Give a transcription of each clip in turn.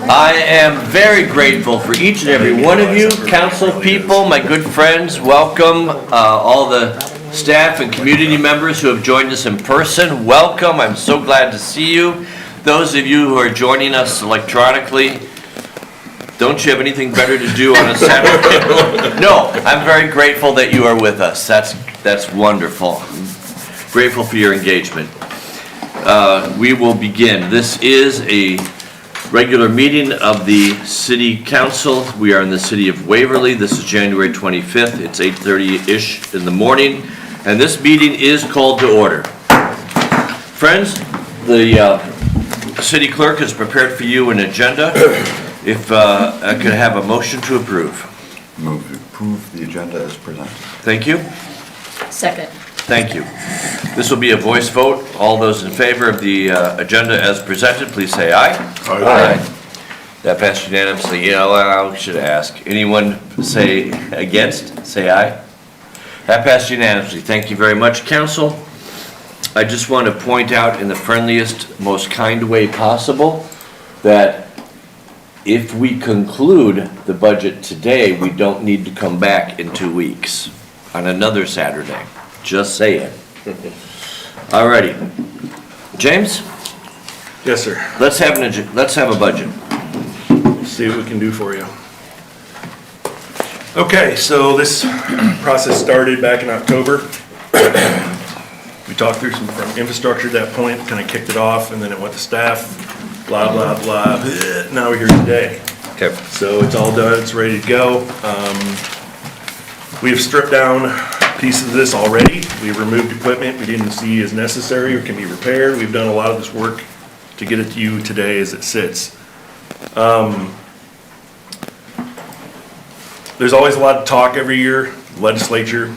I am very grateful for each and every one of you, council people, my good friends. Welcome, all the staff and community members who have joined us in person. Welcome. I'm so glad to see you. Those of you who are joining us electronically, don't you have anything better to do on a Saturday? No, I'm very grateful that you are with us. That's wonderful. Grateful for your engagement. We will begin. This is a regular meeting of the City Council. We are in the city of Waverly. This is January 25th. It's 8:30-ish in the morning, and this meeting is called to order. Friends, the city clerk has prepared for you an agenda. If I could have a motion to approve. Move to approve the agenda as presented. Thank you. Second. Thank you. This will be a voice vote. All those in favor of the agenda as presented, please say aye. Aye. That passed unanimously. Yeah, well, I should ask. Anyone say against? Say aye. That passed unanimously. Thank you very much, council. I just want to point out in the friendliest, most kind way possible that if we conclude the budget today, we don't need to come back in 2 weeks on another Saturday. Just saying. Alrighty. James? Yes, sir. Let's have a budget. See what we can do for you. Okay, so this process started back in October. We talked through some infrastructure at that point, kind of kicked it off, and then it went to staff, blah, blah, blah. Now we're here today. Okay. So it's all done, it's ready to go. We have stripped down pieces of this already. We removed equipment we didn't see as necessary or can be repaired. We've done a lot of this work to get it to you today as it sits. There's always a lot of talk every year, legislature.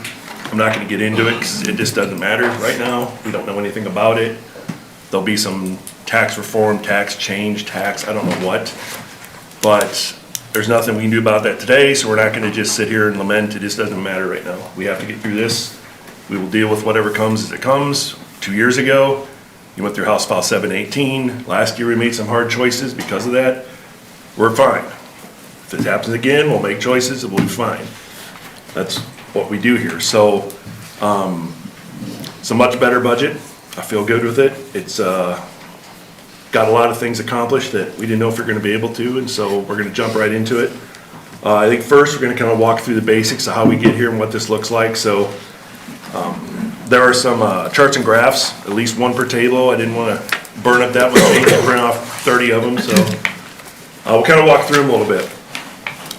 I'm not gonna get into it because it just doesn't matter right now. We don't know anything about it. There'll be some tax reform, tax change, tax, I don't know what. But there's nothing we can do about that today, so we're not gonna just sit here and lament. It just doesn't matter right now. We have to get through this. We will deal with whatever comes as it comes. 2 years ago, you went through House File 718. Last year, we made some hard choices because of that. We're fine. If it happens again, we'll make choices, and we'll be fine. That's what we do here. So, it's a much better budget. I feel good with it. It's, got a lot of things accomplished that we didn't know if we were gonna be able to, and so we're gonna jump right into it. I think first, we're gonna kind of walk through the basics of how we get here and what this looks like. So, there are some charts and graphs, at least one per table. I didn't wanna burn up that much ink and print off 30 of them, so we'll kind of walk through them a little bit.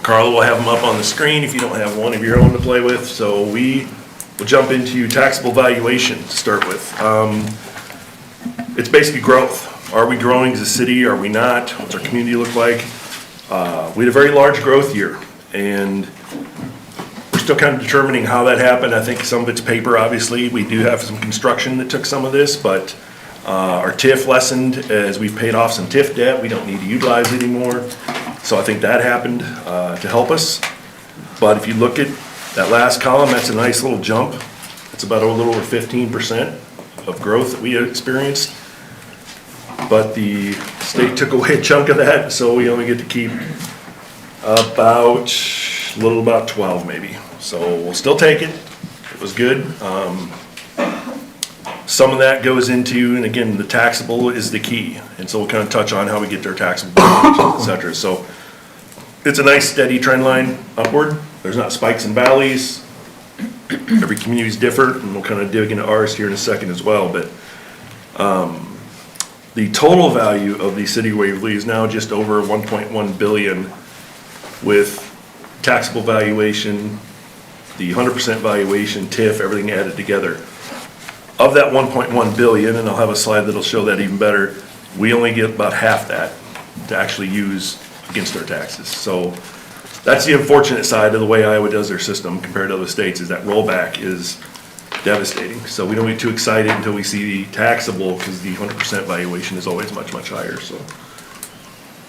Carla will have them up on the screen if you don't have one of your own to play with. So we will jump into taxable valuation to start with. It's basically growth. Are we growing as a city? Are we not? What's our community look like? We had a very large growth year, and we're still kind of determining how that happened. I think some of it's paper, obviously. We do have some construction that took some of this, but our TIF lessened as we've paid off some TIF debt. We don't need to utilize it anymore. So I think that happened to help us. But if you look at that last column, that's a nice little jump. It's about a little over 15% of growth that we experienced. But the state took away a chunk of that, so we only get to keep about 12 maybe. So we'll still take it. It was good. Some of that goes into, and again, the taxable is the key. And so we'll kind of touch on how we get their taxable, et cetera. So it's a nice steady trend line upward. There's not spikes and valleys. Every community is different, and we'll kind of dig into ours here in a second as well. But the total value of the city of Waverly is now just over 1.1 billion with taxable valuation, the 100% valuation, TIF, everything added together. Of that 1.1 billion, and I'll have a slide that'll show that even better, we only get about half that to actually use against our taxes. So that's the unfortunate side of the way Iowa does their system compared to other states, is that rollback is devastating. So we don't get too excited until we see the taxable, because the 100% valuation is always much, much higher.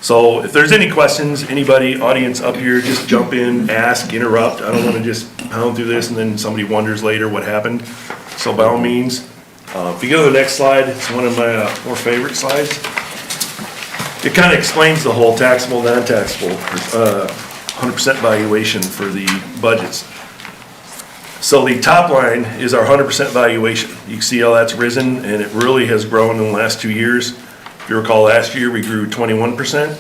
So if there's any questions, anybody, audience up here, just jump in, ask, interrupt. I don't want to just pound through this and then somebody wonders later what happened. So by all means, if you go to the next slide, it's one of my more favorite slides. it kind of explains the whole taxable, non-taxable, 100% valuation for the budgets. So the top line is our 100% valuation. You can see how that's risen, and it really has grown in the last 2 years. If you recall, last year we grew 21%.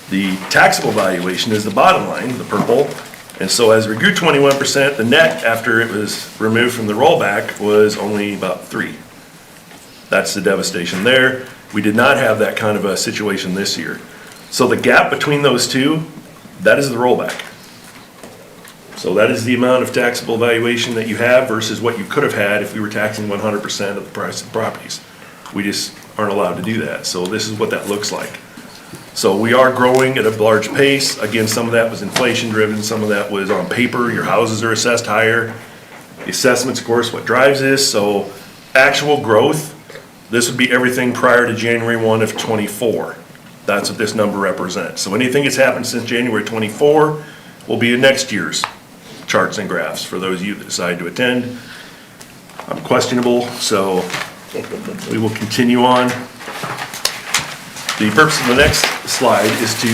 The taxable valuation is the bottom line, the purple. And so as we grew 21%, the net after it was removed from the rollback was only about 3. That's the devastation there. We did not have that kind of a situation this year. So the gap between those two, that is the rollback. So that is the amount of taxable valuation that you have versus what you could have had if we were taxing 100% of the price of properties. We just aren't allowed to do that. So this is what that looks like. So we are growing at a large pace. Again, some of that was inflation driven, some of that was on paper. Your houses are assessed higher. The assessments, of course, what drives this. So actual growth, this would be everything prior to January 1 of '24. That's what this number represents. So anything that's happened since January '24 will be in next year's charts and graphs for those of you that decide to attend. I'm questionable, so we will continue on. The purpose of the next slide is to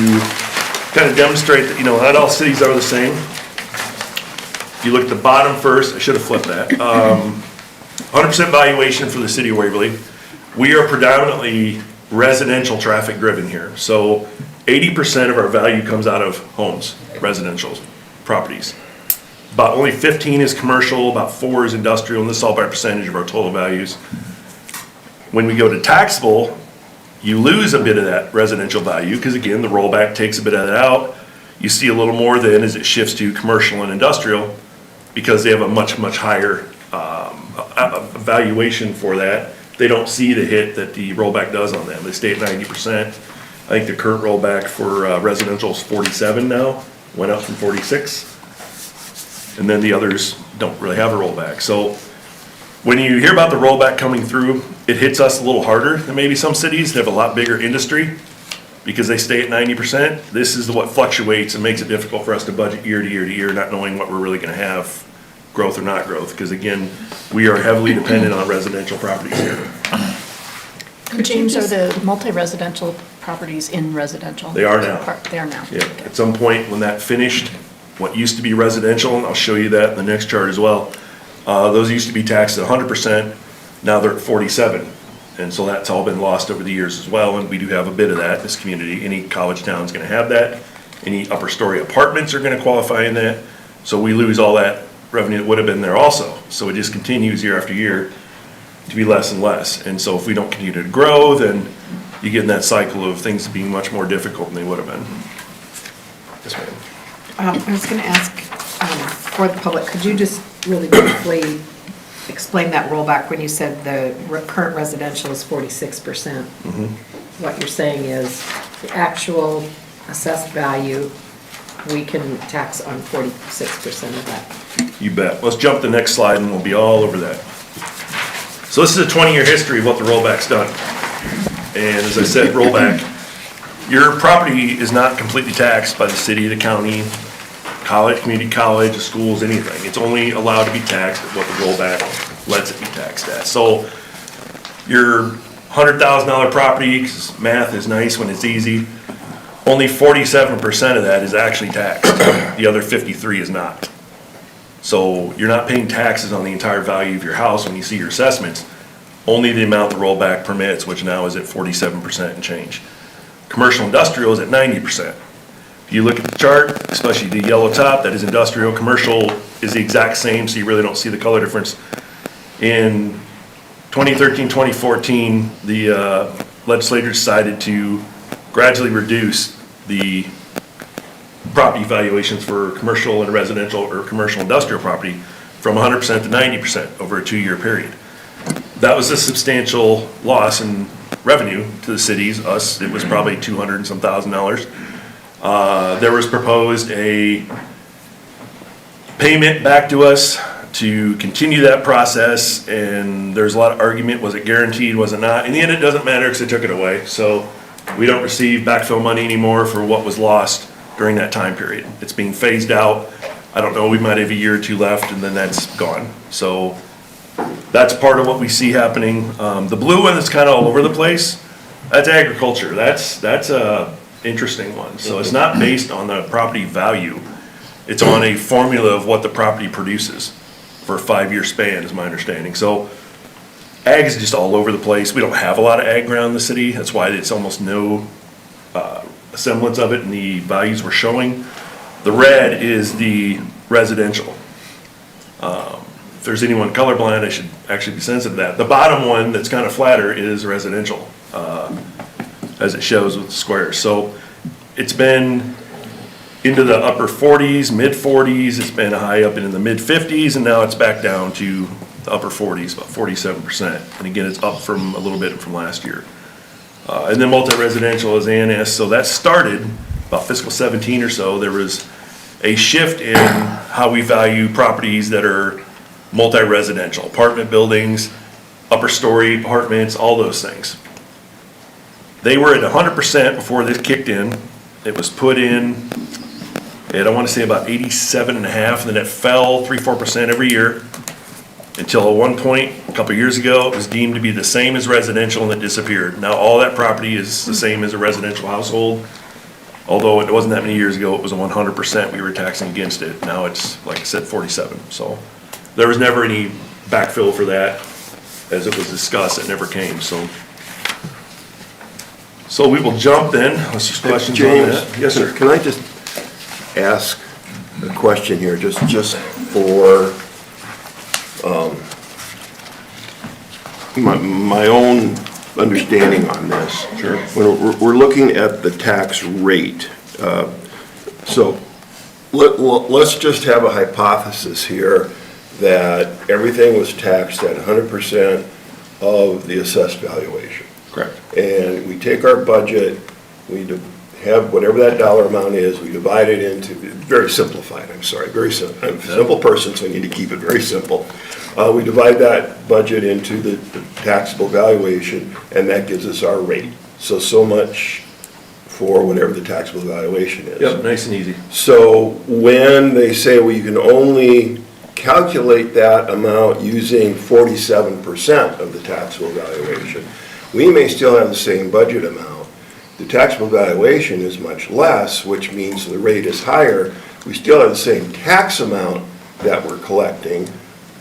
kind of demonstrate that, not all cities are the same. If you look at the bottom first, I should have flipped that. 100% valuation for the city of Waverly. We are predominantly residential traffic driven here. So 80% of our value comes out of homes, residential properties. About only 15 is commercial, about 4 is industrial, and this is all by percentage of our total values. When we go to taxable, you lose a bit of that residential value, because again, the rollback takes a bit of that out. You see a little more then as it shifts to commercial and industrial, because they have a much, much higher valuation for that. They don't see the hit that the rollback does on them. They stay at 90%. I think the current rollback for residential is 47 now, went up from 46. And then the others don't really have a rollback. So when you hear about the rollback coming through, it hits us a little harder than maybe some cities that have a lot bigger industry because they stay at 90%. This is what fluctuates and makes it difficult for us to budget year to year to year, not knowing what we're really gonna have, growth or not growth, because again, we are heavily dependent on residential properties here. James, are the multi-residential properties in residential? They are now. They are now. Yeah, at some point when that finished, what used to be residential, and I'll show you that in the next chart as well, those used to be taxed at 100%, now they're at 47. And so that's all been lost over the years as well, and we do have a bit of that in this community. Any college town's gonna have that. Any upper story apartments are gonna qualify in that. So we lose all that revenue that would have been there also. So it just continues year after year to be less and less. And so if we don't continue to grow, then you get in that cycle of things being much more difficult than they would have been. Yes, ma'am. I was going to ask, for the public, could you just really briefly explain that rollback when you said the current residential is 46%? What you're saying is the actual assessed value, we can tax on 46% of that. You bet. Let's jump to the next slide and we'll be all over that. So this is a 20-year history of what the rollback's done. And as I said, rollback, your property is not completely taxed by the city, the county, college, community college, schools, anything. It's only allowed to be taxed at what the rollback lets it be taxed at. So your $100,000 property, 'cause math is nice when it's easy, only 47% of that is actually taxed. The other 53 is not. So you're not paying taxes on the entire value of your house when you see your assessments, only the amount the rollback permits, which now is at 47% and change. Commercial industrial is at 90%. If you look at the chart, especially the yellow top, that is industrial. Commercial is the exact same, so you really don't see the color difference. In 2013, 2014, the legislature decided to gradually reduce the property valuations for commercial and residential or commercial industrial property from 100% to 90% over a 2-year period. That was a substantial loss in revenue to the cities, us, it was probably $200 and some thousand. There was proposed a payment back to us to continue that process, and there's a lot of argument, was it guaranteed, was it not? In the end, it doesn't matter because they took it away, so we don't receive backfill money anymore for what was lost during that time period. It's being phased out. I don't know, we might have a year or two left and then that's gone. So that's part of what we see happening. The blue one is kind of all over the place. That's agriculture. That's a interesting one. So it's not based on the property value. It's on a formula of what the property produces for a 5-year span, is my understanding. So ag is just all over the place. We don't have a lot of ag ground in the city. That's why it's almost no semblance of it in the values we're showing. The red is the residential. If there's anyone colorblind, I should actually be sensitive to that. The bottom one that's kind of flatter is residential, as it shows with the squares. So it's been into the upper 40s, mid 40s, it's been high up in the mid 50s, and now it's back down to the upper 40s, about 47%. And again, it's up from a little bit from last year. And then multi-residential is ANS, so that started about fiscal 17 or so. There was a shift in how we value properties that are multi-residential, apartment buildings, upper story apartments, all those things. They were at 100% before this kicked in. It was put in at, I want to say about 87 and a half, and then it fell 3-4% every year until at one point, a couple of years ago, it was deemed to be the same as residential and it disappeared. Now all that property is the same as a residential household. Although it wasn't that many years ago, it was a 100% we were taxing against it. Now it's, like I said, 47. So there was never any backfill for that. As it was discussed, it never came, so. So we will jump then. Let's just questions on that. James? Yes, sir. Can I just ask a question here, just for my own understanding on this? Sure. When we're looking at the tax rate, so let's just have a hypothesis here that everything was taxed at 100% of the assessed valuation. Correct. And we take our budget, we have whatever that dollar amount is, we divide it into, very simplified, I'm sorry, very simple. I'm a simple person, so I need to keep it very simple. We divide that budget into the taxable valuation, and that gives us our rate. So much for whatever the taxable valuation is. Yep, nice and easy. So when they say, well, you can only calculate that amount using 47% of the taxable valuation, we may still have the same budget amount. The taxable valuation is much less, which means the rate is higher. We still have the same tax amount that we're collecting,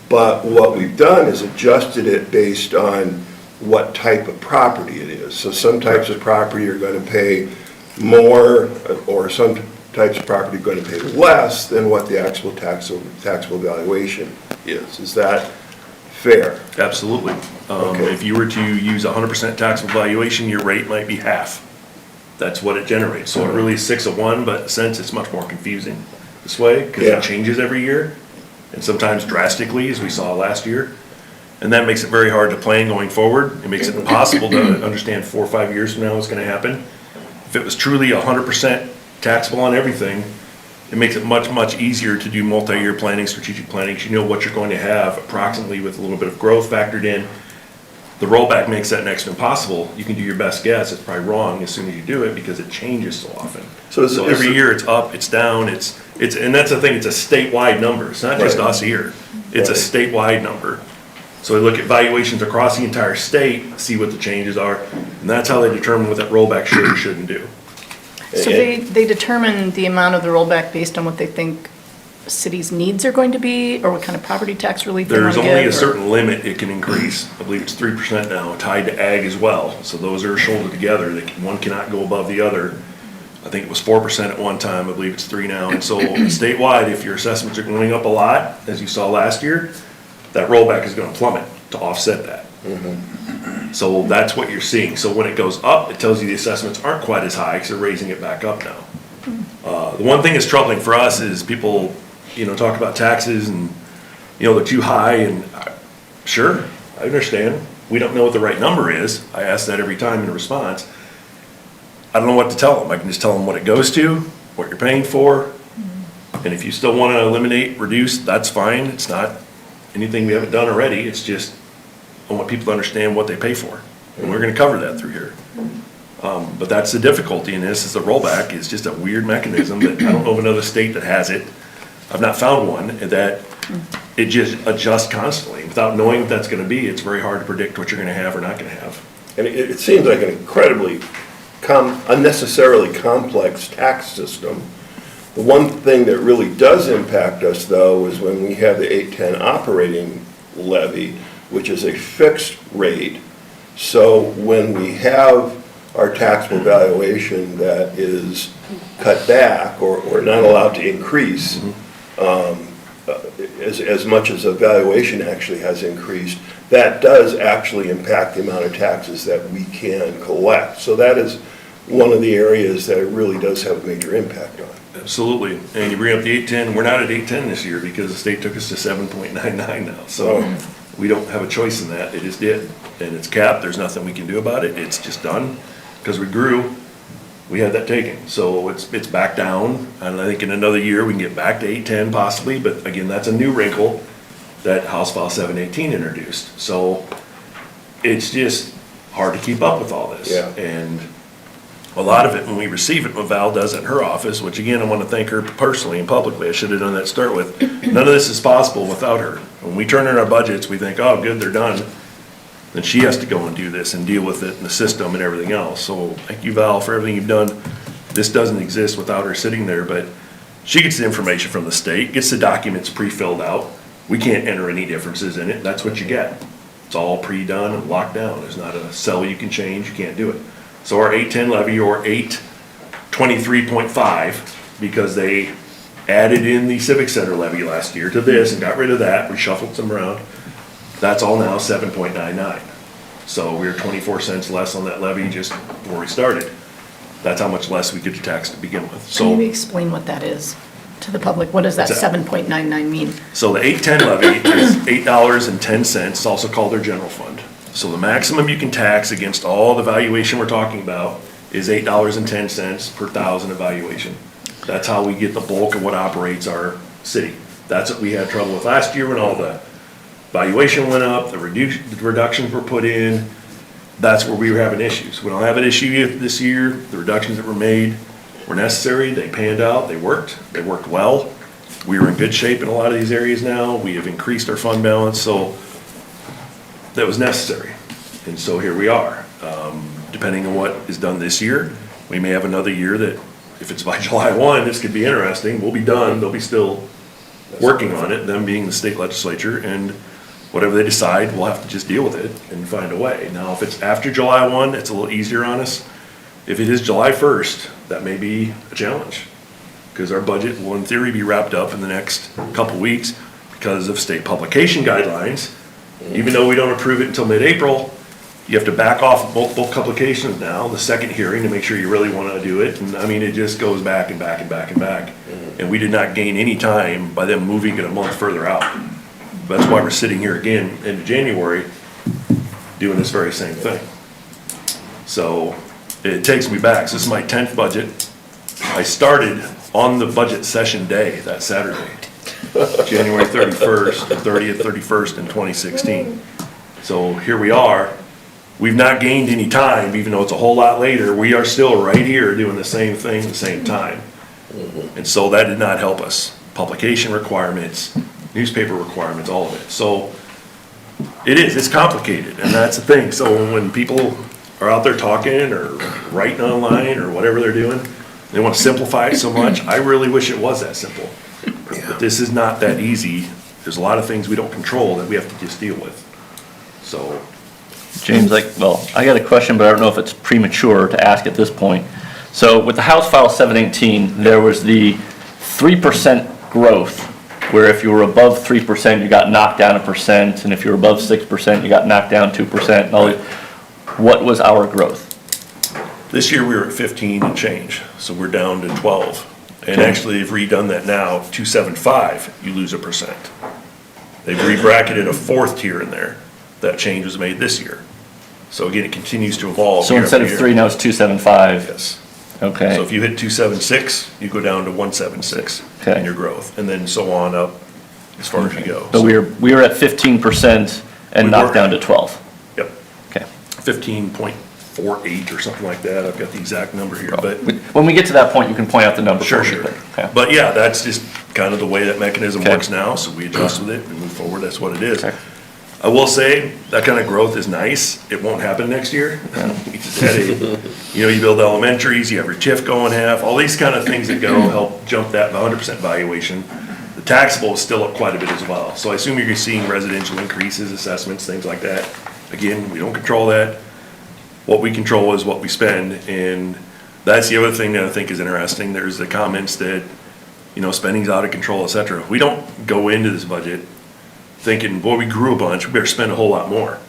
but what we've done is adjusted it based on what type of property it is. So some types of property are going to pay more, or some types of property are going to pay less than what the actual taxable valuation is. Is that fair? Absolutely. Okay. If you were to use 100% taxable valuation, your rate might be half. That's what it generates. So it really is 6 of 1, but in a sense, it's much more confusing this way because Yeah. it changes every year and sometimes drastically, as we saw last year. And that makes it very hard to plan going forward. It makes it impossible to understand 4 or 5 years from now what's going to happen. If it was truly 100% taxable on everything, it makes it much, much easier to do multi-year planning, strategic planning, 'cause you know what you're going to have approximately with a little bit of growth factored in. The rollback makes that next to impossible. You can do your best guess, it's probably wrong as soon as you do it because it changes so often. So is every it- year it's up, it's down, and that's the thing, it's a statewide number. It's not just Right. us here. It's a Right. statewide number. So we look at valuations across the entire state, see what the changes are, and that's how they determine what that rollback should or shouldn't do. So they determine the amount of the rollback based on what they think city's needs are going to be, or what kind of property tax relief they want There's to only give? a or- certain limit it can increase. I believe it's 3% now, tied to ag as well. So those are shouldered together. One cannot go above the other. I think it was 4% at one time. I believe it's 3 now. And so statewide, if your assessments are going up a lot, as you saw last year, that rollback is going to plummet to offset that. So that's what you're seeing. So when it goes up, it tells you the assessments aren't quite as high because they're raising it back up now. The one thing that's troubling for us is people, talk about taxes and, they're too high and sure, I understand. We don't know what the right number is. I ask that every time in response. I don't know what to tell them. I can just tell them what it goes to, what you're paying for. And if you still want to eliminate, reduce, that's fine. It's not anything we haven't done already. It's just, I want people to understand what they pay for. And we're going to cover that through here. But that's the difficulty in this, is the rollback is just a weird mechanism that I don't know of another state that has it. I've not found one that it just adjusts constantly. Without knowing what that's going to be, it's very hard to predict what you're going to have or not going to have. and it seems like an incredibly unnecessarily complex tax system. The one thing that really does impact us, though, is when we have the 810 operating levy, which is a fixed rate. So when we have our taxable valuation that is cut back or not allowed to increase, as much as the valuation actually has increased, that does actually impact the amount of taxes that we can collect. So that is one of the areas that it really does have a major impact on. Absolutely. And you bring up the 810, we're not at 810 this year because the state took us to 7.99 now. So we don't have a choice in that. It just did. And it's capped. There's nothing we can do about it. It's just done. Because we grew, we had that taken. So it's back down. And I think in another year, we can get back to 810 possibly. But again, that's a new wrinkle that House File 718 introduced. So it's just hard to keep up with all this. Yeah. And a lot of it, when we receive it, what Val does in her office, which again, I want to thank her personally and publicly, I should have done that to start with. None of this is possible without her. When we turn in our budgets, we think, oh, good, they're done. Then she has to go and do this and deal with it and the system and everything else. So thank you, Val, for everything you've done. This doesn't exist without her sitting there, but she gets the information from the state, gets the documents pre-filled out. We can't enter any differences in it. That's what you get. It's all pre-done and locked down. There's not a cell you can change. You can't do it. So our 810 levy, or 823.5, because they added in the Civic Center levy last year to this and got rid of that, reshuffled some around, that's all now 7.99. So we were 24 cents less on that levy just before we started. That's how much less we could tax to begin with. Can you So, explain what that is to the public? What does that What's that? 7.99 mean? so the 810 levy is $8.10, it's also called their general fund. So the maximum you can tax against all the valuation we're talking about is $8.10 per thousand evaluation. That's how we get the bulk of what operates our city. That's what we had trouble with last year when all the valuation went up, the reductions were put in. That's where we were having issues. We don't have an issue this year. The reductions that were made were necessary. They panned out. They worked well. We are in good shape in a lot of these areas now. We have increased our fund balance, so that was necessary. And so here we are. Depending on what is done this year, we may have another year that, if it's by July 1, this could be interesting. We'll be done. They'll be still working on it, them being the state legislature, and whatever they decide, we'll have to just deal with it and find a way. Now, if it's after July 1, it's a little easier on us. If it is July 1st, that may be a challenge, because our budget will in theory be wrapped up in the next couple weeks because of state publication guidelines. Even though we don't approve it until mid-April, you have to back off multiple publications now, the second hearing, to make sure you really want to do it. And I mean, it just goes back and back and back and back. And we did not gain any time by them moving it a month further out. That's why we're sitting here again in January doing this very same thing. So it takes me back. So this is my 10th budget. I started on the budget session day that Saturday, January 31st, 30th, 31st in 2016. So here we are. We've not gained any time, even though it's a whole lot later. We are still right here doing the same thing at the same time. And so that did not help us. Publication requirements, newspaper requirements, all of it. So it's complicated, and that's the thing. So when people are out there talking or writing online or whatever they're doing, they want to simplify it so much. I really wish it was that simple. But this is not that easy. There's a lot of things we don't control that we have to just deal with. So, James, I got a question, but I don't know if it's premature to ask at this point. So with the House File 718, there was the 3% growth, where if you were above 3%, you got knocked down 1%, and if you were above 6%, you got knocked down 2%. And all that. What was our growth? this year we were at 15 and change, so we're down to 12. And actually, they've redone that now, 275, you lose 1%. They've re-bracketed a fourth tier in there. That change was made this year. So again, it continues to evolve. So year instead of after 3, year. now it's 275? Yes. Okay. So if you hit 276, you go down to 176 Okay. in your growth, and then so on up as far as you go. So we were at 15% and We knocked were. down to 12? Yep, Okay. 15.48 or something like that. I've got the exact number here, but When we get to that point, you can point out the number. sure, for me, sure. but- okay. But yeah, that's just kind of the way that mechanism Okay. works now, so we adjust with it and move forward. That's what it is. Okay. I will say, that kind of growth is nice. It won't happen next year. You just had you build elementaries, you have your TIF going half, all these kind of things that go help jump that 100% valuation. The taxable is still up quite a bit as well. So I assume you're seeing residential increases, assessments, things like that. Again, we don't control that. What we control is what we spend, and that's the other thing that I think is interesting. There's the comments that, spending's out of control, et cetera. We don't go into this budget thinking, boy, we grew a bunch, we better spend a whole lot more.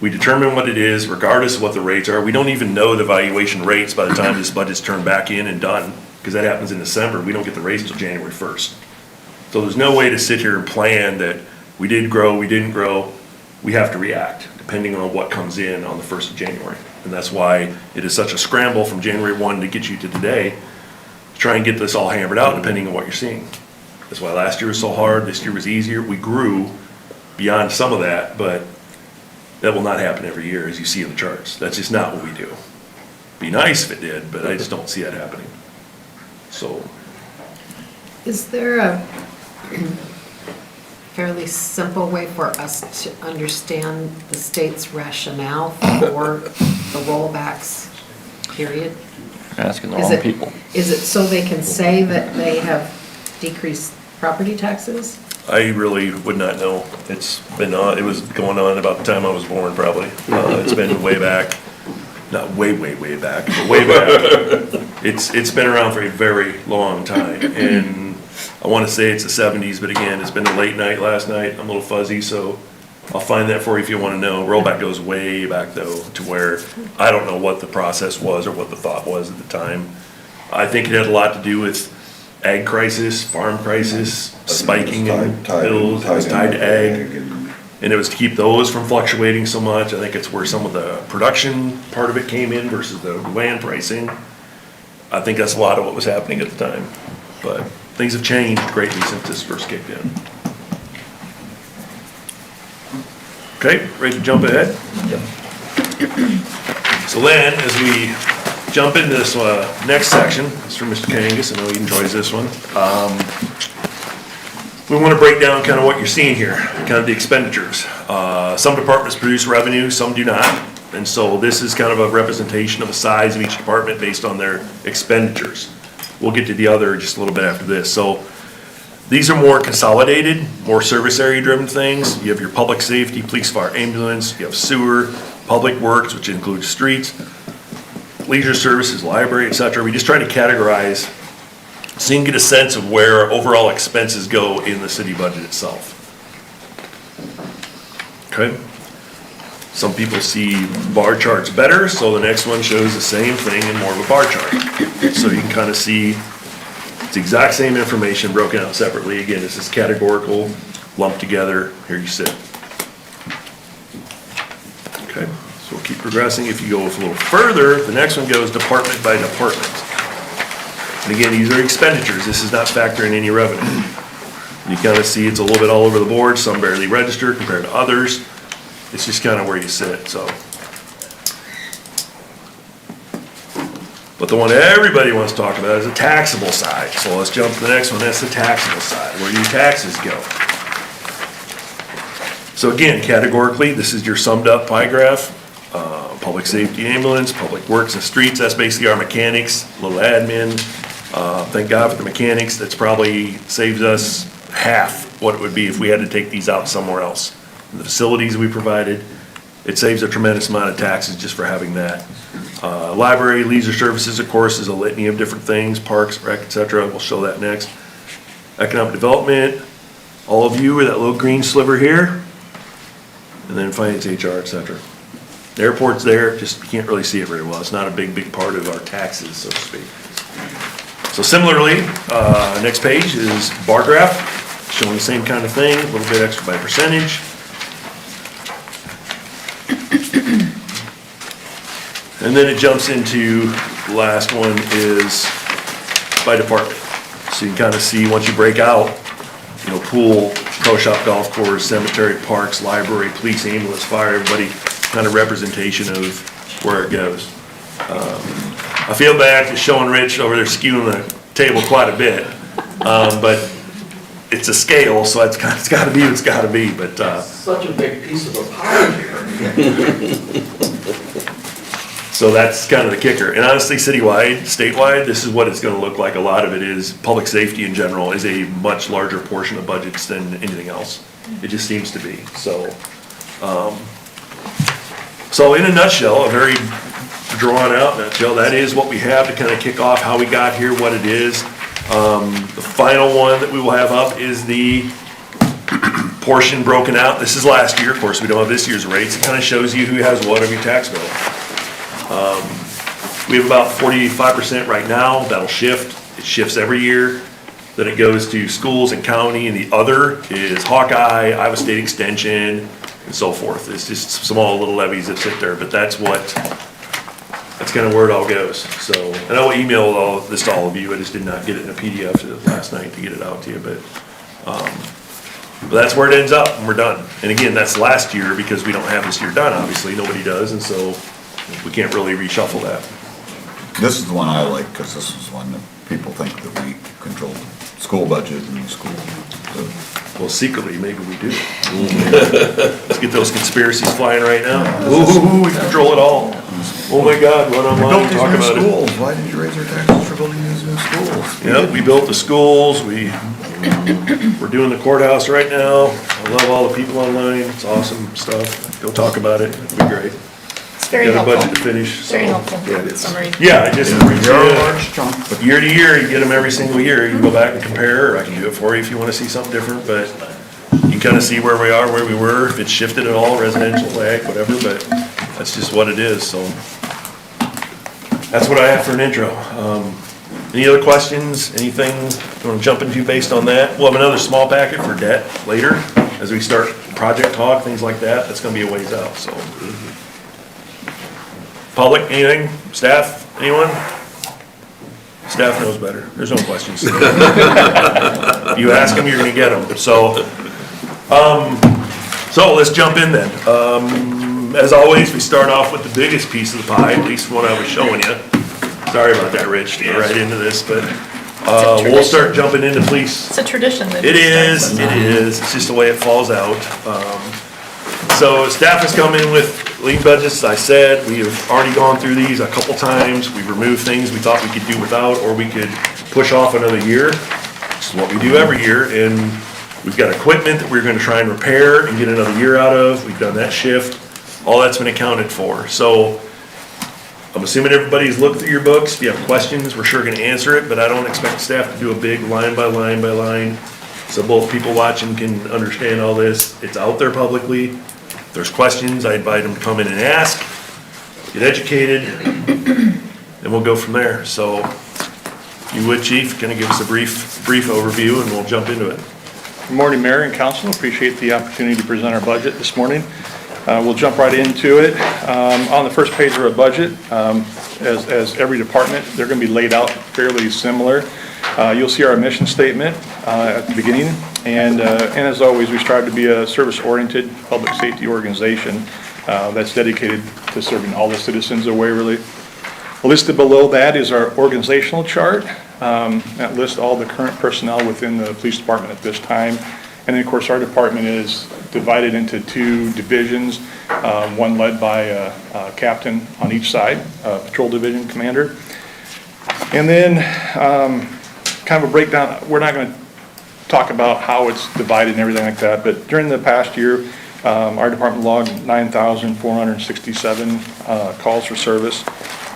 We determine what it is regardless of what the rates are. We don't even know the valuation rates by the time this budget's turned back in and done, because that happens in December. We don't get the rates until January 1st. So there's no way to sit here and plan that we did grow, we didn't grow. We have to react depending on what comes in on the 1st of January. And that's why it is such a scramble from January 1 to get you to today, to try and get this all hammered out depending on what you're seeing. That's why last year was so hard, this year was easier. We grew beyond some of that, but that will not happen every year, as you see in the charts. That's just not what we do. Be nice if it did, but I just don't see that happening. So, Is there a fairly simple way for us to understand the state's rationale for the rollbacks, period? Asking the Is wrong it- people. Is it so they can say that they have decreased property taxes? I really would not know. It's been on, it was going on about the time I was born, probably. It's been way back, not way back, but way back. It's been around for a very long time, and I want to say it's the 70s, but again, it's been a late night last night. I'm a little fuzzy, so I'll find that for you if you want to know. Rollback goes way back, though, to where I don't know what the process was or what the thought was at the time. I think it had a lot to do with ag crisis, farm crisis, spiking in bills. It was tied to ag. And it was to keep those from fluctuating so much. I think it's where some of the production part of it came in versus the land pricing. I think that's a lot of what was happening at the time. But things have changed greatly since this first kicked in. Okay, ready to jump ahead? So then, as we jump into this next section, it's from Mr. Kangas, I know he enjoys this one. We want to break down kind of what you're seeing here, kind of the expenditures. Some departments produce revenue, some do not. And so this is kind of a representation of the size of each department based on their expenditures. We'll get to the other just a little bit after this. So these are more consolidated, more service area driven things. You have your public safety, police, fire, ambulance, you have sewer, public works, which includes streets, leisure services, library, et cetera. We just try to categorize so you can get a sense of where overall expenses go in the city budget itself. Okay? Some people see bar charts better, so the next one shows the same thing in more of a bar chart. So you can kind of see it's the exact same information broken out separately. Again, this is categorical, lumped together. Here you sit. Okay, so we'll keep progressing. If you go a little further, the next one goes department by department. And again, these are expenditures. This is not factoring any revenue. You kind of see it's a little bit all over the board. Some barely register compared to others. It's just kind of where you sit, so. But the one everybody wants to talk about is the taxable side. So let's jump to the next one. That's the taxable side. Where do your taxes go? So again, categorically, this is your summed up pie graph. Public safety, ambulance, public works and streets, that's basically our mechanics, a little admin. Thank God for the mechanics. That's probably saves us half what it would be if we had to take these out somewhere else. The facilities we provided, it saves a tremendous amount of taxes just for having that. Library, leisure services, of course, is a litany of different things, parks, rec, et cetera. We'll show that next. Economic development, all of you are that little green sliver here. And then finance, HR, et cetera. The airport's there, just you can't really see it very well. It's not a big part of our taxes, so to speak. So similarly, next page is bar graph, showing the same kind of thing, a little bit extra by percentage. And then it jumps into, the last one is by department. So you can kind of see, once you break out, pool, pro shop, golf course, cemetery, parks, library, police, ambulance, fire, everybody, kind of representation of where it goes. I feel bad for showing Rich over there skewing the table quite a bit. But it's a scale, so it's gotta be what it's gotta be, but, Such a big piece of the pie here. so that's kind of the kicker. And honestly, citywide, statewide, this is what it's gonna look like. A lot of it is, public safety in general is a much larger portion of budgets than anything else. It just seems to be, so. So in a nutshell, a very drawn out nutshell, that is what we have to kind of kick off how we got here, what it is. The final one that we will have up is the portion broken out. This is last year, of course, we don't have this year's rates. It kind of shows you who has what on your tax bill. We have about 45% right now, that'll shift. It shifts every year. Then it goes to schools and county, and the other is Hawkeye, Iowa State Extension, and so forth. It's just small little levies that sit there, but that's kind of where it all goes. So, and I'll email all this to all of you, I just did not get it in a PDF last night to get it out to you, but that's where it ends up, and we're done. And again, that's last year, because we don't have this year done, obviously, nobody does, and so we can't really reshuffle that. This is the one I like, because this is one that people think that we control the school budget and the school. Well, secretly, maybe we do. Let's get those conspiracies flying right now. Ooh, we control it all. Oh my God, run We online, built talk these about new it. schools, why did you raise our taxes for building these new schools? Yep, we built the schools, we're doing the courthouse right now. I love all the people online, it's awesome stuff. Go talk about it, it'll be great. It's very Got a budget to helpful. finish. so- Very helpful. Yeah, it is. Summary. Yeah, I just, You're a large chunk, but year to year, you get them every single year, you can go back and compare, or I can do it for you if you wanna see something different, but you can kinda see where we are, where we were, if it's shifted at all, residential, ag, whatever, but that's just what it is, so. That's what I have for an intro. Any other questions, anything you wanna jump into based on that? We'll have another small packet for debt later, as we start project talk, things like that, that's gonna be a ways out, so. Public, anything? Staff, anyone? Staff knows better, there's no questions. You ask them, you're gonna get them, so. So let's jump in then. As always, we start off with the biggest piece of the pie, at least what I was showing you. Sorry about that, Rich, to get right into this, but, we'll start jumping into police. It's a tradition that. It is, starts it is, it's just the way it falls out. So staff has come in with lean budgets, I said, we have already gone through these a couple times, we've removed things we thought we could do without, or we could push off another year. This is what we do every year, and we've got equipment that we're gonna try and repair and get another year out of, we've done that shift, all that's been accounted for, so I'm assuming everybody's looked through your books. If you have questions, we're sure gonna answer it, but I don't expect staff to do a big line by line by line. So both people watching can understand all this. It's out there publicly. If there's questions, I invite them to come in and ask, get educated, and we'll go from there. So, you would, Chief, gonna give us a brief overview and we'll jump into it. Good morning, Mayor and Council. Appreciate the opportunity to present our budget this morning. We'll jump right into it. On the first page of our budget, as every department, they're going to be laid out fairly similar. You'll see our mission statement at the beginning. And as always, we strive to be a service-oriented public safety organization that's dedicated to serving all the citizens of Waverly. Listed below that is our organizational chart that lists all the current personnel within the police department at this time. And then, of course, our department is divided into two divisions, one led by a captain on each side, a patrol division commander. And then kind of a breakdown, we're not going to talk about how it's divided and everything like that, but during the past year, our department logged 9,467 calls for service.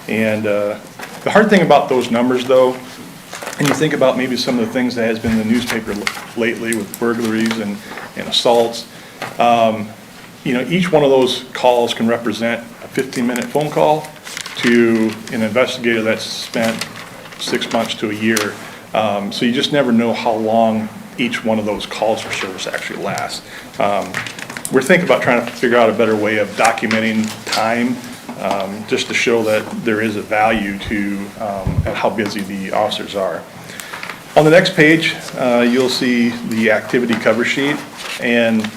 And the hard thing about those numbers, though, and you think about maybe some of the things that has been in the newspaper lately with burglaries and assaults, each one of those calls can represent a 15-minute phone call to an investigator that's spent 6 months to a year. So you just never know how long each one of those calls for service actually lasts. We're thinking about trying to figure out a better way of documenting time, just to show that there is a value to and how busy the officers are. On the next page, you'll see the activity cover sheet and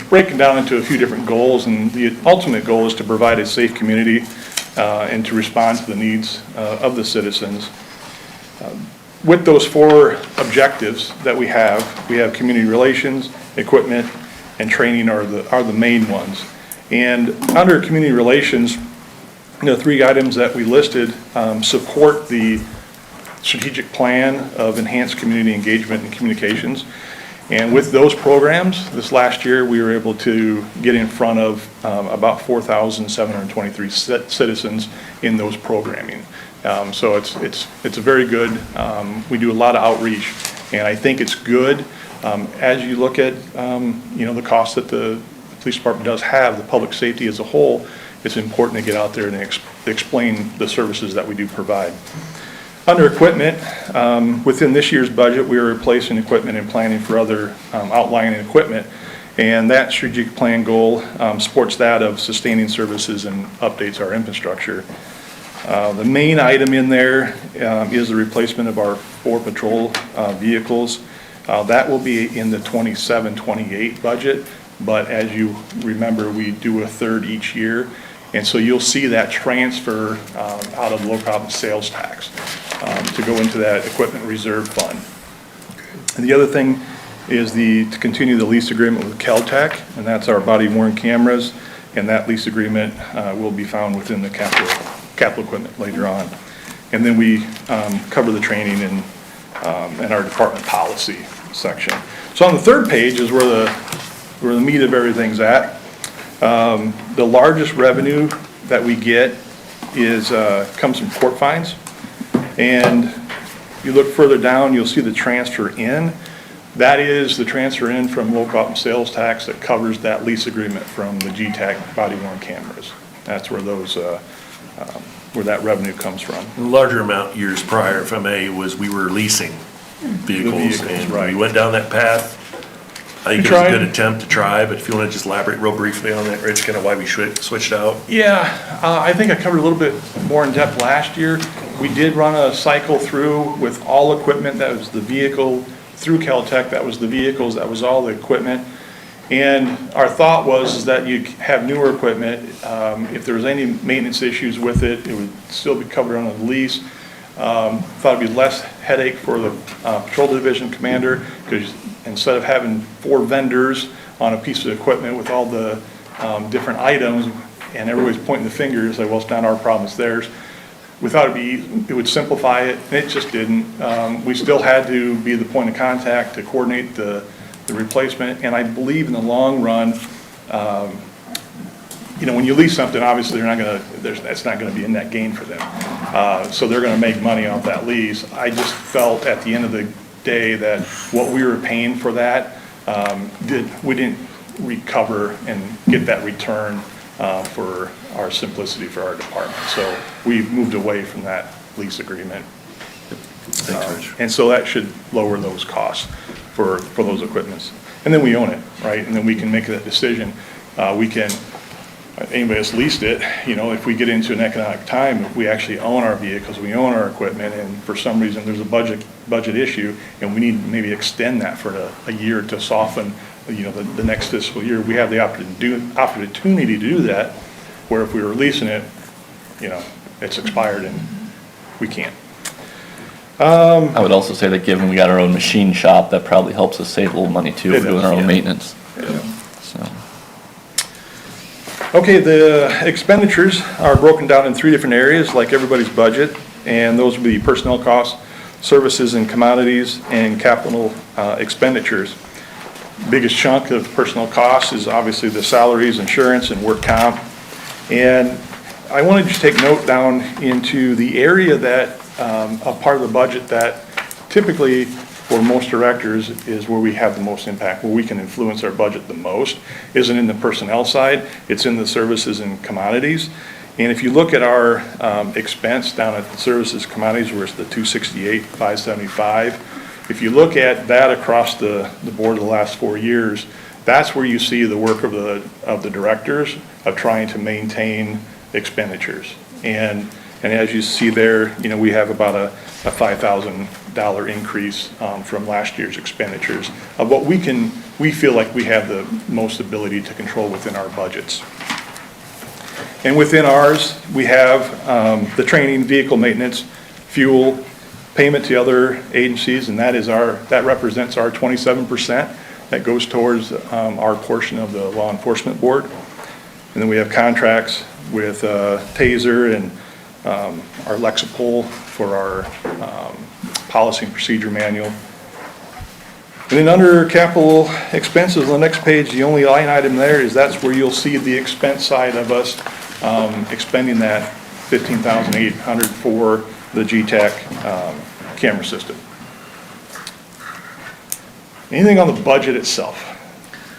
breaking down into a few different goals, and the ultimate goal is to provide a safe community and to respond to the needs of the citizens. with those four objectives that we have community relations, equipment, and training are the main ones. And under community relations, three items that we listed support the strategic plan of enhanced community engagement and communications. And with those programs, this last year, we were able to get in front of about 4,723 citizens in those programming. So it's a very good, we do a lot of outreach, and I think it's good. As you look at, the cost that the police department does have, the public safety as a whole, it's important to get out there and explain the services that we do provide. Under equipment, within this year's budget, we are replacing equipment and planning for other outlying equipment. And that strategic plan goal supports that of sustaining services and updates our infrastructure. The main item in there is the replacement of our 4 patrol vehicles. That will be in the 27-28 budget, but as you remember, we do a third each year. And so you'll see that transfer out of local option sales tax to go into that equipment reserve fund. And the other thing is to continue the lease agreement with Kel-Tec, and that's our body worn cameras, and that lease agreement will be found within the capital equipment later on. And then we cover the training in our department policy section. So on the third page is where the meat of everything's at. The largest revenue that we get comes from court fines. And you look further down, you'll see the transfer in. That is the transfer in from local option sales tax that covers that lease agreement from the GTAC body worn cameras. That's where where that revenue comes from. The larger amount years prior, if I may, was we were leasing vehicles. And right. we went down that path. I think it was a good attempt to try, but if you want to just elaborate real briefly on that, Rich, kind of why we switched out. Yeah, I think I covered a little bit more in depth last year. We did run a cycle through with all equipment. That was the vehicle through Kel-Tec. That was the vehicles. That was all the equipment. And our thought was that you have newer equipment. If there was any maintenance issues with it, it would still be covered on the lease. Thought it'd be less headache for the patrol division commander, because instead of having 4 vendors on a piece of equipment with all the different items, and everybody's pointing the fingers, like, well, it's not our problem, it's theirs. We thought it would simplify it, and it just didn't. We still had to be the point of contact to coordinate the replacement, and I believe in the long run, when you lease something, obviously that's not gonna be a net gain for them. So they're gonna make money off that lease. I just felt at the end of the day that what we were paying for that, we didn't recover and get that return for our simplicity for our department. So we moved away from that lease agreement. Thanks, Rich. And so that should lower those costs for those equipments. And then we own it, right? And then we can make that decision. Anybody that's leased it, if we get into an economic time, if we actually own our vehicles, we own our equipment, and for some reason there's a budget issue, and we need to maybe extend that for a year to soften, the next fiscal year, we have the opportunity to do that, where if we were leasing it, it's expired and we can't. I would also say that given we got our own machine shop, that probably helps us save a little money too, It doing does, our own yeah. maintenance. Yeah. So, Okay, the expenditures are broken down in 3 different areas, like everybody's budget, and those would be personnel costs, services and commodities, and capital expenditures. Biggest chunk of personnel costs is obviously the salaries, insurance, and work comp. And I wanted to take note down into the area that, a part of the budget that typically for most directors is where we have the most impact, where we can influence our budget the most, isn't in the personnel side, it's in the services and commodities. And if you look at our expense down at the services commodities, where it's the 268,575, if you look at that across the board the last 4 years, that's where you see the work of the directors of trying to maintain expenditures. And as you see there, we have about a $5,000 increase from last year's expenditures of what we feel like we have the most ability to control within our budgets. And within ours, we have the training, vehicle maintenance, fuel, payment to other agencies, and that represents our 27% that goes towards our portion of the law enforcement board. And then we have contracts with TASER and our Lexipol for our policy and procedure manual. And then under capital expenses, on the next page, the only line item there is that's where you'll see the expense side of us expending that $15,800 for the GTAC camera system. Anything on the budget itself?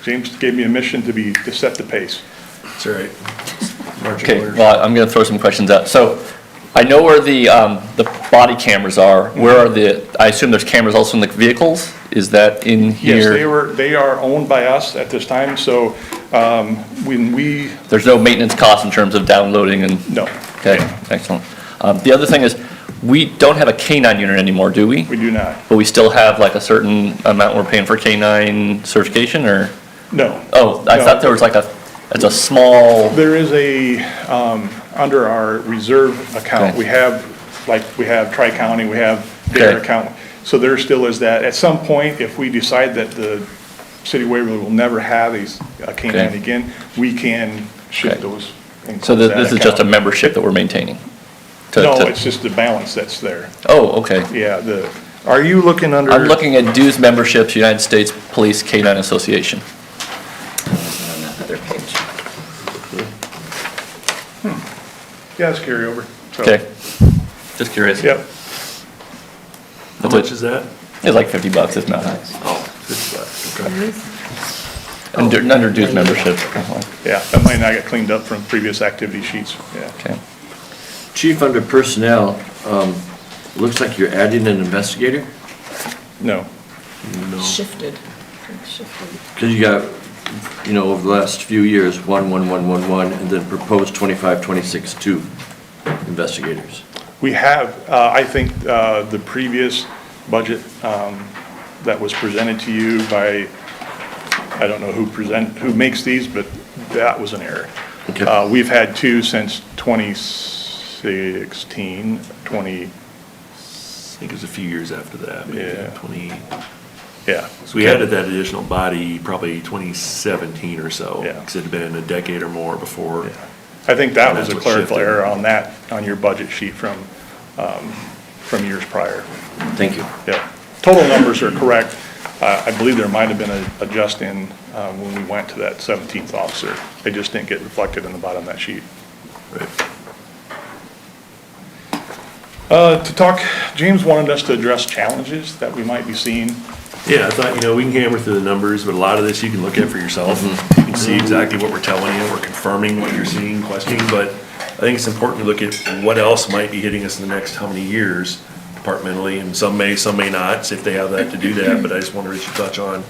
James gave me a mission to set the pace. That's all right. Marching Okay, orders. well, I'm gonna throw some questions out. So I know where the body cameras are. Where are I assume there's cameras also in the vehicles? Is that in here? Yes, they are owned by us at this time, so when we, There's no maintenance cost in terms of downloading and? no. Okay, excellent. The other thing is, we don't have a K-9 unit anymore, do we? We do not. But we still have like a certain amount we're paying for K-9 certification, or? No. Oh, I No. thought there was like it's a small, There is under our reserve account, Okay. we have Tri-County, we have their Okay. account. So there still is that. At some point, if we decide that the city of Waverly will never have a K-9 Okay. again, we can shift Okay. those. and so close that this is just a account. membership that we're maintaining? No, it's just the balance that's there. Oh, okay. Yeah, are you looking under? I'm looking at dues memberships, United States Police K-9 Association. On that other page. Yeah, it's carryover. So, Okay, just curious. Yep. How much is that? It's like $50, it's not. Oh, $50, okay. Under dues membership. Yeah, that might not get cleaned up from previous activity sheets, yeah. Okay. Chief, under personnel, looks like you're adding an investigator? No, Shifted. Because you got, over the last few years, 1, 1, 1, 1, 1, and then proposed 25, 26, 2 investigators. we have, I think, the previous budget that was presented to you by, I don't know who makes these, but that was an error. Okay. We've had two since 2016, 20, I think it was a few years after that, maybe Yeah. 20, yeah. so we added that additional body probably 2017 or so. Yeah. Because it had been a decade or more before. Yeah. I think that And was that's a what clerical shifted. error on that, on your budget sheet from years prior. Thank you. Yeah, total numbers are correct. I believe there might have been a adjust-in when we went to that 17th officer. They just didn't get reflected in the bottom of that sheet. Right. To talk, James wanted us to address challenges that we might be seeing. Yeah, I thought, we can hammer through the numbers, but a lot of this you can look at for yourself. You can see exactly what we're telling you, we're confirming what you're seeing, questioning, but I think it's important to look at what else might be hitting us in the next how many years departmentally, and some may not, see if they have that to do that, but I just wonder if you touch on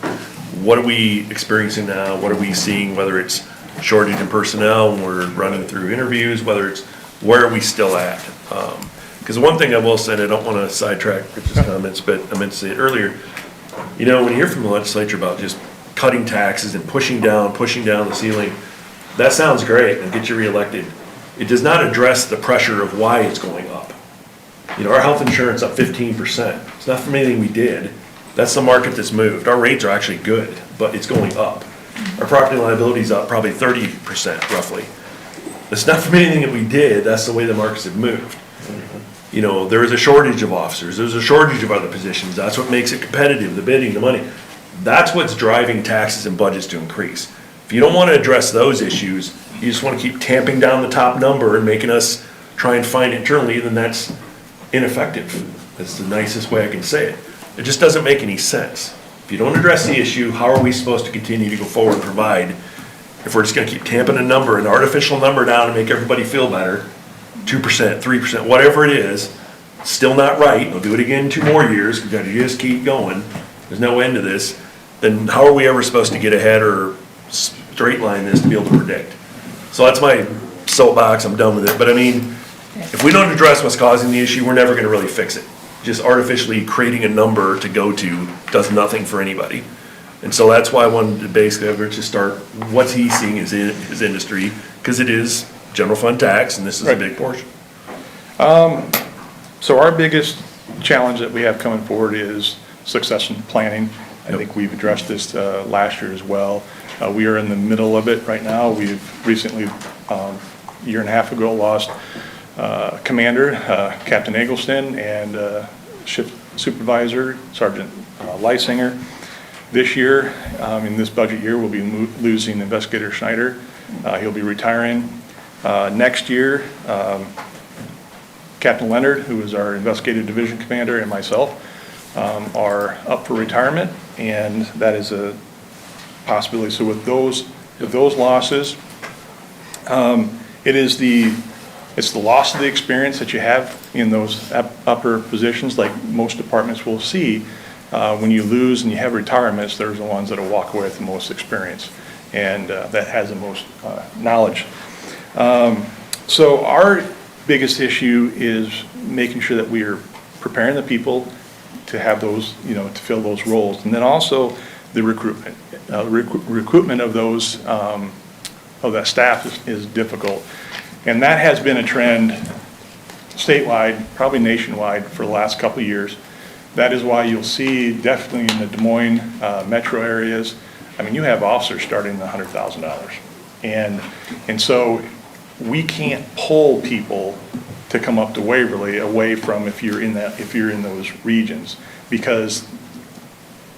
what are we experiencing now, what are we seeing, whether it's shortage in personnel when we're running through interviews, whether it's, where are we still at? Because one thing I will say, and I don't want to sidetrack Rich's comments, but I meant to say it earlier, when you hear from the legislature about just cutting taxes and pushing down the ceiling, that sounds great and get you reelected. It does not address the pressure of why it's going up. Our health insurance up 15%. It's not from anything we did. That's the market that's moved. Our rates are actually good, but it's going up. Our property liability is up probably 30% roughly. It's not from anything that we did. That's the way the markets have moved. There is a shortage of officers, there's a shortage of other positions, that's what makes it competitive, the bidding, the money. That's what's driving taxes and budgets to increase. If you don't want to address those issues, you just want to keep tamping down the top number and making us try and find internally, then that's ineffective. That's the nicest way I can say it. It just doesn't make any sense. If you don't address the issue, how are we supposed to continue to go forward and provide if we're just going to keep tamping a number, an artificial number down to make everybody feel better? 2%, 3%, whatever it is, still not right, we'll do it again 2 more years, we've got to just keep going, there's no end to this, then how are we ever supposed to get ahead or straight line this to be able to predict? So that's my soapbox, I'm done with it, but if we don't address what's causing the issue, we're never gonna really fix it. Just artificially creating a number to go to does nothing for anybody. And so that's why I wanted to basically have Rich start, what's he seeing as in his industry, because it is general fund tax, and this is a Right. big portion. So our biggest challenge that we have coming forward is succession planning. I think we've addressed this last year as well. We are in the middle of it right now. We've recently, a year and a half ago, lost Commander Captain Eggleston and Ship Supervisor Sergeant Lysinger. This year, in this budget year, we'll be losing Investigator Schneider. He'll be retiring. Next year, Captain Leonard, who is our Investigative Division Commander, and myself are up for retirement, and that is a possibility. So with those losses, it's the loss of the experience that you have in those upper positions, like most departments will see. When you lose and you have retirements, there's the ones that will walk away with the most experience and that has the most knowledge. So our biggest issue is making sure that we are preparing the people to have those, to fill those roles. And then also the recruitment. Recruitment of those, of that staff is difficult. And that has been a trend statewide, probably nationwide, for the last couple of years. That is why you'll see definitely in the Des Moines metro areas, you have officers starting at $100,000. And so we can't pull people to come up to Waverly away from if you're in those regions, because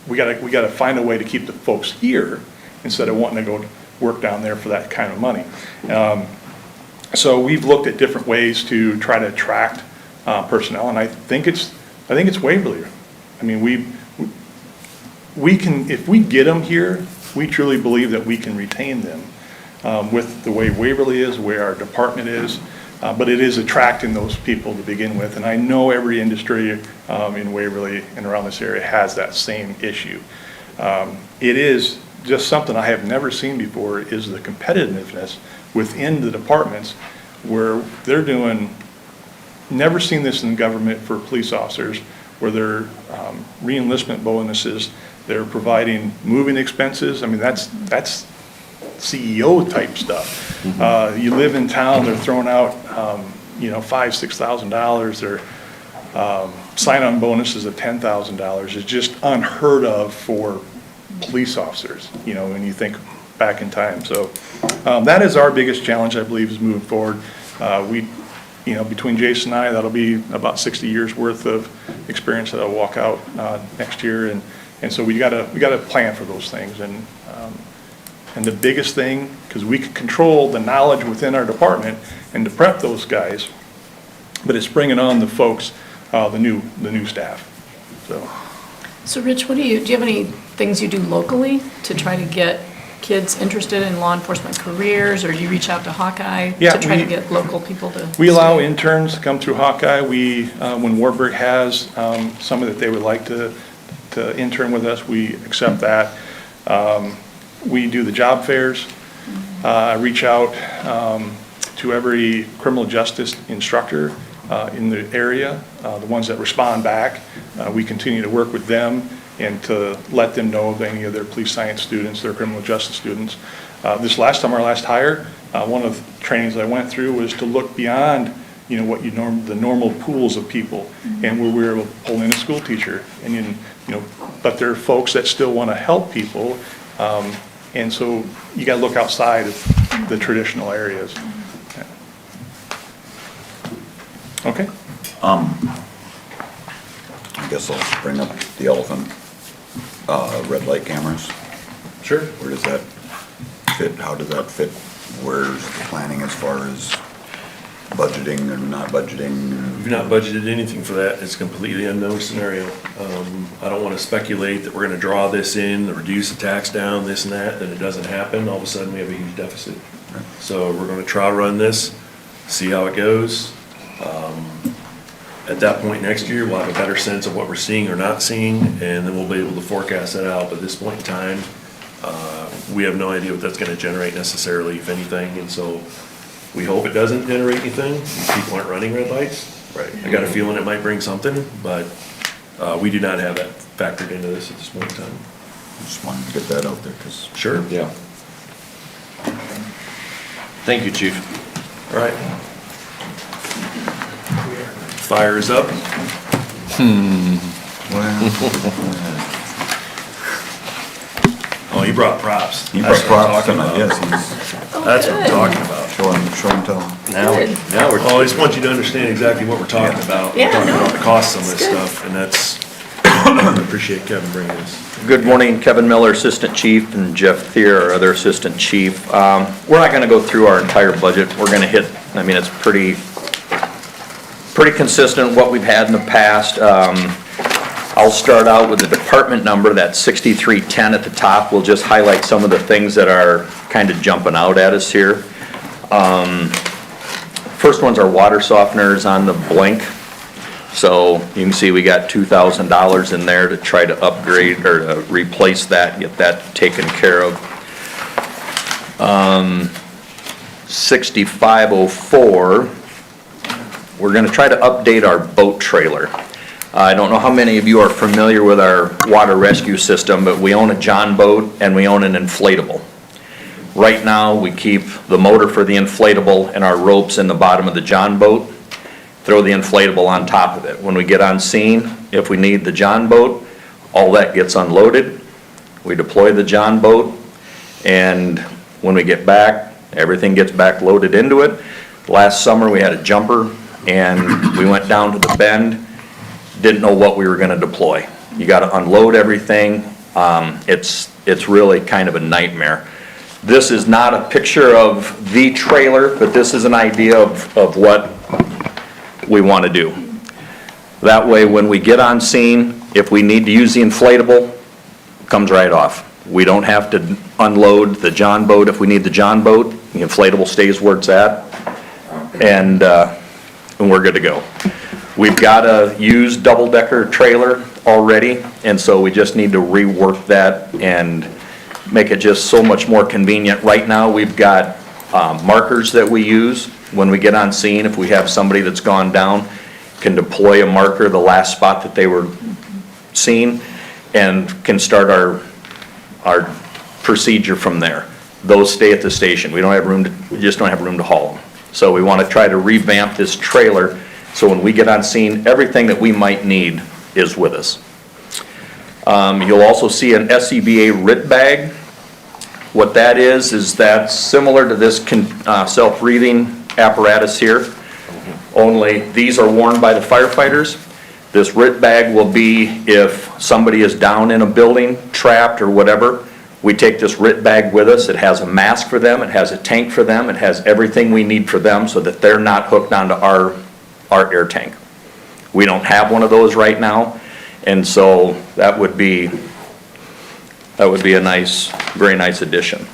we gotta find a way to keep the folks here instead of wanting to go work down there for that kind of money. So we've looked at different ways to try to attract personnel, and I think it's Waverly. We can, if we get them here, we truly believe that we can retain them with the way Waverly is, the way our department is, but it is attracting those people to begin with. And I know every industry in Waverly and around this area has that same issue. It is just something I have never seen before, is the competitiveness within the departments where they're doing, never seen this in government for police officers, where they're re-enlistment bonuses, they're providing moving expenses. That's CEO type stuff. You live in town, they're throwing out, $5,000, $6,000. They're sign-on bonuses of $10,000 is just unheard of for police officers, when you think back in time. So that is our biggest challenge, I believe, is moving forward. Between Jason and I, that'll be about 60 years worth of experience that'll walk out next year, and so we gotta plan for those things. And the biggest thing, because we can control the knowledge within our department and to prep those guys, but it's bringing on the folks, the new staff. So Rich, do you have any things you do locally to try to get kids interested in law enforcement careers, or do you reach out to Hawkeye to try to get local people to? We allow interns to come through Hawkeye. When Warburg has someone that they would like to intern with us, we accept that. We do the job fairs. I reach out to every criminal justice instructor in the area, the ones that respond back. We continue to work with them and to let them know of any of their police science students, their criminal justice students. This last time, our last hire, one of the trainings I went through was to look beyond, what the normal pools of people, and where we were able to pull in a school teacher, and but there are folks that still want to help people, and so you got to look outside of the traditional areas. Okay. I guess I'll bring up the elephant, red light cameras. Sure. Where does that fit? How does that fit? Where's the planning as far as budgeting or not budgeting? We've not budgeted anything for that. It's a completely unknown scenario. I don't want to speculate that we're going to draw this in, reduce the tax down, this and that, then it doesn't happen. All of a sudden, we have a huge deficit. Right. So we're going to try run this, see how it goes. At that point next year, we'll have a better sense of what we're seeing or not seeing, and then we'll be able to forecast that out. But at this point in time, we have no idea what that's going to generate necessarily, if anything, and so we hope it doesn't generate anything. People aren't running red lights. Right. I got a feeling it might bring something, but we do not have that factored into this at this point in time. I just wanted to get that out there, because. Sure. Yeah. Thank you, Chief. All right. Fire is up. Oh, he brought props. He That's brought what I'm props talking tonight, about. yes, That's what I'm talking about. he's show and tell. Now we're, Well, I just want you to understand exactly what we're talking about. We're Yeah, talking no, about the cost of this it's good. stuff, and that's, I appreciate Kevin bringing this. Good morning, Kevin Miller, Assistant Chief, and Jeff Thier, our other Assistant Chief. We're not gonna go through our entire budget. We're gonna hit, I mean, it's pretty consistent what we've had in the past. I'll start out with the department number, that's 6310 at the top. We'll just highlight some of the things that are kind of jumping out at us here. First one's our water softeners on the Blink. So you can see we got $2,000 in there to try to upgrade or to replace that, get that taken care of. 6504, we're gonna try to update our boat trailer. I don't know how many of you are familiar with our water rescue system, but we own a John boat and we own an inflatable. Right now, we keep the motor for the inflatable and our ropes in the bottom of the John boat. Throw the inflatable on top of it. When we get on scene, if we need the John boat, all that gets unloaded. We deploy the John boat, and when we get back, everything gets back loaded into it. Last summer, we had a jumper, and we went down to the bend, didn't know what we were gonna deploy. You gotta unload everything. It's really kind of a nightmare. This is not a picture of the trailer, but this is an idea of what we want to do. That way, when we get on scene, if we need to use the inflatable, it comes right off. We don't have to unload the John boat if we need the John boat. The inflatable stays where it's at, and we're good to go. We've got a used double-decker trailer already, and so we just need to rework that and make it just so much more convenient. Right now, we've got markers that we use when we get on scene. If we have somebody that's gone down, can deploy a marker, the last spot that they were seen, and can start our procedure from there. Those stay at the station. We just don't have room to haul them. So we want to try to revamp this trailer, so when we get on scene, everything that we might need is with us. You'll also see an SCBA RIT bag. What that is that's similar to this self-breathing apparatus here, only these are worn by the firefighters. This RIT bag will be if somebody is down in a building, trapped or whatever, we take this RIT bag with us. It has a mask for them, it has a tank for them, it has everything we need for them so that they're not hooked onto our air tank. We don't have one of those right now, and so that would be a nice, very nice addition.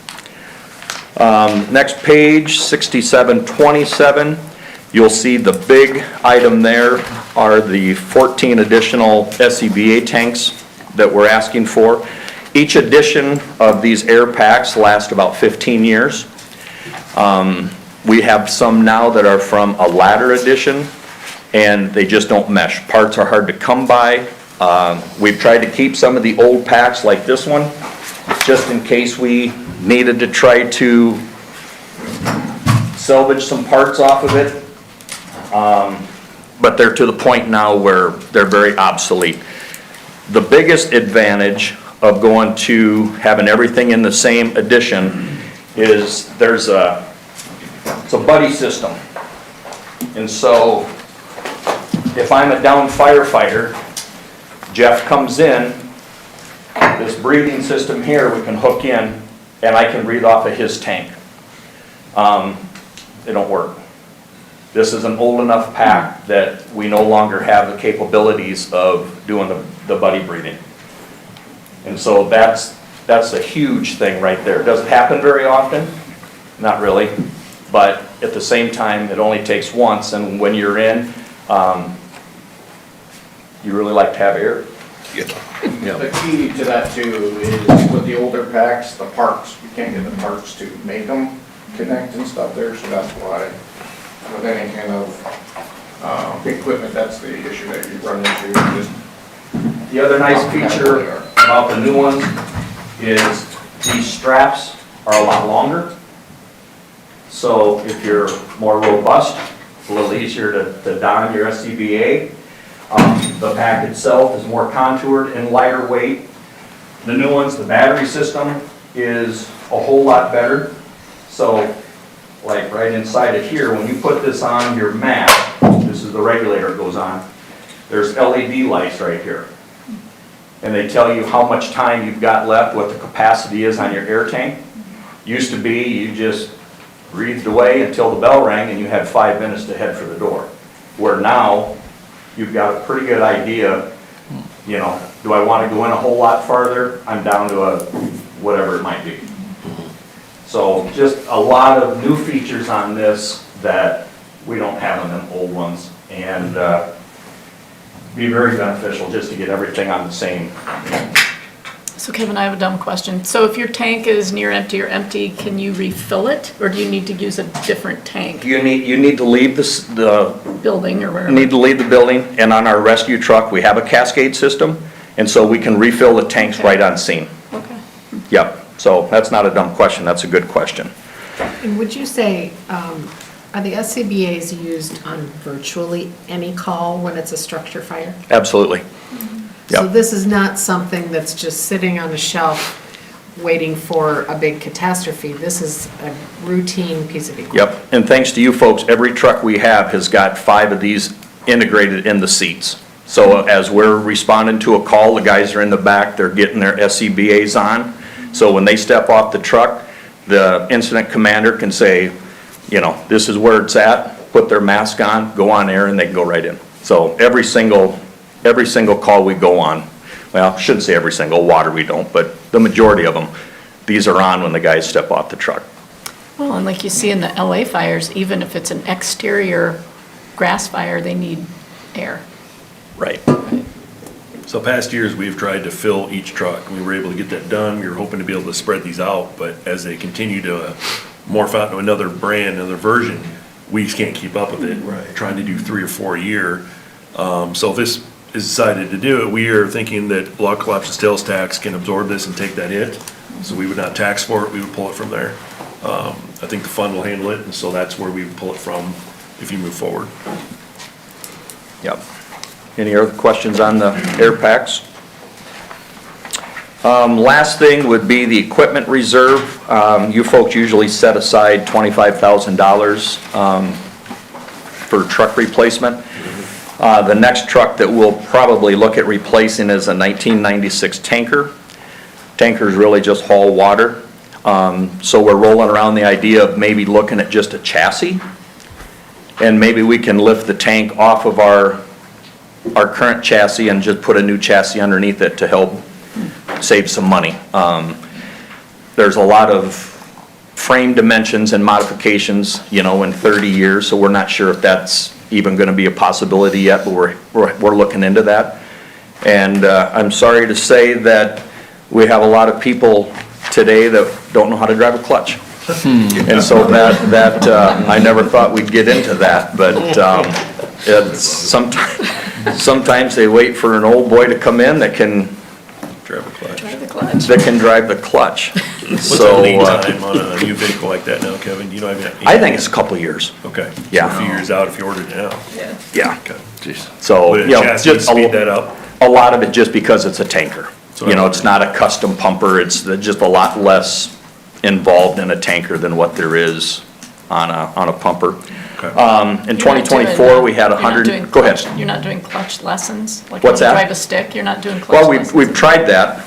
Next page, 6727, you'll see the big item there are the 14 additional SCBA tanks that we're asking for. Each edition of these air packs last about 15 years. We have some now that are from a latter edition, and they just don't mesh. Parts are hard to come by. We've tried to keep some of the old packs like this one, just in case we needed to try to salvage some parts off of it. But they're to the point now where they're very obsolete. The biggest advantage of going to having everything in the same edition is it's a buddy system. And so if I'm a down firefighter, Jeff comes in, this breathing system here we can hook in, and I can breathe off of his tank. It don't work. This is an old enough pack that we no longer have the capabilities of doing the buddy breathing. And so that's a huge thing right there. Does it happen very often? Not really. But at the same time, it only takes once, and when you're in, you really like to have air. The key to that too is with the older packs, the parts, you can't get the parts to make them connect and stuff there, so that's why with any kind of equipment, that's the issue that you run into. Just The other nice feature about the new ones is these straps are a lot longer. So if you're more robust, it's a little easier to don your SCBA. The pack itself is more contoured and lighter weight. The new ones, the battery system is a whole lot better. So, like right inside it here, when you put this on your mat, this is the regulator it goes on, there's LED lights right here. And they tell you how much time you've got left, what the capacity is on your air tank. Used to be, you just breathed away until the bell rang and you had 5 minutes to head for the door. Where now, you've got a pretty good idea, you know, do I want to go in a whole lot farther? I'm down to a, whatever it might be. So just a lot of new features on this that we don't have on them old ones. And be very beneficial just to get everything on the same. So Kevin, I have a dumb question. So if your tank is near empty or empty, can you refill it? Or do you need to use a different tank, You need to leave the building or wherever? need to leave the building, and on our rescue truck, we have a cascade system, and so we can refill the tanks Okay. right on scene. Okay. Yep, so that's not a dumb question, that's a good question. And would you say, are the SCBA's used on virtually any call when it's a structure fire? Absolutely. So Yep. this is not something that's just sitting on a shelf waiting for a big catastrophe. This is a routine piece of equipment. Yep, and thanks to you folks, every truck we have has got 5 of these integrated in the seats. So as we're responding to a call, the guys are in the back, they're getting their SCBA's on. So when they step off the truck, the incident commander can say, you know, this is where it's at, put their mask on, go on air, and they can go right in. So every single call we go on, well, I shouldn't say every single, water we don't, but the majority of them, these are on when the guys step off the truck. Well, and like you see in the LA fires, even if it's an exterior grass fire, they need air. Right. So past years, we've tried to fill each truck. We were able to get that done. We were hoping to be able to spread these out, but as they continue to morph out into another brand, another version, we just can't keep up with it. Right. Trying to do 3 or 4 a year. So if this is decided to do it, we are thinking that block collapse and sales tax can absorb this and take that hit. So we would not tax for it, we would pull it from there. I think the fund will handle it, and so that's where we would pull it from if you move forward. Yep. Any other questions on the air packs? Last thing would be the equipment reserve. You folks usually set aside $25,000 for truck replacement. The next truck that we'll probably look at replacing is a 1996 tanker. Tankers really just haul water. So we're rolling around the idea of maybe looking at just a chassis. And maybe we can lift the tank off of our current chassis and just put a new chassis underneath it to help save some money. There's a lot of frame dimensions and modifications, you know, in 30 years, so we're not sure if that's even gonna be a possibility yet, but we're looking into that. And I'm sorry to say that we have a lot of people today that don't know how to drive a clutch. And so that I never thought we'd get into that, but it's sometimes they wait for an old boy to come in that can Drive a clutch. Drive the clutch. drive the clutch. What's So the lead time on a new vehicle like that now, Kevin? You know, I think it's a couple of years. Okay. Yeah. A few years out if you ordered it now. Yeah. Okay. So, Would you a know, chassis just speed that up? a lot of it just because it's a tanker. So You know, it's not a custom pumper, it's just a lot less involved in a tanker than what there is on a pumper. Okay. In You're not 2024, doing, we had you're not doing 100, go ahead. clutch- You're not doing clutch lessons? Like What's when you that? drive a stick, you're not doing clutch Well, lessons? we've tried that.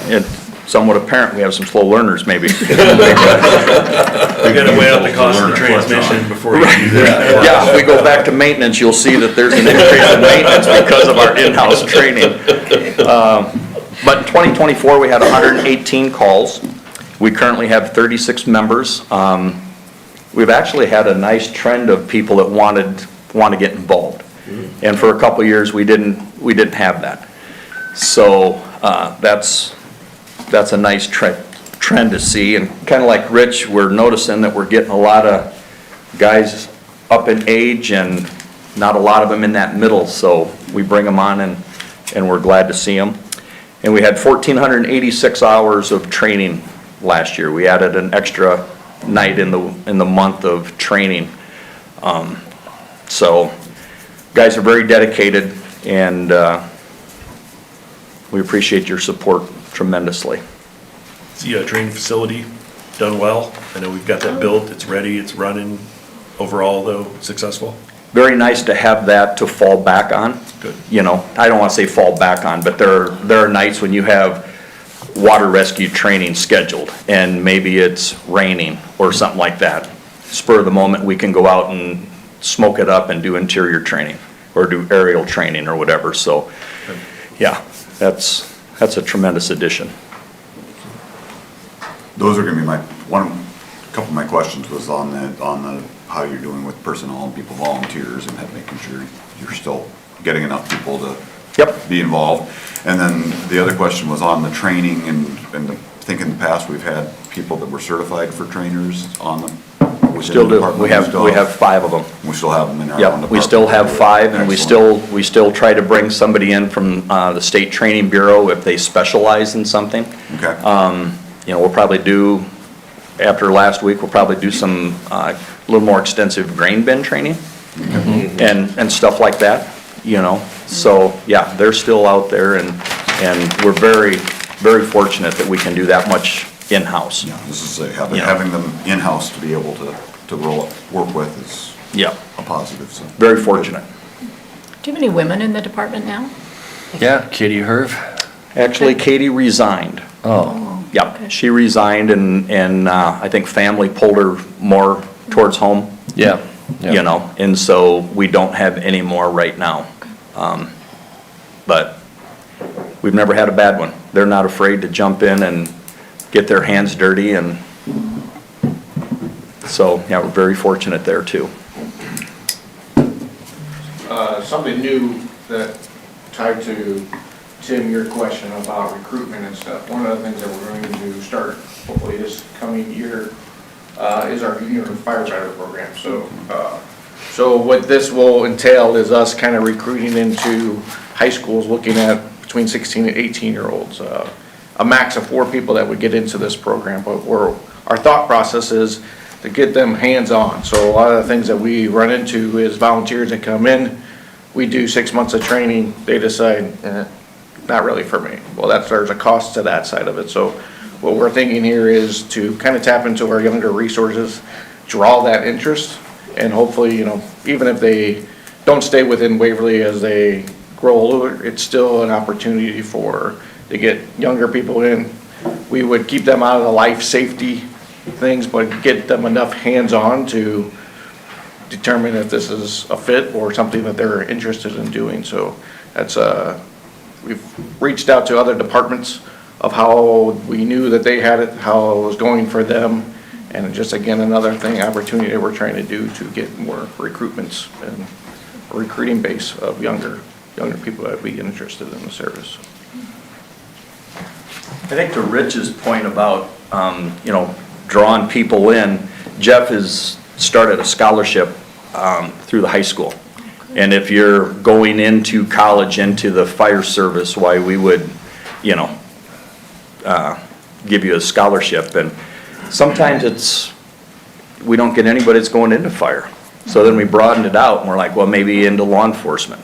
It's somewhat apparent we have some slow learners maybe. You gotta weigh out the cost of the transmission before you do that. Yeah, if we go back to maintenance, you'll see that there's an increase in maintenance because of our in-house training. But in 2024, we had 118 calls. We currently have 36 members. We've actually had a nice trend of people that want to get involved. And for a couple of years, we didn't have that. So that's a nice trend to see. And kind of like Rich, we're noticing that we're getting a lot of guys up in age and not a lot of them in that middle. So we bring them on and we're glad to see them. And we had 1,486 hours of training last year. We added an extra night in the month of training. So guys are very dedicated, and we appreciate your support tremendously. The training facility done well. I know we've got that built, it's ready, it's running. Overall, though, successful. Very nice to have that to fall back on. Good. You know, I don't want to say fall back on, but there are nights when you have water rescue training scheduled, and maybe it's raining or something like that. Spur of the moment, we can go out and smoke it up and do interior training, or do aerial training or whatever, so, yeah, that's a tremendous addition. Those are gonna be a couple of my questions was on the, how you're doing with personnel and people volunteers and making sure you're still getting enough people to Yep. be involved. And then the other question was on the training, and I think in the past, we've had people that were certified for trainers on them. within Still the do, department. we have 5 of them. We still have them in our own Yep, we still have department. 5, and Excellent. we still try to bring somebody in from the State Training Bureau if they specialize in something. Okay. You know, we'll probably do, after last week, we'll probably do some, a little more extensive grain bin training and stuff like that, you know. So, yeah, they're still out there, and we're very, very fortunate that we can do that much in-house. Yeah, this is Yeah. having them in-house to be able to work with is Yeah, a positive, so. very fortunate. Do you have any women in the department now? Yeah, Katie Herv. Actually, Katie resigned. Oh, Yep, Okay. she resigned, and I think family pulled her more towards home. yeah. yeah. You know, and so we don't have any more right now. But we've never had a bad one. They're not afraid to jump in and get their hands dirty, and so, yeah, we're very fortunate there too. Something new that tied to, Tim, your question about recruitment and stuff. One of the things that we're going to start hopefully this coming year is our junior firefighter program. So what this will entail is us kind of recruiting into high schools, looking at between 16 and 18-year-olds. A max of 4 people that would get into this program, but our thought process is to get them hands-on. So a lot of the things that we run into is volunteers that come in, we do 6 months of training, they decide, not really for me. Well, there's a cost to that side of it. So what we're thinking here is to kind of tap into our younger resources, draw that interest, and hopefully, you know, even if they don't stay within Waverly as they grow older, it's still an opportunity to get younger people in. We would keep them out of the life safety things, but get them enough hands-on to determine if this is a fit or something that they're interested in doing. So that's we've reached out to other departments of how we knew that they had it, how it was going for them, and just again, another opportunity that we're trying to do to get more recruitments and a recruiting base of younger people that would be interested in the service. I think to Rich's point about, you know, drawing people in, Jeff has started a scholarship through the high school. And if you're going into college, into the fire service, why we would, you know, give you a scholarship. And sometimes we don't get anybody that's going into fire. So then we broadened it out, and we're like, well, maybe into law enforcement.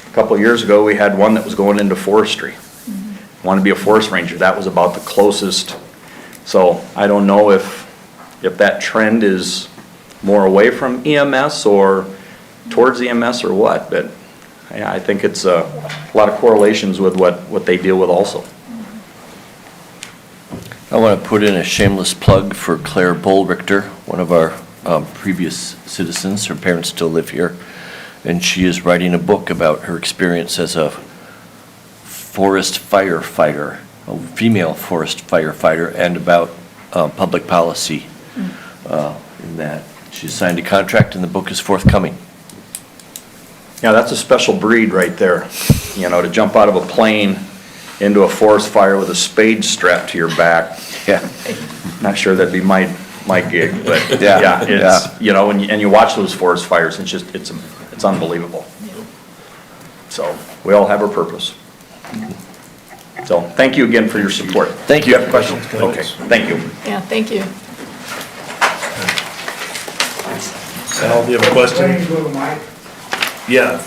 A couple of years ago, we had one that was going into forestry. Wanted to be a forest ranger. That was about the closest. So I don't know if that trend is more away from EMS or towards EMS or what, but I think it's a lot of correlations with what they deal with also. I want to put in a shameless plug for Claire Bullrichter, one of our previous citizens. Her parents still live here, and she is writing a book about her experience as a forest firefighter, a female forest firefighter, and about public policy in that. She signed a contract, and the book is forthcoming. Yeah, that's a special breed right there. You know, to jump out of a plane into a forest fire with a spade strapped to your back. Yeah. Not sure that'd be my gig, but Yeah, yeah, yeah. it's, you know, and you watch those forest fires, it's just, it's unbelievable. So, we all have our purpose. So, thank you again for your support. Thank you. You have questions? Okay, thank you. Yeah, thank you. Al, do you have a question? Yeah,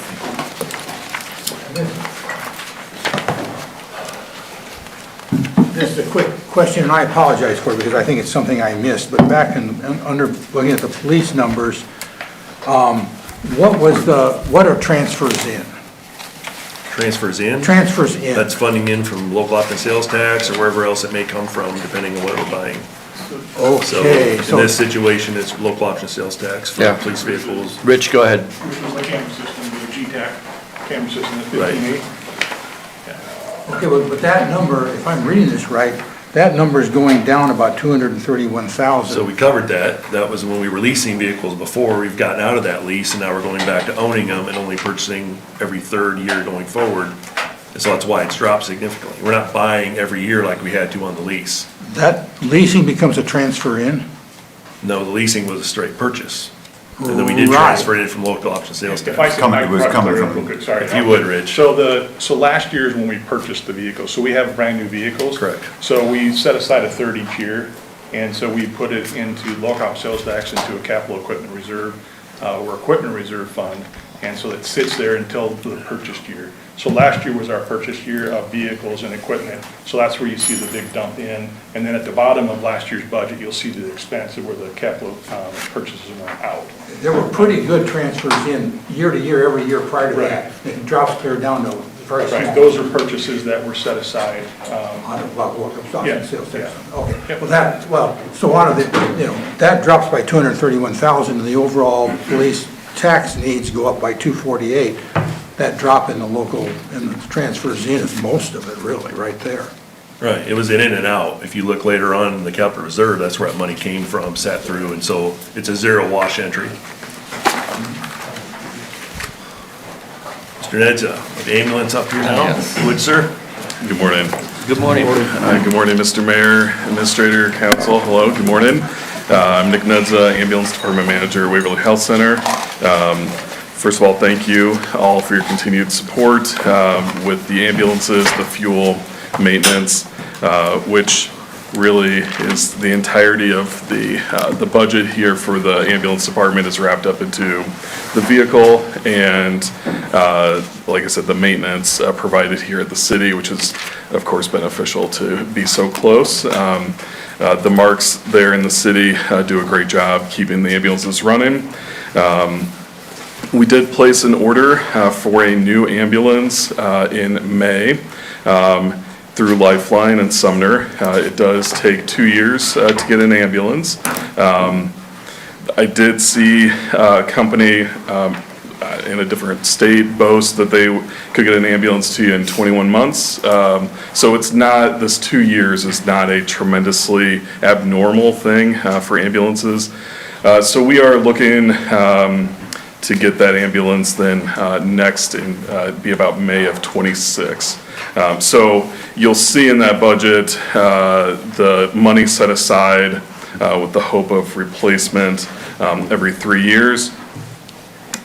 Just a quick question, and I apologize for it because I think it's something I missed, but back under, looking at the police numbers, what are transfers in? transfers in. Transfers in. That's funding in from local option sales tax or wherever else it may come from, depending on what we're buying. So Okay, in so, this situation, it's local option sales tax for Yeah. police vehicles. Rich, go ahead. Which was the camera system, the GTAC camera system at Right. 15.8. okay, but that number, if I'm reading this right, that number is going down about 231,000. So we covered that. That was when we were leasing vehicles before. We've gotten out of that lease and now we're going back to owning them and only purchasing every third year going forward. And so that's why it's dropped significantly. We're not buying every year like we had to on the lease. That leasing becomes a transfer in? No, the leasing was a straight purchase. And then we did Right. transfer it in from local option sales If I tax. can, It was coming from- sorry. If you would, Rich. So last year is when we purchased the vehicle, so we have brand new vehicles. Correct. So we set aside a third each year, and so we put it into local option sales tax, into a capital equipment reserve, or equipment reserve fund, and so it sits there until the purchased year. So last year was our purchase year of vehicles and equipment, so that's where you see the big dump in. And then at the bottom of last year's budget, you'll see the expense of where the capital purchases went out. There were pretty good transfers in year to year, every year prior to that. It drops clear down to very small. Right, those are purchases that were set aside. On the local option Yeah, sales tax. yeah. Okay, Yep. so out of the, that drops by 231,000, and the overall police tax needs go up by 248. That drop in the local, and the transfers in is most of it, really, right there. Right, it was in and out. If you look later on in the capital reserve, that's where that money came from, sat through, and so it's a zero wash entry. Mr. Nedza, with the ambulance up here now, would sir? Good morning. Good morning. Good morning, Mr. Mayor, Administrator, Council. Hello, good morning. I'm Nick Nedza, Ambulance Department Manager, Waverly Health Center. First of all, thank you all for your continued support with the ambulances, the fuel, maintenance, which really is the entirety of the budget here for the ambulance department is wrapped up into the vehicle and, like I said, the maintenance provided here at the city, which is, of course, beneficial to be so close. The marks there in the city do a great job keeping the ambulances running. We did place an order for a new ambulance in May through Lifeline and Sumner. It does take 2 years to get an ambulance. I did see a company in a different state boast that they could get an ambulance to you in 21 months. So it's not, this 2 years is not a tremendously abnormal thing for ambulances. So we are looking to get that ambulance then next in, be about May of '26. So you'll see in that budget, the money set aside with the hope of replacement every 3 years.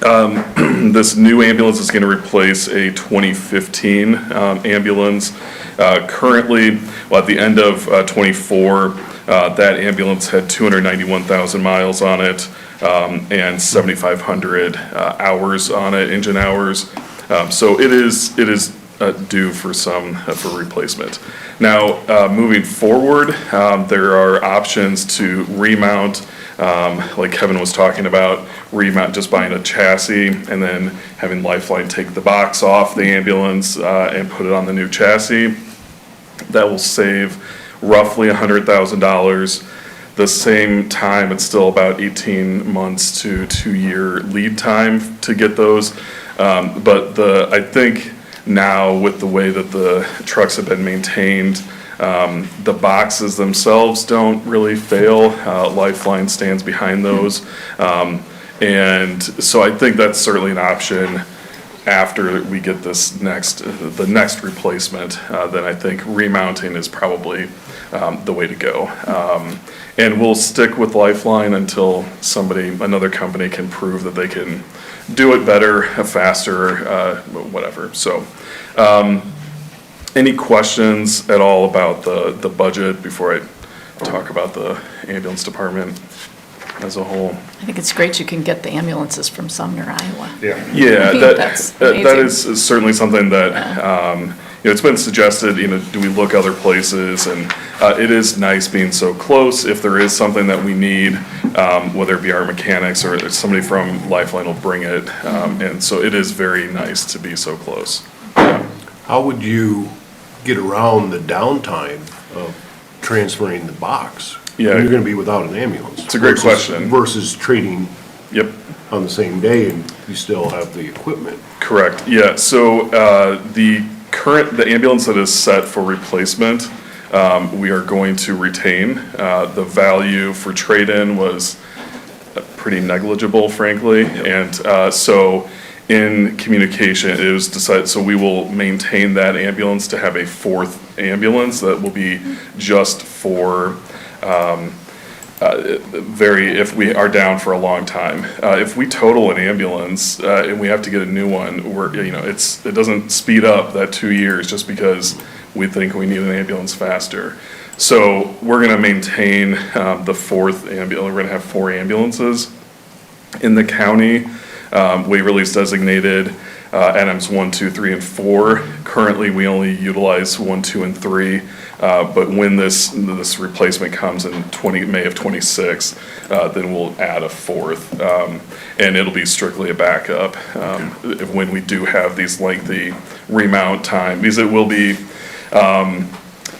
This new ambulance is going to replace a 2015 ambulance. Currently, well, at the end of '24, that ambulance had 291,000 miles on it and 7,500 hours on it, engine hours. So it is due for for replacement. Now, moving forward, there are options to remount, like Kevin was talking about, remount, just buying a chassis and then having Lifeline take the box off the ambulance and put it on the new chassis. That will save roughly $100,000. The same time, it's still about 18 months to 2-year lead time to get those. But I think now with the way that the trucks have been maintained, the boxes themselves don't really fail. Lifeline stands behind those. And so I think that's certainly an option after we get this the next replacement. Then I think remounting is probably the way to go. And we'll stick with Lifeline until another company can prove that they can do it better, faster, whatever. So, any questions at all about the budget before I talk about the ambulance department? as a whole. I think it's great you can get the ambulances from Sumner, Iowa. Yeah, That's that amazing. is certainly something that, it's been suggested, do we look other places? And it is nice being so close. If there is something that we need, whether it be our mechanics or somebody from Lifeline will bring it. And so it is very nice to be so close. How would you get around the downtime of transferring the box? Yeah. When you're gonna be without an ambulance. It's a great question. Versus trading Yep. on the same day and you still have the equipment. Correct, yeah, so, the ambulance that is set for replacement, we are going to retain. The value for trade-in was pretty negligible, frankly, and, so in communication, it was decided, so we will maintain that ambulance to have a fourth ambulance that will be just for, if we are down for a long time. If we total an ambulance, and we have to get a new one, it doesn't speed up that 2 years just because we think we need an ambulance faster. So we're gonna maintain, the fourth ambulance, we're gonna have 4 ambulances in the county. Waverly's designated, Adams 1, 2, 3, and 4. Currently, we only utilize 1, 2, and 3. But when this replacement comes in May of '26, then we'll add a fourth. And it'll be strictly a backup, when we do have these lengthy remount time, because it will be,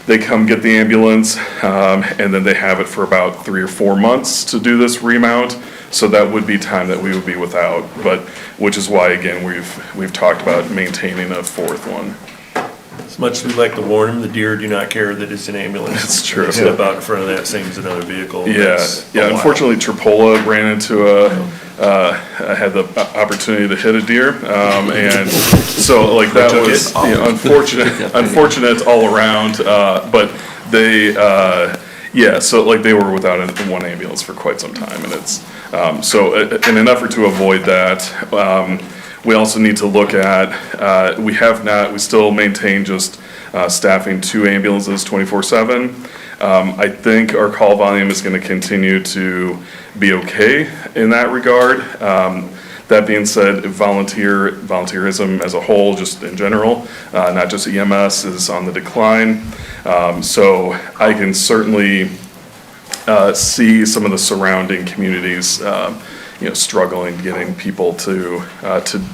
they come get the ambulance, and then they have it for about 3 or 4 months to do this remount. So that would be time that we would be without, but, which is why, again, we've talked about maintaining a fourth one. As much as we'd like to warn them, the deer do not care that it's an ambulance. That's true. They step out in front of that, same as another vehicle. Yeah, That's yeah, a lot. unfortunately, Tripola ran into I had the opportunity to hit a deer, and so, like, that Took was, it? unfortunate all around, but they, so, like, they were without one ambulance for quite some time, and it's, so, in an effort to avoid that, we also need to look at, we still maintain just staffing 2 ambulances 24/7. I think our call volume is gonna continue to be okay in that regard. That being said, volunteerism as a whole, just in general, not just EMS, is on the decline. So I can certainly see some of the surrounding communities, struggling getting people to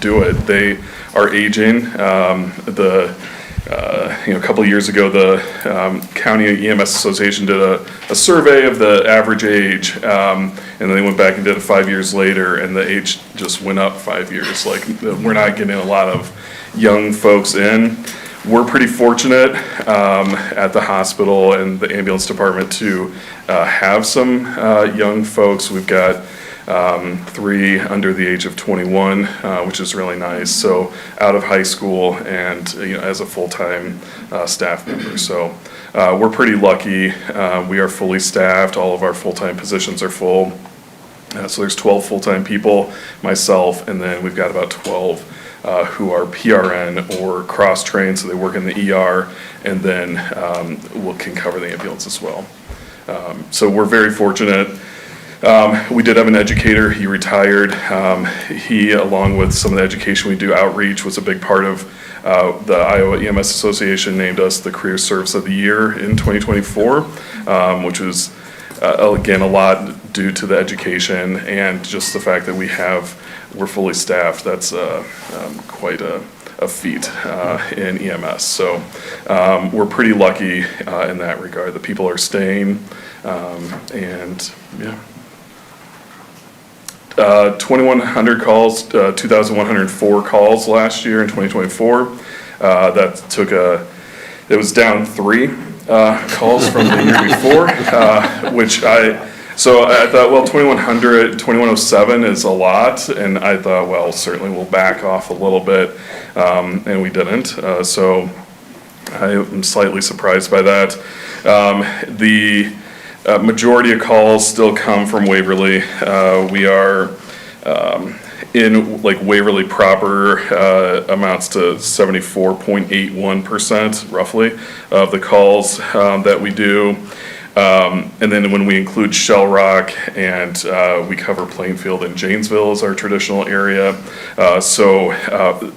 do it. They are aging. A couple of years ago, the County EMS Association did a survey of the average age, and then they went back and did it 5 years later, and the age just went up 5 years. Like, we're not getting a lot of young folks in. We're pretty fortunate at the hospital and the ambulance department to have some young folks. We've got 3 under the age of 21, which is really nice. So out of high school and as a full-time staff member. So we're pretty lucky. We are fully staffed. All of our full-time positions are full. So there's 12 full-time people, myself, and then we've got about 12 who are PRN or cross-trained, so they work in the ER, and then can cover the ambulance as well. So we're very fortunate. We did have an educator, he retired. He, along with some of the education we do, outreach, was a big part of the Iowa EMS Association named us the Career Service of the Year in 2024, which was, again, a lot due to the education and just the fact that we're fully staffed. That's quite a feat in EMS. So we're pretty lucky in that regard. The people are staying, and yeah. 2,100 calls, 2,104 calls last year in 2024. It was down 3 calls from the year before, so I thought, well, 2,107 is a lot, and I thought, well, certainly we'll back off a little bit, and we didn't. So I am slightly surprised by that. The majority of calls still come from Waverly. We are in Waverly proper amounts to 74.81% roughly of the calls that we do. And then when we include Shell Rock and we cover Plainfield and Janesville as our traditional area.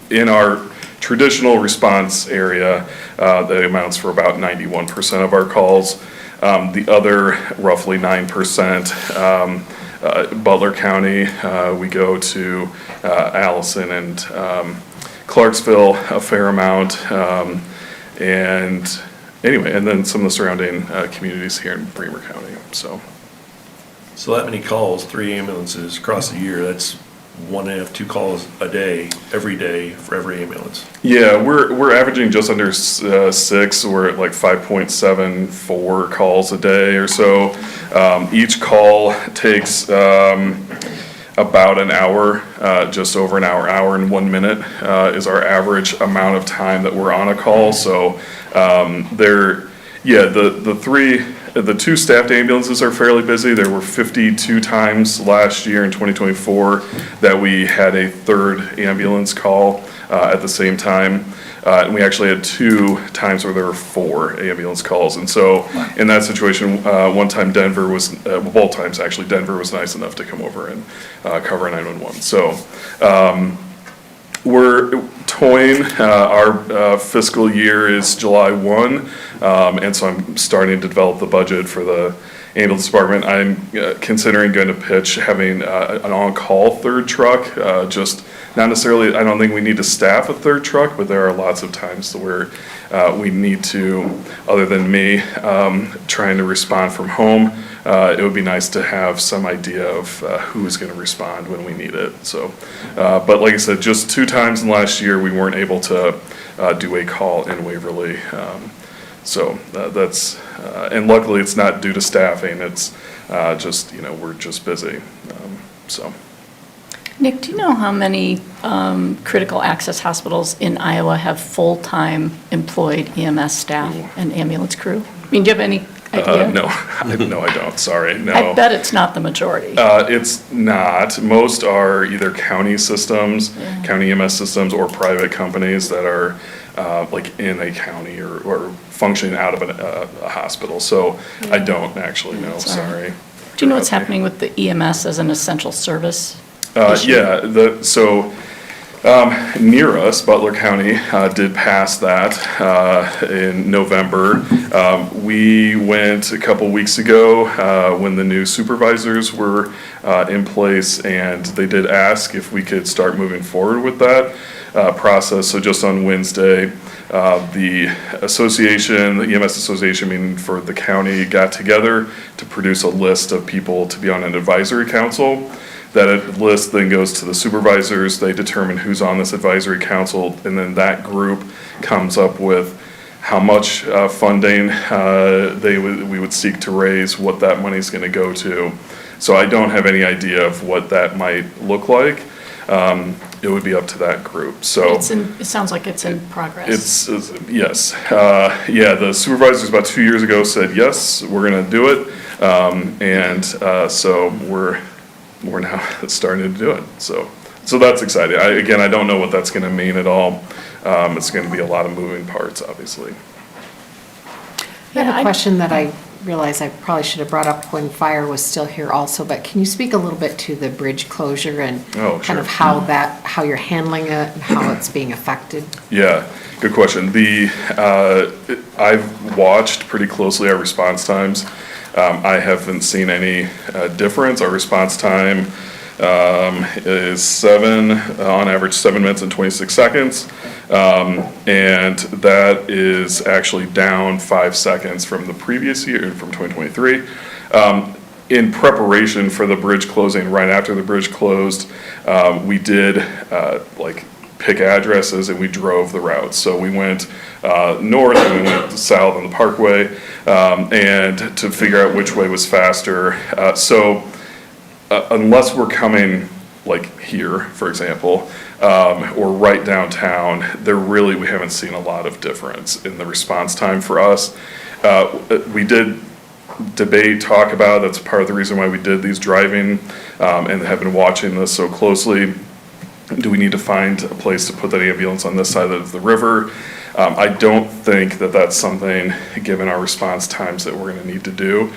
In our traditional response area, that amounts for about 91% of our calls. The other roughly 9%, Butler County, we go to Allison and Clarksville a fair amount. And anyway, and then some of the surrounding communities here in Bremer County, so. So that many calls, 3 ambulances across the year, that's 1.5, 2 calls a day, every day for every ambulance. Yeah, we're averaging just under 6. We're at like 5.74 calls a day or so. Each call takes about an hour, just over an hour, hour and 1 minute is our average amount of time that we're on a call. So the 2 staffed ambulances are fairly busy. There were 52 times last year in 2024 that we had a 3rd ambulance call at the same time. And we actually had 2 times where there were 4 ambulance calls. And so in that situation, one time both times actually, Denver was nice enough to come over and cover 911. So we're toying, our fiscal year is July 1, and so I'm starting to develop the budget for the ambulance department. I'm considering going to pitch having an on-call 3rd truck, just not necessarily, I don't think we need to staff a 3rd truck, but there are lots of times where we need to, other than me trying to respond from home, it would be nice to have some idea of who is going to respond when we need it. So, but like I said, just 2 times in the last year, we weren't able to do a call in Waverly. That's, and luckily it's not due to staffing, it's just, we're just busy, so. Nick, do you know how many critical access hospitals in Iowa have full-time employed EMS staff and ambulance crew? I mean, do you have any idea? No, I don't, sorry, no. I bet it's not the majority. It's not. Most are either county systems, county EMS systems, or private companies that are like in a county or functioning out of a hospital. So I don't actually know, sorry. Do you know what's happening with the EMS as an essential service? Near us, Butler County did pass that in November. We went a couple weeks ago when the new supervisors were in place, and they did ask if we could start moving forward with that process. So just on Wednesday, the association, the EMS association, meaning for the county, got together to produce a list of people to be on an advisory council. That list then goes to the supervisors, they determine who's on this advisory council, and then that group comes up with how much funding we would seek to raise, what that money's gonna go to. So I don't have any idea of what that might look like. It would be up to that group, so. It sounds like it's in progress. Yes. The supervisors about 2 years ago said, yes, we're gonna do it. So we're now starting to do it. So that's exciting. I don't know what that's gonna mean at all. It's gonna be a lot of moving parts, obviously. I have a question that I realize I probably should have brought up when fire was still here also, but can you speak a little bit to the bridge closure and kind of how you're handling it and how it's being affected? Yeah, good question. I've watched pretty closely our response times. I haven't seen any difference. Our response time is on average 7 minutes and 26 seconds. And that is actually down 5 seconds from the previous year, from 2023. In preparation for the bridge closing, right after the bridge closed, we did pick addresses and we drove the routes. So we went north and we went south on the Parkway, and to figure out which way was faster. Unless we're coming like here, for example, or right downtown, we haven't seen a lot of difference in the response time for us. We did talk about, that's part of the reason why we did these driving and have been watching this so closely. Do we need to find a place to put that ambulance on this side of the river? I don't think that that's something, given our response times, that we're gonna need to do,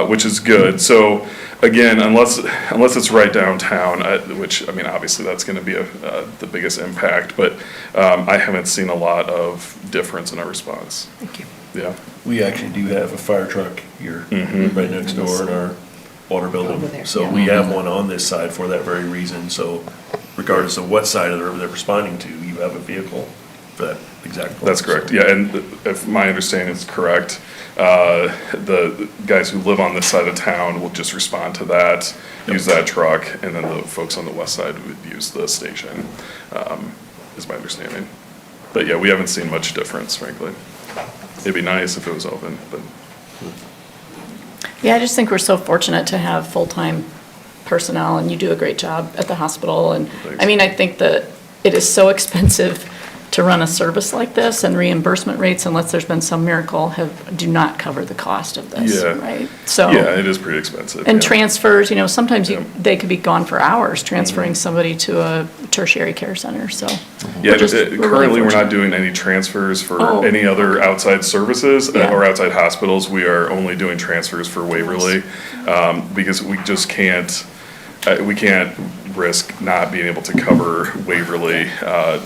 which is good. So again, unless it's right downtown, which, I mean, obviously that's gonna be the biggest impact, but I haven't seen a lot of difference in our response. Thank you. Yeah. We actually do have a fire truck here, right next door in our water Over there, building. So yeah. we have one on this side for that very reason. So regardless of what side of the river they're responding to, you have a vehicle for that exact purpose. That's correct, yeah, and if my understanding is correct, the guys who live on this side of town will just respond to that, use that truck, and then the folks on the west side would use the station, is my understanding. But yeah, we haven't seen much difference, frankly. It'd be nice if it was open, but. Yeah, I just think we're so fortunate to have full-time personnel, and you do a great job at the hospital. And I mean, I think that it is so expensive to run a service like this, and reimbursement rates, unless there's been some miracle, do not cover the cost of this, Yeah. right? So. Yeah, it is pretty expensive. And yeah. transfers, sometimes Yeah. they could be gone for hours, transferring somebody to a tertiary care center, so. Yeah, we're really currently, we're not fortunate. doing any transfers for Oh. any other outside services Yeah. or outside hospitals. We are only doing transfers for Waverly, because we just can't, we can't risk not being able to cover Waverly,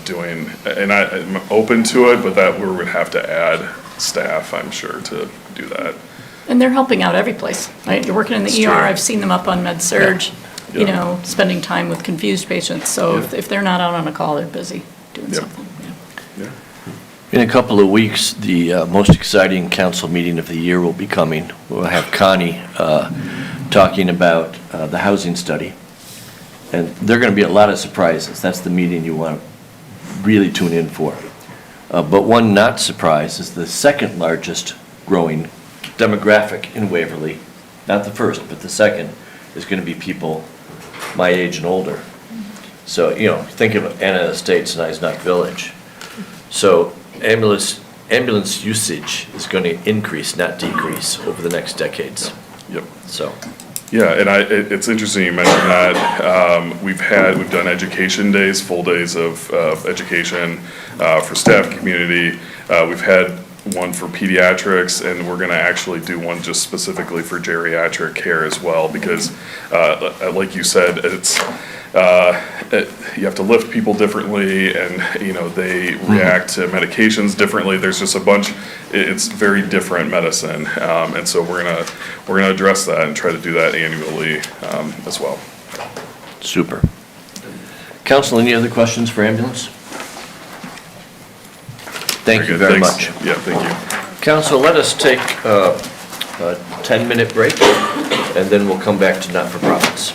doing, and I'm open to it, but that we would have to add staff, I'm sure, to do that. And they're helping out every place, right? You're working in It's the ER, true. I've seen them up on Med-Surg, Yeah. spending time with confused patients. So if they're not out on a call, they're busy doing Yep. something. Yeah. Yeah. In a couple of weeks, the most exciting council meeting of the year will be coming. We'll have Connie talking about the housing study. And there are going to be a lot of surprises. That's the meeting you want to really tune in for. But one not surprise is the second largest growing demographic in Waverly, not the first, but the second, is going to be people my age and older. So, think of Anna Estates and Eisenach Village. So ambulance usage is going to increase, not decrease, over the next decades. Yep. So, Yeah, and it's interesting you mentioned that. We've done education days, full days of education for staff, community. We've had one for pediatrics, and we're gonna actually do one just specifically for geriatric care as well, because like you said, it's, you have to lift people differently, and, they react to medications differently. There's just a bunch, it's very different medicine. And so we're gonna address that and try to do that annually, as well. super. Council, any other questions for ambulance? Thank you very Thanks. much. Yeah, thank you. Council, let us take a 10-minute break, and then we'll come back to not-for-profits.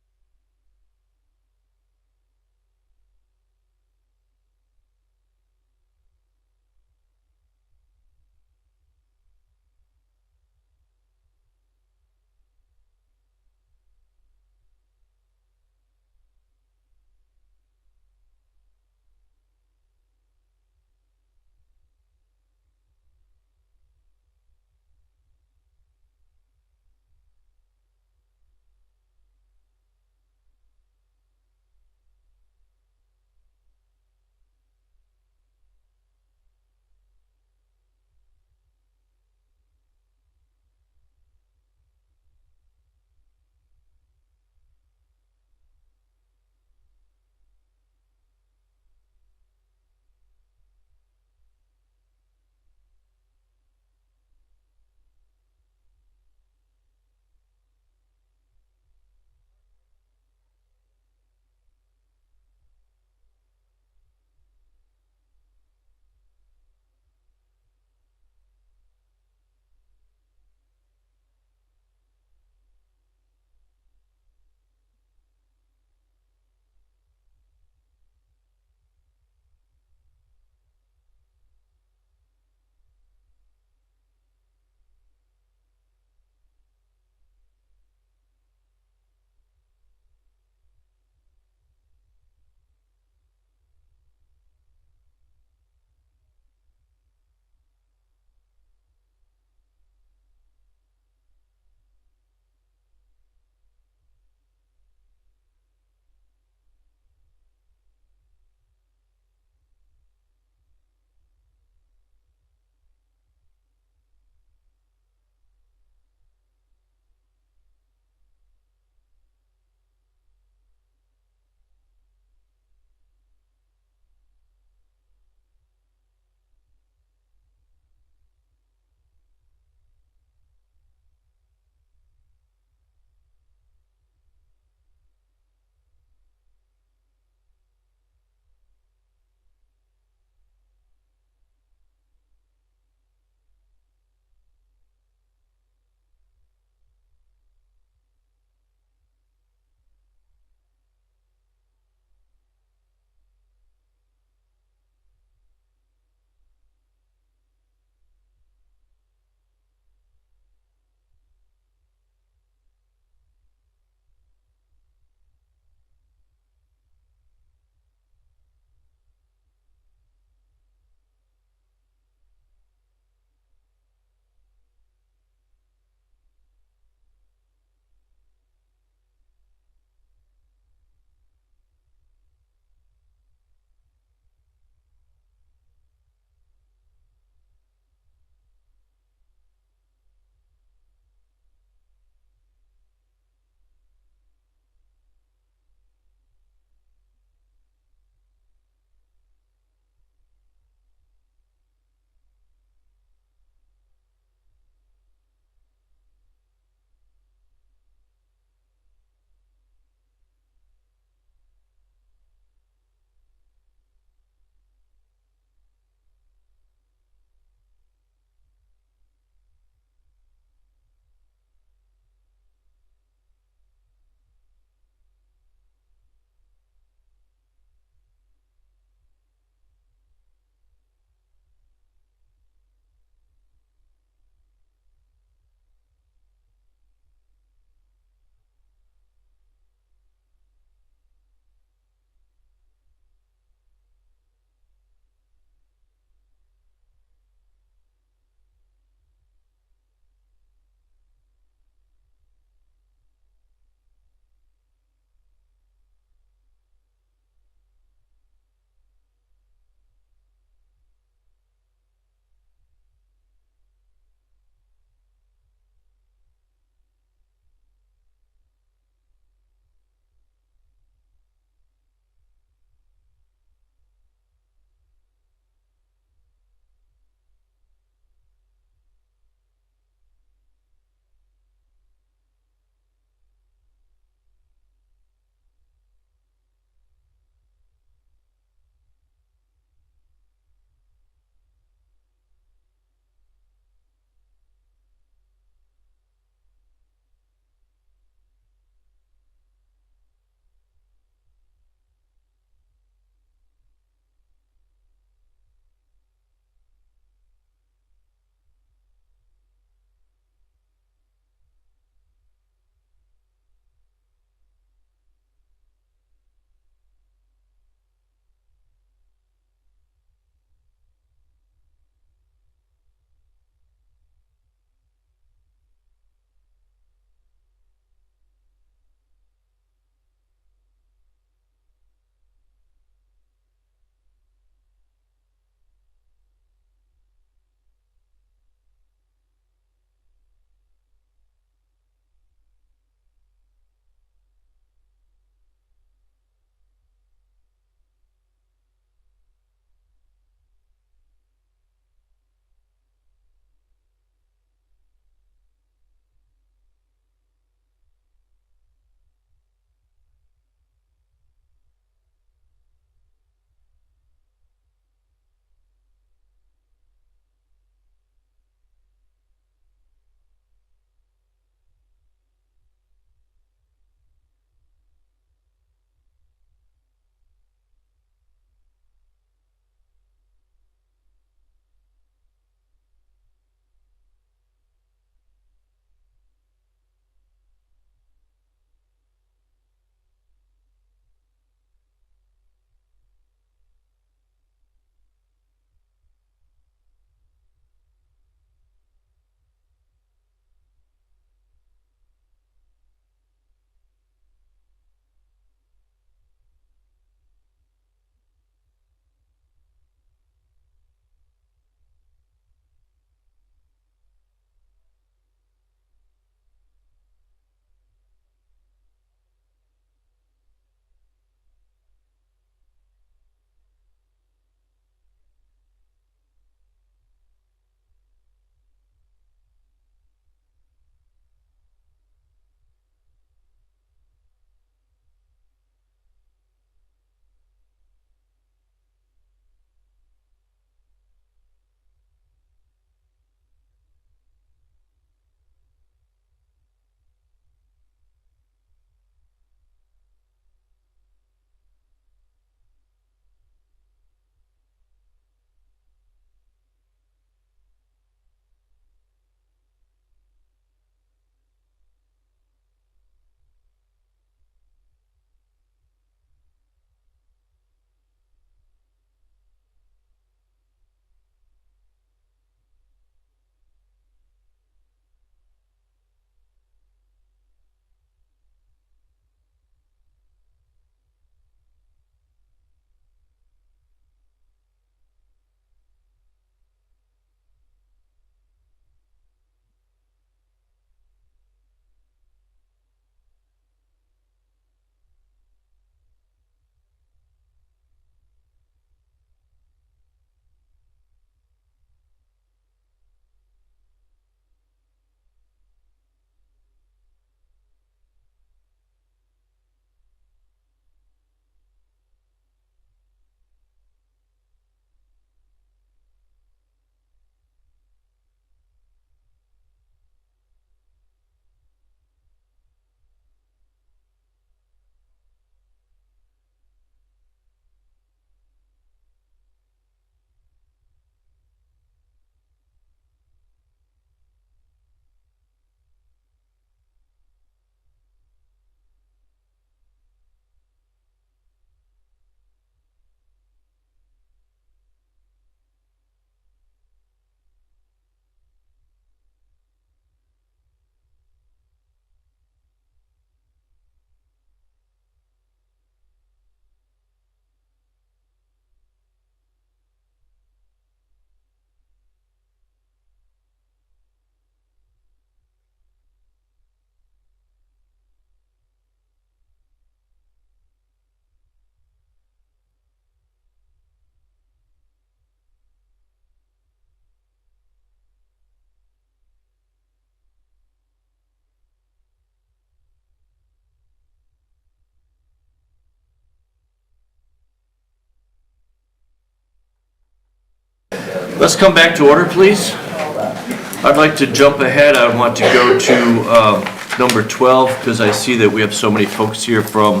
Let's come back to order, please. I'd like to jump ahead. I want to go to number 12 because I see that we have so many folks here from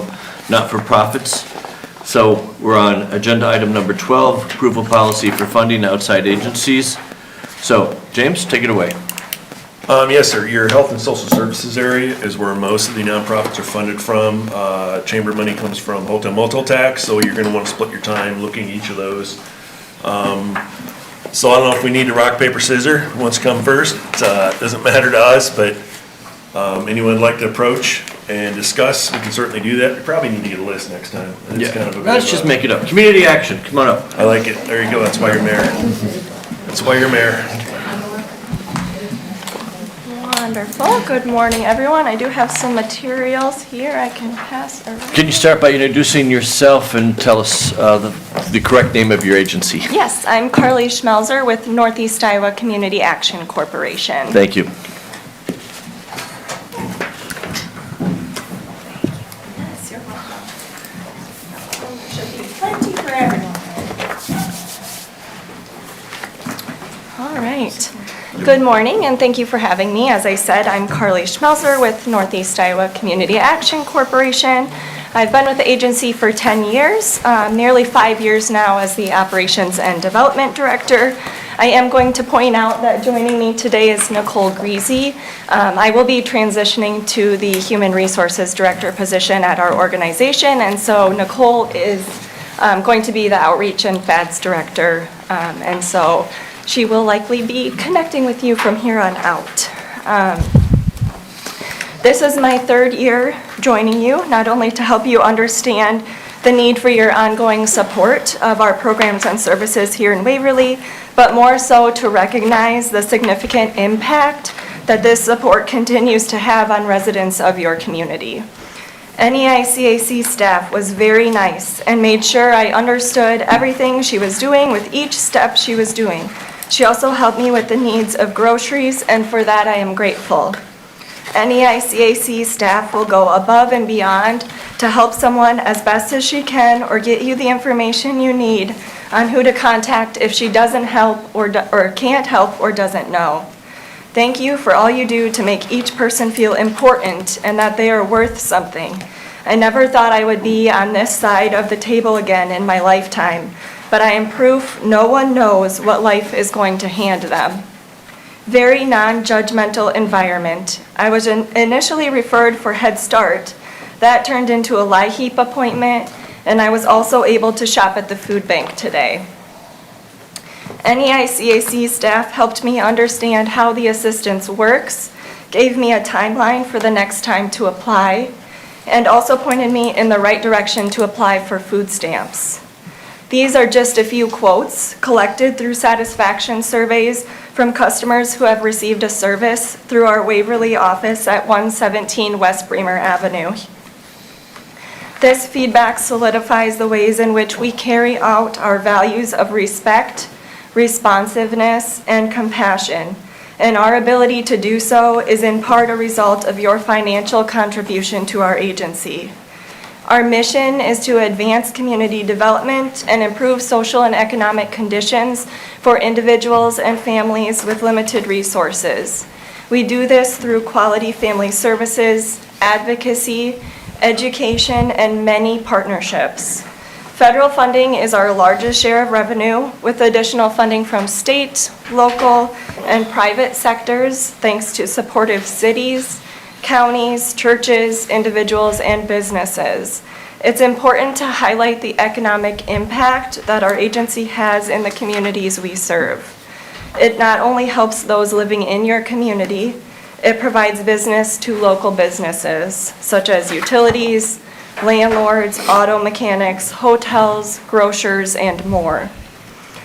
not-for-profits. So we're on agenda item number 12, approval policy for funding outside agencies. So, James, take it away. Yes, sir. Your health and social services area is where most of the nonprofits are funded from. Chamber money comes from hotel motel tax, so you're gonna wanna split your time looking at each of those. So I don't know if we need to rock, paper, scissors, who wants to come first? It doesn't matter to us, but anyone would like to approach and discuss, we can certainly do that. We probably need to get a list next time. It's kind of a bit Let's of just a- make it up. Community action, come on up. I like it. There you go. That's why you're mayor. That's why you're mayor. Wonderful. Good morning, everyone. I do have some materials here I can pass around. Can you start by introducing yourself and tell us the correct name of your agency? Yes, I'm Carly Schmelzer with Northeast Iowa Community Action Corporation. Thank you. Yes, you're welcome. Should be plenty for everyone. All right. Good morning, and thank you for having me. As I said, I'm Carly Schmelzer with Northeast Iowa Community Action Corporation. I've been with the agency for 10 years, nearly 5 years now as the Operations and Development Director. I am going to point out that joining me today is Nicole Greasy. I will be transitioning to the Human Resources Director position at our organization, and so Nicole is going to be the Outreach and FADS Director, and so she will likely be connecting with you from here on out. This is my third year joining you, not only to help you understand the need for your ongoing support of our programs and services here in Waverly, but more so to recognize the significant impact that this support continues to have on residents of your community. NEICAC staff was very nice and made sure I understood everything she was doing with each step she was doing. She also helped me with the needs of groceries, and for that I am grateful. NEICAC staff will go above and beyond to help someone as best as she can or get you the information you need on who to contact if she doesn't help or can't help or doesn't know. Thank you for all you do to make each person feel important and that they are worth something. I never thought I would be on this side of the table again in my lifetime, but I am proof no one knows what life is going to hand them. Very non-judgmental environment. I was initially referred for Head Start. That turned into a LIHEAP appointment, and I was also able to shop at the food bank today. NEICAC staff helped me understand how the assistance works, gave me a timeline for the next time to apply, and also pointed me in the right direction to apply for food stamps. These are just a few quotes collected through satisfaction surveys from customers who have received a service through our Waverly office at 117 West Bremer Avenue. This feedback solidifies the ways in which we carry out our values of respect, responsiveness, and compassion, and our ability to do so is in part a result of your financial contribution to our agency. Our mission is to advance community development and improve social and economic conditions for individuals and families with limited resources. We do this through quality family services, advocacy, education, and many partnerships. Federal funding is our largest share of revenue, with additional funding from state, local, and private sectors, thanks to supportive cities, counties, churches, individuals, and businesses. It's important to highlight the economic impact that our agency has in the communities we serve. It not only helps those living in your community, it provides business to local businesses, such as utilities, landlords, auto mechanics, hotels, grocers, and more.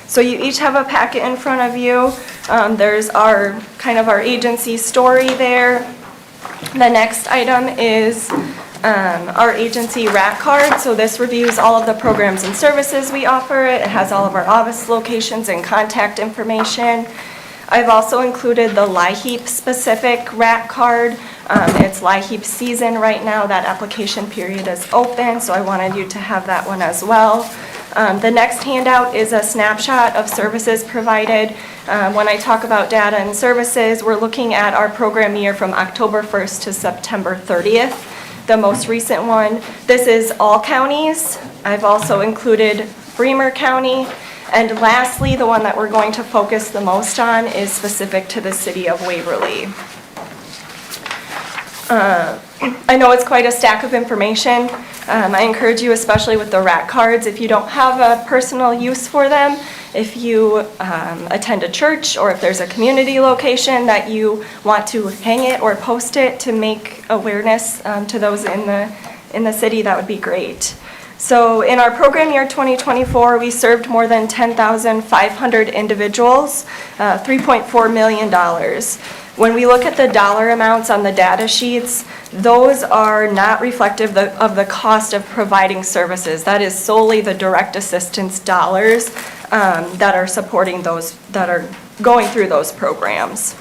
So you each have a packet in front of you. There's our agency story there. The next item is our agency RAC card. So this reviews all of the programs and services we offer. It has all of our office locations and contact information. I've also included the LIHEAP specific RAC card. It's LIHEAP season right now. That application period is open, so I wanted you to have that one as well. The next handout is a snapshot of services provided. When I talk about data and services, we're looking at our program year from October 1st to September 30th, the most recent one. This is all counties. I've also included Bremer County. And lastly, the one that we're going to focus the most on is specific to the city of Waverly. I know it's quite a stack of information. I encourage you, especially with the RAC cards, if you don't have a personal use for them, if you attend a church or if there's a community location that you want to hang it or post it to make awareness to those in the city, that would be great. So in our program year 2024, we served more than 10,500 individuals, $3.4 million. When we look at the dollar amounts on the data sheets, those are not reflective of the cost of providing services. That is solely the direct assistance dollars that are supporting those, that are going through those programs.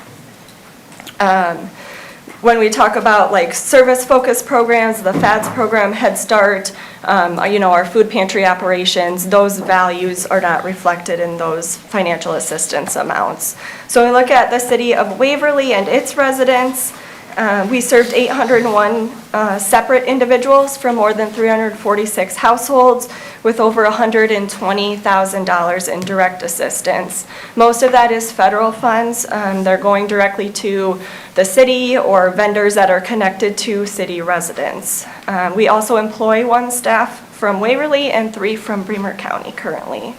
When we talk about like service-focused programs, the FADS program, Head Start, our food pantry operations, those values are not reflected in those financial assistance amounts. So when we look at the city of Waverly and its residents, we served 801 separate individuals from more than 346 households with over $120,000 in direct assistance. Most of that is federal funds. They're going directly to the city or vendors that are connected to city residents. We also employ 1 staff from Waverly and 3 from Bremer County currently.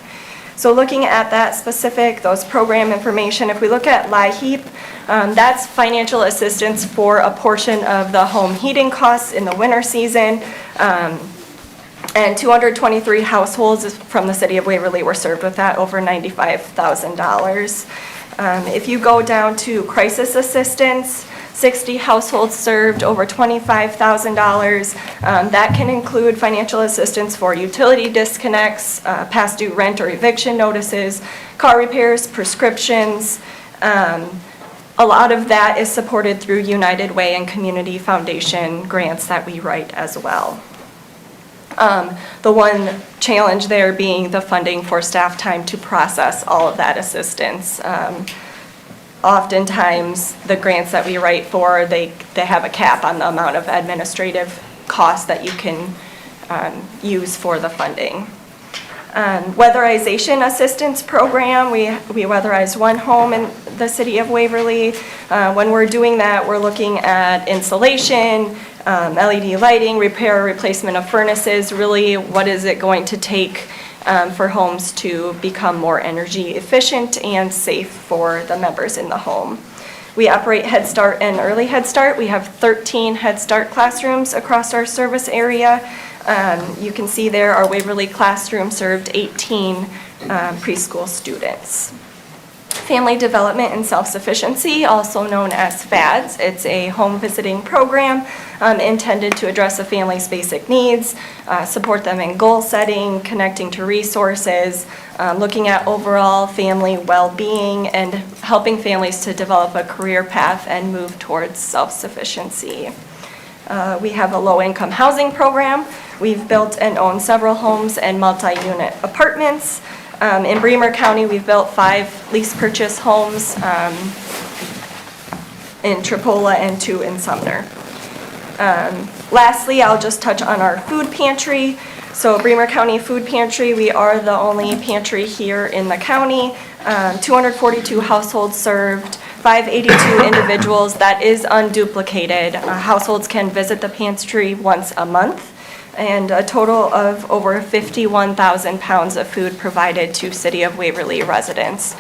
So looking at that specific, those program information, if we look at LIHEAP, that's financial assistance for a portion of the home heating costs in the winter season. And 223 households from the city of Waverly were served with that, over $95,000. If you go down to crisis assistance, 60 households served, over $25,000. That can include financial assistance for utility disconnects, past due rent or eviction notices, car repairs, prescriptions. A lot of that is supported through United Way and Community Foundation grants that we write as well. The one challenge there being the funding for staff time to process all of that assistance. Oftentimes, the grants that we write for, they have a cap on the amount of administrative costs that you can use for the funding. Weatherization assistance program, we weatherized 1 home in the city of Waverly. When we're doing that, we're looking at insulation, LED lighting, repair or replacement of furnaces. Really, what is it going to take for homes to become more energy efficient and safe for the members in the home. We operate Head Start and Early Head Start. We have 13 Head Start classrooms across our service area. You can see there our Waverly classroom served 18 preschool students. Family Development and Self-Sufficiency, also known as FADS. It's a home visiting program intended to address a family's basic needs, support them in goal setting, connecting to resources, looking at overall family well-being, and helping families to develop a career path and move towards self-sufficiency. We have a low-income housing program. We've built and owned several homes and multi-unit apartments. In Bremer County, we've built 5 lease purchase homes in Tripola and 2 in Sumner. Lastly, I'll just touch on our food pantry. So Bremer County Food Pantry, we are the only pantry here in the county. 242 households served, 582 individuals. That is unduplicated. Households can visit the pantry once a month, and a total of over 51,000 pounds of food provided to City of Waverly residents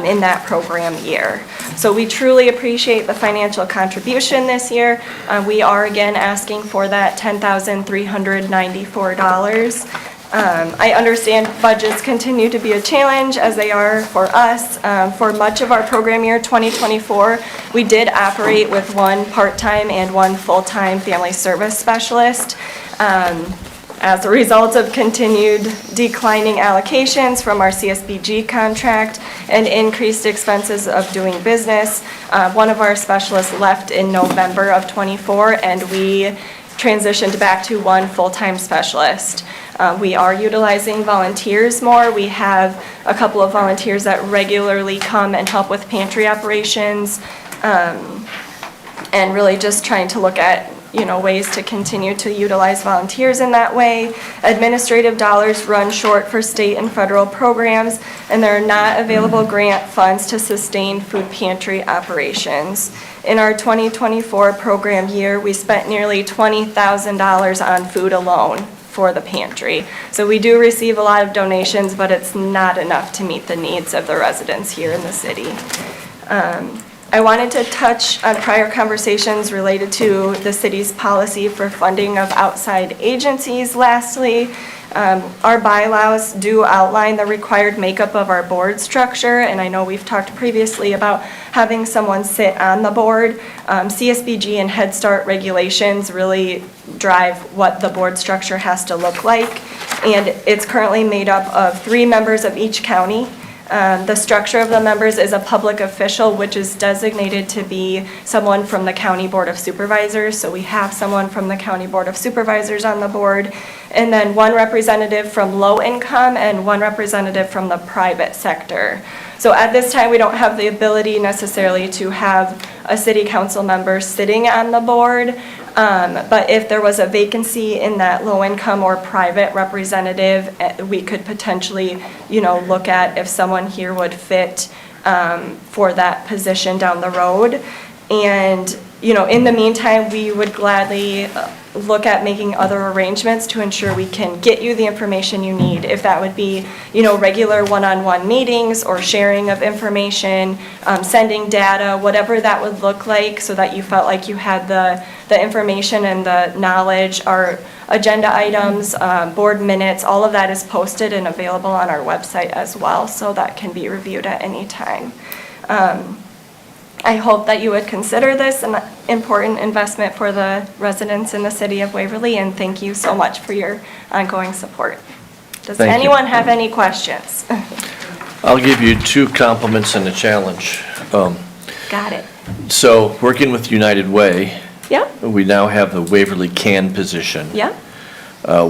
in that program year. So we truly appreciate the financial contribution this year. We are again asking for that $10,394. I understand budgets continue to be a challenge, as they are for us. For much of our program year 2024, we did operate with 1 part-time and 1 full-time family service specialist. As a result of continued declining allocations from our CSBG contract and increased expenses of doing business, one of our specialists left in November of '24, and we transitioned back to 1 full-time specialist. We are utilizing volunteers more. We have a couple of volunteers that regularly come and help with pantry operations, and really just trying to look at, ways to continue to utilize volunteers in that way. Administrative dollars run short for state and federal programs, and there are not available grant funds to sustain food pantry operations. In our 2024 program year, we spent nearly $20,000 on food alone for the pantry. So we do receive a lot of donations, but it's not enough to meet the needs of the residents here in the city. I wanted to touch on prior conversations related to the city's policy for funding of outside agencies. Lastly, our bylaws do outline the required makeup of our board structure, and I know we've talked previously about having someone sit on the board. CSBG and Head Start regulations really drive what the board structure has to look like, and it's currently made up of 3 members of each county. The structure of the members is a public official, which is designated to be someone from the County Board of Supervisors. So we have someone from the County Board of Supervisors on the board, and then 1 representative from low income and 1 representative from the private sector. So at this time, we don't have the ability necessarily to have a city council member sitting on the board. But if there was a vacancy in that low-income or private representative, we could potentially, look at if someone here would fit for that position down the road. And, in the meantime, we would gladly look at making other arrangements to ensure we can get you the information you need. If that would be, regular one-on-one meetings or sharing of information, sending data, whatever that would look like, so that you felt like you had the information and the knowledge. Our agenda items, board minutes, all of that is posted and available on our website as well, so that can be reviewed at any time. I hope that you would consider this an important investment for the residents in the city of Waverly, and thank you so much for your ongoing support. Does Thank you. anyone have any questions? I'll give you 2 compliments and a challenge. Got it. So, working with United Way, Yep, we now have the Waverly Can position, yep,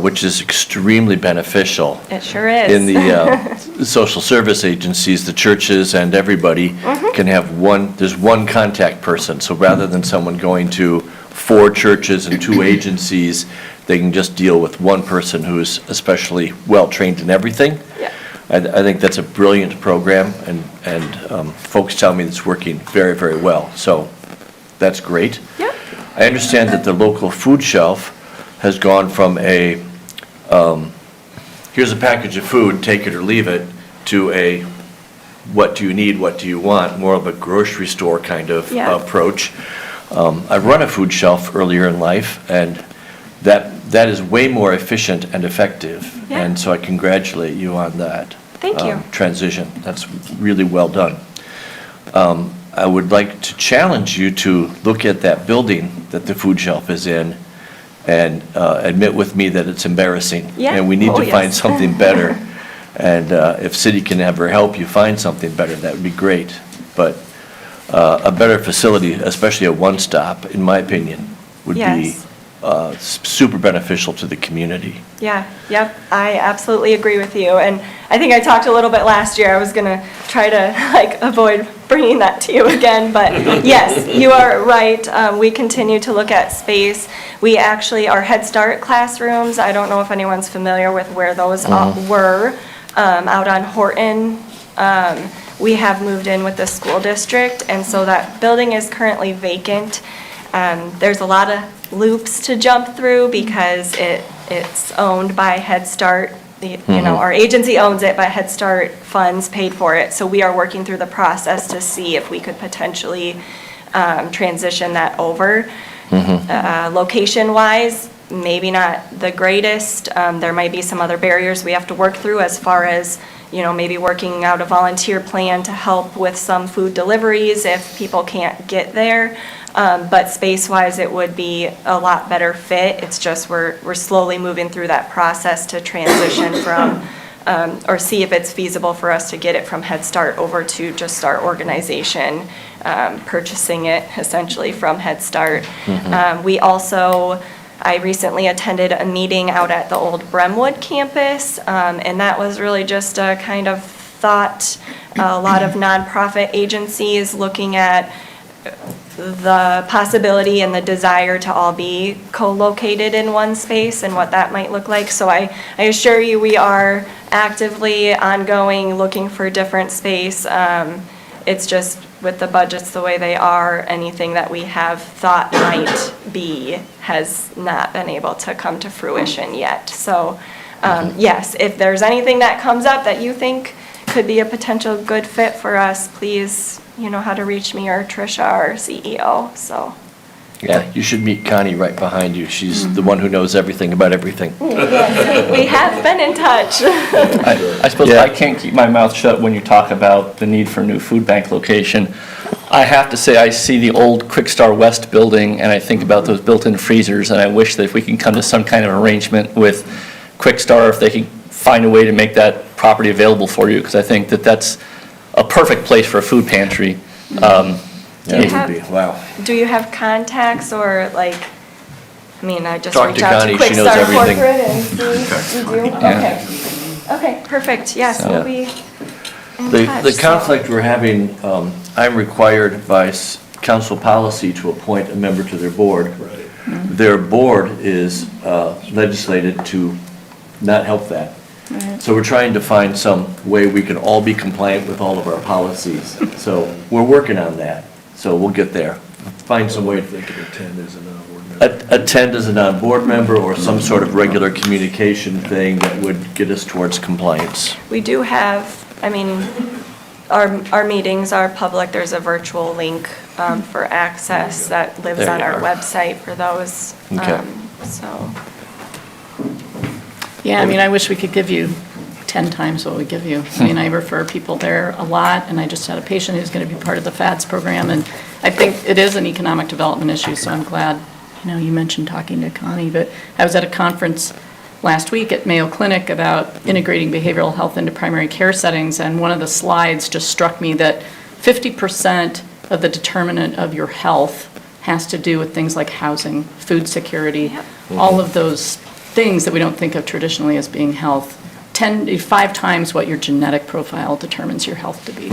which is extremely beneficial. it sure is. In the social service agencies, the churches and everybody can have there's one contact person. So rather than someone going to 4 churches and 2 agencies, they can just deal with one person who's especially well-trained in everything. Yeah. I think that's a brilliant program, and folks tell me it's working very, very well. So that's great. Yep. I understand that the local food shelf has gone from a, here's a package of food, take it or leave it, to a, what do you need, what do you want, more of a grocery store kind of Yeah. approach. I've run a food shelf earlier in life, and that is way more efficient and effective. Yeah. And so I congratulate you on that. Thank you. Transition. That's really well done. I would like to challenge you to look at that building that the food shelf is in and admit with me that it's embarrassing. Yeah. And we need Oh, to find yes. something better. And if city can ever help you find something better, that would be great. But a better facility, especially a one-stop, in my opinion, would be Yes. super beneficial to the community. Yeah, yep, I absolutely agree with you. And I think I talked a little bit last year, I was gonna try to avoid bringing that to you again, but yes, you are right. We continue to look at space. We actually, our Head Start classrooms, I don't know if anyone's familiar with where those were, out on Horton. We have moved in with the school district, and so that building is currently vacant. There's a lot of loops to jump through because it's owned by Head Start. Our agency owns it, but Head Start funds paid for it. So we are working through the process to see if we could potentially transition that over. Location-wise, maybe not the greatest. There might be some other barriers we have to work through as far as, maybe working out a volunteer plan to help with some food deliveries if people can't get there. But space-wise, it would be a lot better fit. It's just we're slowly moving through that process to transition from, or see if it's feasible for us to get it from Head Start over to just our organization, purchasing it essentially from Head Start. We also I recently attended a meeting out at the old Bremwood campus, and that was really just a kind of thought, a lot of nonprofit agencies looking at the possibility and the desire to all be co-located in one space and what that might look like. So I assure you, we are actively ongoing looking for different space. It's just with the budgets the way they are, anything that we have thought might be has not been able to come to fruition yet. So yes, if there's anything that comes up that you think could be a potential good fit for us, please, you know how to reach me or Tricia, our CEO, so. Yeah, you should meet Connie right behind you. She's the one who knows everything about everything. Yes, we have been in touch. I suppose Yeah. I can't keep my mouth shut when you talk about the need for a new food bank location. I have to say, I see the old Quick Star West building, and I think about those built-in freezers, and I wish that if we can come to some kind of arrangement with Quick Star, if they can find a way to make that property available for you, because I think that that's a perfect place for a food pantry. Do you It would have- be, wow. Do you have contacts or like, I mean, I just Talk reach to out Connie, to she knows Quickstar everything. Corporate and see, you do? Okay. Okay, perfect, yes, we'll be in touch. The so- conflict we're having, I'm required by council policy to appoint a member to their board. Their board is legislated to not help that. So we're trying to find some way we can all be compliant with all of our policies. So we're working on that, so we'll get there. Find some way to attend as a non-board member or some sort of regular communication thing that would get us towards compliance. We do have, I mean, our meetings are public, there's a virtual link for access that lives There on you our are. website for those. Okay. So, Yeah, I mean, I wish we could give you 10 times what we give you. I mean, I refer people there a lot, and I just had a patient who's going to be part of the FADS program, and I think it is an economic development issue, so I'm glad, you know, you mentioned talking to Connie, but I was at a conference last week at Mayo Clinic about integrating behavioral health into primary care settings, and one of the slides just struck me that 50% of the determinant of your health has to do with things like housing, food security, all of those things that we don't think of traditionally as being health. 5 times what your genetic profile determines your health to be.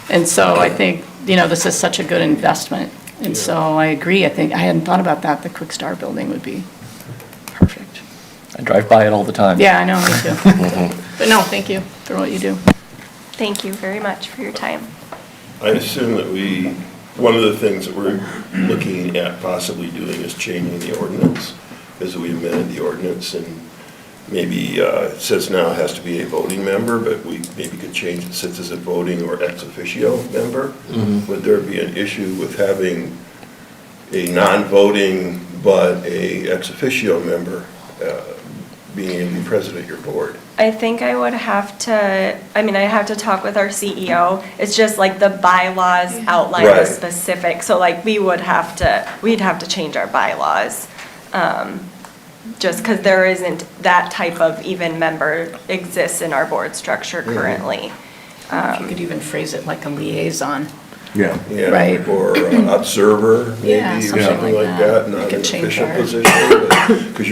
And so I think, you know, this is such a good investment. And so I agree. I think, I hadn't thought about that. The Quick Star building would be perfect. I drive by it all the time. Yeah, I know, me too. But no, thank you for what you do. thank you very much for your time. I assume that one of the things that we're looking at possibly doing is changing the ordinance, because we amended the ordinance and maybe it says now it has to be a voting member, but we maybe could change it since it's a voting or ex officio member. Would there be an issue with having a non-voting but a ex officio member being able to be president of your board? I think I would have to, I mean, I have to talk with our CEO. It's just like the bylaws outline the Right. specific, so like we'd have to change our bylaws. Just because there isn't that type of even member exists in our board structure currently. If you could even phrase it like a liaison. Yeah. Yeah, Right. or observer, Yeah, maybe, or something something like like that. that, not We an could change official our- position. Because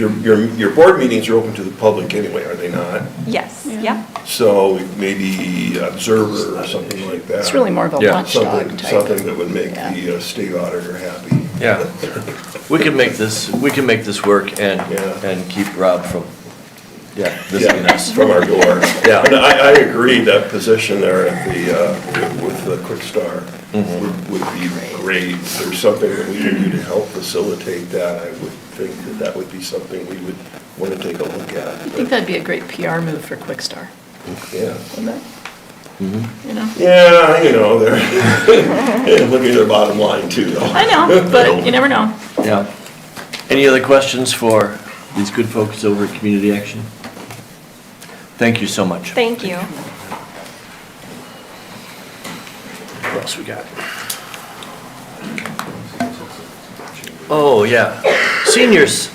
your board meetings are open to the public anyway, are they not? Yes, Yeah. yeah. So maybe observer or something like that. It's really more of a Yeah. watchdog Something, type. something that would make Yeah. the state auditor happy. Yeah. We can make this work and keep Rob from, visiting Yeah, us. from our door. Yeah. And I agree, that position there at with the Quick Star would be great. If there's something that we can do to help facilitate that, I would think that would be something we would want to take a look at. I think that'd be a great PR move for Quick Star, Yeah. wouldn't it? You know? Yeah, you know, they're looking at their bottom line too, though. I know, but you never know. Yeah. Any other questions for these good folks over at Community Action? Thank you so much. Thank you. What else we got? Oh, yeah. Seniors.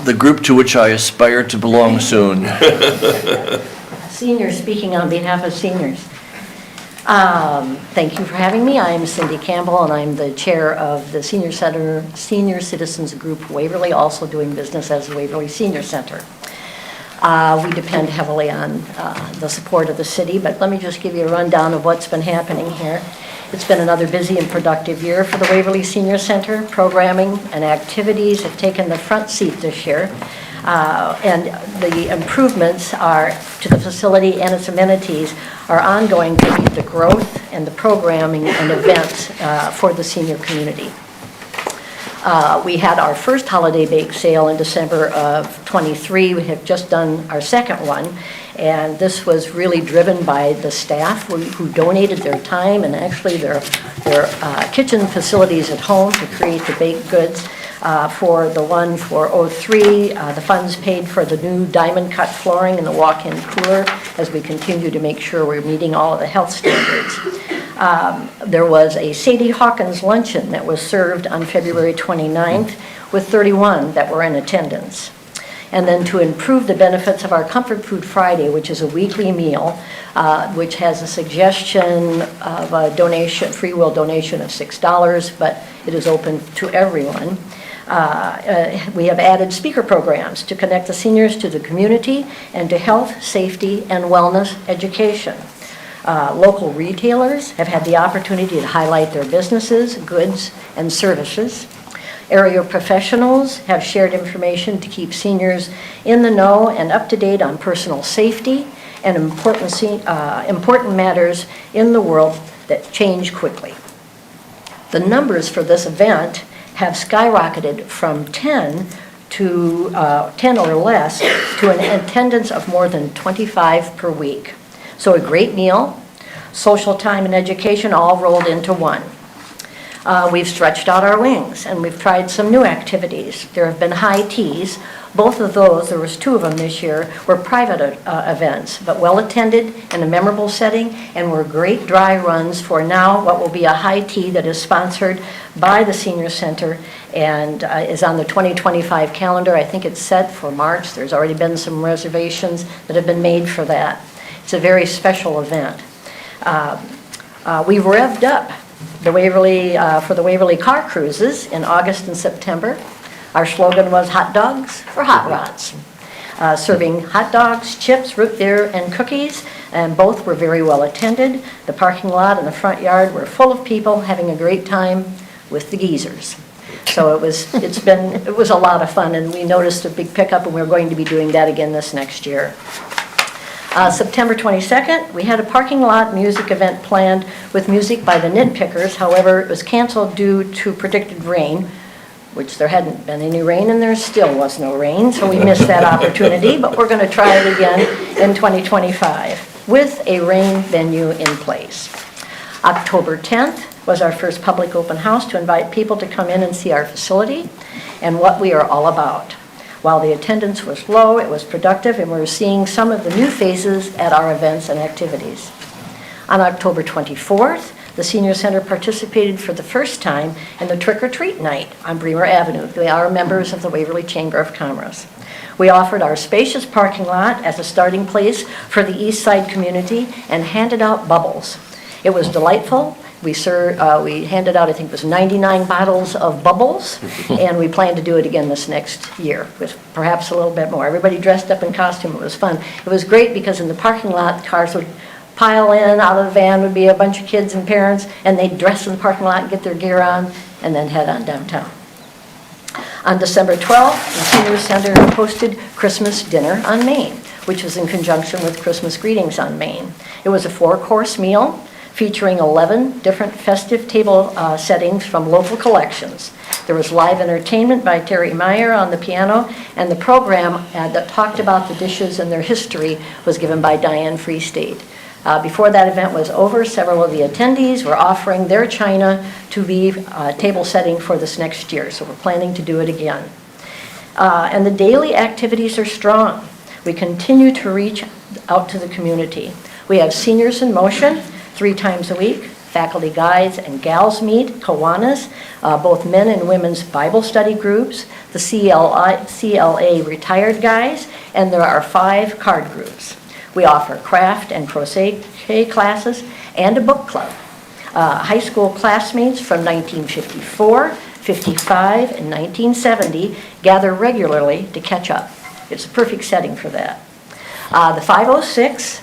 The group to which I aspire to belong soon. Seniors, speaking on behalf of seniors. Thank you for having me. I'm Cindy Campbell, and I'm the chair of the Senior Center, Senior Citizens Group Waverly, also doing business as Waverly Senior Center. We depend heavily on the support of the city, but let me just give you a rundown of what's been happening here. It's been another busy and productive year for the Waverly Senior Center. Programming and activities have taken the front seat this year. And the improvements are to the facility and its amenities are ongoing to meet the growth and the programming and events for the senior community. We had our first holiday bake sale in December of '23. We have just done our second one, and this was really driven by the staff who donated their time and actually their kitchen facilities at home to create the baked goods. For the one for '03, the funds paid for the new diamond cut flooring in the walk-in cooler as we continue to make sure we're meeting all of the health standards. There was a Sadie Hawkins luncheon that was served on February 29th with 31 that were in attendance. And then to improve the benefits of our Comfort Food Friday, which is a weekly meal, which has a suggestion of a donation, free will donation of $6, but it is open to everyone. We have added speaker programs to connect the seniors to the community and to health, safety, and wellness education. Local retailers have had the opportunity to highlight their businesses, goods, and services. Area professionals have shared information to keep seniors in the know and up to date on personal safety and important matters in the world that change quickly. The numbers for this event have skyrocketed from 10 or less to an attendance of more than 25 per week. So a great meal, social time, and education all rolled into one. We've stretched out our wings, and we've tried some new activities. There have been high teas. Both of those, there was 2 of them this year, were private events, but well-attended in a memorable setting, and were great dry runs for now what will be a high tea that is sponsored by the Senior Center and is on the 2025 calendar. I think it's set for March. There's already been some reservations that have been made for that. It's a very special event. We've revved up the Waverly, for the Waverly car cruises in August and September. Our slogan was hot dogs for hot rods. Serving hot dogs, chips, root beer, and cookies, and both were very well attended. The parking lot and the front yard were full of people having a great time with the geezers. So it was a lot of fun, and we noticed a big pickup, and we're going to be doing that again this next year. September 22nd, we had a parking lot music event planned with music by the Nitpickers. However, it was canceled due to predicted rain, which there hadn't been any rain, and there still was no rain, so we missed that opportunity, but we're going to try it again in 2025 with a rain venue in place. October 10th was our first public open house to invite people to come in and see our facility and what we are all about. While the attendance was low, it was productive, and we're seeing some of the new faces at our events and activities. On October 24th, the Senior Center participated for the first time in the Trick or Treat Night on Bremer Avenue. They are members of the Waverly Chamber of Commerce. We offered our spacious parking lot as a starting place for the East Side community and handed out bubbles. It was delightful. We handed out, I think it was 99 bottles of bubbles, and we plan to do it again this next year with perhaps a little bit more. Everybody dressed up in costume. It was fun. It was great because in the parking lot, cars would pile in. Out of the van would be a bunch of kids and parents, and they'd dress in the parking lot and get their gear on and then head on downtown. On December 12th, the Senior Center hosted Christmas Dinner on Main, which was in conjunction with Christmas Greetings on Main. It was a 4-course meal featuring 11 different festive table settings from local collections. There was live entertainment by Terry Meyer on the piano, and the program that talked about the dishes and their history was given by Diane Free State. Before that event was over, several of the attendees were offering their china to be table setting for this next year, so we're planning to do it again. And the daily activities are strong. We continue to reach out to the community. We have Seniors in Motion 3 times a week, faculty guides and gals meet, Kiwanis, both men and women's Bible study groups, the CLA retired guys, and there are 5 card groups. We offer craft and crochet K classes, and a book club. High school classmates from 1954, 55, and 1970 gather regularly to catch up. It's a perfect setting for that. The 506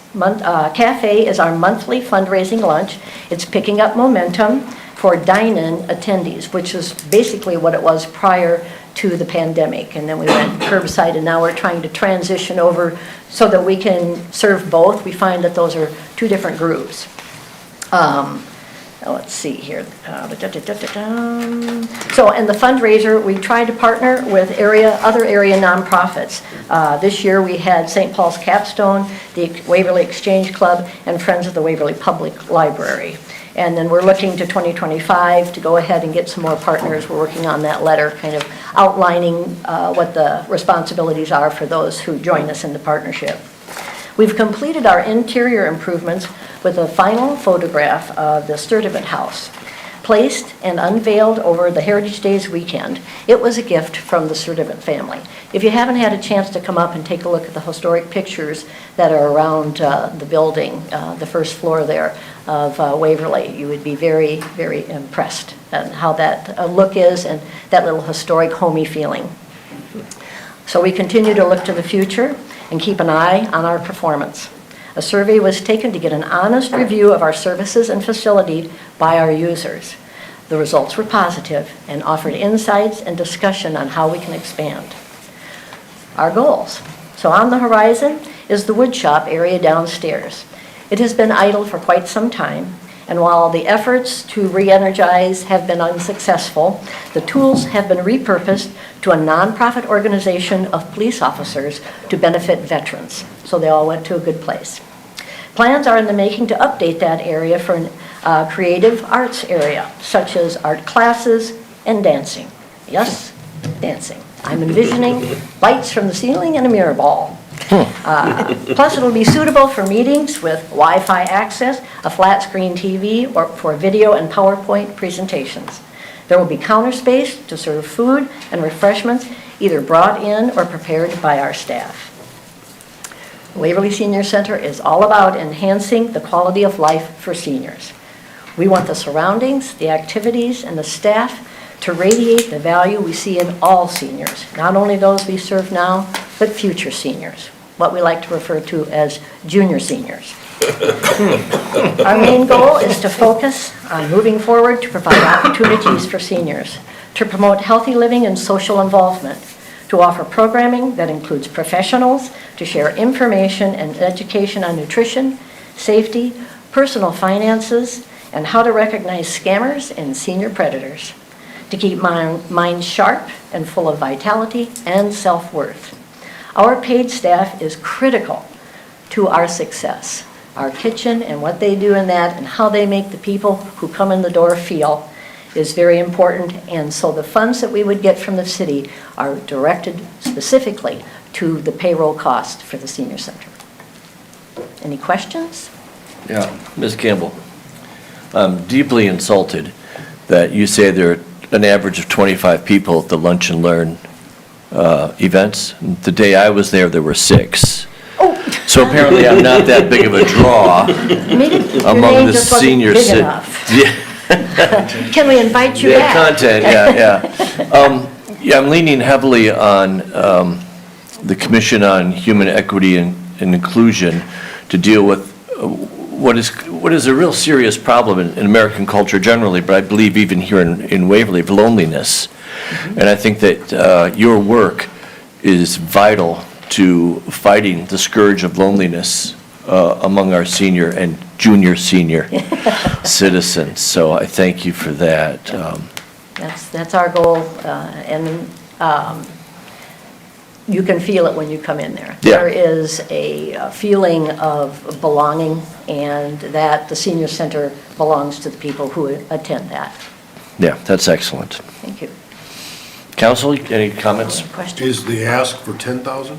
Cafe is our monthly fundraising lunch. It's picking up momentum for dine-in attendees, which is basically what it was prior to the pandemic. And then we went curbside, and now we're trying to transition over so that we can serve both. We find that those are two different groups. Let's see here. So, and the fundraiser, we tried to partner with other area nonprofits. This year we had St. Paul's Capstone, the Waverly Exchange Club, and Friends of the Waverly Public Library. And then we're looking to 2025 to go ahead and get some more partners. We're working on that letter, kind of outlining what the responsibilities are for those who join us in the partnership. We've completed our interior improvements with a final photograph of the Sturdivant House. Placed and unveiled over the Heritage Days weekend, it was a gift from the Sturdivant family. If you haven't had a chance to come up and take a look at the historic pictures that are around the building, the first floor there of Waverly, you would be very, very impressed at how that look is and that little historic homey feeling. So we continue to look to the future and keep an eye on our performance. A survey was taken to get an honest review of our services and facility by our users. The results were positive and offered insights and discussion on how we can expand. Our goals. So on the horizon is the wood shop area downstairs. It has been idle for quite some time, and while the efforts to re-energize have been unsuccessful, the tools have been repurposed to a nonprofit organization of police officers to benefit veterans. So they all went to a good place. Plans are in the making to update that area for a creative arts area, such as art classes and dancing. Yes, dancing. I'm envisioning lights from the ceiling and a mirror ball. Plus, it'll be suitable for meetings with Wi-Fi access, a flat screen TV, or for video and PowerPoint presentations. There will be counter space to serve food and refreshments, either brought in or prepared by our staff. Waverly Senior Center is all about enhancing the quality of life for seniors. We want the surroundings, the activities, and the staff to radiate the value we see in all seniors, not only those we serve now, but future seniors, what we like to refer to as junior seniors. Our main goal is to focus on moving forward to provide opportunities for seniors, to promote healthy living and social involvement, to offer programming that includes professionals, to share information and education on nutrition, safety, personal finances, and how to recognize scammers and senior predators, to keep minds sharp and full of vitality and self-worth. Our paid staff is critical to our success. Our kitchen and what they do in that and how they make the people who come in the door feel is very important, and so the funds that we would get from the city are directed specifically to the payroll cost for the senior center. Any questions? Yeah, Ms. Campbell, I'm deeply insulted that you say there are an average of 25 people at the Lunch and Learn events. The day I was there, there were 6. Oh. So apparently I'm not that big of a draw among the senior citizens. Can we invite you back? Content, yeah. I'm leaning heavily on the Commission on Human Equity and Inclusion to deal with what is a real serious problem in American culture generally, but I believe even here in Waverly, of loneliness. Mm-hmm. And I think that your work is vital to fighting the scourge of loneliness among our senior and junior senior citizens. So I thank you for that. That's our goal, and you can feel it when you come in there. Yeah. There is a feeling of belonging, and that the senior center belongs to the people who attend that. Yeah, that's excellent. Thank you. Council, any comments? Questions? Is the ask for 10,000?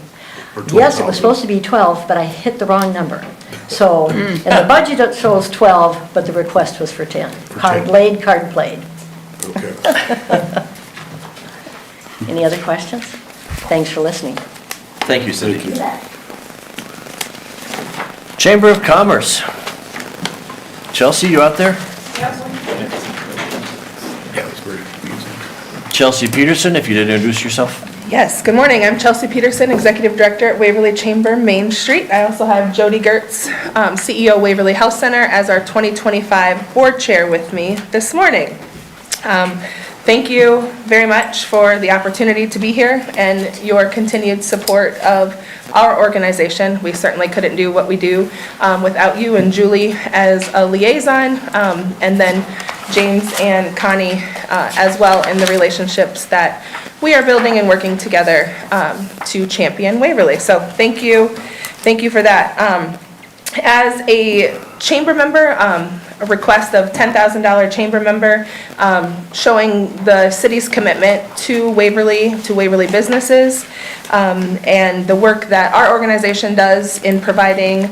Yes, it was supposed to be 12, but I hit the wrong number. So, in the budget it shows 12, but the request was for 10. Card laid, card played. Okay. Any other questions? Thanks for listening. Thank you, Cindy. Chamber of Commerce. Chelsea, you out there? Chelsea Peterson, if you'd introduce yourself. Yes, good morning. I'm Chelsea Peterson, Executive Director at Waverly Chamber, Main Street. I also have Jody Gertz, CEO Waverly Health Center, as our 2025 Board Chair with me this morning. Thank you very much for the opportunity to be here and your continued support of our organization. We certainly couldn't do what we do without you and Julie as a liaison, and then James and Connie as well, in the relationships that we are building and working together to champion Waverly. So thank you for that. As a chamber member, a request of $10,000 chamber member, showing the city's commitment to Waverly businesses, and the work that our organization does in providing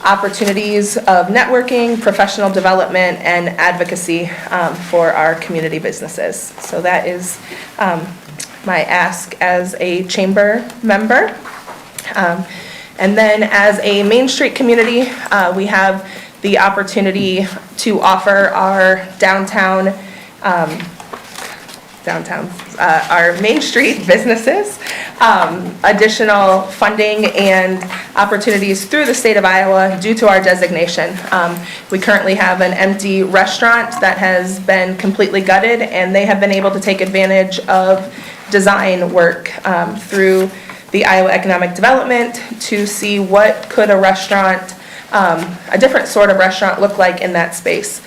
opportunities of networking, professional development, and advocacy for our community businesses. So that is my ask as a chamber member. And then as a Main Street community, we have the opportunity to offer our our Main Street businesses additional funding and opportunities through the state of Iowa due to our designation. We currently have an empty restaurant that has been completely gutted, and they have been able to take advantage of design work through the Iowa Economic Development to see what could a restaurant, a different sort of restaurant, look like in that space.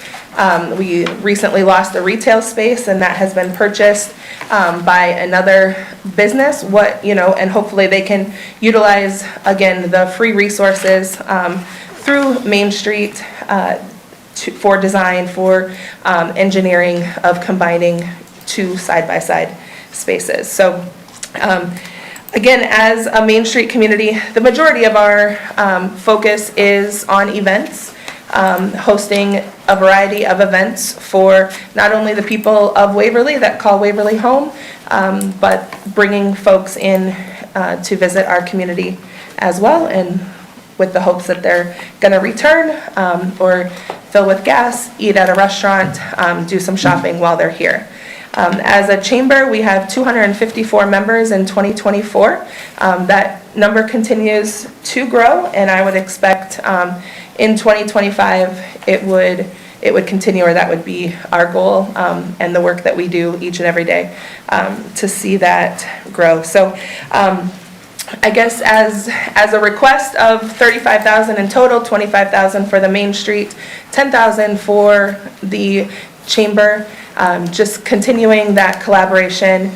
We recently lost a retail space, and that has been purchased by another business. And hopefully they can utilize, again, the free resources through Main Street for design, for engineering of combining two side-by-side spaces. So again, as a Main Street community, the majority of our focus is on events, hosting a variety of events for not only the people of Waverly that call Waverly home, but bringing folks in to visit our community as well, and with the hopes that they're going to return or fill with gas, eat at a restaurant, do some shopping while they're here. As a chamber, we have 254 members in 2024. That number continues to grow, and I would expect in 2025 it would continue, or that would be our goal, and the work that we do each and every day to see that grow. So I guess as a request of $35,000 in total, $25,000 for the Main Street, $10,000 for the chamber. Just continuing that collaboration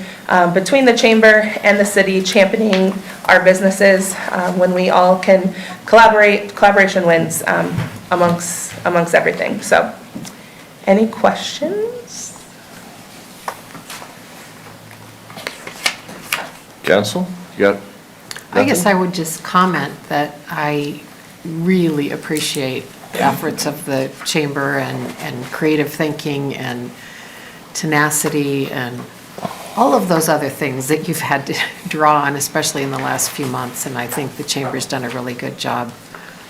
between the chamber and the city, championing our businesses when we all can collaborate. Collaboration wins amongst everything. So, any questions? Council, you got I guess nothing? I would just comment that I really appreciate the efforts of the chamber and creative thinking and tenacity and all of those other things that you've had to draw on, especially in the last few months. And I think the chamber's done a really good job.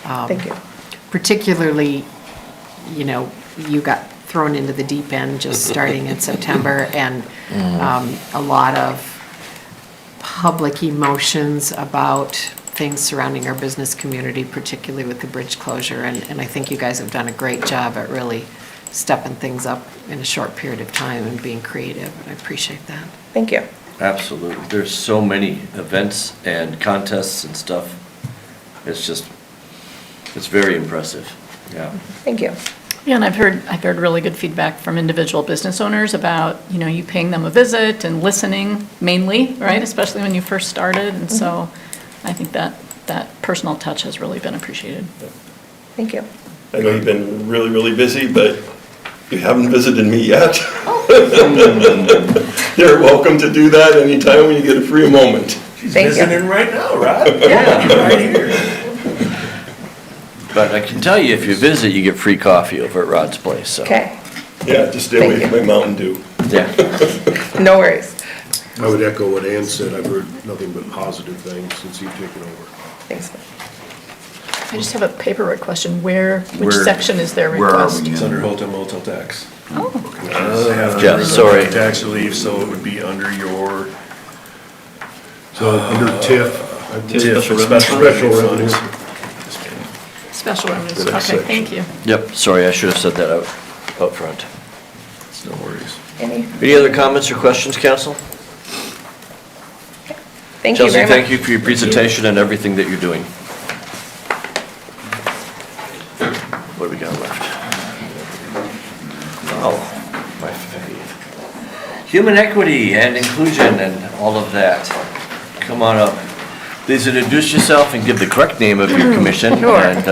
Thank you. Particularly, you got thrown into the deep end just starting in September, and a lot of public emotions about things surrounding our business community, particularly with the bridge closure. And I think you guys have done a great job at really stepping things up in a short period of time and being creative. I appreciate that. Thank you. Absolutely. There's so many events and contests and stuff. It's very impressive. Yeah. Thank you. Yeah, and I've heard really good feedback from individual business owners about, you paying them a visit and listening mainly, right? Especially when you first started. And so I think that personal touch has really been appreciated. Thank you. I know you've been really, really busy, but you haven't visited me yet. You're welcome to do that anytime when you get a free moment. She's Thank you. visiting right now, Rod. Yeah. Right here. But I can tell you, if you visit, you get free coffee over at Rod's Place, so. Okay. Yeah, just stay away Thank from my Mountain Dew. Yeah. No worries. I would echo what Ann said. I've heard nothing but positive things since you've taken over. Thanks. I just have a paperwork question. Which Where- section is their where are request? we? It's under hotel motel tax. Oh, They have Jeff, sorry. tax relief, so it would be under your So under TIF, TIF, special special revenue revenue funds. funds. special revenues. The next Okay, section. thank you. Yep, sorry, I should have said that out front. No worries. Any other comments or questions, council? Thank you Chelsea, very much. thank you for your presentation and everything that you're doing. What do we got left? Oh, my faith. Human equity and inclusion and all of that. Come on up. Please introduce yourself and give the correct name of your commission. Sure. And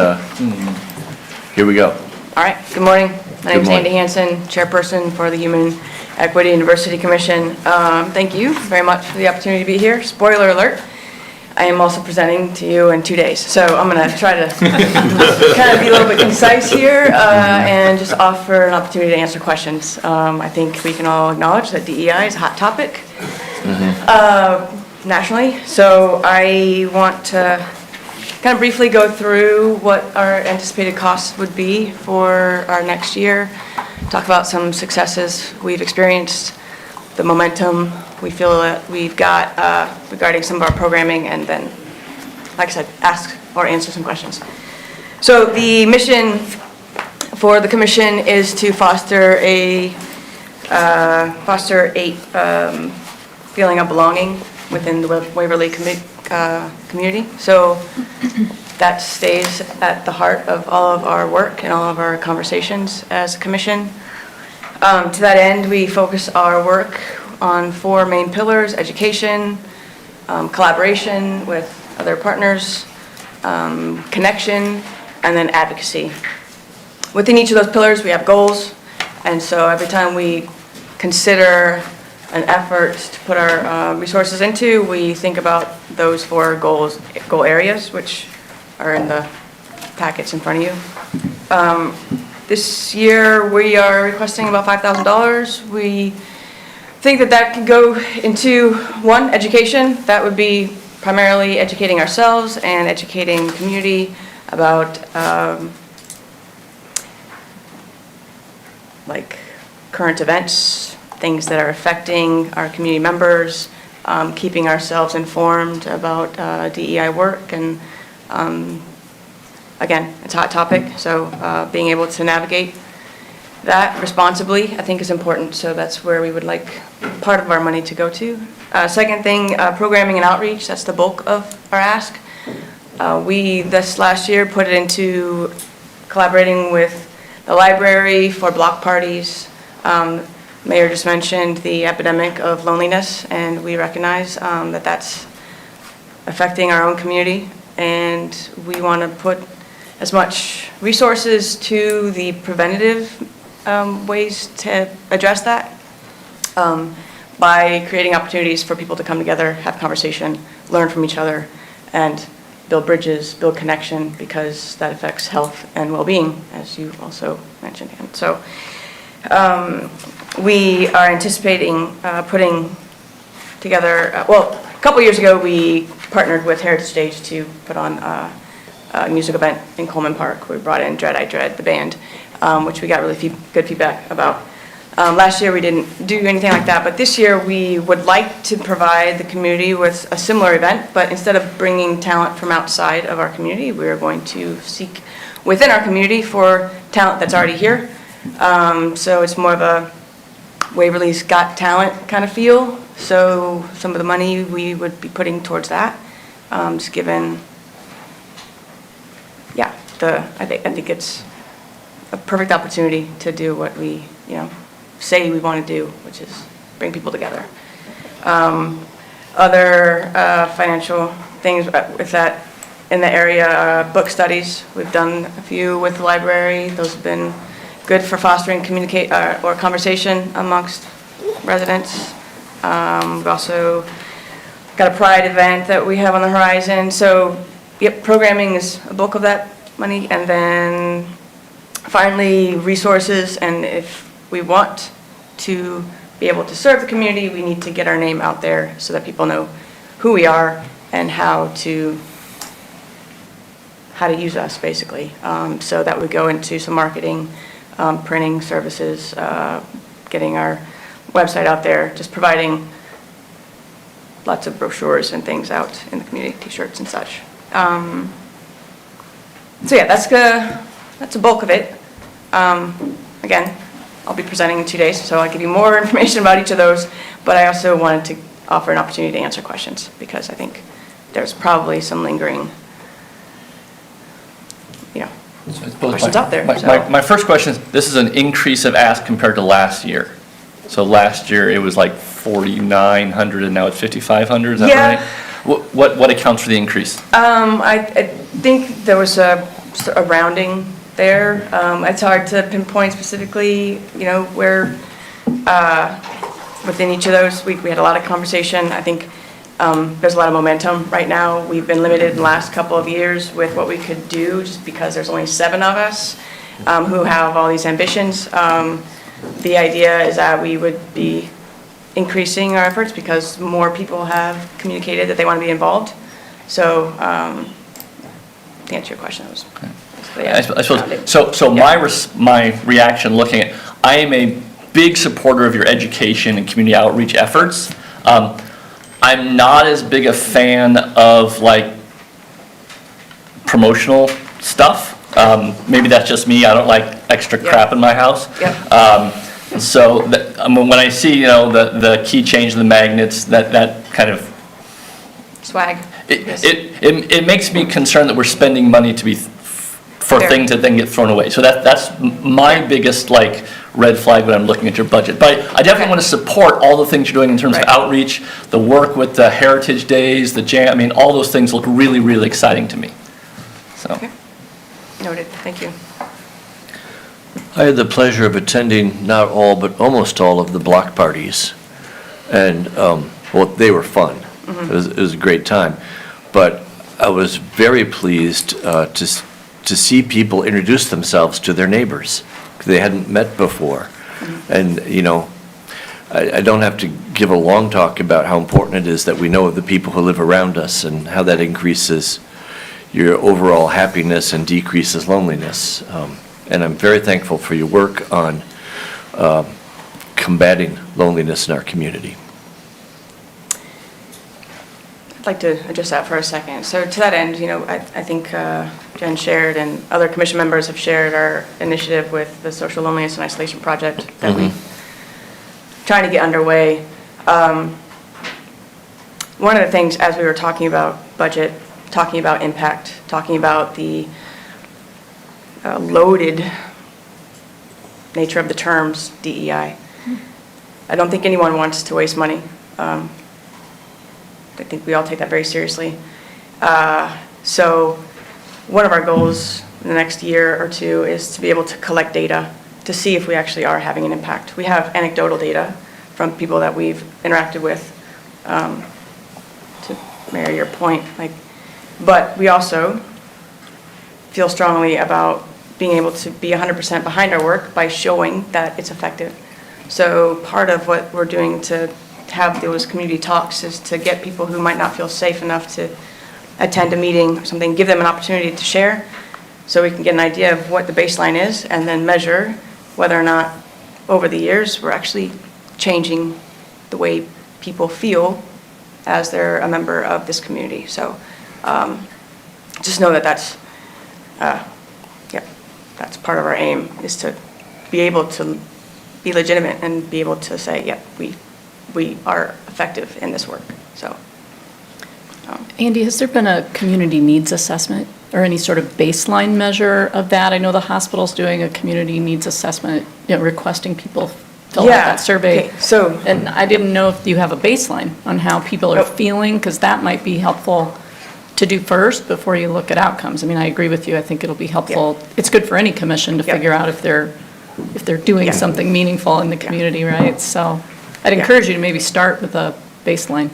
here we go. All right, good morning. My name's morning. Andy Hansen, Chairperson for the Human Equity and Diversity Commission. Thank you very much for the opportunity to be here. Spoiler alert, I am also presenting to you in 2 days, so I'm going to try to kind of be a little bit concise here and just offer an opportunity to answer questions. I think we can all acknowledge that DEI is a hot topic nationally, so I want to kind of briefly go through what our anticipated costs would be for our next year, talk about some successes we've experienced, the momentum we feel that we've got regarding some of our programming, and then, like I said, ask or answer some questions. So the mission for the commission is to foster a feeling of belonging within the Waverly community. So that stays at the heart of all of our work and all of our conversations as a commission. To that end, we focus our work on 4 main pillars: education, collaboration with other partners, connection, and then advocacy. Within each of those pillars, we have goals, and so every time we consider an effort to put our resources into, we think about those 4 goal areas, which are in the packets in front of you. This year, we are requesting about $5,000. We think that that could go into, 1, education. That would be primarily educating ourselves and educating the community about like current events, things that are affecting our community members, keeping ourselves informed about DEI work, and again, it's a hot topic, so being able to navigate that responsibly, I think, is important, so that's where we would like part of our money to go to. Second thing, programming and outreach, that's the bulk of our ask. We, this last year, put it into collaborating with the library for block parties. Mayor just mentioned the epidemic of loneliness, and we recognize that that's affecting our own community, and we want to put as much resources to the preventative ways to address that by creating opportunities for people to come together, have conversation, learn from each other, and build bridges, build connection, because that affects health and well-being, as you also mentioned. And so we are anticipating putting together, well, a couple years ago, we partnered with Heritage Stage to put on a music event in Coleman Park. We brought in Dread I Dread, the band, which we got really good feedback about. Last year, we didn't do anything like that, but this year, we would like to provide the community with a similar event, but instead of bringing talent from outside of our community, we're going to seek within our community for talent that's already here. So it's more of a Waverly's Got Talent kind of feel. So some of the money we would be putting towards that, just given, yeah, I think it's a perfect opportunity to do what we, say we want to do, which is bring people together. Other financial things with that in the area, book studies. We've done a few with the library. Those have been good for fostering or conversation amongst residents. We've also got a Pride event that we have on the horizon. So, yep, programming is a bulk of that money. And then finally, resources. And if we want to be able to serve the community, we need to get our name out there so that people know who we are and how to how to use us, basically. So that would go into some marketing, printing services, getting our website out there, just providing lots of brochures and things out in the community, T-shirts and such. So yeah, that's a bulk of it. Again, I'll be presenting in 2 days, so I'll give you more information about each of those, but I also wanted to offer an opportunity to answer questions, because I think there's probably some lingering, questions out there. so. My first question is, this is an increase of ask compared to last year. So last year, it was like 4,900, and now it's 5,500, is that Yeah. right? What accounts for the increase? I think there was a rounding there. It's hard to pinpoint specifically, where, within each of those, we had a lot of conversation. I think there's a lot of momentum right now. We've been limited in the last couple of years with what we could do, just because there's only 7 of us who have all these ambitions. The idea is that we would be increasing our efforts because more people have communicated that they want to be involved. So, to answer your question, that was basically it. I suppose, so my reaction looking at, I am a big supporter of your education and community outreach efforts. I'm not as big a fan of like promotional stuff. Maybe that's just me, I don't like extra crap in my house. So when I see, the key change in the magnets, that kind of swag. It makes me concerned that we're spending money for Fair. things that then get thrown away. So that's my biggest red flag when I'm looking at your budget. But I definitely want to support all the things you're doing in terms of outreach, the work with the Heritage Days, the jam. I mean, all those things look really, really exciting to me. So. Okay. Noted. Thank you. I had the pleasure of attending not all, but almost all of the block parties. And, they were fun. It was a great time. But I was very pleased to see people introduce themselves to their neighbors. They hadn't met before. And, I don't have to give a long talk about how important it is that we know of the people who live around us and how that increases your overall happiness and decreases loneliness. And I'm very thankful for your work on combating loneliness in our community. I'd like to address that for a second. So to that end, I think Jen shared and other commission members have shared our initiative with the Social Loneliness and Isolation Project that we're trying to get underway. One of the things, as we were talking about budget, talking about impact, talking about the loaded nature of the terms DEI, I don't think anyone wants to waste money. I think we all take that very seriously. So one of our goals in the next year or two is to be able to collect data to see if we actually are having an impact. We have anecdotal data from people that we've interacted with, to marry your point, but we also feel strongly about being able to be 100% behind our work by showing that it's effective. So part of what we're doing to have those community talks is to get people who might not feel safe enough to attend a meeting or something, give them an opportunity to share, so we can get an idea of what the baseline is and then measure whether or not over the years we're actually changing the way people feel as they're a member of this community. So just know that that's part of our aim, is to be able to be legitimate and be able to say, yep, we are effective in this work. So, Andy, has there been a community needs assessment or any sort of baseline measure of that? I know the hospital's doing a community needs assessment, requesting people fill out that survey. Okay, and I didn't know if you have a baseline on how people are feeling, because that might be helpful to do first before you look at outcomes. I mean, I agree with you. I think it'll be helpful. It's good for any commission to figure out if they're doing something meaningful in the community, right? So I'd encourage you to maybe start with a baseline.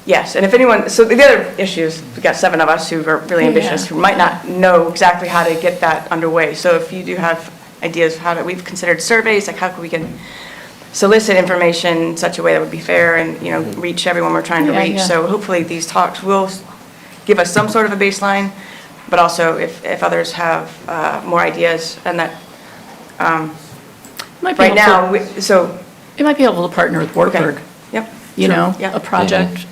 Yes, and if anyone, so the other issue is, we've got 7 of us who are really ambitious, who might not know exactly how to get that underway. So if you do have ideas we've considered surveys, how we can solicit information in such a way that would be fair and, reach everyone we're trying to reach. So hopefully these talks will give us some sort of a baseline, but also if others have more ideas, and that, Might be right now, helpful- so, It might be helpful to partner with Wartburg. yep. You sure, know, yeah. a project.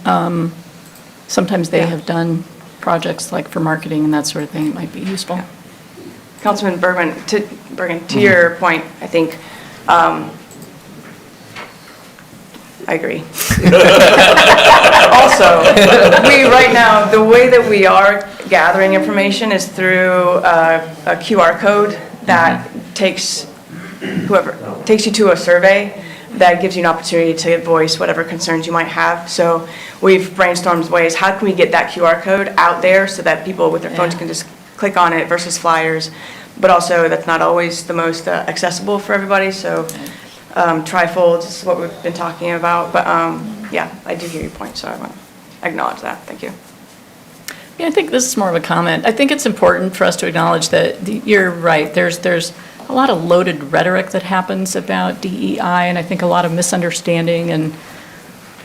Sometimes they Yeah. have done projects like for marketing and that sort of thing. It might be useful. Councilman Bergman, to your point, I think, I agree. Also, right now, the way that we are gathering information is through a QR code that takes you to a survey that gives you an opportunity to voice whatever concerns you might have. So we've brainstormed ways, how can we get that QR code out there so that people with their phones can just click on it versus flyers? But also, that's not always the most accessible for everybody, so trifolds is what we've been talking about. But yeah, I do hear your point, so I want to acknowledge that. Thank you. Yeah, I think this is more of a comment. I think it's important for us to acknowledge that you're right. There's a lot of loaded rhetoric that happens about DEI, and I think a lot of misunderstanding and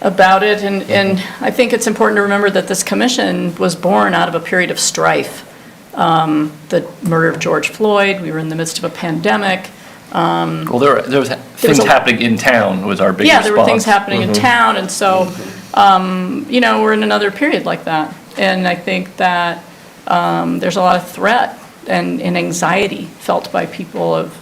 about it. And I think it's important to remember that this commission was born out of a period of strife. The murder of George Floyd, we were in the midst of a pandemic. Well, there was things happening in town was our big response. Yeah, there were things happening in town, and so, you know, we're in another period like that. And I think that there's a lot of threat and anxiety felt by people of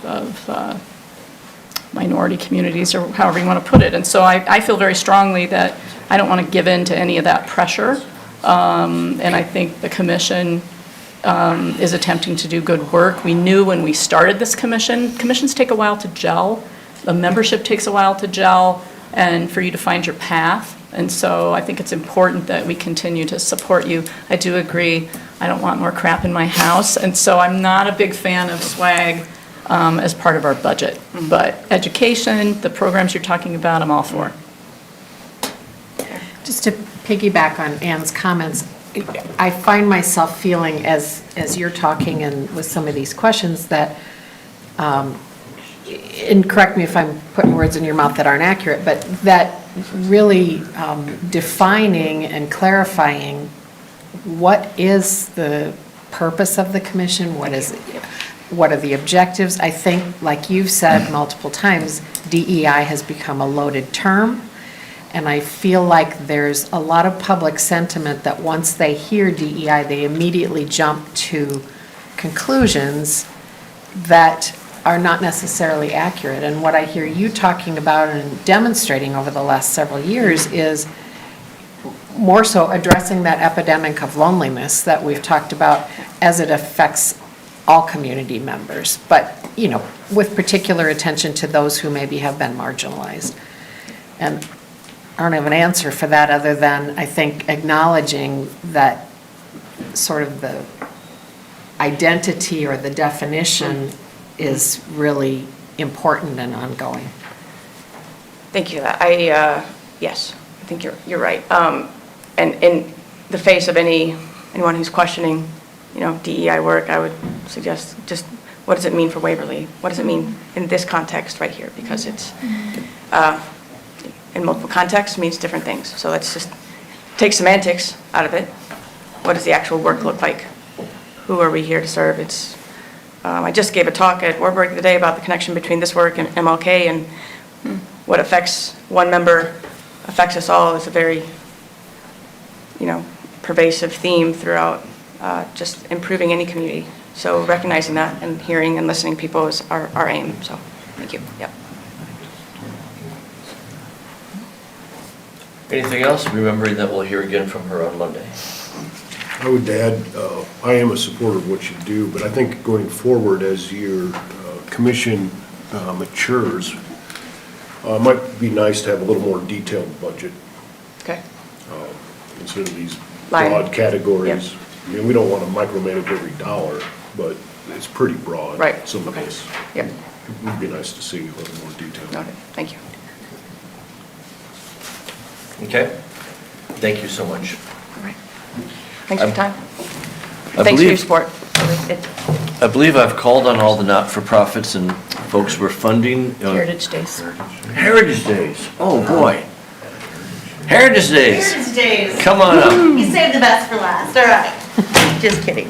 minority communities, or however you want to put it. And so I feel very strongly that I don't want to give in to any of that pressure. And I think the commission is attempting to do good work. We knew when we started this commissions take a while to gel. The membership takes a while to gel and for you to find your path. And so I think it's important that we continue to support you. I do agree, I don't want more crap in my house. And so I'm not a big fan of swag as part of our budget. But education, the programs you're talking about, I'm all for. Just to piggyback on Ann's comments, I find myself feeling as you're talking and with some of these questions that, and correct me if I'm putting words in your mouth that aren't accurate, but that really defining and clarifying what is the purpose of the commission, what are the objectives. I think, like you've said multiple times, DEI has become a loaded term. And I feel like there's a lot of public sentiment that once they hear DEI, they immediately jump to conclusions that are not necessarily accurate. And what I hear you talking about and demonstrating over the last several years is more so addressing that epidemic of loneliness that we've talked about as it affects all community members, but, you know, with particular attention to those who maybe have been marginalized. And I don't have an answer for that other than, I think, acknowledging that sort of the identity or the definition is really important and ongoing. Thank you. Yes, I think you're right. And in the face of anyone who's questioning, you know, DEI work, I would suggest just what does it mean for Waverly? What does it mean in this context right here? Because it's in multiple contexts means different things. So let's just take semantics out of it. What does the actual work look like? Who are we here to serve? It's I just gave a talk at Warburg today about the connection between this work and MLK, and what affects one member affects us all is a very, you know, pervasive theme throughout just improving any community. So recognizing that and hearing and listening to people is our aim. So thank you. Yep. Anything else? Remembering that we'll hear again from her on Monday. I would add, I am a supporter of what you do, but I think going forward as your commission matures, it might be nice to have a little more detailed budget. Okay. Instead of these Line. broad categories. Yep. I mean, we don't want to micromanage every dollar, but it's pretty broad. Right. Some of Okay. this. Yep. It would be nice to see a little more detail. Noted. Thank you. Okay? Thank you so much. All right. Thanks for your time. I Thanks for your believe- support. I believe I've called on all the not-for-profits and folks we're funding. Heritage Days. Heritage Days, oh boy. Heritage Days. Heritage Days. Come on up. You saved the best for last. All right. Just kidding.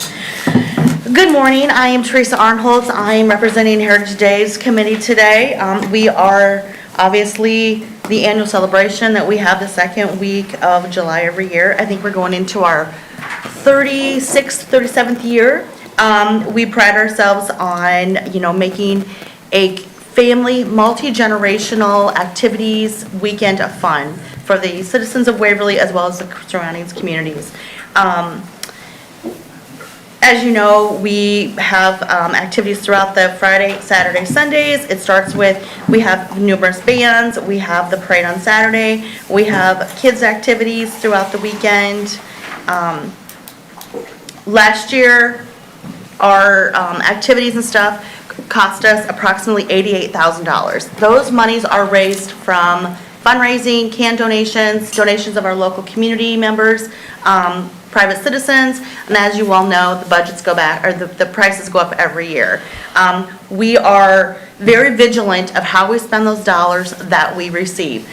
Good morning. I am Teresa Arnholtz. I am representing Heritage Days Committee today. We are obviously the annual celebration that we have the second week of July every year. I think we're going into our 36th, 37th year. We pride ourselves on, making a family, multi-generational activities weekend of fun for the citizens of Waverly as well as the surrounding communities. As you know, we have activities throughout the Friday, Saturday, Sundays. It starts with, we have numerous bands, we have the parade on Saturday, we have kids' activities throughout the weekend. Last year, our activities and stuff cost us approximately $88,000. Those monies are raised from fundraising, can donations, donations of our local community members, private citizens, and as you all know, the budgets go back, or the prices go up every year. We are very vigilant of how we spend those dollars that we receive.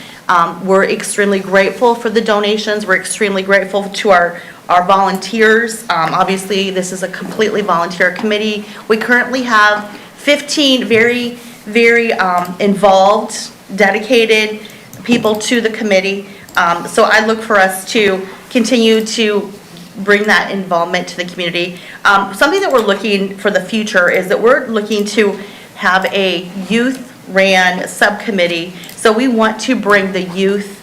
We're extremely grateful for the donations. We're extremely grateful to our volunteers. Obviously, this is a completely volunteer committee. We currently have 15 very, very involved, dedicated people to the committee. So I look for us to continue to bring that involvement to the community. Something that we're looking for the future is that we're looking to have a youth-ran subcommittee. So we want to bring the youth,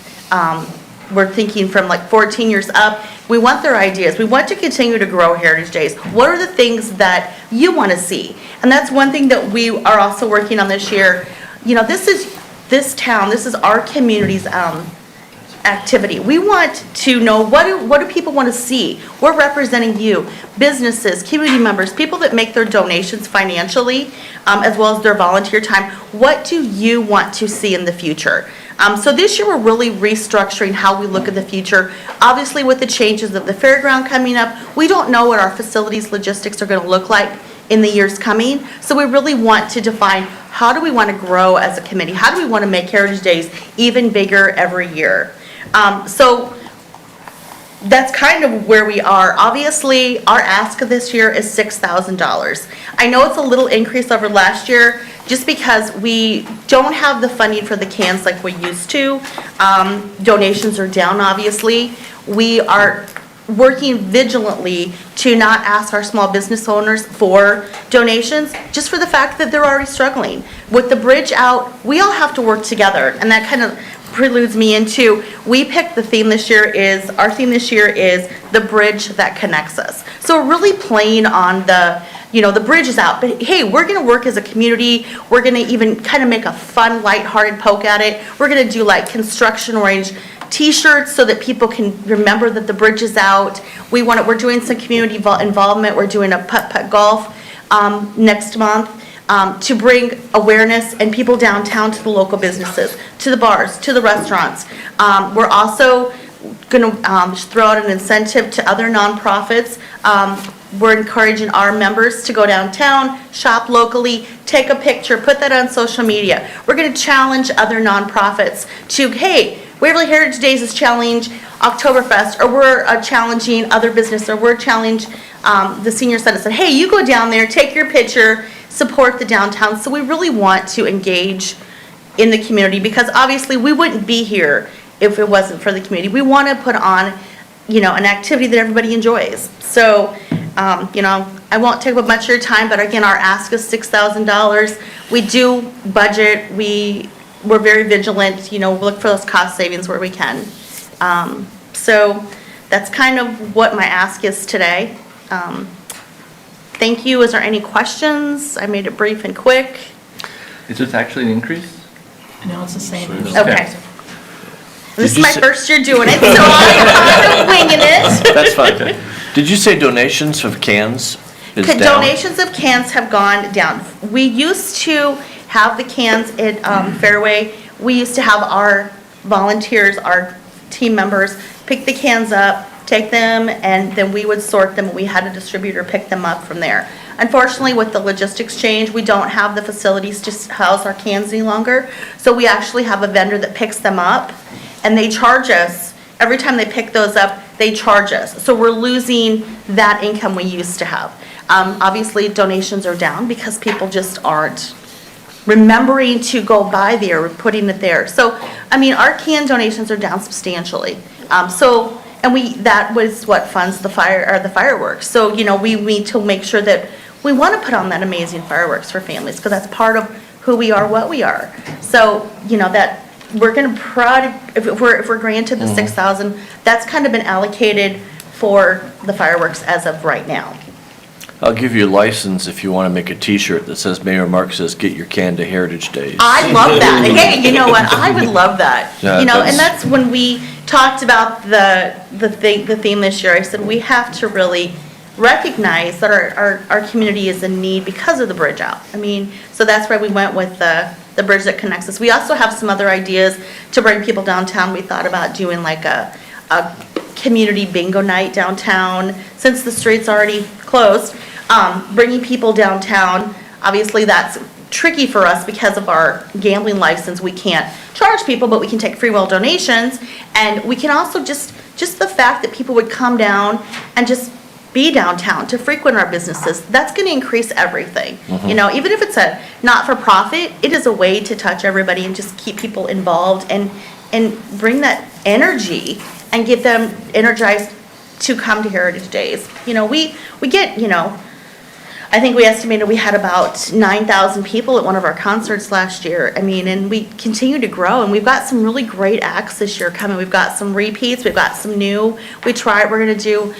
we're thinking from like 14 years up. We want their ideas. We want to continue to grow Heritage Days. What are the things that you want to see? And that's one thing that we are also working on this year. This is our community's activity. We want to know what do people want to see. We're representing you, businesses, community members, people that make their donations financially, as well as their volunteer time. What do you want to see in the future? So this year we're really restructuring how we look at the future. Obviously with the changes of the fairground coming up, we don't know what our facilities logistics are going to look like in the years coming. So we really want to define how do we want to grow as a committee? How do we want to make Heritage Days even bigger every year? So that's kind of where we are. Obviously, our ask this year is $6,000. I know it's a little increase over last year just because we don't have the funding for the cans like we used to. Donations are down, obviously. We are working vigilantly to not ask our small business owners for donations, just for the fact that they're already struggling. With the bridge out, we all have to work together, and that kind of preludes me into, we picked the theme this year is, our theme this year is the bridge that connects us. So we're really playing on the, the bridge is out, but hey, we're gonna work as a community. We're gonna even kind of make a fun, lighthearted poke at it. We're gonna do like construction orange t-shirts so that people can remember that the bridge is out. We're doing some community involvement. We're doing a putt-putt golf next month. To bring awareness and people downtown to the local businesses, to the bars, to the restaurants. We're also going to throw out an incentive to other nonprofits. We're encouraging our members to go downtown, shop locally, take a picture, put that on social media. We're going to challenge other nonprofits to, hey, Waverly Heritage Days is challenge Oktoberfest, or we're challenging other business, or we're challenge the senior center. Said, hey, you go down there, take your picture, support the downtown. So we really want to engage in the community because obviously we wouldn't be here if it wasn't for the community. We want to put on, an activity that everybody enjoys. So, I won't take up much of your time, but again, our ask is $6,000. We do budget. We're very vigilant, we look for those cost savings where we can. So that's kind of what my ask is today. Thank you. Is there any questions? I made it brief and quick. Is this actually an increase? No, it's the same. Okay. This is you my say- first year doing it, so I'm kind of winging it. That's fine. Did you say donations of cans is down? Donations of cans have gone down. We used to have the cans at Fairway. We used to have our volunteers, our team members, pick the cans up, take them, and then we would sort them. We had a distributor pick them up from there. Unfortunately, with the logistics change, we don't have the facilities to house our cans any longer. So we actually have a vendor that picks them up, and they charge us every time they pick those up, they charge us. So we're losing that income we used to have. Obviously, donations are down because people just aren't remembering to go by there, or putting it there. So, I mean, our can donations are down substantially. That was what funds the fireworks. So, you know, we need to make sure that we want to put on that amazing fireworks for families, because that's part of who we are, what we are. So, you know, that we're going to if we're granted the 6,000, that's kind of been allocated for the fireworks as of right now. I'll give you a license if you want to make a T-shirt that says Mayor Mark says, "Get your can to Heritage Days." I love that. Hey, you know what? I would love that. Yeah, You know, and that's when we talked about the theme this year. I said, we have to really recognize that our community is in need because of the bridge out. I mean, so that's why we went with the bridge that connects us. We also have some other ideas to bring people downtown. We thought about doing like a community bingo night downtown, since the street's already closed. Bringing people downtown, obviously that's tricky for us because of our gambling license. We can't charge people, but we can take free will donations. And we can also just the fact that people would come down and just be downtown to frequent our businesses, that's going to increase everything. You know, even if it's a not-for-profit, it is a way to touch everybody and just keep people involved and bring that energy and get them energized to come to Heritage Days. You know, we get, you know, I think we estimated we had about 9,000 people at one of our concerts last year. I mean, and we continue to grow, and we've got some really great acts this year coming. We've got some repeats, we've got some new. We're gonna do,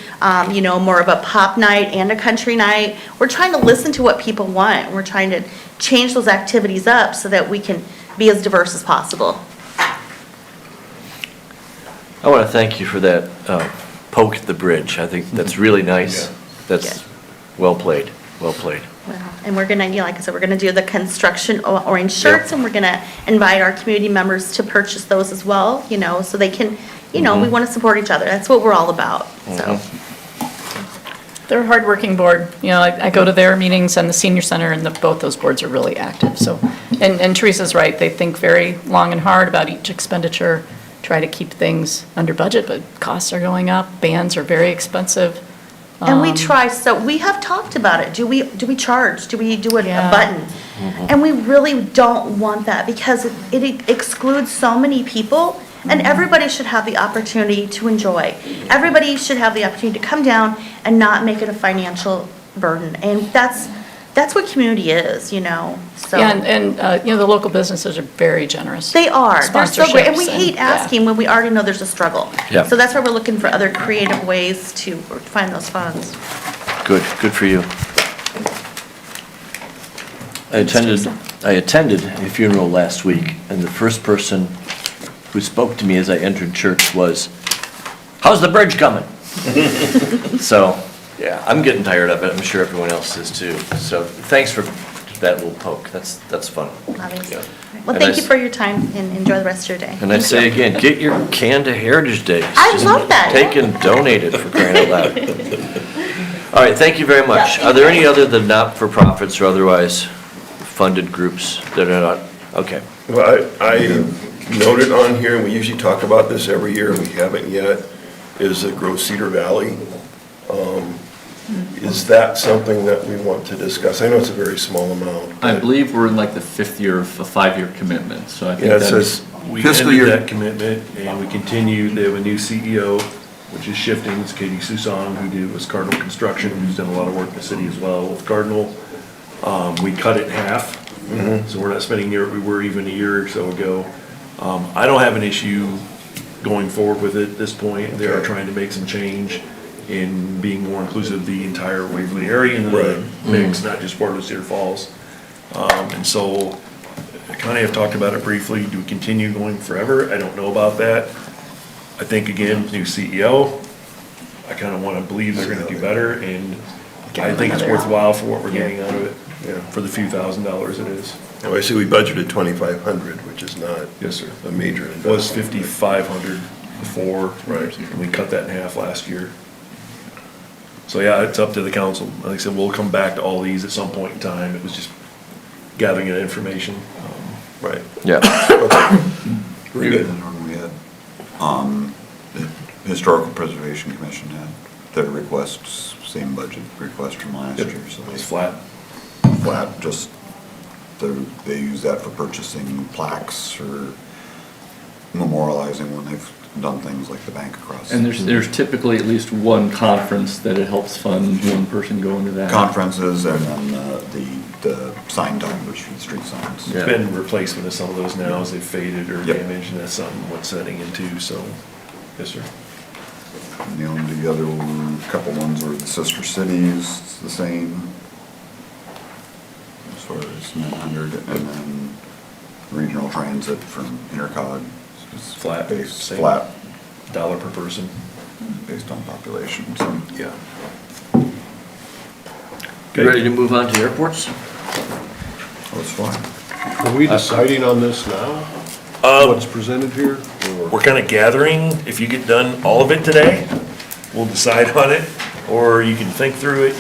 you know, more of a pop night and a country night. We're trying to listen to what people want. We're trying to change those activities up so that we can be as diverse as possible. I want to thank you for that poke at the bridge. I think that's really nice. That's well played, well played. And we're gonna, you know, like I said, we're gonna do the construction orange shirts, and we're gonna invite our community members to purchase those as well, you know, so they can, you know, we want to support each other. That's what we're all about, so. They're a hardworking board. You know, I go to their meetings and the senior center, and both those boards are really active, so. And Teresa's right, they think very long and hard about each expenditure, try to keep things under budget, but costs are going up, bands are very expensive. And we try, so we have talked about it. Do we charge? Do we do a button? And we really don't want that, because it excludes so many people, and everybody should have the opportunity to enjoy. Everybody should have the opportunity to come down and not make it a financial burden. And that's what community is, you know, so. Yeah, and you know, the local businesses are very generous. They are. They're so great. And we Sponsorships hate asking when we already know there's a struggle. Yeah. So that's why we're looking for other creative ways to find those funds. Good for you. I attended a funeral last week, and the first person who spoke to me as I entered church was, "How's the bridge coming?" So, yeah, I'm getting tired of it. I'm sure everyone else is too. So thanks for that little poke. That's fun. Obviously. Yeah. Well, And thank you for your time, and enjoy the rest of your day. And I Thank say you. again, get your can to Heritage Days. I Just love that. Take and donate it, for crying out loud. All right, thank you very much. Are there any other than not-for-profits or otherwise funded groups that are not, okay. Well, I noted on here, and we usually talk about this every year, and we haven't yet, is the Grow Cedar Valley. Is that something that we want to discuss? I know it's a very small amount. I believe we're in like the 5th year of a 5-year commitment, so I think Yeah, it that says We fiscal ended year. that commitment, and we continue. They have a new CEO, which is shifting. It's Katie Susan, was Cardinal Construction, who's done a lot of work in the city as well with Cardinal. We cut it in half, so we're not spending near what we were even a year or so ago. I don't have an issue going forward with it at this point. They are trying to make some change in being more inclusive of the entire Waverly area in the mix, not just Port of Cedar Falls. And so, I kind of have talked about it briefly. Do we continue going forever? I don't know about that. I think, again, new CEO, I kind of want to believe they're going to do better, and I think it's worthwhile for what we're getting out of it, for the few $1,000s it is. Oh, I see we budgeted 2,500, which is not. Yes, sir. A major It was investment. 5,500 before. Right. And we cut that in half last year. So, yeah, it's up to the council. Like I said, we'll come back to all these at some point in time. It was just gathering that information. Right. Yeah. Very good. We had, Historical Preservation Commission had their requests, same budget request from last year, so. It's flat. Flat, just, they use that for purchasing plaques or memorializing when they've done things like the bank across. And there's typically at least one conference that it helps fund, one person going to that. Conferences and then the sign timers for the street signs. It's been replaced with some of those now as they've faded or Yep. damaged, and that's something what's setting into, so, yes, sir. And the other couple ones were the sister cities, it's the same. As far as 900, and then regional transit from Intercog. It's Flat, based, same. flat, Dollar per person. based on population, so. Yeah. You ready to move on to airports? That's fine. Are we deciding on this now? What's presented here? Or- We're kind of gathering, if you get done all of it today, we'll decide on it, or you can think through it,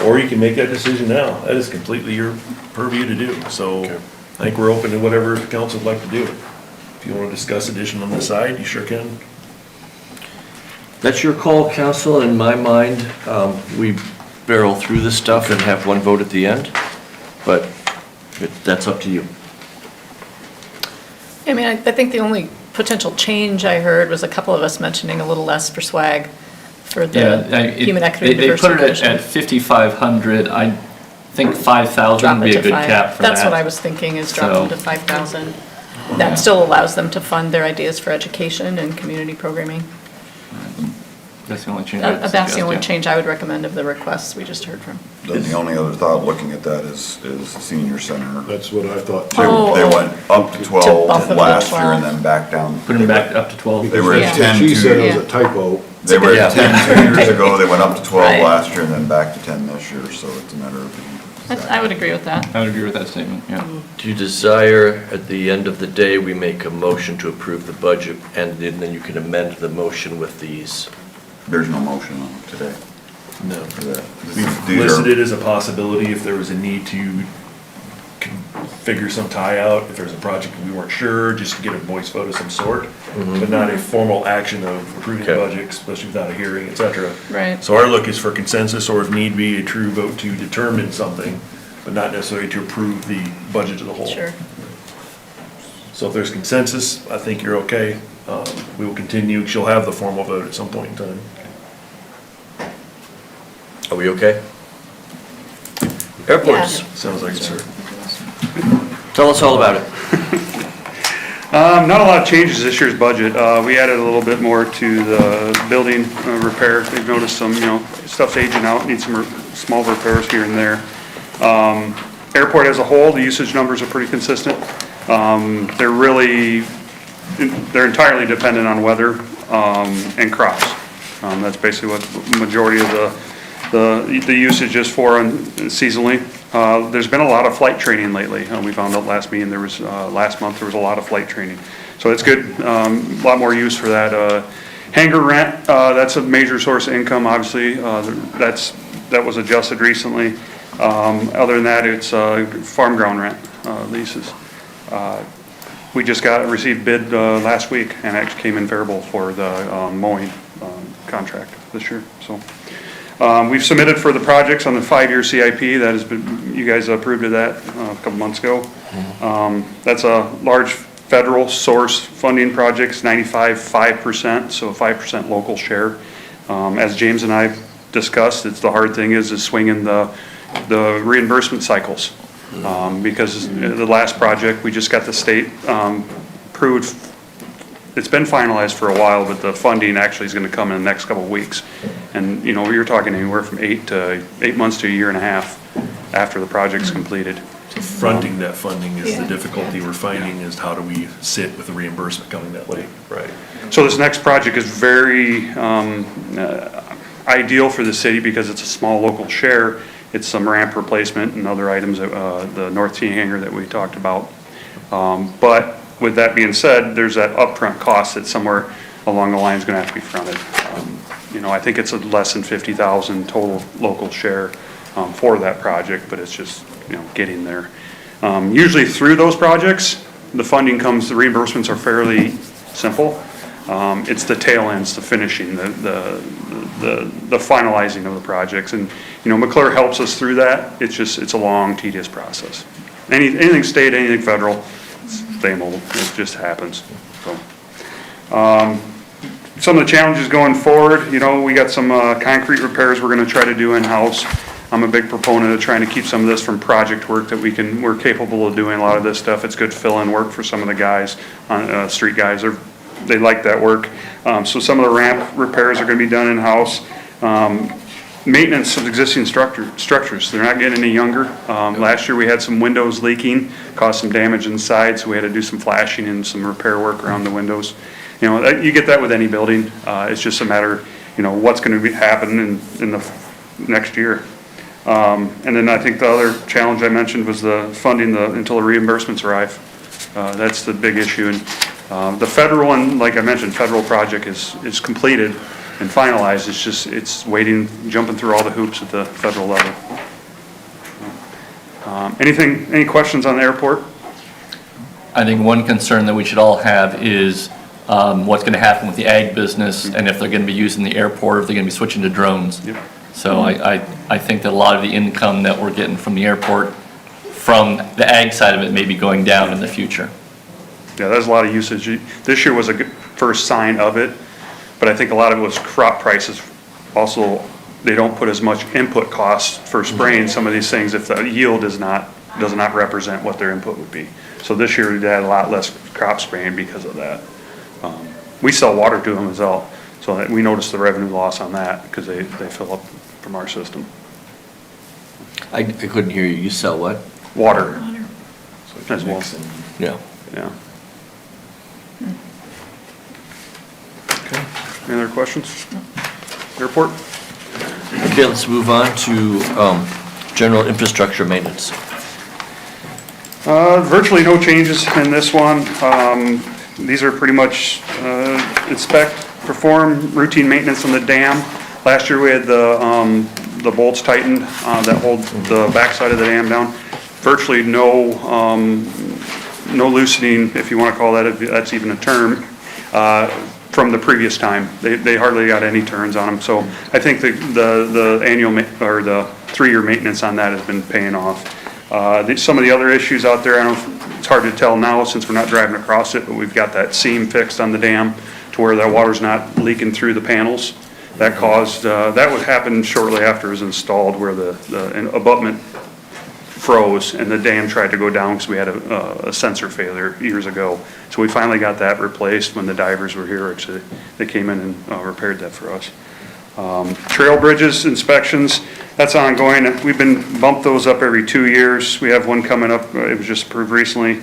or you can make that decision now. That is completely your purview to do, so I think we're open to whatever the council would like to do. If you want to discuss addition on the side, you sure can. That's your call, council. In my mind, we barrel through this stuff and have one vote at the end, but that's up to you. I mean, I think the only potential change I heard was a couple of us mentioning a little less for swag for the Human Equity and They Diversity put it Commission. at 5,500, I think 5,000 Drop would it be a to good 5. cap for that. That's what I was thinking, is drop them So- to 5,000. That still allows them to fund their ideas for education and community programming. That's the only change I'd That's the suggest, only yeah. change I would recommend of the requests we just heard from. Then the only other thought looking at that is the senior center. That's what I thought They, too. they went up to To 12 bump them to last year 12. and then back down. Put them back up to 12. They were Yeah. at 10 She said it Yeah. was a typo. They were Yeah. at 10 2 years ago, they went up to 12 Right. last year and then back to 10 this year, so it's a matter of. I would agree with that. I would agree with that statement, yeah. Do you desire, at the end of the day, we make a motion to approve the budget, and then you can amend the motion with these? There's no motion on it today No. for that. We've listed it as a possibility if there was a need to figure some tie out, if there's a project we weren't sure, just to get a voice vote of some sort, but not a formal action of approving the Okay. budget, especially without a hearing, et cetera. Right. So our look is for consensus, or if need be, a true vote to determine something, but not necessarily to approve the budget as a whole. Sure. So if there's consensus, I think you're okay. We will continue, she'll have the formal vote at some point in time. Are we okay? Airports, Sounds like it, sir. tell us all about it. Not a lot of changes this year's budget. We added a little bit more to the building repair. We've noticed some, stuff's aging out, needs some small repairs here and there. Airport as a whole, the usage numbers are pretty consistent. They're entirely dependent on weather and crops. That's basically what the majority of the usage is for seasonally. There's been a lot of flight training lately. We found out last meeting, last month, there was a lot of flight training. So it's good, a lot more use for that. Hangar rent, that's a major source of income, obviously. That was adjusted recently. Other than that, it's farm ground rent leases. We just received bid last week and actually came in favorable for the mowing contract this year, so. We've submitted for the projects on the 5-year CIP. That has been, you guys approved of that a couple months ago. That's a large federal source funding projects, 95.5%, so 5% local share. As James and I discussed, the hard thing is swinging the reimbursement cycles. Because the last project, we just got the state approved. It's been finalized for a while, but the funding actually is going to come in the next couple of weeks. And, you're talking anywhere from 8 months to a year and a half after the project's completed. Fronting that funding is the difficulty we're finding, is how do we sit with the reimbursement coming that late? Right. So this next project is very ideal for the city because it's a small local share. It's some ramp replacement and other items, the North T hangar that we talked about. But with that being said, there's that upfront cost that somewhere along the line is going to have to be fronted. I think it's a less than 50,000 total local share for that project, but it's just, getting there. Usually through those projects, the funding comes, the reimbursements are fairly simple. It's the tail ends, the finishing, the finalizing of the projects. And, McClure helps us through that. It's a long, tedious process. Anything state, anything federal, same old, it just happens, so. Some of the challenges going forward, we got some concrete repairs we're gonna try to do in-house. I'm a big proponent of trying to keep some of this from project work that we're capable of doing a lot of this stuff. It's good fill-in work for some of the guys, street guys, they like that work. So some of the ramp repairs are gonna be done in-house. Maintenance of existing structures, they're not getting any younger. Last year we had some windows leaking, caused some damage inside, so we had to do some flashing and some repair work around the windows. You get that with any building. It's just a matter, what's going to happen in the next year. And then I think the other challenge I mentioned was the funding until the reimbursements arrive. That's the big issue. And the federal and, like I mentioned, federal project is completed and finalized. It's waiting, jumping through all the hoops at the federal level. Any questions on the airport? I think one concern that we should all have is what's going to happen with the ag business and if they're going to be using the airport, if they're going to be switching to drones. Yep. So I think that a lot of the income that we're getting from the airport, from the ag side of it, may be going down in the future. Yeah, there's a lot of usage. This year was a good first sign of it, but I think a lot of it was crop prices. Also, they don't put as much input costs for spraying some of these things if the yield does not represent what their input would be. So this year we had a lot less crop spraying because of that. We sell water to them as well, so that we noticed the revenue loss on that because they fill up from our system. I couldn't hear you. You sell what? Water. As well. Yeah. Yeah. Okay. Any other questions? Airport? Okay, let's move on to general infrastructure maintenance. Virtually no changes in this one. These are pretty much inspect, perform routine maintenance on the dam. Last year we had the bolts tightened that hold the backside of the dam down. Virtually no loosening, if you want to call that, if that's even a term, from the previous time. They hardly got any turns on them. So I think the annual or the 3-year maintenance on that has been paying off. Some of the other issues out there, I don't know, it's hard to tell now since we're not driving across it, but we've got that seam fixed on the dam to where that water's not leaking through the panels. That caused, that would happen shortly after it was installed where the abutment froze and the dam tried to go down because we had a sensor failure years ago. So we finally got that replaced when the divers were here. Actually, they came in and repaired that for us. Trail bridges inspections, that's ongoing. We've been bumped those up every 2 years. We have one coming up, it was just approved recently.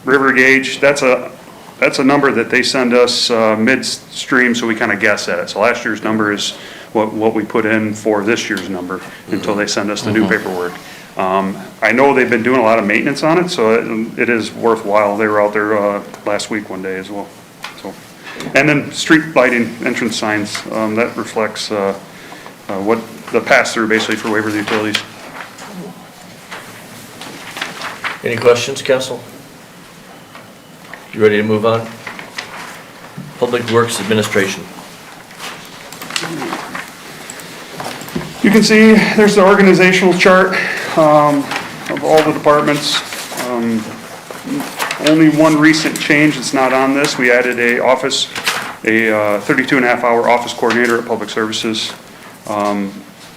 River gauge, that's a number that they send us midstream, so we kind of guess at it. So last year's number is what we put in for this year's number until they send us the new paperwork. I know they've been doing a lot of maintenance on it, so it is worthwhile. They were out there last week one day as well. So, and then street lighting entrance signs, that reflects what the pass-through basically for Waverly Utilities. Any questions, council? You ready to move on? Public Works Administration. You can see there's the organizational chart of all the departments. Only one recent change that's not on this. We added a 32.5-hour office coordinator at Public Services.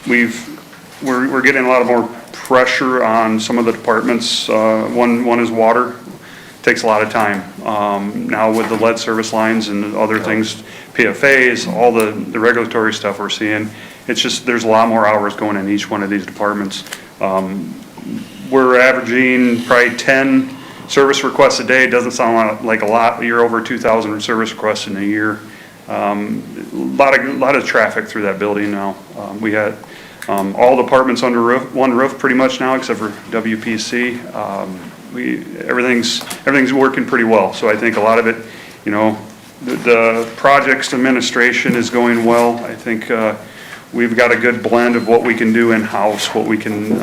We're getting a lot of more pressure on some of the departments. One is water. Takes a lot of time. Now with the lead service lines and other things, PFAs, all the regulatory stuff we're seeing, it's just, there's a lot more hours going in each one of these departments. We're averaging probably 10 service requests a day. Doesn't sound like a lot, but you're over 2,000 service requests in a year. A lot of traffic through that building now. We had all departments under one roof pretty much now, except for WPC. Everything's working pretty well. So I think a lot of it, the projects administration is going well. I think we've got a good blend of what we can do in-house, what we can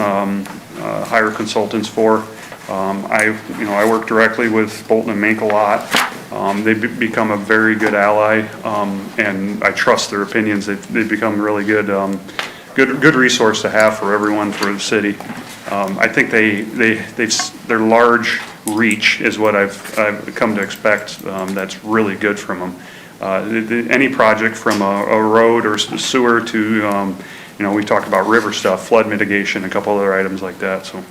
hire consultants for. I work directly with Bolton and Mink a lot. They've become a very good ally, and I trust their opinions. They've become really good resource to have for everyone for the city. I think their large reach is what I've come to expect. That's really good from them. Any project from a road or sewer to, we talked about river stuff, flood mitigation, a couple other items like that, so.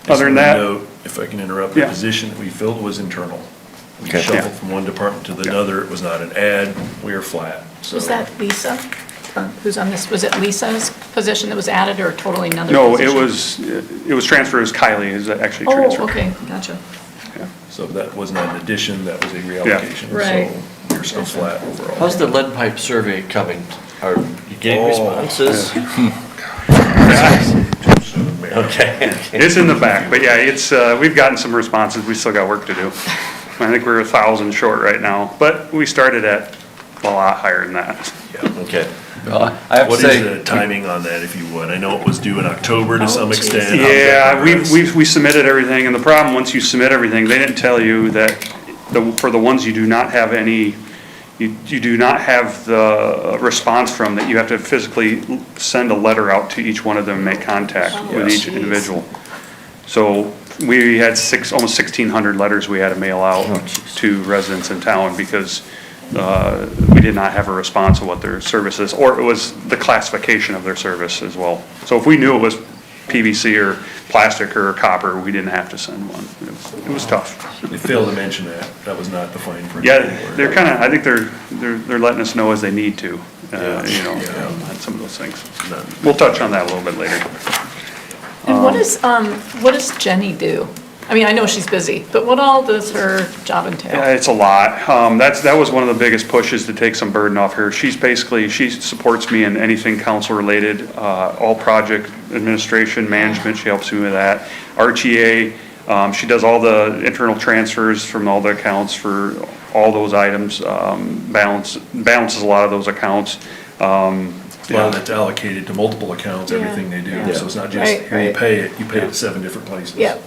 Other than that. If I can interrupt, the Yeah. position that we filled was internal. We Okay. shuffled from one department to another. It was not an ad. We were flat. So Was that Lisa? Who's on this? Was it Lisa's position that was added or totally another No, position? it was transferred as Kylie, is actually Oh, transferred. okay, gotcha. So that was not an addition, that was a reallocation. Right. So we're still flat overall. How's the lead pipe survey coming? Are you getting responses? Okay. It's in the back, but yeah, we've gotten some responses, we still got work to do. I think we're 1,000 short right now, but we started at a lot higher than that. Okay. Well, I have to What say. is the timing on that, if you would? I know it was due in October to some extent. How's that Yeah, progress? we submitted everything, and the problem, once you submit everything, they didn't tell you that for the ones you do not have any, you do not have the response from, that you have to physically send a letter out to each one of them and make contact with each individual. So we had almost 1,600 letters we had to mail out to residents in town because we did not have a response of what their service is, or it was the classification of their service as well. So if we knew it was PVC or plastic or copper, we didn't have to send one. It was tough. They failed to mention that. That was not defined for. Yeah, they're kind of, I think they're letting us know as they need to, on some of those things. We'll touch on that a little bit later. And what does Jenny do? I mean, I know she's busy, but what all does her job entail? Yeah, it's a lot. That was one of the biggest pushes to take some burden off her. She supports me in anything council related, all project administration, management, she helps me with that. RTA, she does all the internal transfers from all the accounts for all those items, balances a lot of those accounts. A lot of that's allocated to multiple accounts, everything they do. Yeah. So it's not just, here you pay it, you pay it 7 different places. Yeah.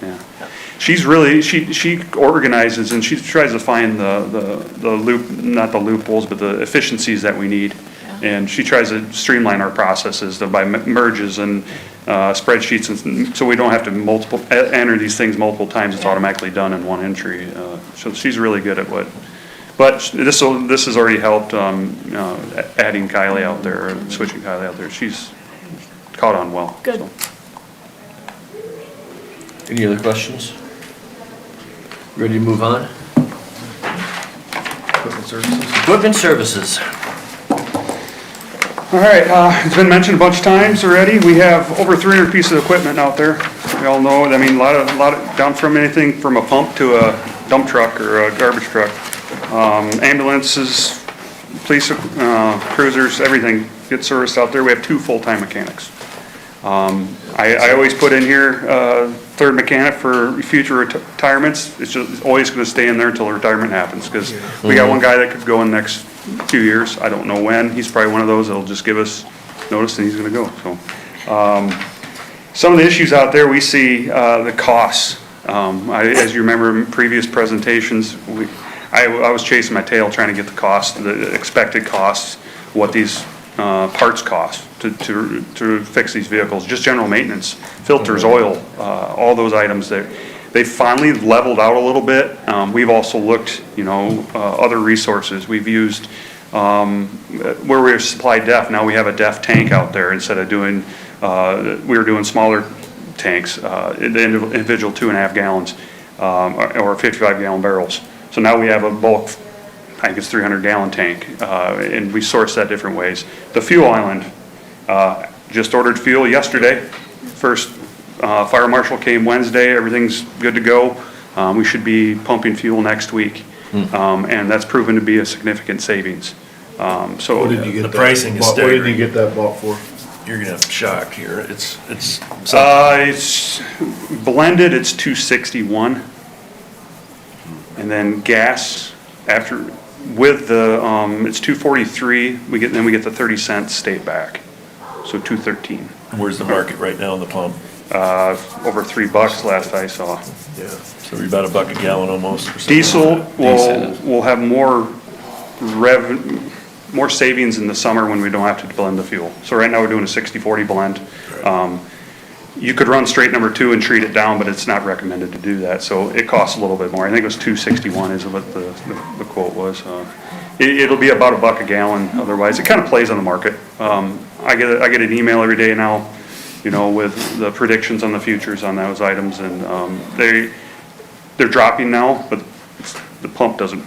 She's really, she organizes and she tries to find the loop, not the loopholes, but the efficiencies that we need. And she tries to streamline our processes by merges and spreadsheets, and so we don't have to enter these things multiple times. It's automatically done in one entry. So she's really good at but this has already helped, adding Kylie out there, or switching Kylie out there. She's caught on well. Good. So. Any other questions? Ready to move on? Equipment services? Equipment services. All right, it's been mentioned a bunch of times already. We have over 300 pieces of equipment out there. We all know, I mean, a lot of, down from anything from a pump to a dump truck or a garbage truck. Ambulances, police cruisers, everything gets serviced out there. We have 2 full-time mechanics. I always put in here, third mechanic for future retirements. It's just always gonna stay in there until the retirement happens, because we got one guy that could go in the next few years. I don't know when. He's probably one of those that'll just give us notice and he's gonna go, so. Some of the issues out there, we see, the costs. As you remember in previous presentations, I was chasing my tail trying to get the cost, the expected costs, what these parts cost to fix these vehicles, just general maintenance, filters, oil, all those items there. They finally leveled out a little bit. We've also looked, other resources. We've used, where we were supplied DEF, now we have a DEF tank out there instead of doing, we were doing smaller tanks, the individual 2.5 gallons, or 55-gallon barrels. So now we have a bulk, I think it's 300-gallon tank, and we source that different ways. The fuel island, just ordered fuel yesterday. First fire marshal came Wednesday, everything's good to go. We should be pumping fuel next week, and that's proven to be a significant savings. So What did you get the that pricing is bought- What did you staggering. get that bought for? You're gonna have shock here. It's it's blended, it's 261. And then gas, with the, it's 243, we get the 30 cents state back, so 213. Where's the market right now in the pump? over $3 last I saw. Yeah, so we're about $1 a gallon almost. or something Diesel like that. will have more savings in the summer when we don't have to blend the fuel. So right now, we're doing a 60/40 blend. You could run straight number 2 and treat it down, but it's not recommended to do that, so it costs a little bit more. I think it was $2.61 is what the quote was. It'll be about $1 a gallon otherwise. It kind of plays on the market. I get an email every day now, with the predictions on the futures on those items, and they're dropping now, but the pump doesn't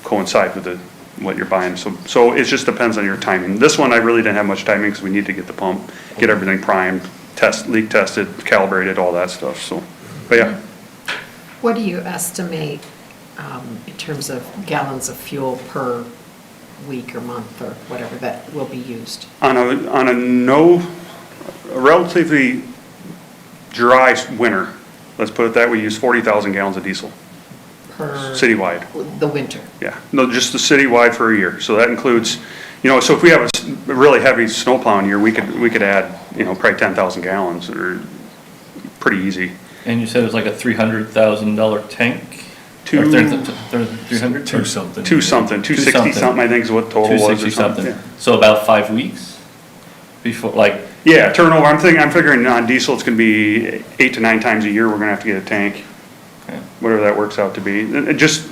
coincide with what you're buying. So it just depends on your timing. This one, I really didn't have much timing because we need to get the pump, get everything primed, leak tested, calibrated, all that stuff, so, but yeah. What do you estimate in terms of gallons of fuel per week or month or whatever that will be used? On a relatively dry winter, let's put it that, we use 40,000 gallons of diesel. Per Citywide. the winter? Yeah, no, just the citywide for a year, so that includes, so if we have a really heavy snow plowing year, we could add, probably 10,000 gallons, or pretty easy. And you said it was like a $300,000 tank? Two- Or 300? Two something. 260 something, I think is what total was. or 260 something. yeah. So about 5 weeks before, like, Yeah, turnover, I'm figuring on diesel, it's gonna be 8 to 9 times a year, we're gonna have to get a tank. Okay. Whatever that works out to be, and just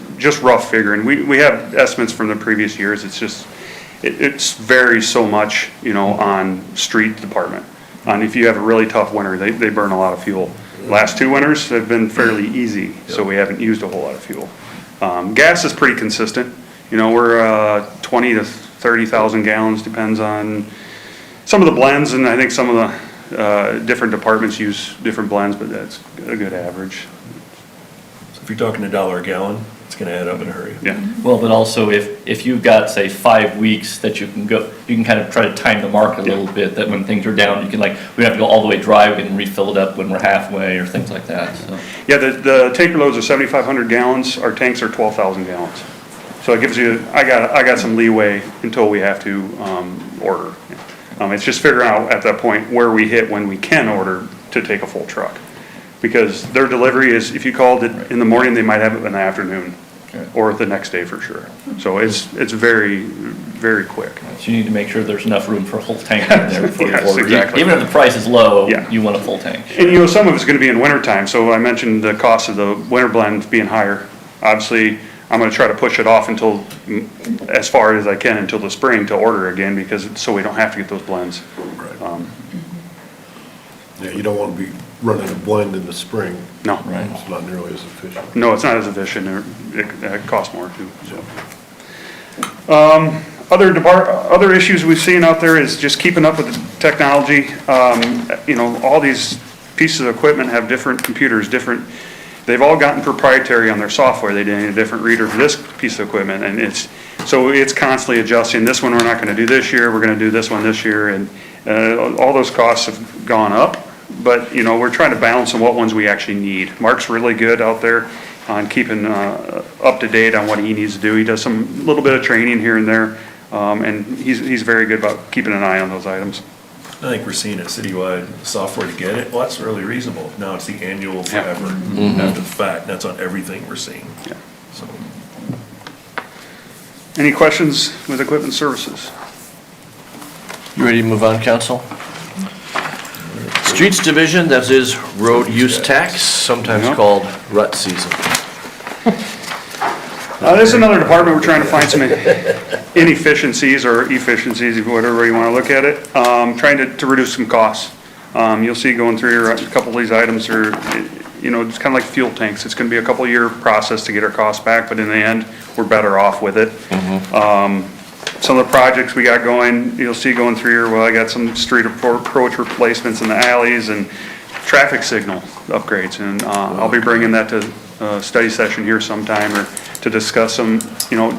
rough figuring. We have estimates from the previous years, it's just, it's varies so much, on street department. And if you have a really tough winter, they burn a lot of fuel. Last 2 winters have been fairly easy, so we haven't used a whole lot of fuel. Gas is pretty consistent, we're 20 to 30,000 gallons, depends on some of the blends, and I think some of the different departments use different blends, but that's a good average. So if you're talking $1 a gallon, it's gonna add up in a hurry. Yeah. well, but also if you've got, say, 5 weeks that you can kind of try to time the market a little bit, that when things are down, you can we don't have to go all the way dry, we can refill it up when we're halfway or things like that, so. Yeah, the tanker loads are 7,500 gallons, our tanks are 12,000 gallons. So it gives you, I got some leeway until we have to order. It's just figuring out at that point where we hit when we can order to take a full truck. Because their delivery is, if you called it in the morning, they might have it in the afternoon, or the next day for sure. So it's very, very quick. So you need to make sure there's enough room for a full tank in there before you Yes, order. exactly. Even if the price is low, Yeah. you want a full tank. And some of it's gonna be in winter time, so I mentioned the cost of the winter blend being higher. Obviously, I'm gonna try to push it off until, as far as I can, until the spring to order again, because, so we don't have to get those blends. Yeah, you don't want to be running a blend in the spring. No. Right. It's not nearly as efficient. No, it's not as efficient, it costs more too, so. Other issues we've seen out there is just keeping up with the technology. All these pieces of equipment have different computers, they've all gotten proprietary on their software. They need a different reader for this piece of equipment, and it's constantly adjusting. This one we're not gonna do this year, we're gonna do this one this year, and all those costs have gone up. But, we're trying to balance on what ones we actually need. Mark's really good out there on keeping up to date on what he needs to do. He does some little bit of training here and there, and he's very good about keeping an eye on those items. I think we're seeing it citywide, software to get it, well, that's really reasonable. Now it's the annual forever, after the fact, and that's on everything we're seeing. Yeah. So, Any questions with equipment services? You ready to move on, council? Streets Division, that is road use tax, sometimes called rut season. This is another department, we're trying to find some inefficiencies or efficiencies, whatever way you want to look at it, trying to reduce some costs. You'll see going through here, a couple of these items are, it's kind of like fuel tanks. It's going to be a couple year process to get our costs back, but in the end, we're better off with it. Some of the projects we got going, you'll see going through here, I got some street approach replacements in the alleys and traffic signal upgrades, and I'll be bringing that to a study session here sometime, or to discuss some,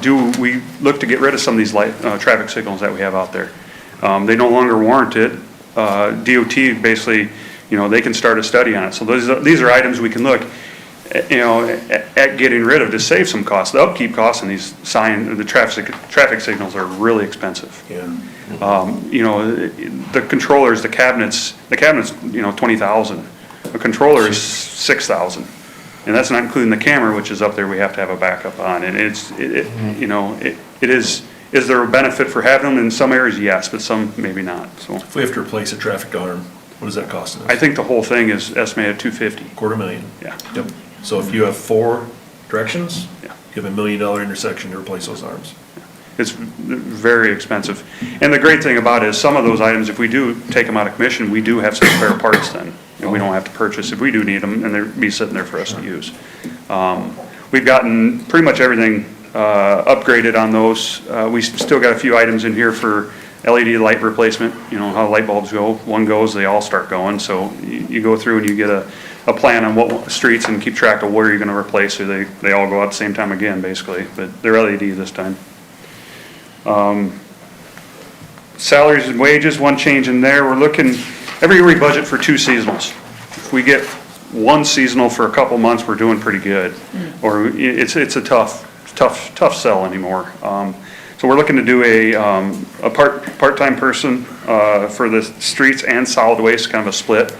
do we look to get rid of some of these traffic signals that we have out there? They no longer warrant it. DOT basically, they can start a study on it. So these are items we can look, at getting rid of to save some costs. The upkeep costs on these the traffic signals are really expensive. yeah. The controllers, the cabinets, 20,000. A controller is 6,000. And that's not including the camera, which is up there, we have to have a backup on. And it is there a benefit for having them? In some areas, yes, but some maybe not, so. If we have to replace a traffic alarm, what does that cost us? I think the whole thing is estimated at 250. $250,000. Yeah. Yep. So if you have 4 directions, Yeah. you have $1 million intersection to replace those arms. It's very expensive. And the great thing about it is some of those items, if we do take them out of commission, we do have some spare parts then. And we don't have to purchase if we do need them, and they'll be sitting there for us to use. We've gotten pretty much everything upgraded on those. We still got a few items in here for LED light replacement. You know how light bulbs go. One goes, they all start going. So you go through and you get a plan on what streets and keep track of where you're gonna replace, so they all go out at the same time again, basically. But they're LED this time. Salaries and wages, one change in there. We're looking, every year we budget for 2 seasonals. If we get 1 seasonal for a couple months, we're doing pretty good. Or it's a tough sell anymore. So we're looking to do a part-time person for the streets and solid waste, kind of a split.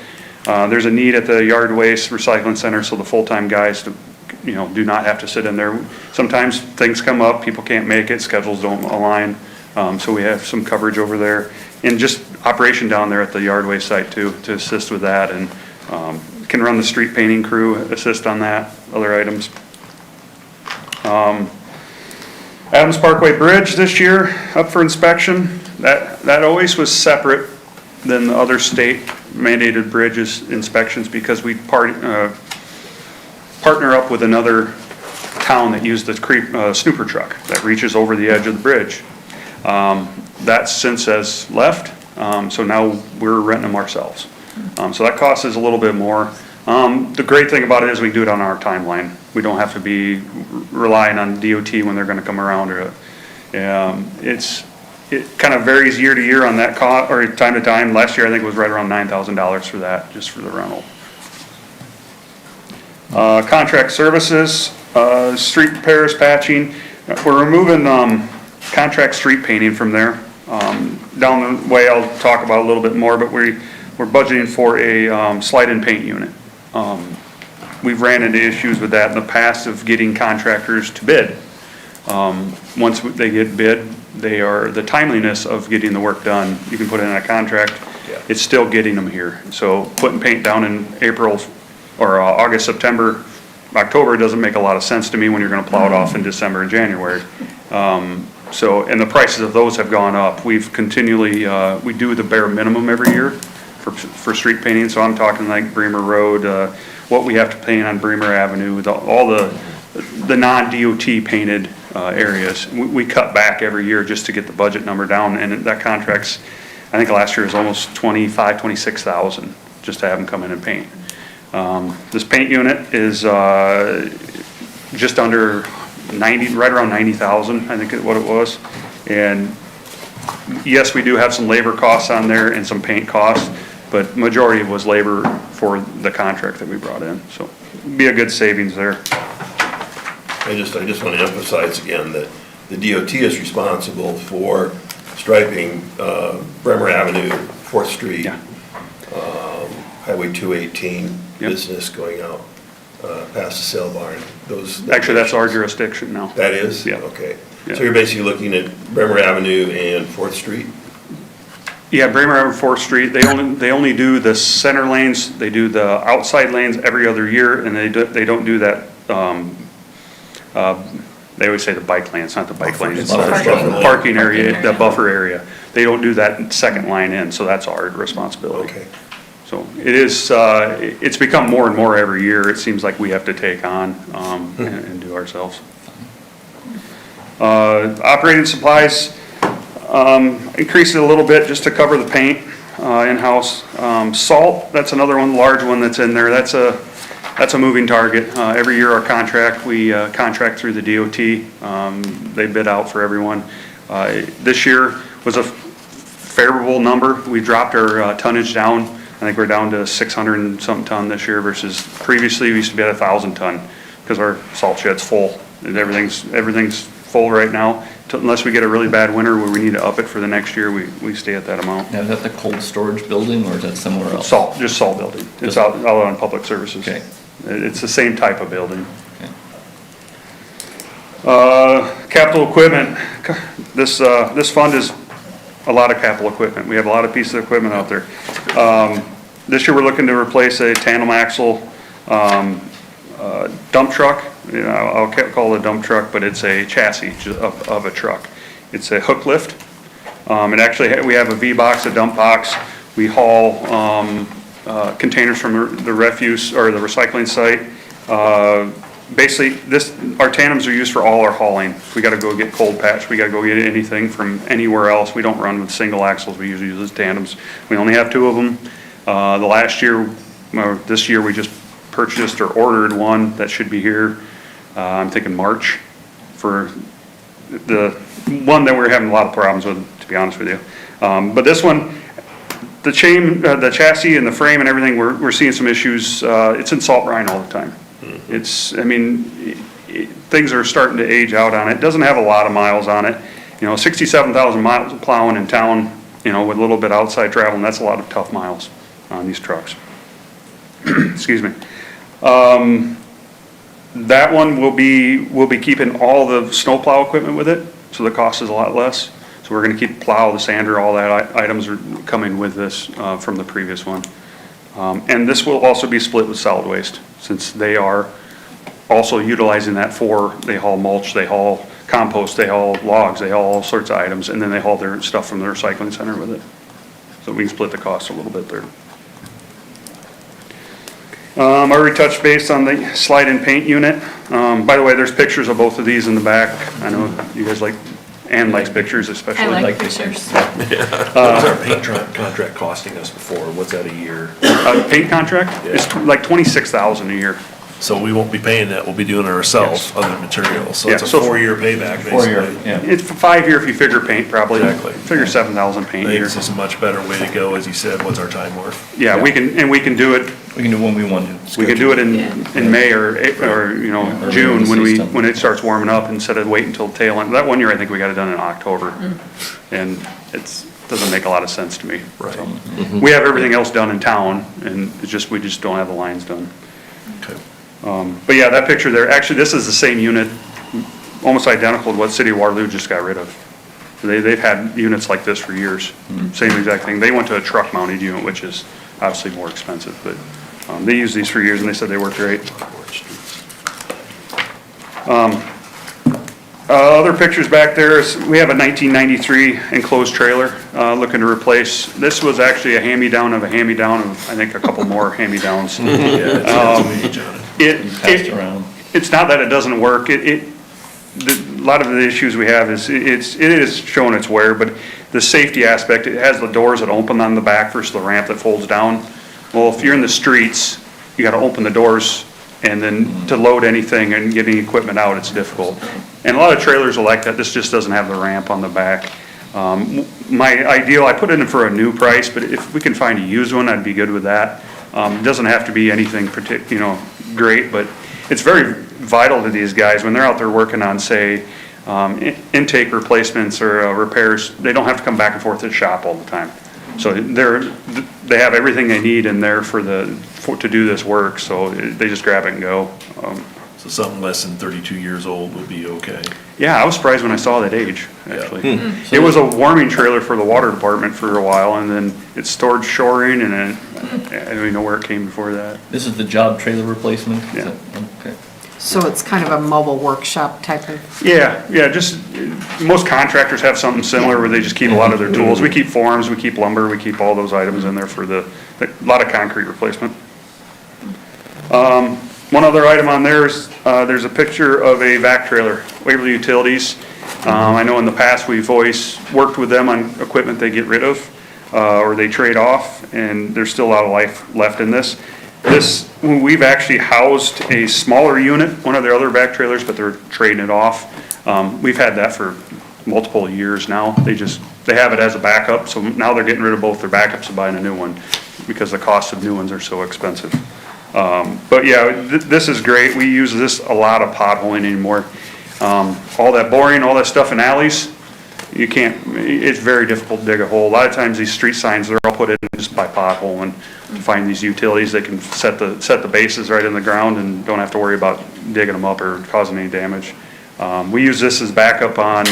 There's a need at the yard waste recycling center, so the full-time guys do not have to sit in there. Sometimes things come up, people can't make it, schedules don't align, so we have some coverage over there. And just operation down there at the yard waste site too, to assist with that, and can run the street painting crew, assist on that, other items. Adams Parkway Bridge this year, up for inspection. That always was separate than the other state mandated bridges inspections, because we partner up with another town that used the snooper truck that reaches over the edge of the bridge. That since has left, so now we're renting them ourselves. So that cost us a little bit more. The great thing about it is we do it on our timeline. We don't have to be relying on DOT when they're gonna come around, or it kind of varies year to year on that cost, or time to time. Last year, I think it was right around $9,000 for that, just for the rental. Contract services, street repairs, patching. We're removing contract street painting from there. Down the way, I'll talk about a little bit more, but we're budgeting for a slide-in paint unit. We've ran into issues with that in the past of getting contractors to bid. Once they get bid, the timeliness of getting the work done, you can put in a contract, it's still getting them here. So putting paint down in April or August, September, October doesn't make a lot of sense to me when you're gonna plow it off in December and January. And the prices of those have gone up. We've continually, we do the bare minimum every year for street painting, so I'm talking like Bremer Road, what we have to paint on Bremer Avenue, all the non-DOT painted areas. We cut back every year just to get the budget number down, and that contract's, I think last year was almost 26,000 just to have them come in and paint. This paint unit is just under 90, right around 90,000, I think is what it was. And yes, we do have some labor costs on there and some paint costs, but majority was labor for the contract that we brought in. So be a good savings there. I just want to emphasize again that the DOT is responsible for striping Bremer Avenue, 4th Street, Highway 218, business going out past the sale barn. Actually, that's our jurisdiction now. That is? Yeah. Okay. Yeah. So you're basically looking at Bremer Avenue and 4th Street? Yeah, Bremer Avenue, 4th Street, they only do the center lanes, they do the outside lanes every other year, and they don't do that, they always say the bike lane, it's not the bike lane, it's the parking area, the buffer area. They don't do that second line in, so that's our responsibility. Okay. So it is, it's become more and more every year, it seems like we have to take on and do ourselves. Operating supplies, increased it a little bit just to cover the paint in-house. Salt, that's another one, large one that's in there. That's a moving target. Every year our contract, we contract through the DOT. They bid out for everyone. This year was a favorable number. We dropped our tonnage down. I think we're down to 600 and something ton this year versus previously we used to be at 1,000 ton because our salt shed's full. And everything's full right now. unless we get a really bad winter where we need to up it for the next year, we stay at that amount. Now, is that the cold storage building or is that somewhere else? Just salt building. It's out on public services. Okay. It's the same type of building. Capital equipment, this fund is a lot of capital equipment. We have a lot of pieces of equipment out there. This year, we're looking to replace a tandem axle dump truck. You know, I'll call it a dump truck, but it's a chassis of a truck. It's a hook lift. It actually, we have a V-box, a dump box. We haul containers from the refuse or the recycling site. Basically, our tandems are used for all our hauling. We gotta go get cold patch, we gotta go get anything from anywhere else. We don't run with single axles, we usually use tandems. We only have 2 of them. The last year, or this year, we just purchased or ordered one that should be here, I'm thinking March, for the one that we're having a lot of problems with, to be honest with you. But this one, the chassis and the frame and everything, we're seeing some issues. It's in salt brine all the time. Things are starting to age out on it. It doesn't have a lot of miles on it. 67,000 miles of plowing in town, with a little bit outside travel, and that's a lot of tough miles on these trucks. Excuse me. That one we'll be keeping all the snowplow equipment with it, so the cost is a lot less. So we're gonna keep plow, the sander, all that items are coming with this from the previous one. And this will also be split with solid waste, since they are also utilizing that they haul mulch, they haul compost, they haul logs, they haul all sorts of items, and then they haul their stuff from the recycling center with it. So we can split the cost a little bit there. I already touched base on the slide-in paint unit. By the way, there's pictures of both of these in the back. I know you guys Ann likes pictures especially. I like pictures. What's our paint contract costing us before? What's that a year? Paint contract? It's like 26,000 a year. So we won't be paying that, we'll be doing it ourselves, other materials. So Yeah, it's a so- 4-year payback, basically. It's 5 year if you figure paint, probably. Exactly. Figure 7,000 I paint think here. this is a much better way to go, as you said. What's our time worth? Yeah, we can do it. We can do when we want to. We can do it in May or June when it starts warming up instead of waiting until tail end. That one year, I think we got it done in October. And doesn't make a lot of sense to me. Right. We have everything else done in town and we just don't have the lines done. Okay. But yeah, that picture there, actually, this is the same unit, almost identical to what City of Waterloo just got rid of. They've had units like this for years, same exact thing. They went to a truck mounted unit, which is obviously more expensive, but they used these for years and they said they worked great. Other pictures back there is, we have a 1993 enclosed trailer looking to replace. This was actually a hand-me-down of a hand-me-down of, I think, a couple more hand-me-downs. It's not that it doesn't work. A lot of the issues we have is it is showing its wear, but the safety aspect, it has the doors that open on the back versus the ramp that folds down. Well, if you're in the streets, you got to open the doors, and then to load anything and getting equipment out, it's difficult. And a lot of trailers are like that. This just doesn't have the ramp on the back. My ideal, I put it in for a new price, but if we can find a used one, I'd be good with that. It doesn't have to be anything great, but it's very vital to these guys when they're out there working on, say, intake replacements or repairs. They don't have to come back and forth to the shop all the time. So they have everything they need in there to do this work, so they just grab it and go. So something less than 32 years old would be okay. Yeah, I was surprised when I saw that age, actually. It was a warming trailer for the water department for a while, and then it stored shoring, and then I don't even know where it came before that. This is the job trailer replacement? Yeah. Okay. So it's kind of a mobile workshop type of? Yeah, just, most contractors have something similar where they just keep a lot of their tools. We keep forms, we keep lumber, we keep all those items in there for a lot of concrete replacement. One other item on there is, there's a picture of a vac trailer, Waverly Utilities. I know in the past, we've always worked with them on equipment they get rid of, or they trade off, and there's still a lot of life left in this. We've actually housed a smaller unit, one of their other vac trailers, but they're trading it off. We've had that for multiple years now. They have it as a backup, so now they're getting rid of both their backups and buying a new one because the cost of new ones are so expensive. But yeah, this is great. We use this a lot of potholing anymore. All that boring, all that stuff in alleys, you can't, it's very difficult to dig a hole. A lot of times these street signs, they're all put in just by pothole, and to find these utilities, they can set the bases right in the ground and don't have to worry about digging them up or causing any damage. We use this as backup on,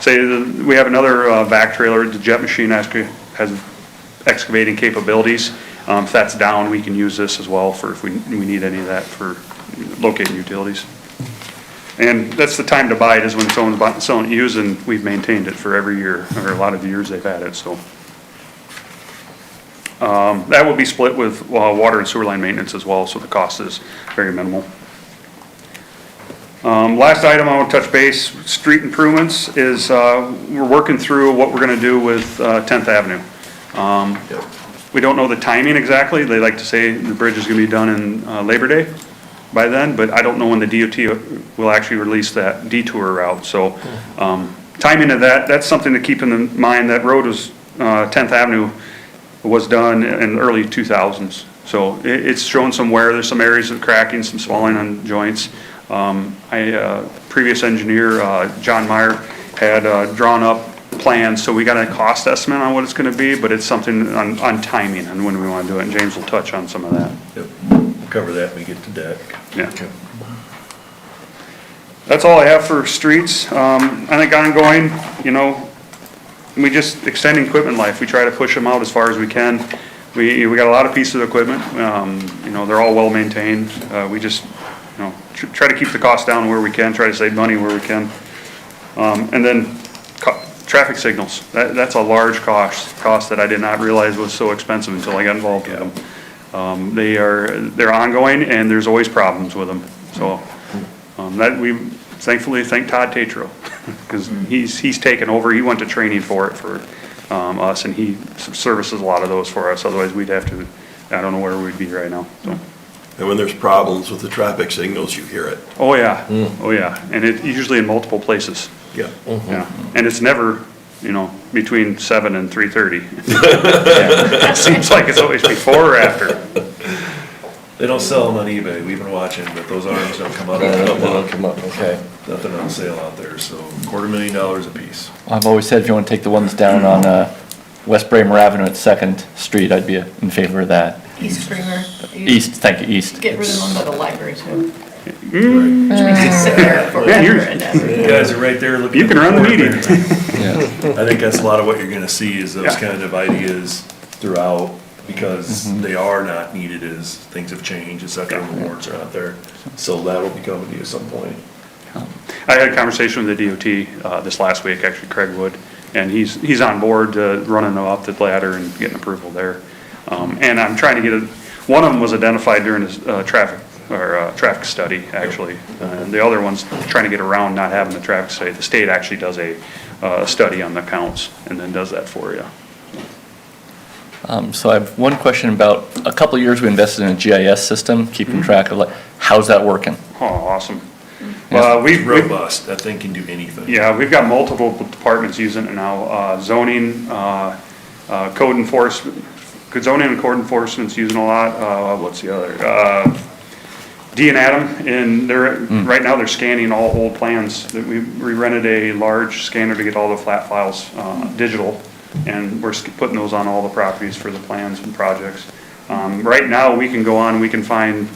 say, we have another back trailer, the jet machine actually has excavating capabilities. If that's down, we can use this as well for if we need any of that for locating utilities. And that's the time to buy it, is when someone's selling it used, and we've maintained it for every year, or a lot of the years they've had it, so. That will be split with water and sewer line maintenance as well, so the cost is very minimal. Last item I want to touch base, street improvements, is we're working through what we're gonna do with 10th Avenue. We don't know the timing exactly. They like to say the bridge is gonna be done in Labor Day by then, but I don't know when the DOT will actually release that detour route. So timing of that's something to keep in mind. That road was, 10th Avenue was done in the early 2000s. So it's showing some wear. There's some areas of cracking, some swelling on joints. Previous engineer, John Meyer, had drawn up plans, so we got a cost estimate on what it's gonna be, but it's something on timing and when we wanna do it, and James will touch on some of that. Yep, we'll cover that when we get to deck. Yeah. That's all I have for streets. I think ongoing, we just extending equipment life. We try to push them out as far as we can. We got a lot of pieces of equipment, they're all well maintained. We just, try to keep the cost down where we can, try to save money where we can. And then traffic signals, that's a large cost that I did not realize was so expensive until I got involved with them. They're ongoing, and there's always problems with them. So that we thankfully thank Todd Tatro, because he's taken over. He went to training for it for us, and he services a lot of those for us. Otherwise, we'd have to, I don't know where we'd be right now. So. And when there's problems with the traffic signals, you hear it. Oh, yeah. Oh, yeah. And it's usually in multiple places. Yeah. Yeah. And it's never, between 7 and 3:30. Yeah. It seems like it's always before or after. They don't sell them on eBay, we've been watching, but those arms don't come up. They don't come up, okay. Nothing on sale out there, so $250,000 a piece. I've always said if you want to take the ones down on West Bramer Avenue at 2nd Street, I'd be in favor of that. East Creamer. East, thank you, east. Get rid of them by the library too. Right. Which makes you sit there forever and ever. You guys are right there looking. You can run the meeting. Yeah. I think that's a lot of what you're gonna see is those Yeah. kind of ideas throughout, because they are not needed as things have changed, et cetera, and the warrants are out there. So that'll be coming to you at some point. I had a conversation with the DOT this last week, actually, Craig Wood, and he's on board running them up the ladder and getting approval there. And I'm trying to get one of them was identified during his traffic study, actually. And the other one's trying to get around not having the traffic study. The state actually does a study on the counts and then does that for you. So I have one question about, a couple of years we invested in a GIS system, keeping track of how's that working? Oh, awesome. Robust, that thing can do anything. Yeah, we've got multiple departments using it now. Zoning, code enforcement, zoning and code enforcement's using a lot. What's the other? D and Adam, and right now they're scanning all old plans. We rented a large scanner to get all the flat files digital, and we're putting those on all the properties for the plans and projects. Right now, we can go on, we can find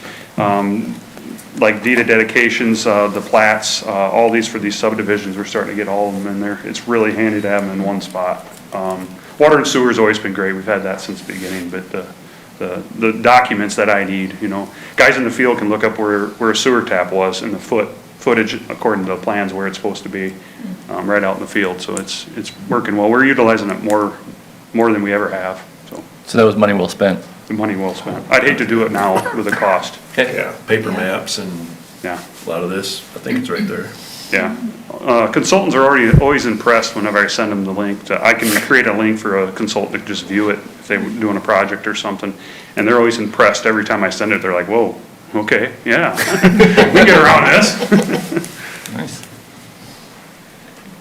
like deed of dedications, the plats, all these for these subdivisions. We're starting to get all of them in there. It's really handy to have them in one spot. Water and sewer's always been great. We've had that since the beginning, but the documents that I need, guys in the field can look up where a sewer tap was and the footage according to the plans where it's supposed to be, right out in the field. So it's working well. We're utilizing it more than we ever have. So that was money well spent. The money well spent. I'd hate to do it now with the cost. Yeah, paper maps and Yeah. a lot of this, I think it's right there. Yeah. Consultants are always impressed whenever I send them the link. I can create a link for a consultant to just view it if they're doing a project or something. And they're always impressed every time I send it. They're like, whoa, okay, yeah. We get around this. Nice.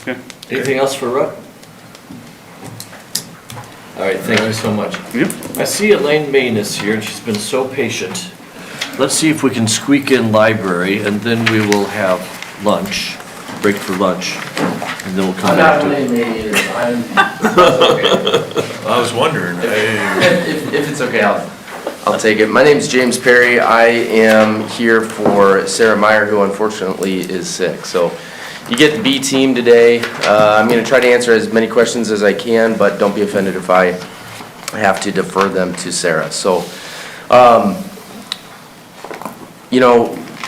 Okay. Anything else for Rutt? All right, thank you so much. Yep. I see Elaine Main is here, and she's been so patient. Let's see if we can squeak in library, and then we will have lunch. break for lunch, and then we'll come I'm back not to it. really me either. I was wondering, If it's okay, I'll take it. My name's James Perry. I am here for Sarah Meyer, who unfortunately is sick. So you get the B team today. I'm going to try to answer as many questions as I can, but don't be offended if I have to defer them to Sarah. So,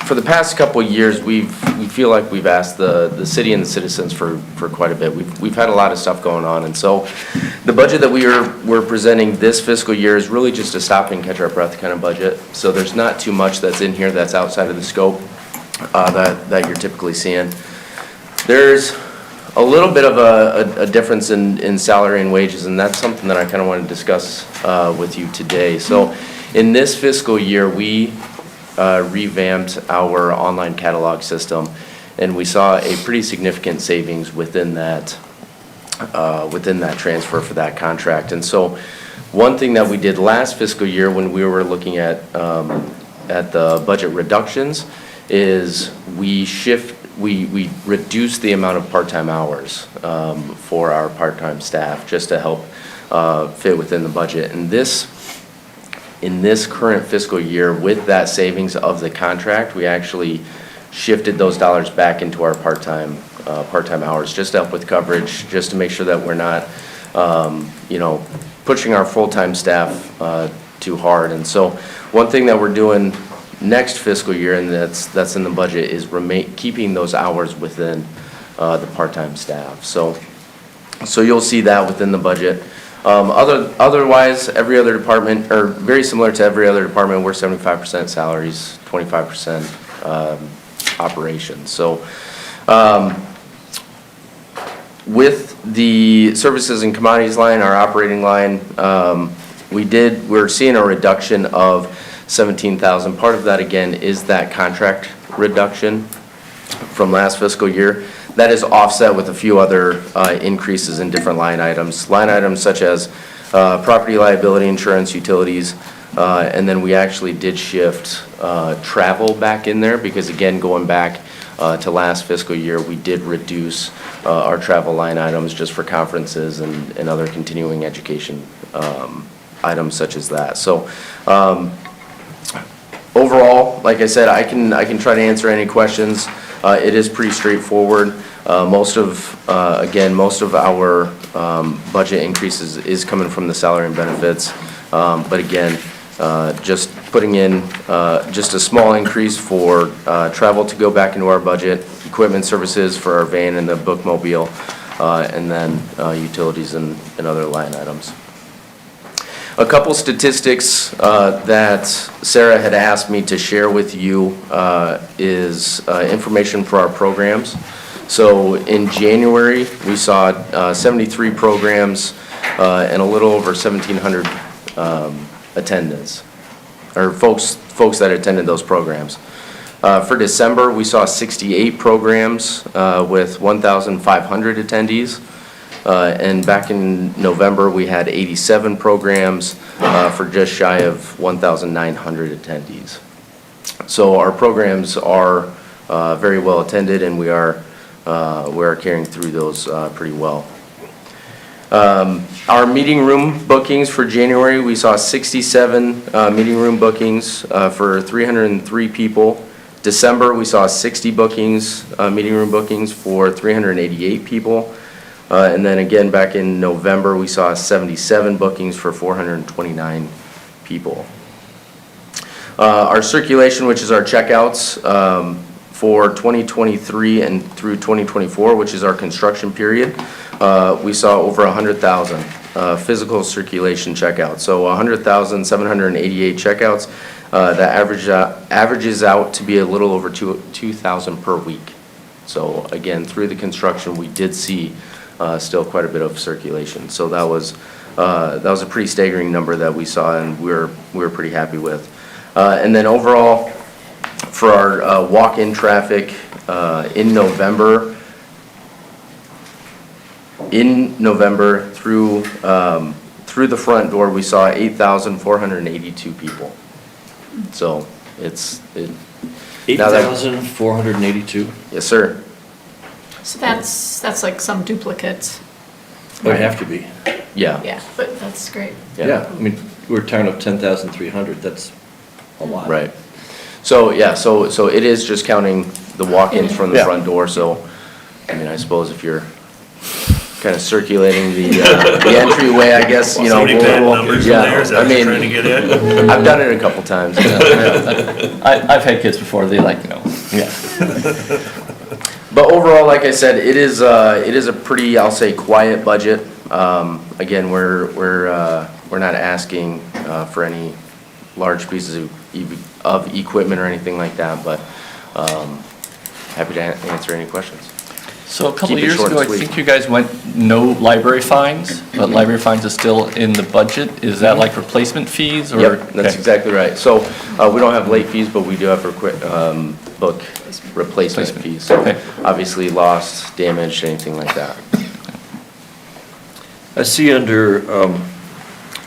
for the past couple of years, we feel like we've asked the city and the citizens for quite a bit. We've had a lot of stuff going on, and so the budget that we're presenting this fiscal year is really just a stop and catch our breath kind of budget. So there's not too much that's in here that's outside of the scope that you're typically seeing. There's a little bit of a difference in salary and wages, and that's something that I kind of want to discuss with you today. So in this fiscal year, we revamped our online catalog system, and we saw a pretty significant savings within that transfer for that contract. And so one thing that we did last fiscal year when we were looking at the budget reductions is we reduced the amount of part-time hours for our part-time staff just to help fit within the budget. And in this current fiscal year, with that savings of the contract, we actually shifted those dollars back into our part-time hours, just to help with coverage, just to make sure that we're not, pushing our full-time staff too hard. And so one thing that we're doing next fiscal year, and that's in the budget, is keeping those hours within the part-time staff. So you'll see that within the budget. Otherwise, every other department, or very similar to every other department, we're 75% salaries, 25% operations. So with the services and commodities line, our operating line, we're seeing a reduction of 17,000. Part of that, again, is that contract reduction from last fiscal year. That is offset with a few other increases in different line items such as property liability insurance, utilities, and then we actually did shift travel back in there because, again, going back to last fiscal year, we did reduce our travel line items just for conferences and other continuing education items such as that. So overall, like I said, I can try to answer any questions. It is pretty straightforward. Most of our budget increases is coming from the salary and benefits. But again, just putting in just a small increase for travel to go back into our budget, equipment services for our van and the bookmobile, and then utilities and other line items. A couple statistics that Sarah had asked me to share with you is information for our programs. So in January, we saw 73 programs and a little over 1,700 attendance, or folks that attended those programs. For December, we saw 68 programs with 1,500 attendees. And back in November, we had 87 programs for just shy of 1,900 attendees. So our programs are very well attended, and we are carrying through those pretty well. Our meeting room bookings for January, we saw 67 meeting room bookings for 303 people. December, we saw 60 bookings, meeting room bookings for 388 people. And then again, back in November, we saw 77 bookings for 429 people. Our circulation, which is our checkouts, for 2023 and through 2024, which is our construction period, we saw over 100,000 physical circulation checkouts. So 100,788 checkouts. That averages out to be a little over 2,000 per week. So again, through the construction, we did see still quite a bit of circulation. So that was a pretty staggering number that we saw, and we were pretty happy with. And then overall, for our walk-in traffic in November through the front door, we saw 8,482 people. So it's 8,482? Yes, sir. So that's like some duplicates. Would have to be. Yeah. Yeah, but that's great. Yeah, I mean, we're talking of 10,300, that's a lot. Right. So, yeah, so it is just counting the walk-ins from the Yeah. front door, so, I mean, I suppose if you're kind of circulating the entryway, I guess, you know. Somebody pad numbers in yeah, there, is that I what you're mean, trying to get at? I've done it a couple times. I've had kids before, they like, yeah. But overall, like I said, it is a pretty, I'll say, quiet budget. Again, we're not asking for any large pieces of equipment or anything like that, but happy to answer any questions. So a couple Keep of it years short and ago, I sweet. think you guys went no library fines, but library fines is still in the budget. Is that like replacement fees or? Yep, that's okay. exactly right. So we don't have late fees, but we do have book replacement fees. So Okay. obviously lost, damaged, anything like that. I see under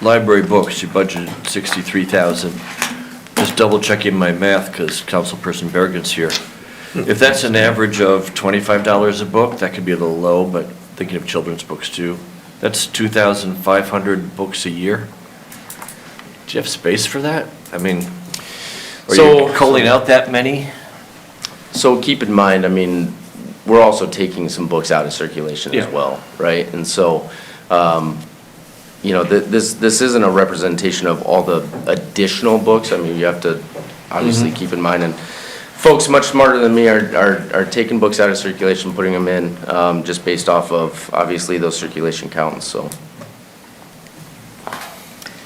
library books, you budgeted 63,000. Just double checking my math, because Councilperson Bergen's here. If that's an average of $25 a book, that could be a little low, but thinking of children's books too, that's 2,500 books a year. Do you have space for that? I mean, are you culling out that many? So keep in mind, I mean, we're also taking some books out of circulation as Yeah. well, right? And so, you know, this isn't a representation of all the additional books. I mean, you have to obviously keep in mind, and folks much smarter than me are taking books out of circulation, putting them in, just based off of, obviously, those circulation counts, so.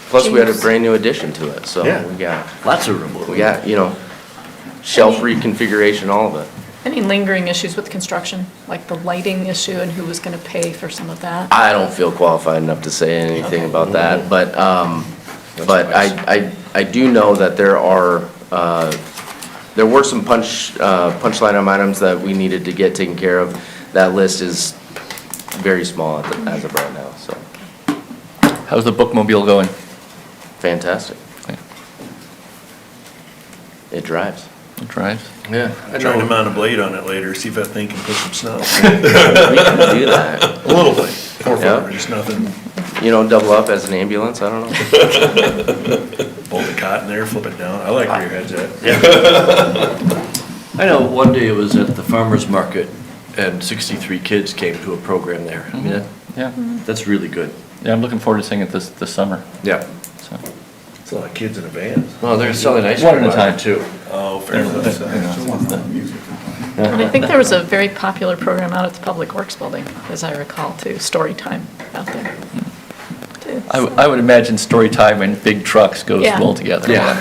Plus, we had a brand new addition to it, so Yeah. we got. Lots of room. We got, you know, shelf reconfiguration, all of it. Any lingering issues with construction, like the lighting issue and who was going to pay for some of that? I don't feel qualified enough to say anything about that, but I do know that there were some punch line items that we needed to get taken care of. That list is very small as of right now, so. How's the bookmobile going? Fantastic. It drives. It drives? Yeah. Trying to mount a blade on it later, see if that thing can push some snow. We can do that. A little bit, 4 Yeah. foot, just nothing. You know, double up as an ambulance, I don't know. Bolt the cot in there, flip it down. I like where your head's at. I know one day it was at the farmer's market and 63 kids came to a program there. I mean, Yeah. that's really good. Yeah, I'm looking forward to seeing it this summer. Yeah. So. It's a lot of kids in a van. Well, they're selling ice One cream at a out there time. too. Oh, fair enough. And I think there was a very popular program out at the Public Works Building, as I recall, too, story time out there. too. I would imagine story time and big trucks goes Yeah. well together. Yeah.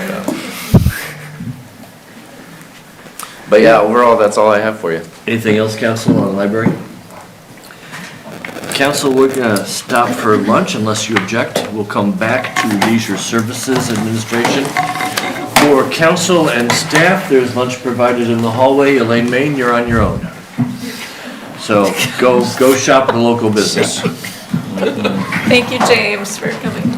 But yeah, overall, that's all I have for you. Anything else, council, on the library? Council, we're gonna stop for lunch unless you object. We'll come back to Leisure Services Administration. For council and staff, there's lunch provided in the hallway. Elaine Main, you're on your own. So go shop at a local business. Thank you, James, for coming.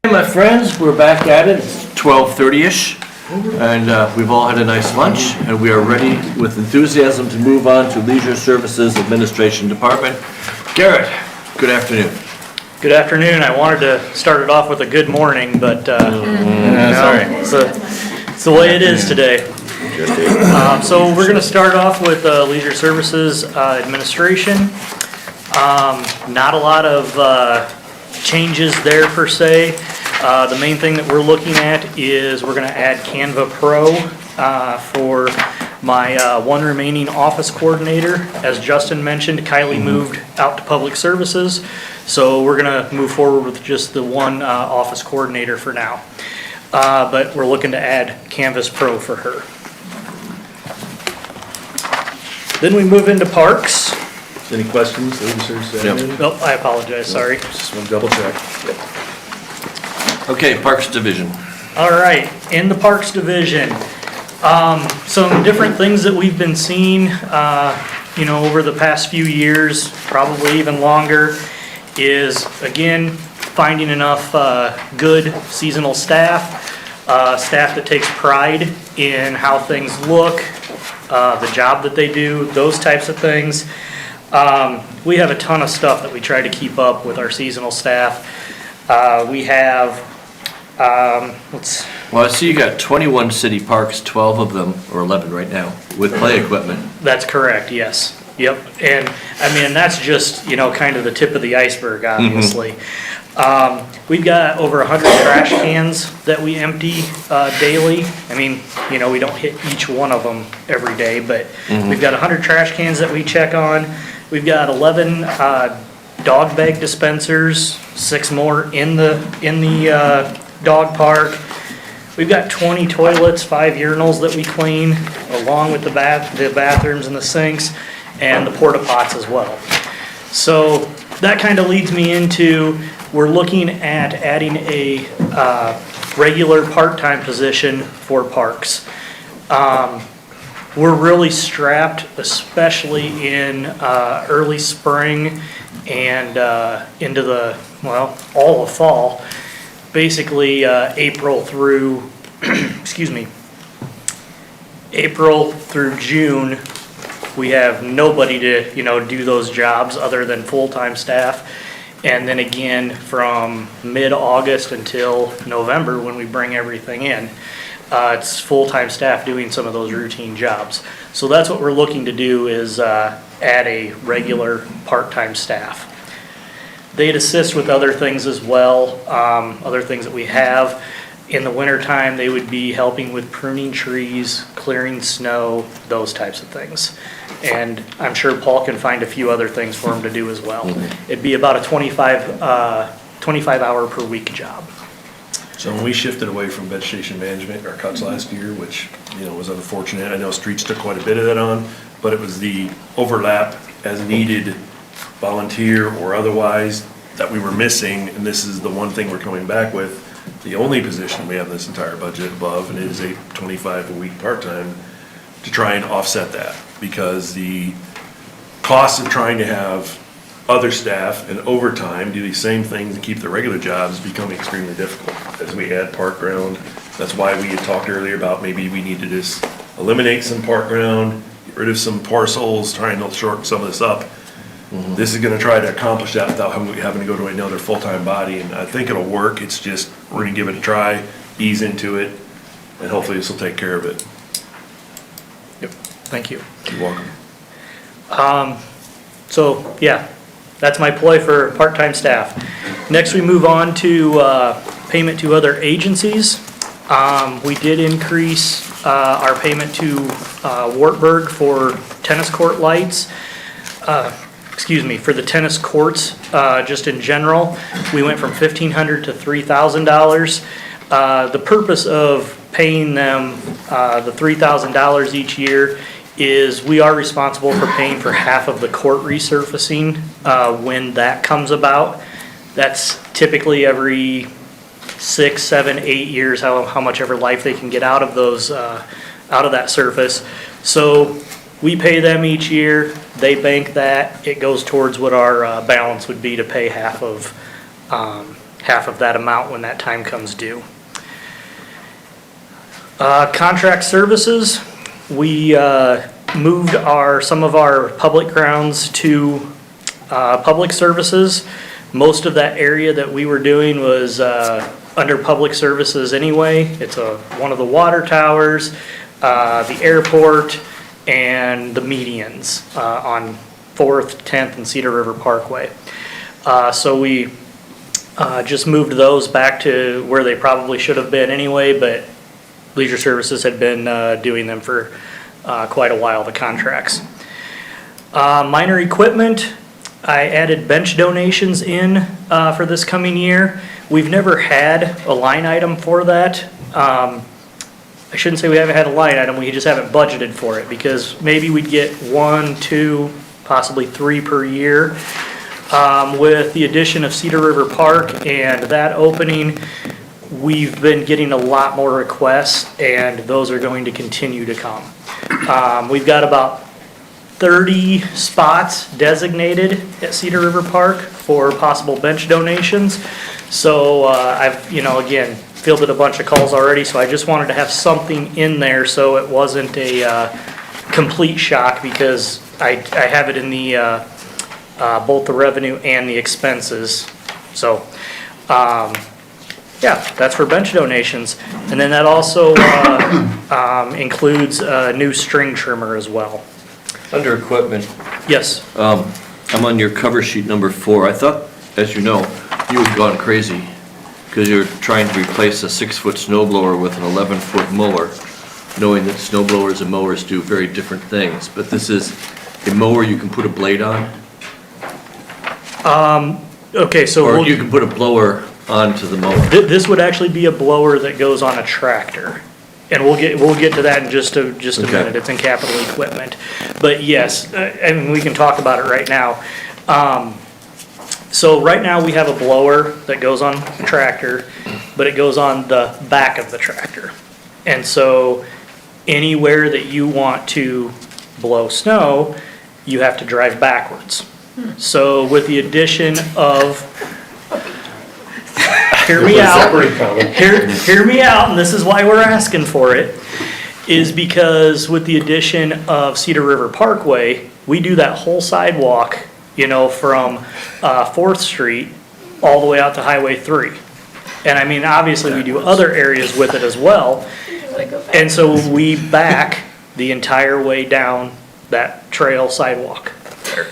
My friends, we're back at it. It's 12:30-ish, and we've all had a nice lunch, and we are ready with enthusiasm to move on to Leisure Services Administration Department. Garrett, good afternoon. Good afternoon. I wanted to start it off with a good morning, but sorry. It's the way it is today. So we're going to start off with Leisure Services Administration. Not a lot of changes there per se. The main thing that we're looking at is we're going to add Canva Pro for my one remaining office coordinator. As Justin mentioned, Kylie moved out to public services, so we're going to move forward with just the one office coordinator for now. But we're looking to add Canvas Pro for her. Then we move into parks. Any questions? Nope, I apologize, sorry. Just want to double check. Okay, Parks Division. All right, in the Parks Division, some different things that we've been seeing, over the past few years, probably even longer, is, again, finding enough good seasonal staff, staff that takes pride in how things look, the job that they do, those types of things. We have a ton of stuff that we try to keep up with our seasonal staff. We have, Well, I see you got 21 city parks, 12 of them, or 11 right now, with play equipment. That's correct, yes. Yep, and that's just, kind of the tip of the iceberg, obviously. We've got over 100 trash cans that we empty daily. We don't hit each one of them every day, but we've got 100 trash cans that we check on. We've got 11 dog bag dispensers, 6 more in the dog park. We've got 20 toilets, 5 urinals that we clean, along with the bathrooms and the sinks, and the porta pots as well. So that kind of leads me into, we're looking at adding a regular part-time position for parks. We're really strapped, especially in early spring and into all of fall. Basically, April through, April through June, we have nobody to, do those jobs other than full-time staff. And then again, from mid-August until November, when we bring everything in, it's full-time staff doing some of those routine jobs. So that's what we're looking to do, is add a regular part-time staff. They'd assist with other things as well, other things that we have. In the wintertime, they would be helping with pruning trees, clearing snow, those types of things. And I'm sure Paul can find a few other things for him to do as well. It'd be about a 25 hour per week job. So when we shifted away from vegetation management, our cuts last year, which, was unfortunate, I know streets took quite a bit of that on, but it was the overlap as needed, volunteer or otherwise, that we were missing, and this is the one thing we're coming back with, the only position we have in this entire budget above, and it is a 25 a week part-time, to try and offset that, because the cost of trying to have other staff and overtime do these same things and keep the regular jobs become extremely difficult as we add park ground. That's why we had talked earlier about maybe we need to just eliminate some park ground, get rid of some parcels, trying to shorten some of this up. This is gonna try to accomplish that without having to go to another full-time body, and I think it'll work. It's just, we're gonna give it a try, ease into it, and hopefully this will take care of it. Yep, thank you. You're welcome. So, yeah, that's my ploy for part-time staff. Next, we move on to payment to other agencies. We did increase our payment to Wartburg for tennis court lights. For the tennis courts, just in general. We went from $1,500 to $3,000. The purpose of paying them the $3,000 each year is we are responsible for paying for half of the court resurfacing when that comes about. That's typically every 6, 7, 8 years, how much ever life they can get out of those, out of that surface. So we pay them each year, they bank that, it goes towards what our balance would be to pay half of half of that amount when that time comes due. Contract services, we moved some of our public grounds to public services. Most of that area that we were doing was under public services anyway. It's one of the water towers, the airport, and the medians on 4th, 10th, and Cedar River Parkway. So we just moved those back to where they probably should have been anyway, but Leisure Services had been doing them for quite a while, the contracts. Minor equipment, I added bench donations in for this coming year. We've never had a line item for that. I shouldn't say we haven't had a line item, we just haven't budgeted for it, because maybe we'd get 1, 2, possibly 3 per year. With the addition of Cedar River Park and that opening, we've been getting a lot more requests, and those are going to continue to come. We've got about 30 spots designated at Cedar River Park for possible bench donations. So I've, again, fielded a bunch of calls already, so I just wanted to have something in there so it wasn't a complete shock, because I have it in the both the revenue and the expenses. So yeah, that's for bench donations. And then that also includes a new string trimmer as well. Under equipment, Yes. I'm on your cover sheet number 4. I thought, as you know, you had gone crazy because you're trying to replace a 6-foot snow blower with an 11-foot mower, knowing that snow blowers and mowers do very different things. But this is a mower you can put a blade on? Okay, so Or you can put a blower onto the mower? This would actually be a blower that goes on a tractor. And we'll get to that in just a Okay. minute. It's in capital equipment. But yes, and we can talk about it right now. So right now we have a blower that goes on a tractor, but it goes on the back of the tractor. And so anywhere that you want to blow snow, you have to drive backwards. So with the addition of, hear me out, hear me out, and this is why we're asking for it, is because with the addition of Cedar River Parkway, we do that whole sidewalk, from 4th Street all the way out to Highway 3. And I mean, obviously, we do other areas with it as well. And so we back the entire way down that trail sidewalk there.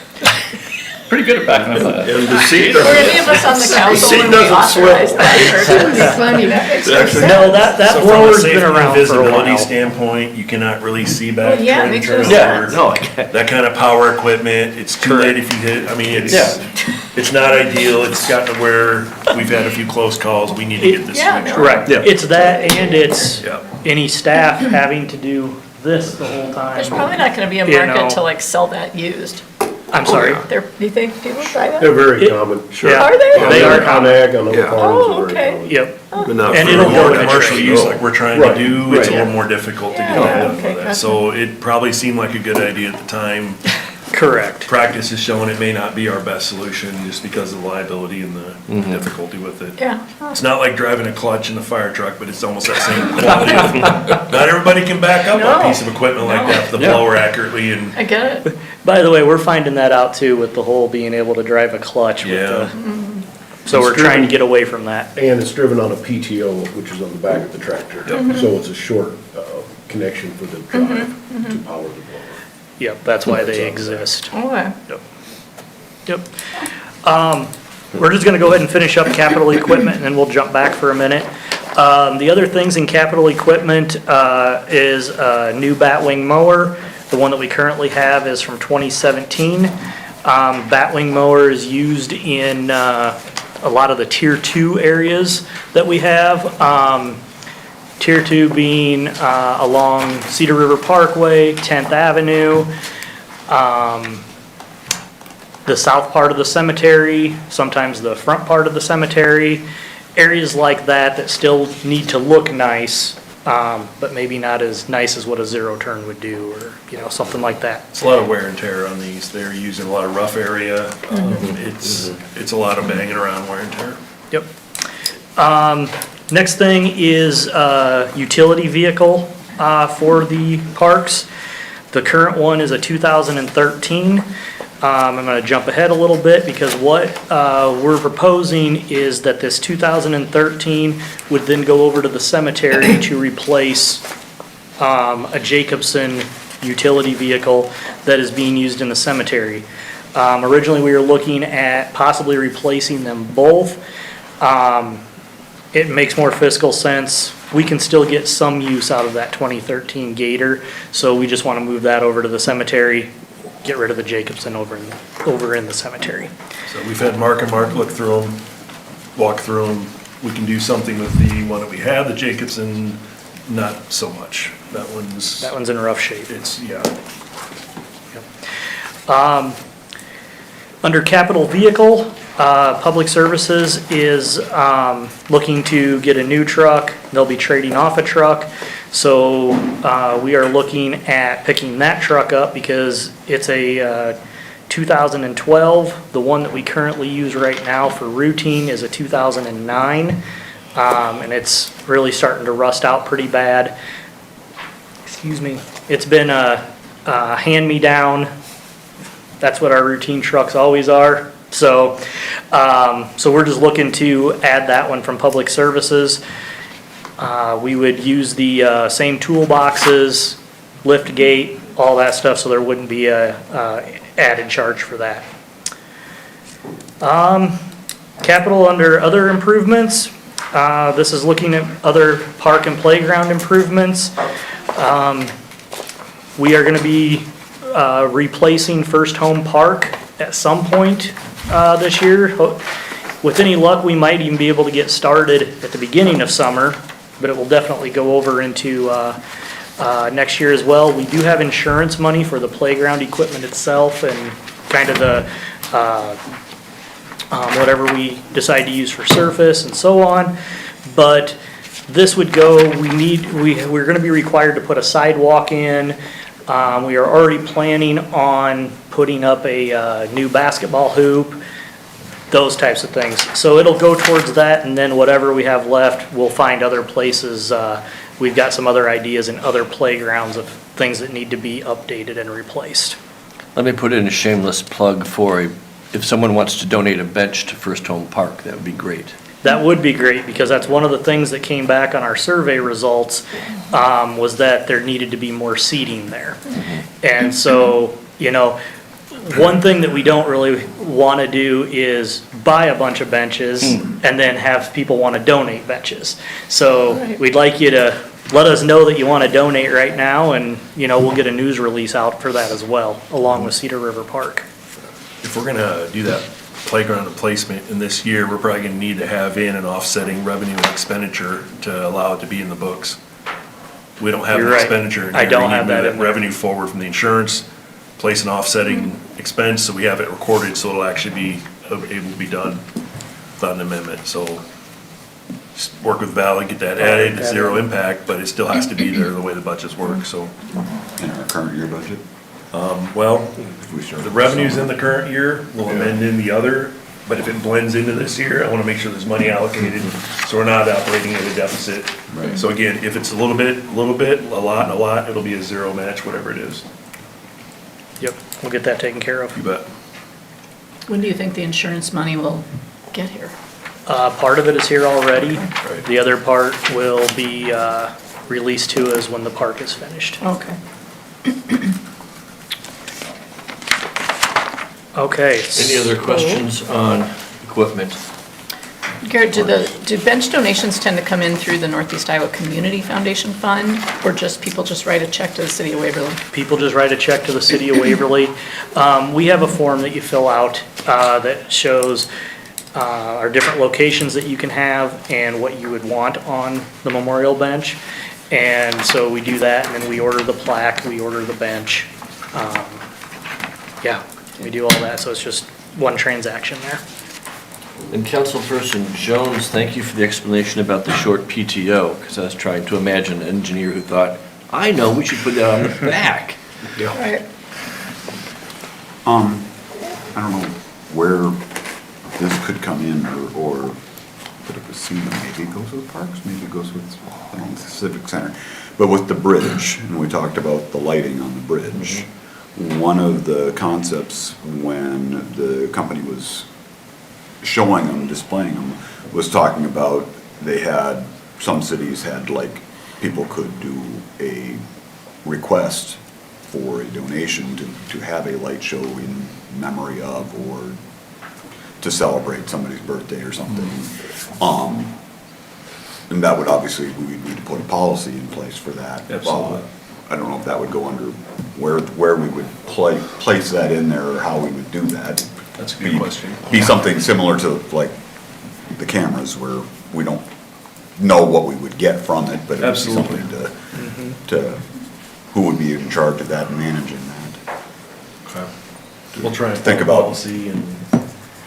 Pretty good at backing up that. And the seat Were any of us on the council when we authorized that? Funny, that makes no sense. No, that So from a blower's safety been and around for a visibility while. standpoint, you cannot really see back. Well, yeah, trying to makes turn no over. Yeah, no, I get That kind of power equipment, it's too late if you hit, I mean, it's not ideal, it's gotten to where we've had a few close calls, we need to get this Yeah, switched. no. Right, Yeah. it's that, and it's Yeah. any staff having to do this the whole time. There's probably not gonna be a You market know. to like sell that used. I'm sorry. Do you think people try that? They're very It- common. Yeah. Are they? They are On common. ag, on other Yeah. farms. Oh, they're very okay. common. Yep, But not And for it'll more go in commercial a use trade. like we're trying to Right. do, it's a Right. little more difficult to get Yeah, that okay, for that. gotcha. So it probably seemed like a good idea at the time. correct. Practice has shown it may not be our best solution just because of the liability and the difficulty with it. Yeah. It's not like driving a clutch in a fire truck, but it's almost that same quality. Not everybody can back up No. a piece of equipment like that, with the Yeah. blower accurately and, I get it. By the way, we're finding that out too with the whole being able to drive a clutch with yeah. the, so we're trying to get away from that. And it's driven on a PTO, which is on the back of the tractor. So it's a short connection for the drive to power the blower. Yep, that's why they exist. Okay. Yep. We're just gonna go ahead and finish up capital equipment, and then we'll jump back for a minute. The other things in capital equipment is a new batwing mower. The one that we currently have is from 2017. Batwing mower is used in a lot of the Tier 2 areas that we have. Tier 2 being along Cedar River Parkway, 10th Avenue, the south part of the cemetery, sometimes the front part of the cemetery, areas like that that still need to look nice, but maybe not as nice as what a zero turn would do, or, something like that. It's a lot of wear and tear on these. They're using a lot of rough area. It's a lot of banging around wear and tear. Yep. Next thing is utility vehicle for the parks. The current one is a 2013. I'm going to jump ahead a little bit because what we're proposing is that this 2013 would then go over to the cemetery to replace a Jacobson utility vehicle that is being used in the cemetery. Originally, we were looking at possibly replacing them both. It makes more fiscal sense. We can still get some use out of that 2013 Gator, so we just want to move that over to the cemetery, get rid of the Jacobson over in the cemetery. So we've had Mark and Mark look through them, walk through them. We can do something with the one that we have, the Jacobson, not so much. That one's in rough shape. It's, yeah. Under capital vehicle, Public Services is looking to get a new truck. They'll be trading off a truck. So we are looking at picking that truck up because it's a 2012. The one that we currently use right now for routine is a 2009. And it's really starting to rust out pretty bad. Excuse me. It's been a hand-me-down. That's what our routine trucks always are. So we're just looking to add that one from Public Services. We would use the same toolboxes, lift gate, all that stuff, so there wouldn't be a added charge for that. Capital under other improvements. This is looking at other park and playground improvements. We are going to be replacing First Home Park at some point this year. With any luck, we might even be able to get started at the beginning of summer, but it will definitely go over into next year as well. We do have insurance money for the playground equipment itself and kind of the whatever we decide to use for surface and so on. But this would go, we're going to be required to put a sidewalk in. We are already planning on putting up a new basketball hoop, those types of things. So it'll go towards that, and then whatever we have left, we'll find other places. We've got some other ideas in other playgrounds of things that need to be updated and replaced. Let me put in a shameless plug for, if someone wants to donate a bench to First Home Park, that would be great. That would be great, because that's one of the things that came back on our survey results, was that there needed to be more seating there. And so, you know, one thing that we don't really want to do is buy a bunch of benches and then have people want to donate benches. So we'd like you to let us know that you want to donate right now, and, you know, we'll get a news release out for that as well, along with Cedar River Park. If we're gonna do that playground replacement in this year, we're probably gonna need to have in an offsetting revenue and expenditure to allow it to be in the books. We don't have You're an right. expenditure in here. I don't We need have to move that in there. revenue forward from the insurance, place an offsetting expense, so we have it recorded, so it'll actually be able to be done without an amendment, so just work with Val and get that added, zero impact, but it still has to be there the way the budgets work, so. In our current year budget? Well, If we start the revenue's in the current year, we'll amend in the other, but if it blends into this year, I wanna make sure there's money allocated, so we're not operating at a deficit. Right. So again, if it's a little bit, a lot, it'll be a zero match, whatever it is. Yep, we'll get that taken care of. You bet. When do you think the insurance money will get here? Part of it is here already. The other part will be released to us when the park is finished. Okay. Okay. Any other questions on equipment? Garrett, do bench donations tend to come in through the Northeast Iowa Community Foundation Fund, or just people just write a check to the city of Waverly? People just write a check to the city of Waverly. We have a form that you fill out that shows our different locations that you can have and what you would want on the memorial bench. And so we do that, and then we order the plaque, we order the bench. Yeah, we do all that, so it's just one transaction there. And Councilperson Jones, thank you for the explanation about the short PTO, because I was trying to imagine an engineer who thought, I know, we should put that on the back. Right. I don't know where this could come in, or put up a scene, maybe it goes with parks, maybe it goes with, I don't know, the civic center. But with the bridge, and we talked about the lighting on the bridge, one of the concepts when the company was showing them, displaying them, was talking about they had, some cities had like, people could do a request for a donation to have a light show in memory of or to celebrate somebody's birthday or something. And that would obviously, we need to put a policy in place for that. Absolutely. I don't know if that would go under where we would place that in there or how we would do that. That's a good question. Be something similar to like the cameras where we don't know what we would get from it, but it would be something to, who would be in charge of that and managing that. Okay. We'll try and Think think about- policy, and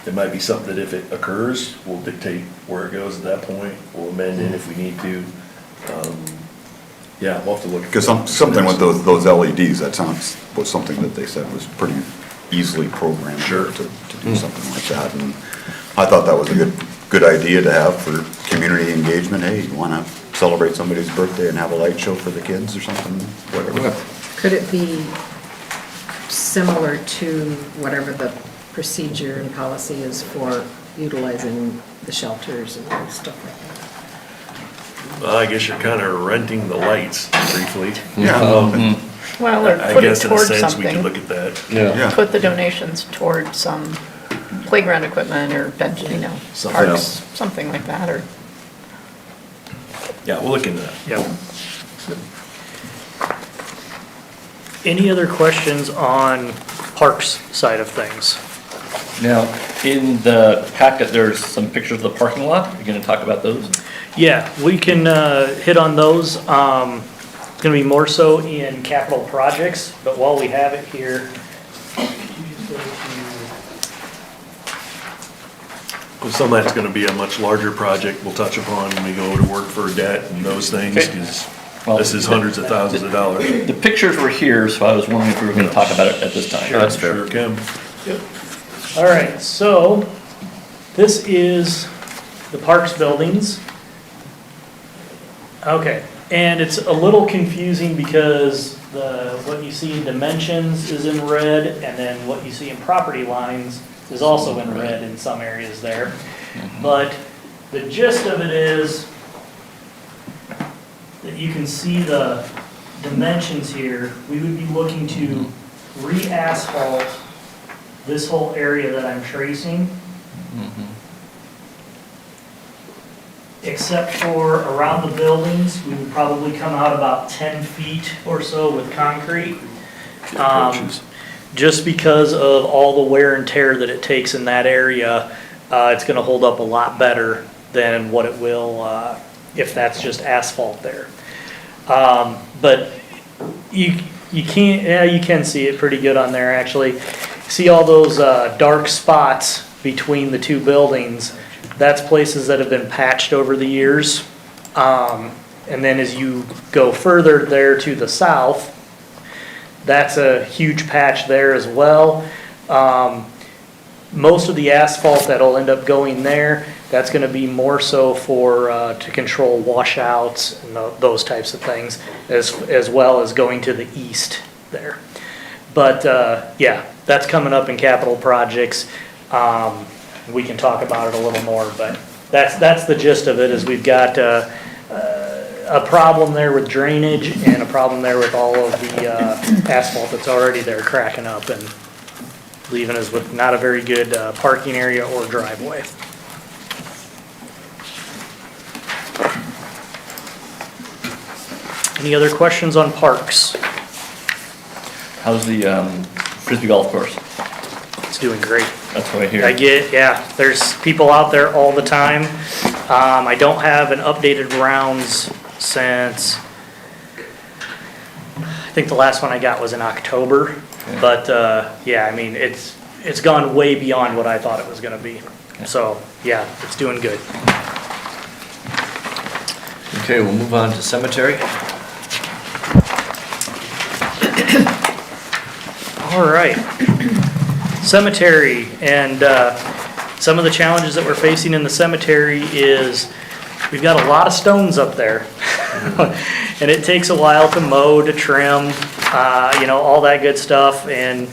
it might be something that if it occurs, we'll dictate where it goes at that point. We'll amend it if we need to. Yeah, we'll have to look. Because something with those LEDs, that was something that they said was pretty easily programmed to do something like that. And I thought that was a good idea to have for community engagement. Hey, you want to celebrate somebody's birthday and have a light show for the kids or something, whatever. Could it be similar to whatever the procedure and policy is for utilizing the shelters and stuff like that? Well, I guess you're kind of renting the lights briefly. Yeah. Well, or I put it guess in a towards sense, we could something. look at that. Yeah. Put the donations toward some playground equipment or bench, Something parks, else. something like that, or. Yeah, we'll look into that. Yep. Any other questions on Parks side of things? Now, in the packet, there's some pictures of the parking lot. You're gonna talk about those? Yeah, we can hit on those. It's gonna be more so in capital projects, but while we have it here, could you just go Well, some of that's gonna be a much larger project we'll touch upon when we go to work for debt and those things, Okay. because Well, this is hundreds of thousands of dollars. The pictures were here, so I was wondering if we were gonna talk about it at this time. Sure, Sure, Kim. All right, so this is the Parks buildings. Okay, and it's a little confusing because what you see in dimensions is in red, and then what you see in property lines is also in red in some areas there. But the gist of it is that you can see the dimensions here. We would be looking to re-asphalt this whole area that I'm tracing, except for around the buildings, we would probably come out about 10 feet or so with concrete. Just because of all the wear and tear that it takes in that area, it's gonna hold up a lot better than what it will if that's just asphalt there. But you can't, yeah, you can see it pretty good on there, actually. See all those dark spots between the two buildings? That's places that have been patched over the years. And then as you go further there to the south, that's a huge patch there as well. Most of the asphalt that'll end up going there, that's gonna be more so for, to control washouts and those types of things, as well as going to the east there. But, yeah, that's coming up in capital projects. We can talk about it a little more, but that's the gist of it, is we've got, a problem there with drainage and a problem there with all of the, asphalt that's already there cracking up and leaving us with not a very good, parking area or driveway. Any other questions on parks? How's the Frisbee golf course? It's doing great. That's what I hear. Yeah, there's people out there all the time. I don't have an updated rounds since, I think the last one I got was in October. But, yeah, I mean, it's gone way beyond what I thought it was gonna be. So, yeah, it's doing good. Okay, we'll move on to cemetery. All right. Cemetery, and some of the challenges that we're facing in the cemetery is we've got a lot of stones up there. And it takes a while to mow, to trim, all that good stuff. And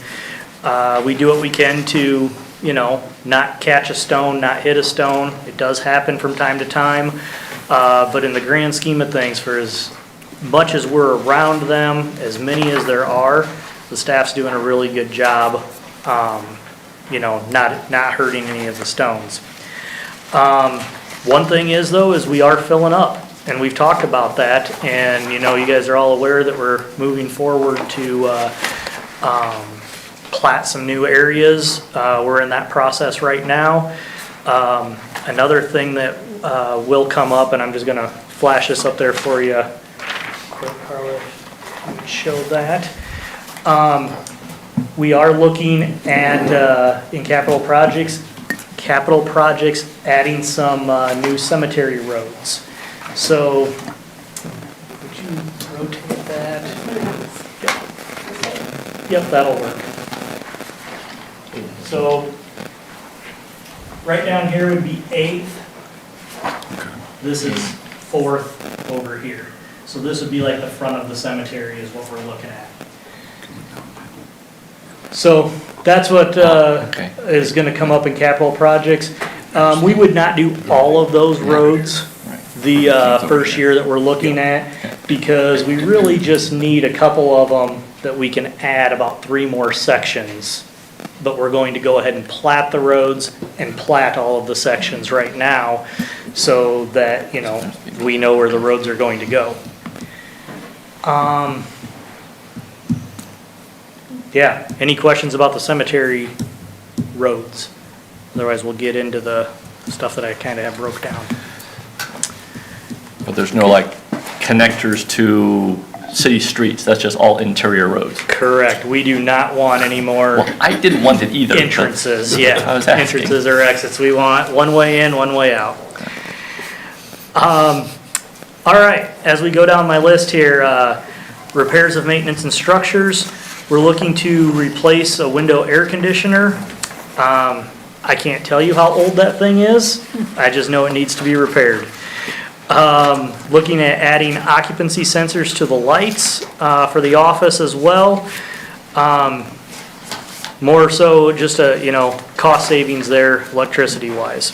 we do what we can to, not catch a stone, not hit a stone. It does happen from time to time. But in the grand scheme of things, for as much as we're around them, as many as there are, the staff's doing a really good job, not hurting any of the stones. One thing is though, is we are filling up, and we've talked about that, and you guys are all aware that we're moving forward to plat some new areas. We're in that process right now. Another thing that will come up, and I'm just gonna flash this up there for you. Carla, let me show that. We are looking at, in capital projects, adding some new cemetery roads. So, would you rotate that? Yep, that'll work. So, right down here would be 8th. This is 4th over here. So this would be like the front of the cemetery is what we're looking at. So that's what is going to come up in capital projects. We would not do all of those roads the first year that we're looking at, because we really just need a couple of them that we can add about 3 more sections. But we're going to go ahead and plat the roads and plat all of the sections right now so that, we know where the roads are going to go. Yeah, any questions about the cemetery roads? Otherwise, we'll get into the stuff that I kind of have broke down. But there's no connectors to city streets, that's just all interior roads. Correct, we do not want any more. Well, I didn't want it either. Entrances, yeah. I was asking. Entrances or exits, we want one way in, one way out. All right, as we go down my list here, repairs of maintenance and structures, we're looking to replace a window air conditioner. I can't tell you how old that thing is, I just know it needs to be repaired. Looking at adding occupancy sensors to the lights for the office as well. More so just a, cost savings there electricity wise.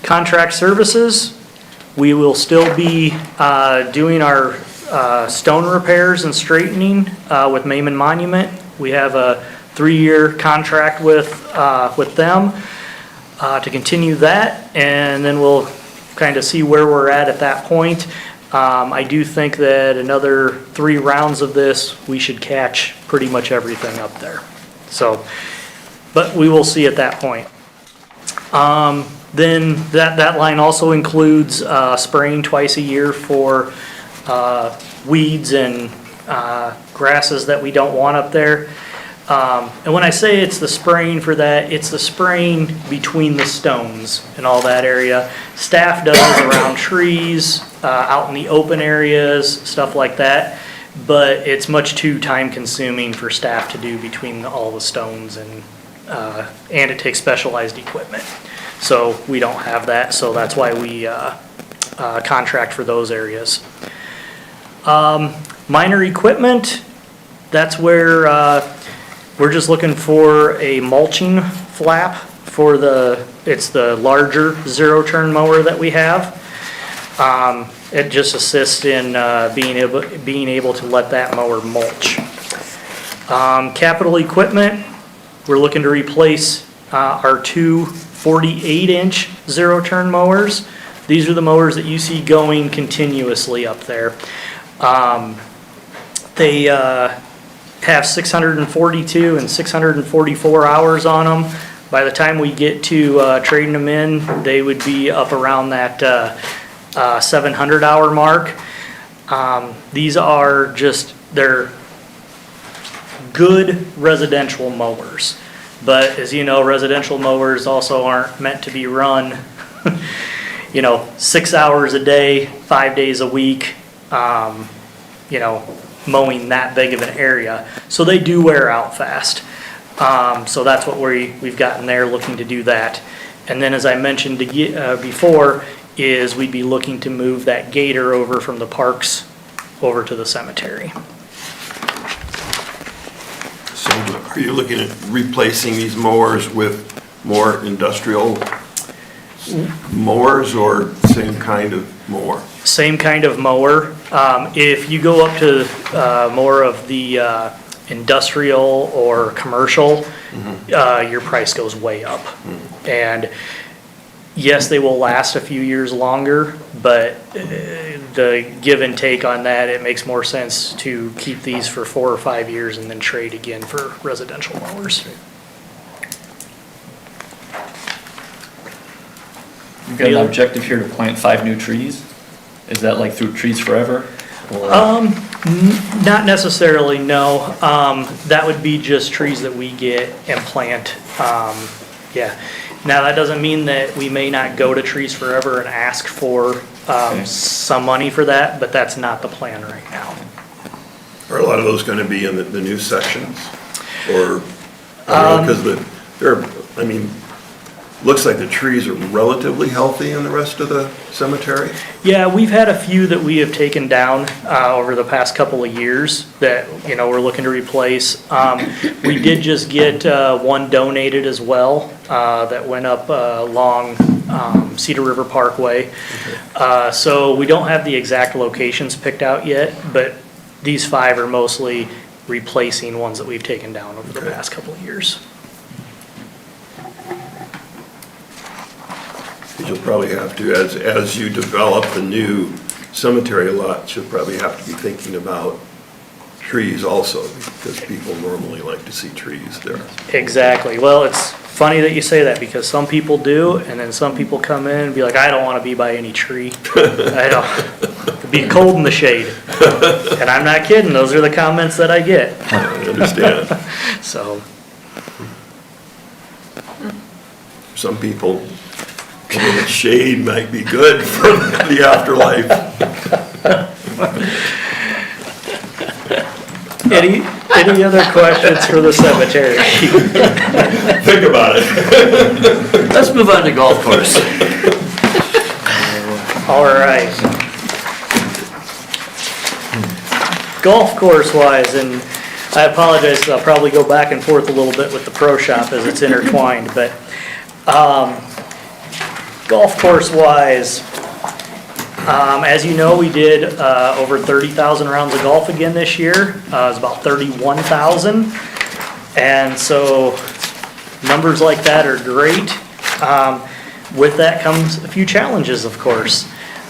Contract services, we will still be doing our stone repairs and straightening with Mayman Monument. We have a 3-year contract with them to continue that, and then we'll kind of see where we're at that point. I do think that another 3 rounds of this, we should catch pretty much everything up there. So, but we will see at that point. Then that line also includes spraying twice a year for weeds and grasses that we don't want up there. And when I say it's the spraying for that, it's the spraying between the stones and all that area. Staff does around trees, out in the open areas, stuff like that. But it's much too time consuming for staff to do between all the stones, and it takes specialized equipment. So we don't have that, so that's why we contract for those areas. Minor equipment, that's where we're just looking for a mulching flap for it's the larger zero-turn mower that we have. It just assists in being able to let that mower mulch. Capital equipment, we're looking to replace our 2 48-inch zero-turn mowers. These are the mowers that you see going continuously up there. They have 642 and 644 hours on them. By the time we get to trading them in, they would be up around that 700-hour mark. These are they're good residential mowers. But as you know, residential mowers also aren't meant to be run, 6 hours a day, 5 days a week, mowing that big of an area. So they do wear out fast. So that's what we've gotten there, looking to do that. And then, as I mentioned before, is we'd be looking to move that gator over from the parks over to the cemetery. So are you looking at replacing these mowers with more industrial mowers or same kind of mower? Same kind of mower. If you go up to more of the industrial or commercial, your price goes way up. And yes, they will last a few years longer, but the give and take on that, it makes more sense to keep these for 4 or 5 years and then trade again for residential mowers. You've got an objective here to plant 5 new trees? Is that like through Trees Forever? Or- Not necessarily, no. That would be just trees that we get and plant. Yeah. Now, that doesn't mean that we may not go to Trees Forever and ask for some money for that, but that's not the plan right now. Are a lot of those going to be in the new sections? Or, because I mean, looks like the trees are relatively healthy in the rest of the cemetery? Yeah, we've had a few that we have taken down over the past couple of years that, we're looking to replace. We did just get one donated as well that went up along Cedar River Parkway. So we don't have the exact locations picked out yet, but these 5 are mostly replacing ones that we've taken down over the past couple of years. You'll probably have to, as you develop the new cemetery lots, you'll probably have to be thinking about trees also, because people normally like to see trees there. Exactly. Well, it's funny that you say that, because some people do, and then some people come in and be like, I don't want to be by any tree. I don't. It'd be cold in the shade. And I'm not kidding. Those are the comments that I get. I understand. So. Some people, shade might be good for the afterlife. Any other questions for the cemetery? Think about it. Let's move on to golf course. All right. Golf course wise, and I apologize, 'cause I'll probably go back and forth a little bit with the pro shop as it's intertwined, but golf course wise, as you know, we did over 30,000 rounds of golf again this year. It was about 31,000. And so numbers like that are great. With that comes a few challenges, of course.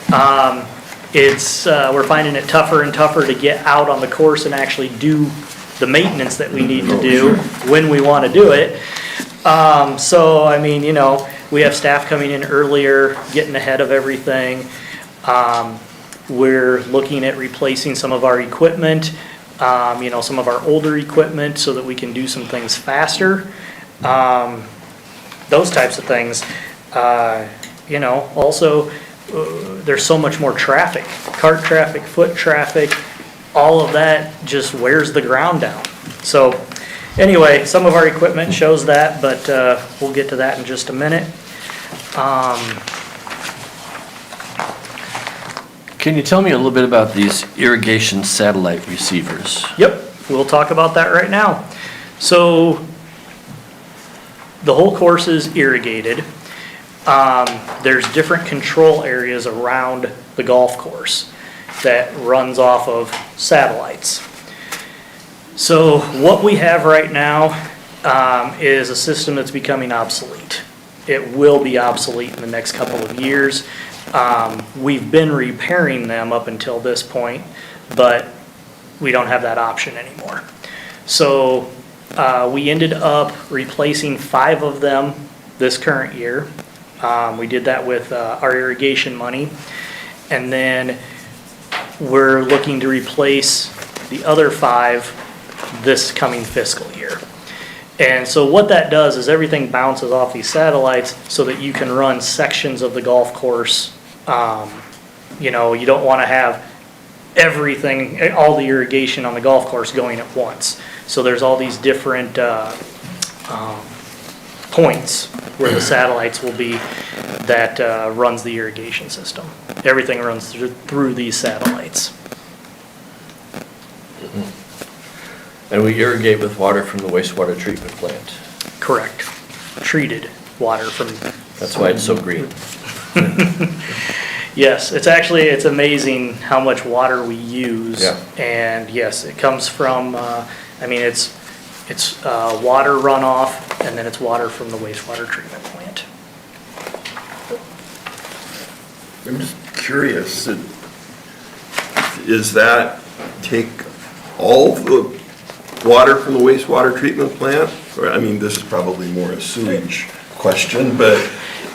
We're finding it tougher and tougher to get out on the course and actually do the maintenance that we need to do when we want to do it. So, I mean, we have staff coming in earlier, getting ahead of everything. We're looking at replacing some of our equipment, some of our older equipment, so that we can do some things faster. Those types of things. Also, there's so much more traffic, cart traffic, foot traffic, all of that just wears the ground down. So anyway, some of our equipment shows that, but we'll get to that in just a minute. Can you tell me a little bit about these irrigation satellite receivers? Yep, we'll talk about that right now. So the whole course is irrigated. There's different control areas around the golf course that runs off of satellites. So what we have right now is a system that's becoming obsolete. It will be obsolete in the next couple of years. We've been repairing them up until this point, but we don't have that option anymore. So we ended up replacing 5 of them this current year. We did that with our irrigation money. And then we're looking to replace the other 5 this coming fiscal year. And so what that does is everything bounces off these satellites so that you can run sections of the golf course. You don't want to have everything, all the irrigation on the golf course going at once. So there's all these different points where the satellites will be that runs the irrigation system. Everything runs through these satellites. And we irrigate with water from the wastewater treatment plant. Correct. Treated water from. That's why it's so green. Yes, it's amazing how much water we use. Yeah. And yes, it comes from, it's water runoff, and then it's water from the wastewater treatment plant. I'm just curious, is that take all the water from the wastewater treatment plant? Or, I mean, this is probably more a sewage question, but.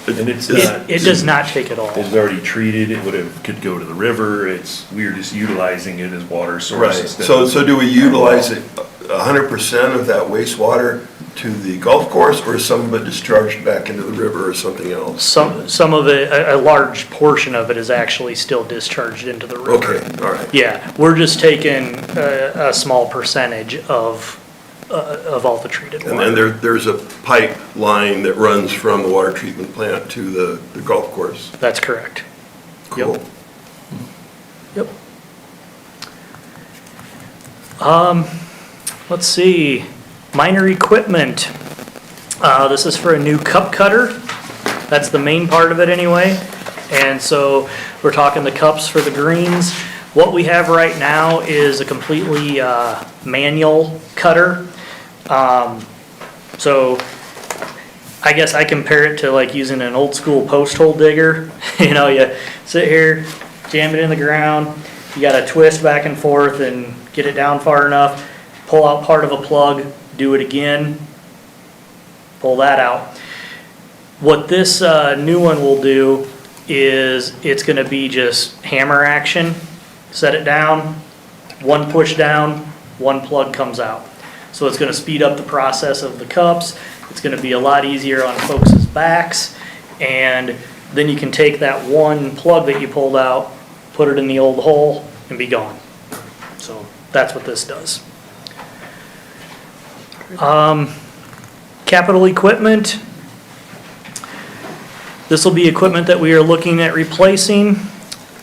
And it's not. It does not take it all. It's already treated, could go to the river, we're just utilizing it as water source. Right, instead so of- do we utilize it 100% of that wastewater to the golf course, or is some of it discharged back into the river or something else? Some of it, a large portion of it is actually still discharged into the river. Okay, all right. Yeah, we're just taking a small percentage of all the treated water. And then there's a pipeline that runs from the water treatment plant to the golf course? That's correct. Cool. Yep. Let's see, minor equipment. This is for a new cup cutter. That's the main part of it anyway. And so we're talking the cups for the greens. What we have right now is a completely manual cutter. So I guess I compare it to like using an old school post hole digger. You know, you sit here, jam it in the ground, you gotta twist back and forth and get it down far enough, pull out part of a plug, do it again, pull that out. What this new one will do is it's gonna be just hammer action, set it down, one push down, one plug comes out. So it's gonna speed up the process of the cups, it's gonna be a lot easier on folks' backs, and then you can take that one plug that you pulled out, put it in the old hole, and be gone. So that's what this does. Capital equipment. This will be equipment that we are looking at replacing.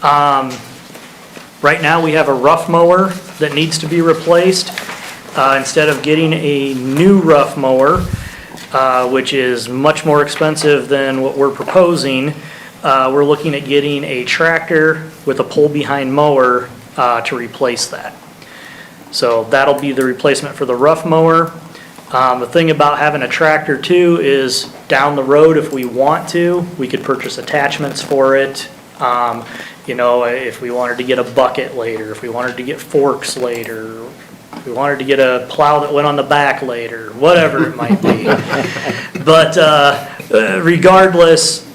Right now we have a rough mower that needs to be replaced. Instead of getting a new rough mower, which is much more expensive than what we're proposing, we're looking at getting a tractor with a pull-behind mower to replace that. So that'll be the replacement for the rough mower. The thing about having a tractor too is down the road, if we want to, we could purchase attachments for it. You know, if we wanted to get a bucket later, if we wanted to get forks later, if we wanted to get a plow that went on the back later, whatever it might be. But regardless,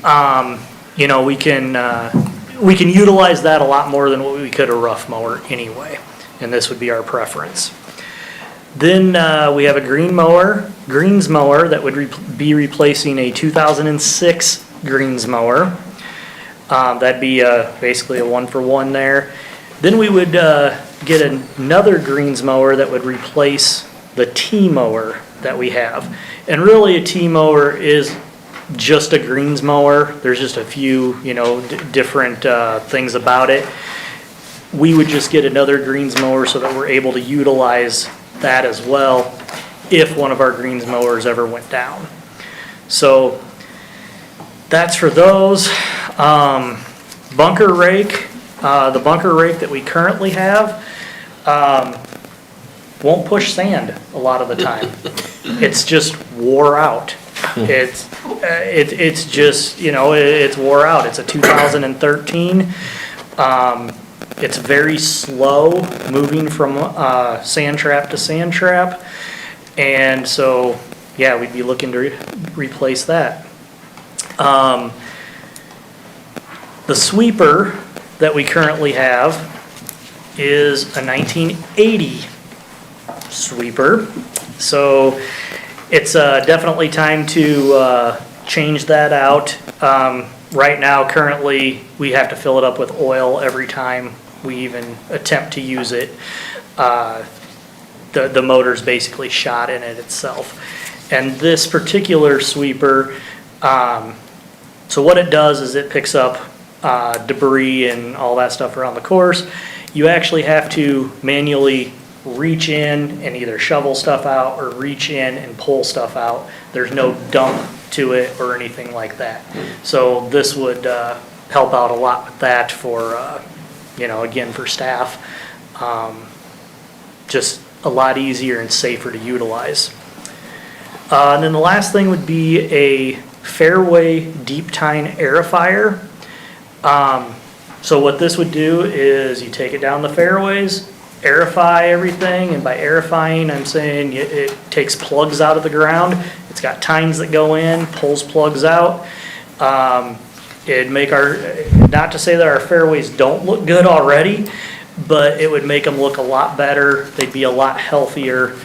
you know, we can utilize that a lot more than what we could a rough mower anyway, and this would be our preference. Then we have a greens mower that would be replacing a 2006 greens mower. That'd be basically a one-for-one there. Then we would get another greens mower that would replace the T mower that we have. And really a T mower is just a greens mower. There's just a few, you know, different things about it. We would just get another greens mower so that we're able to utilize that as well if one of our greens mowers ever went down. So that's for those. Bunker rake, the bunker rake that we currently have won't push sand a lot of the time. It's just wore out. It's just, you know, it's wore out. It's a 2013. It's very slow moving from sand trap to sand trap. And so, yeah, we'd be looking to replace that. The sweeper that we currently have is a 1980 sweeper. So it's definitely time to change that out. Right now, currently, we have to fill it up with oil every time we even attempt to use it. The motor's basically shot in it itself. And this particular sweeper, so what it does is it picks up debris and all that stuff around the course. You actually have to manually reach in and either shovel stuff out or reach in and pull stuff out. There's no dump to it or anything like that. So this would help out a lot with that for, again, for staff. Just a lot easier and safer to utilize. And then the last thing would be a Fairway Deep Tine Aerifier. So what this would do is you take it down the fairways, aerify everything, and by aerifying, I'm saying it takes plugs out of the ground. It's got tines that go in, pulls plugs out. It'd make not to say that our fairways don't look good already, but it would make them look a lot better. They'd be a lot healthier,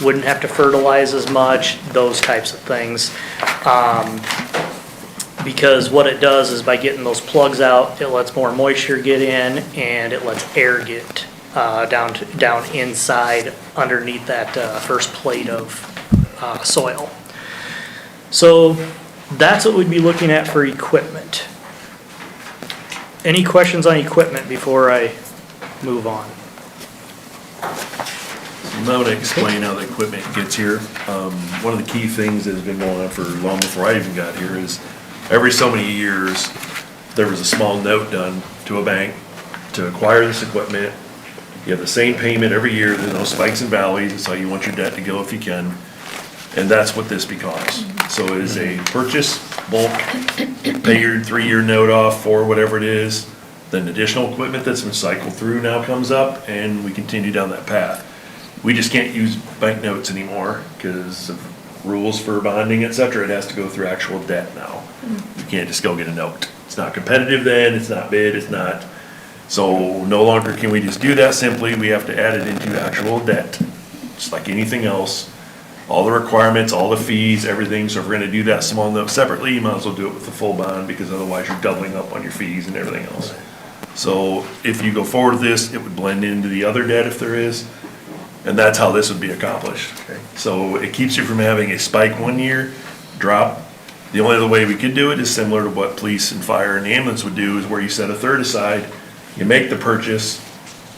wouldn't have to fertilize as much, those types of things. Because what it does is by getting those plugs out, it lets more moisture get in and it lets air get down inside underneath that first plate of soil. So that's what we'd be looking at for equipment. Any questions on equipment before I move on? I'm going to explain how the equipment gets here. One of the key things that has been going on for long before I even got here is every so many years, there was a small note done to a bank to acquire this equipment. You have the same payment every year, there's no spikes and valleys, it's how you want your debt to go if you can. And that's what this becomes. So it is a purchase, bulk, pay your 3-year note off for whatever it is. Then additional equipment that's been cycled through now comes up and we continue down that path. We just can't use bank notes anymore because of rules for bonding, et cetera. It has to go through actual debt now. You can't just go get a note. It's not competitive then, it's not bid, it's not. So no longer can we just do that simply, we have to add it into actual debt. Just like anything else, all the requirements, all the fees, everything. So if we're gonna do that small note separately, you might as well do it with the full bond because otherwise you're doubling up on your fees and everything else. So if you go forward with this, it would blend into the other debt if there is. And that's how this would be accomplished. So it keeps you from having a spike 1 year, drop. The only other way we could do it is similar to what police and fire and ambulance would do, is where you set a third aside, you make the purchase,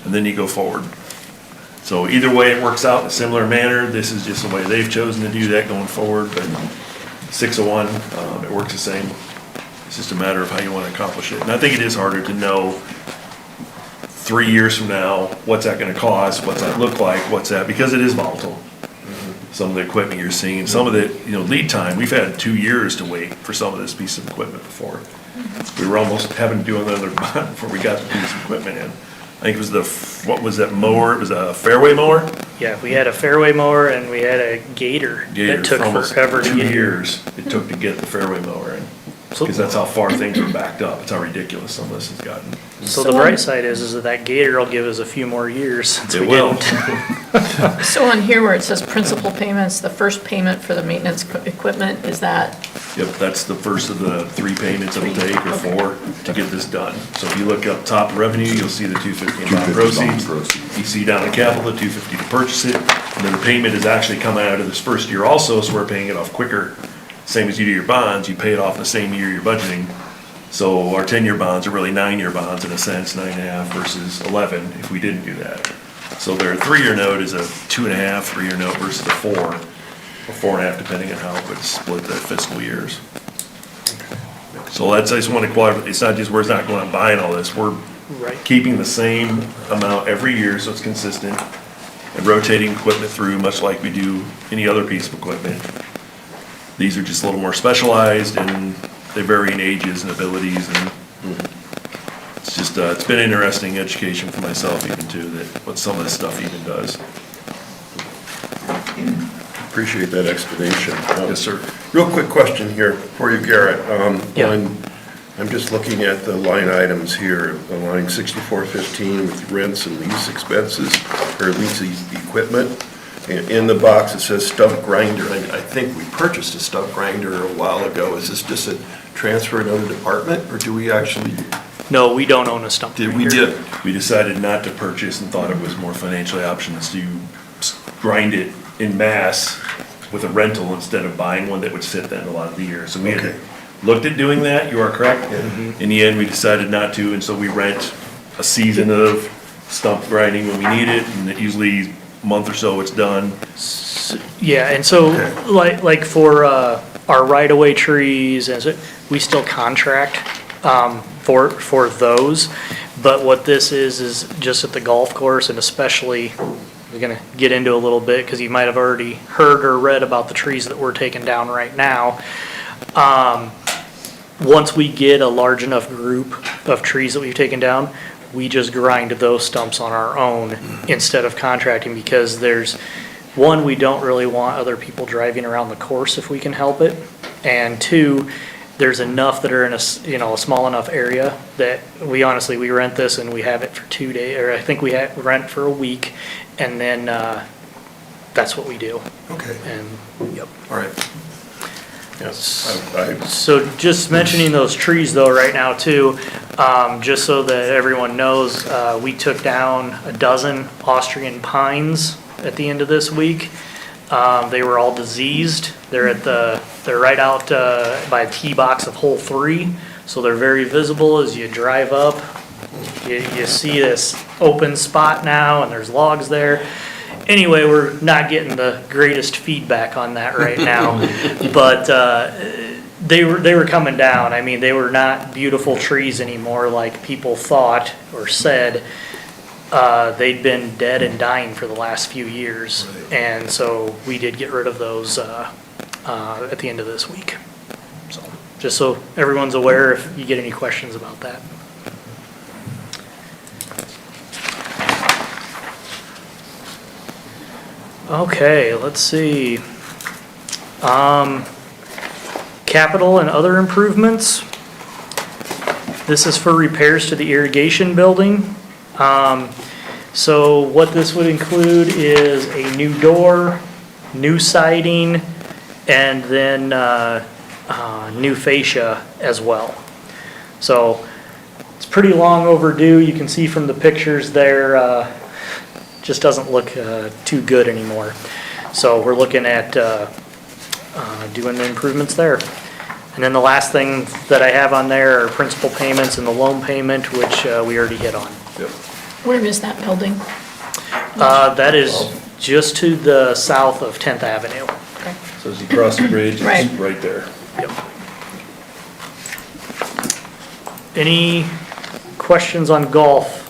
and then you go forward. So either way it works out in a similar manner. This is just the way they've chosen to do that going forward, but 601, it works the same. It's just a matter of how you want to accomplish it. And I think it is harder to know 3 years from now, what's that gonna cost, what's that look like, what's that, because it is volatile. Some of the equipment you're seeing, some of the, lead time, we've had 2 years to wait for some of this piece of equipment before. We were almost having to do another bond before we got the piece of equipment in. I think it was what was that mower? It was a Fairway mower? Yeah, we had a Fairway mower and we had a Gator that took forever to 2 get here. years it took to get the Fairway mower in. Because that's how far things are backed up. It's how ridiculous some of this has gotten. So the bright side is that Gator will give us a few more years since It we will. didn't. So on here where it says principal payments, the first payment for the maintenance equipment, is that? Yep, that's the first of the 3 payments it'll take, or 4, to get this done. So if you look up top revenue, you'll see the $250 in bond proceeds. You see down in capital, the $250 to purchase it, and then the payment is actually coming out of this first year also, so we're paying it off quicker. Same as you do your bonds, you pay it off in the same year you're budgeting. So our 10-year bonds are really 9-year bonds in a sense, 9.5 versus 11 if we didn't do that. So their 3-year note is a 2.5, 3-year note versus a 4, or 4.5 depending on how it's split the fiscal years. So that's, I just want to qualify, it's not just, we're not going out and buying all this, we're keeping the same amount every year so it's consistent and rotating equipment through much like we do any other piece of equipment. These are just a little more specialized and they vary in ages and abilities, and it's just, it's been interesting education for myself even too, that what some of this stuff even does. Appreciate that explanation. Yes, sir. Real quick question here for you, Garrett. Yeah. I'm just looking at the line items here, the line 6415 with rents and lease expenses, or lease equipment. In the box, it says stump grinder. I think we purchased a stump grinder a while ago. Is this just a transfer in another department, or do we actually? No, we don't own a stump grinder. We did. We decided not to purchase and thought it was more financially options to grind it in mass with a rental instead of buying one that would sit then a lot of the year. So we Okay. had looked at doing that, you are correct. In the end, we decided not to, and so we rent a season of stump grinding when we need it, and it usually a month or so it's done. Yeah, and so, like for, our right-of-way trees, and so, we still contract, for those. But what this is just at the golf course, and especially, we're gonna get into a little bit, because you might have already heard or read about the trees that we're taking down right now. Once we get a large enough group of trees that we've taken down, we just grind those stumps on our own instead of contracting, because there's, one, we don't really want other people driving around the course if we can help it. And two, there's enough that are in a, a small enough area that we honestly, we rent this and we have it for 2 days, or I think we rent for a week, and then, that's what we do. Okay. And, yep. All right. Yes, So just mentioning those trees though, right now too, just so that everyone knows, we took down a dozen Austrian pines at the end of this week. They were all diseased. They're right out, by a tee box of hole 3. So they're very visible as you drive up. You see this open spot now and there's logs there. Anyway, we're not getting the greatest feedback on that right now, but they were coming down. I mean, they were not beautiful trees anymore like people thought or said. They'd been dead and dying for the last few years, and so we did get rid of those at the end of this week. So, just so everyone's aware, if you get any questions about that. Okay, let's see. Capital and other improvements. This is for repairs to the irrigation building. So what this would include is a new door, new siding, and then new fascia as well. So it's pretty long overdue. You can see from the pictures there, just doesn't look too good anymore. So we're looking at doing the improvements there. And then the last thing that I have on there are principal payments and the loan payment, which we already hit on. Yep. Where is that building? That is just to the south of 10th Avenue. So as you cross the bridge, it's Right. right there. Yep. Any questions on golf?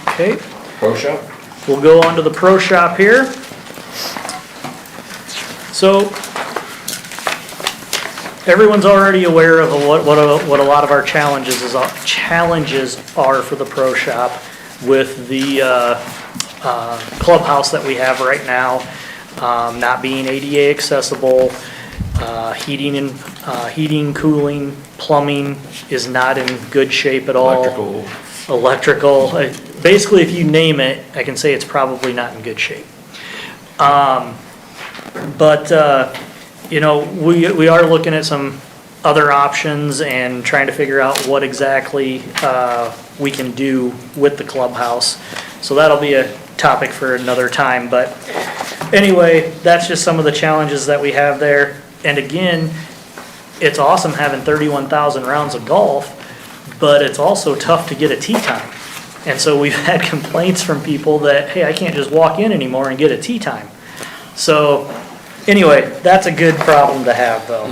Okay. Pro shop? We'll go on to the pro shop here. So, everyone's already aware of what a lot of our challenges are for the pro shop with the clubhouse that we have right now, not being ADA accessible, heating, cooling, plumbing is not in good shape at all. Electrical, basically if you name it, I can say it's probably not in good shape. But we are looking at some other options and trying to figure out what exactly we can do with the clubhouse. So that'll be a topic for another time. But anyway, that's just some of the challenges that we have there. And again, it's awesome having 31,000 rounds of golf, but it's also tough to get a tee time. And so we've had complaints from people that, hey, I can't just walk in anymore and get a tee time. So anyway, that's a good problem to have though.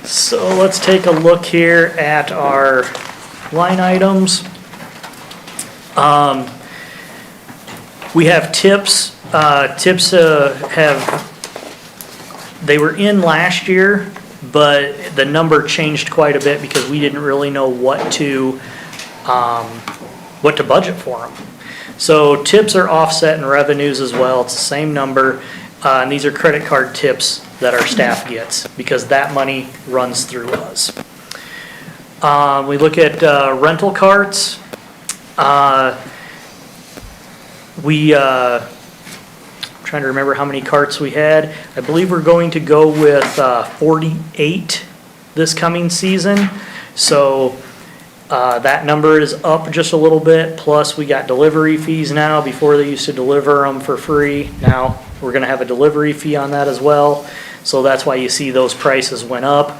So let's take a look here at our line items. We have tips. Tips they were in last year, but the number changed quite a bit because we didn't really know what to budget for them. So tips are offset in revenues as well. It's the same number. And these are credit card tips that our staff gets because that money runs through us. We look at rental carts. Trying to remember how many carts we had. I believe we're going to go with 48 this coming season. So That number is up just a little bit, plus we got delivery fees now. Before they used to deliver them for free. Now we're gonna have a delivery fee on that as well. So that's why you see those prices went up.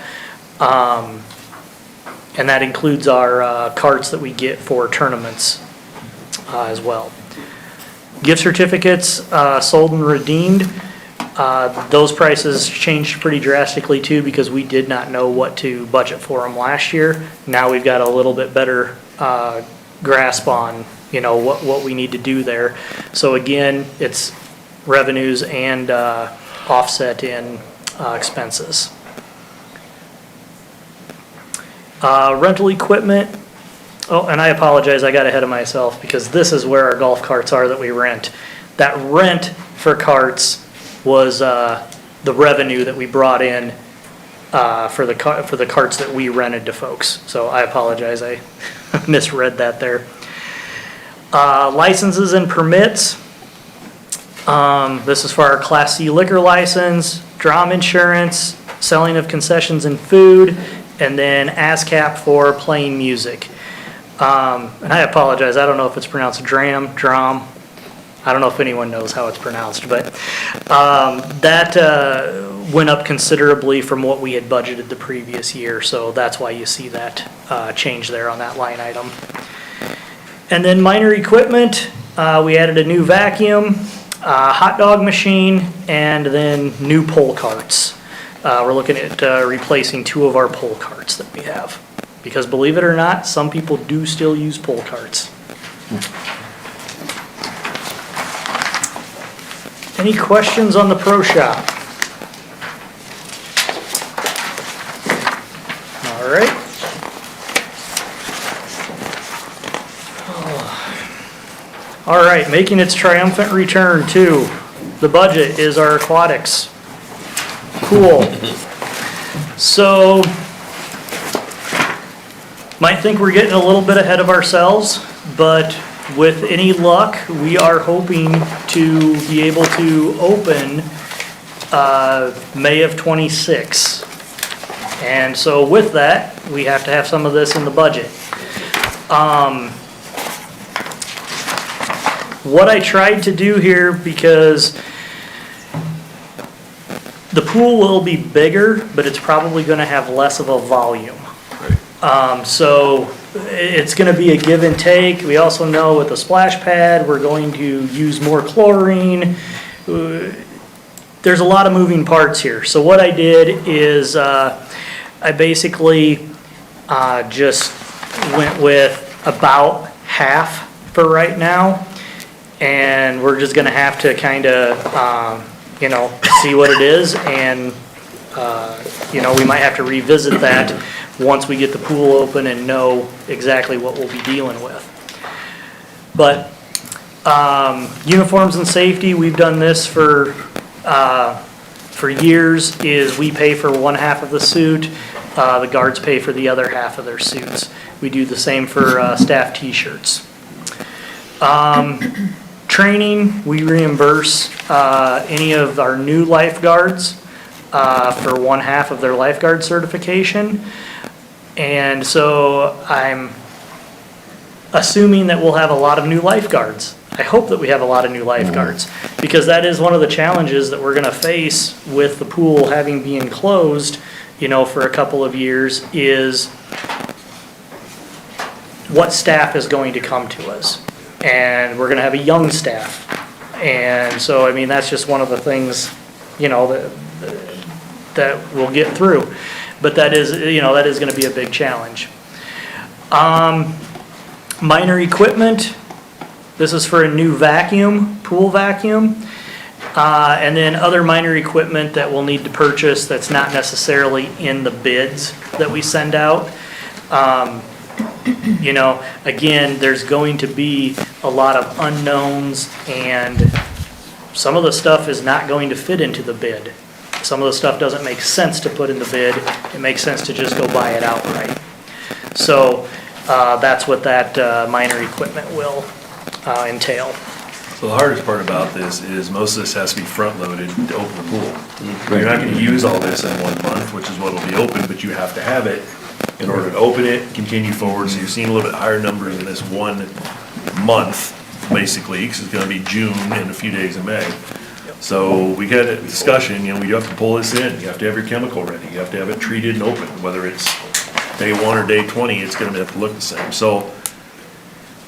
And that includes our carts that we get for tournaments as well. Gift certificates sold and redeemed. Those prices changed pretty drastically too because we did not know what to budget for them last year. Now we've got a little bit better grasp on, what we need to do there. So again, it's revenues and offset in expenses. Rental equipment. Oh, and I apologize, I got ahead of myself because this is where our golf carts are that we rent. That rent for carts was the revenue that we brought in for the carts that we rented to folks. So I apologize, I misread that there. Licenses and permits. This is for our Class C liquor license, DROM insurance, selling of concessions and food, and then ASCAP for playing music. And I apologize, I don't know if it's pronounced DRAM. I don't know if anyone knows how it's pronounced, but that went up considerably from what we had budgeted the previous year, so that's why you see that change there on that line item. And then minor equipment, we added a new vacuum, hot dog machine, and then new pole carts. We're looking at replacing 2 of our pole carts that we have. Because believe it or not, some people do still use pole carts. Any questions on the pro shop? All right. All right, making its triumphant return to the budget is our aquatics. Cool. So, might think we're getting a little bit ahead of ourselves, but with any luck, we are hoping to be able to open May of '26. And so with that, we have to have some of this in the budget. What I tried to do here, because the pool will be bigger, but it's probably gonna have less of a volume. So it's gonna be a give and take. We also know with the splash pad, we're going to use more chlorine. There's a lot of moving parts here. So what I did is I basically just went with about half for right now. And we're just gonna have to kinda, see what it is, and, we might have to revisit that once we get the pool open and know exactly what we'll be dealing with. But, uniforms and safety, we've done this for years, is we pay for one half of the suit, the guards pay for the other half of their suits. We do the same for staff t-shirts. Training, we reimburse any of our new lifeguards for one half of their lifeguard certification. And so I'm assuming that we'll have a lot of new lifeguards. I hope that we have a lot of new lifeguards, because that is one of the challenges that we're gonna face with the pool having been closed, for a couple of years, is what staff is going to come to us. And we're gonna have a young staff. And so, that's just one of the things, that we'll get through. But that is gonna be a big challenge. Minor equipment, this is for a new vacuum, pool vacuum. And then other minor equipment that we'll need to purchase that's not necessarily in the bids that we send out. Again, there's going to be a lot of unknowns, and some of the stuff is not going to fit into the bid. Some of the stuff doesn't make sense to put in the bid. It makes sense to just go buy it outright. So that's what that minor equipment will entail. So the hardest part about this is most of this has to be front-loaded to open the pool. You're not gonna use all this in 1 month, which is what will be open, but you have to have it in order to open it, continue forward. So you're seeing a little bit higher numbers in this 1 month, basically, because it's gonna be June and a few days in May. So we had a discussion, you know, we have to pull this in, you have to have your chemical ready, you have to have it treated and open, whether it's day 1 or day 20, it's gonna have to look the same. So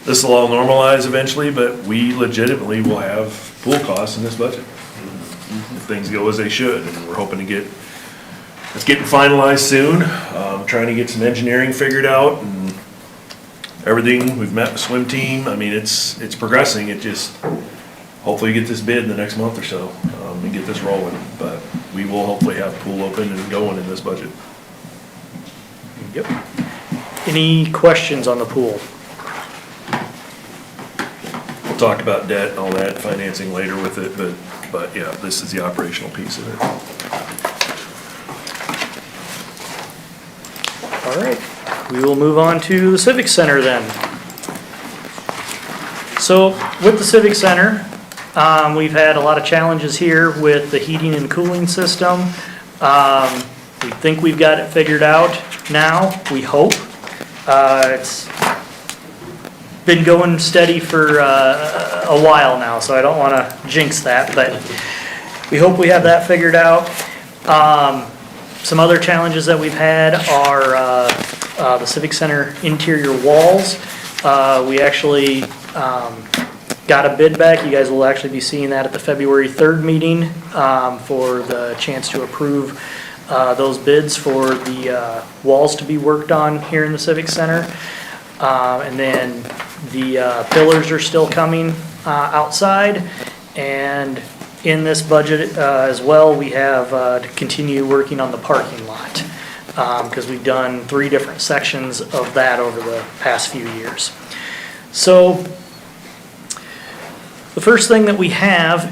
this will all normalize eventually, but we legitimately will have pool costs in this budget. If things go as they should, and we're hoping to get, it's getting finalized soon. Trying to get some engineering figured out and everything. We've met the swim team. I mean, it's progressing. It just, hopefully get this bid in the next month or so, and get this rolling. But we will hopefully have pool open and going in this budget. Yep. Any questions on the pool? We'll talk about debt and all that, financing later with it, but yeah, this is the operational piece of it. All right, we will move on to the Civic Center then. So with the Civic Center, we've had a lot of challenges here with the heating and cooling system. We think we've got it figured out now, we hope. It's been going steady for a while now, so I don't want to jinx that, but we hope we have that figured out. Some other challenges that we've had are the Civic Center interior walls. We actually got a bid back. You guys will actually be seeing that at the February 3rd meeting for the chance to approve those bids for the walls to be worked on here in the Civic Center. And then the pillars are still coming outside. And in this budget as well, we have to continue working on the parking lot because we've done 3 different sections of that over the past few years. So the first thing that we have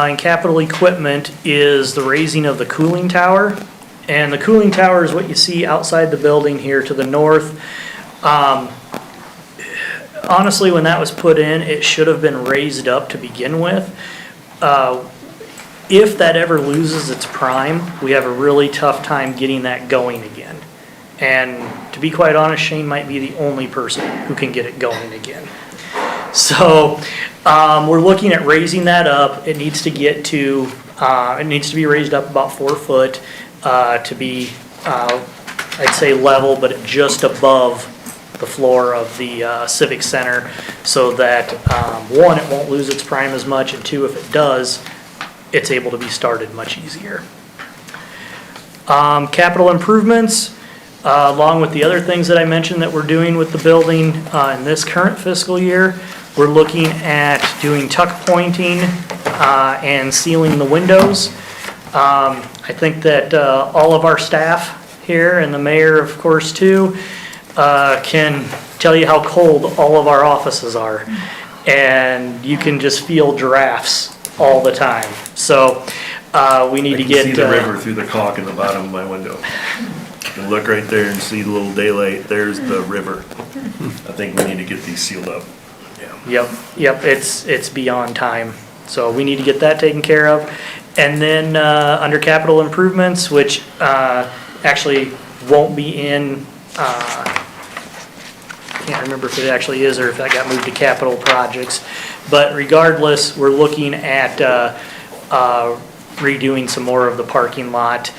in capital equipment is the raising of the cooling tower. And the cooling tower is what you see outside the building here to the north. Honestly, when that was put in, it should have been raised up to begin with. If that ever loses its prime, we have a really tough time getting that going again. And to be quite honest, Shane might be the only person who can get it going again. So we're looking at raising that up. It needs to get to, it needs to be raised up about 4 foot to be, I'd say level, but just above the floor of the Civic Center so that, 1, it won't lose its prime as much, and 2, if it does, it's able to be started much easier. Capital improvements, along with the other things that I mentioned that we're doing with the building in this current fiscal year, we're looking at doing tuck pointing and sealing the windows. I think that all of our staff here, and the mayor of course too, can tell you how cold all of our offices are. And you can just feel giraffes all the time. So we need to get... I can see the river through the caulk in the bottom of my window. You can look right there and see the little daylight. There's the river. I think we need to get these sealed up. Yep, it's beyond time. So we need to get that taken care of. And then under capital improvements, which actually won't be in, can't remember if it actually is or if that got moved to capital projects. But regardless, we're looking at redoing some more of the parking lot.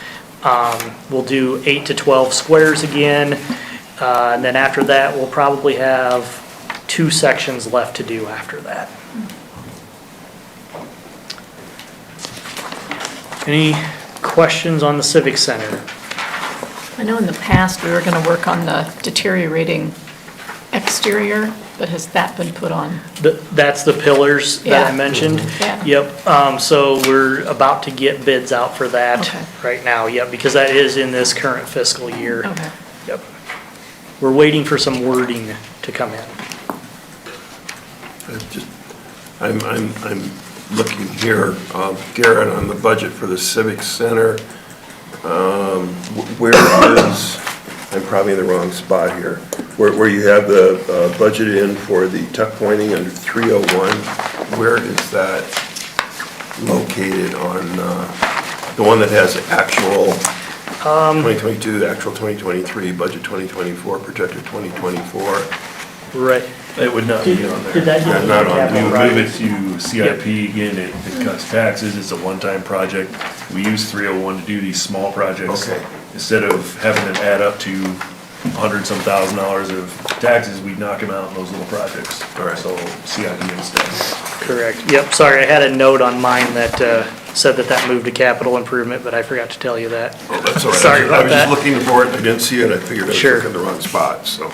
We'll do 8 to 12 squares again. And then after that, we'll probably have 2 sections left to do after that. Any questions on the Civic Center? I know in the past, we were going to work on the deteriorating exterior, but has that been put on? That's the pillars that I Yeah. mentioned. Yeah. Yep, so we're about to get bids out for that Okay. right now, yep, because that is in this current fiscal year. Okay. Yep. We're waiting for some wording to come in. I'm looking here, Garrett, on the budget for the Civic Center. Where is, I'm probably in the wrong spot here, where you have the budget in for the tuck pointing under 301, where is that located on, the one that has actual 2022, actual 2023, budget 2024, projected 2024. Right. It would not be on there. Did that Yeah, not on We capital, would right? move it to CIP, again, it cuts taxes, it's a one-time project. We use 301 to do these small projects. Okay. Instead of having them add up to $100-some thousand of taxes, we knock them out in those little projects. All right. So CIP instead. Correct. Yep, sorry, I had a note on mine that said that moved to capital improvement, but I forgot to tell you that. Oh, that's all right. Sorry I about was just that. looking for it, I didn't see it, I figured I was Sure. looking in the wrong spot, so.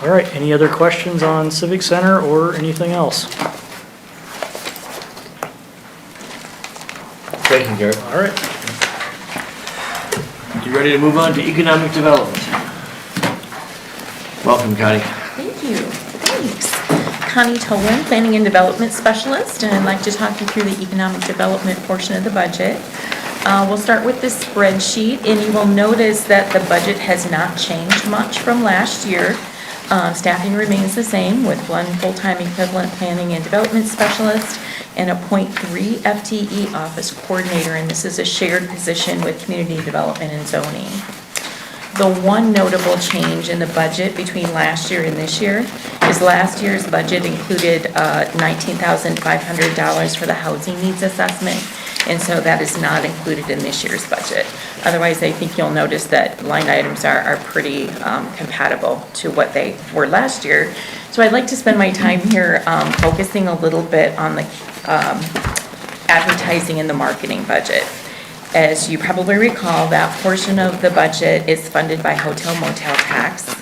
All right, any other questions on Civic Center or anything else? Thank you, Gary. All right. You ready to move on to economic development? Welcome, Connie. Thank you. Thanks. Connie Tolan, Planning and Development Specialist, and I'd like to talk you through the economic development portion of the budget. We'll start with the spreadsheet, and you will notice that the budget has not changed much from last year. Staffing remains the same with one full-time equivalent planning and development specialist and a .3 FTE office coordinator, and this is a shared position with community development and zoning. The one notable change in the budget between last year and this year is last year's budget included $19,500 for the housing needs assessment, and so that is not included in this year's budget. Otherwise, I think you'll notice that line items are pretty compatible to what they were last year. So I'd like to spend my time here focusing a little bit on the advertising and the marketing budget. As you probably recall, that portion of the budget is funded by hotel motel tax.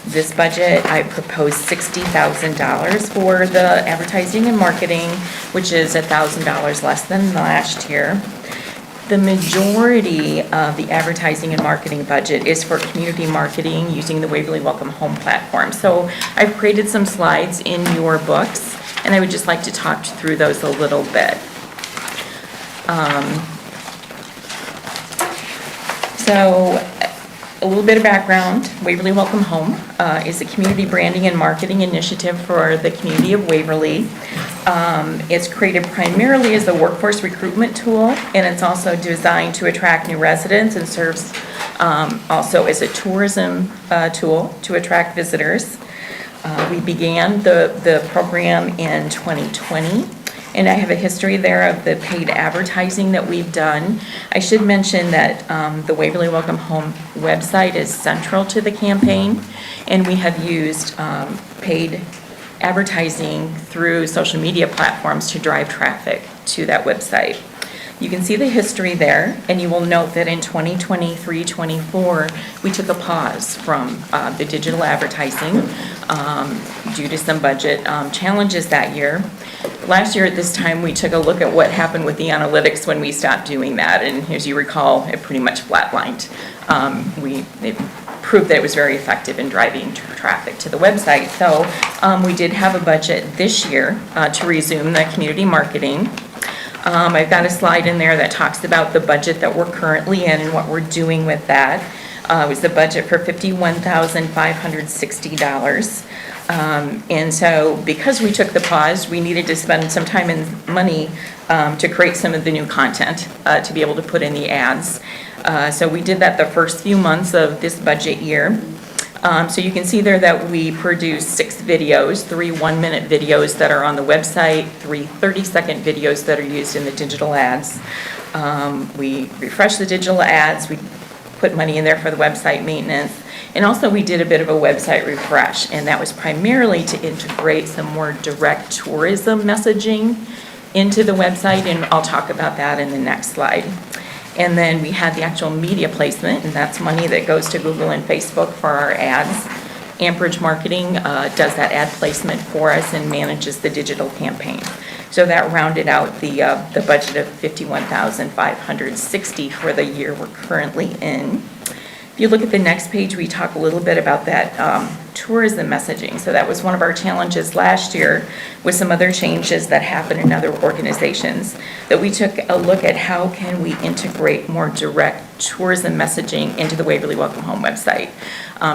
This budget, I proposed $60,000 for the advertising and marketing, which is $1,000 less than last year. The majority of the advertising and marketing budget is for community marketing using the Waverly Welcome Home platform. So I've created some slides in your books, and I would just like to talk through those a little bit. So a little bit of background. Waverly Welcome Home is a community branding and marketing initiative for the community of Waverly. It's created primarily as a workforce recruitment tool, and it's also designed to attract new residents and serves also as a tourism tool to attract visitors. We began the program in 2020. And I have a history there of the paid advertising that we've done. I should mention that the Waverly Welcome Home website is central to the campaign, and we have used paid advertising through social media platforms to drive traffic to that website. You can see the history there, and you will note that in 2023-24, we took a pause from the digital advertising due to some budget challenges that year. Last year at this time, we took a look at what happened with the analytics when we stopped doing that, and as you recall, it pretty much flatlined. It proved that it was very effective in driving traffic to the website. So we did have a budget this year to resume the community marketing. I've got a slide in there that talks about the budget that we're currently in and what we're doing with that. It was the budget for $51,560. And so because we took the pause, we needed to spend some time and money to create some of the new content to be able to put in the ads. So we did that the first few months of this budget year. So you can see there that we produced 6 videos, 3 one-minute videos that are on the website, 3 30-second videos that are used in the digital ads. We refreshed the digital ads, we put money in there for the website maintenance, and also we did a bit of a website refresh, and that was primarily to integrate some more direct tourism messaging into the website, and I'll talk about that in the next slide. And then we had the actual media placement, and that's money that goes to Google and Facebook for our ads. Amperage Marketing does that ad placement for us and manages the digital campaign. So that rounded out the budget of $51,560 for the year we're currently in. If you look at the next page, we talk a little bit about that tourism messaging. So that was one of our challenges last year with some other changes that happened in other organizations, that we took a look at how can we integrate more direct tourism messaging into the Waverly Welcome Home website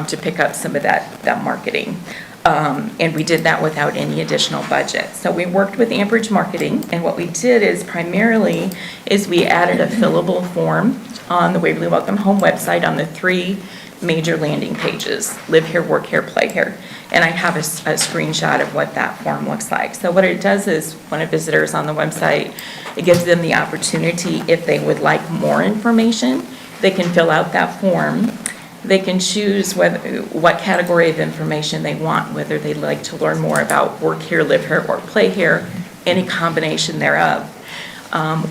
to pick up some of that marketing. And we did that without any additional budget. So we worked with Amperage Marketing, and what we did is primarily is we added a fillable form on the Waverly Welcome Home website on the 3 major landing pages: live here, work here, play here. And I have a screenshot of what that form looks like. So what it does is when a visitor is on the website, it gives them the opportunity, if they would like more information, they can fill out that form. They can choose what category of information they want, whether they'd like to learn more about work here, live here, or play here, any combination thereof.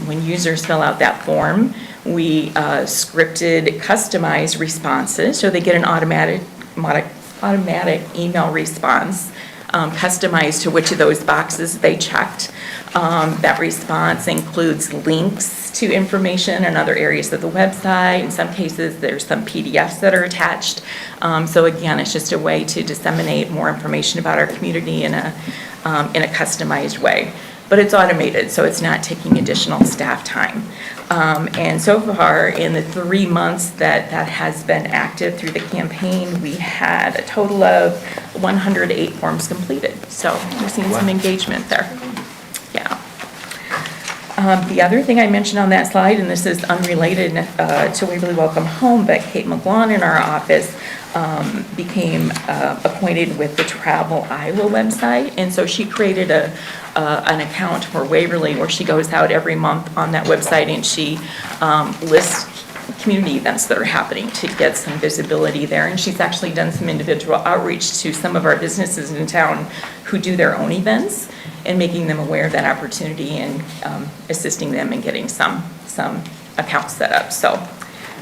When users fill out that form, we scripted, customized responses, so they get an automatic email response, customized to which of those boxes they checked. That response includes links to information in other areas of the website. In some cases, there's some PDFs that are attached. So again, it's just a way to disseminate more information about our community in a customized way. But it's automated, so it's not taking additional staff time. And so far, in the 3 months that has been active through the campaign, we had a total of 108 forms completed. So we're seeing some engagement there. Yeah. The other thing I mentioned on that slide, and this is unrelated to Waverly Welcome Home, but Kate McGlon in our office became acquainted with the Travel Iowa website, and so she created an account for Waverly where she goes out every month on that website and she lists community events that are happening to get some visibility there. And she's actually done some individual outreach to some of our businesses in town who do their own events and making them aware of that opportunity and assisting them in getting some accounts set up. So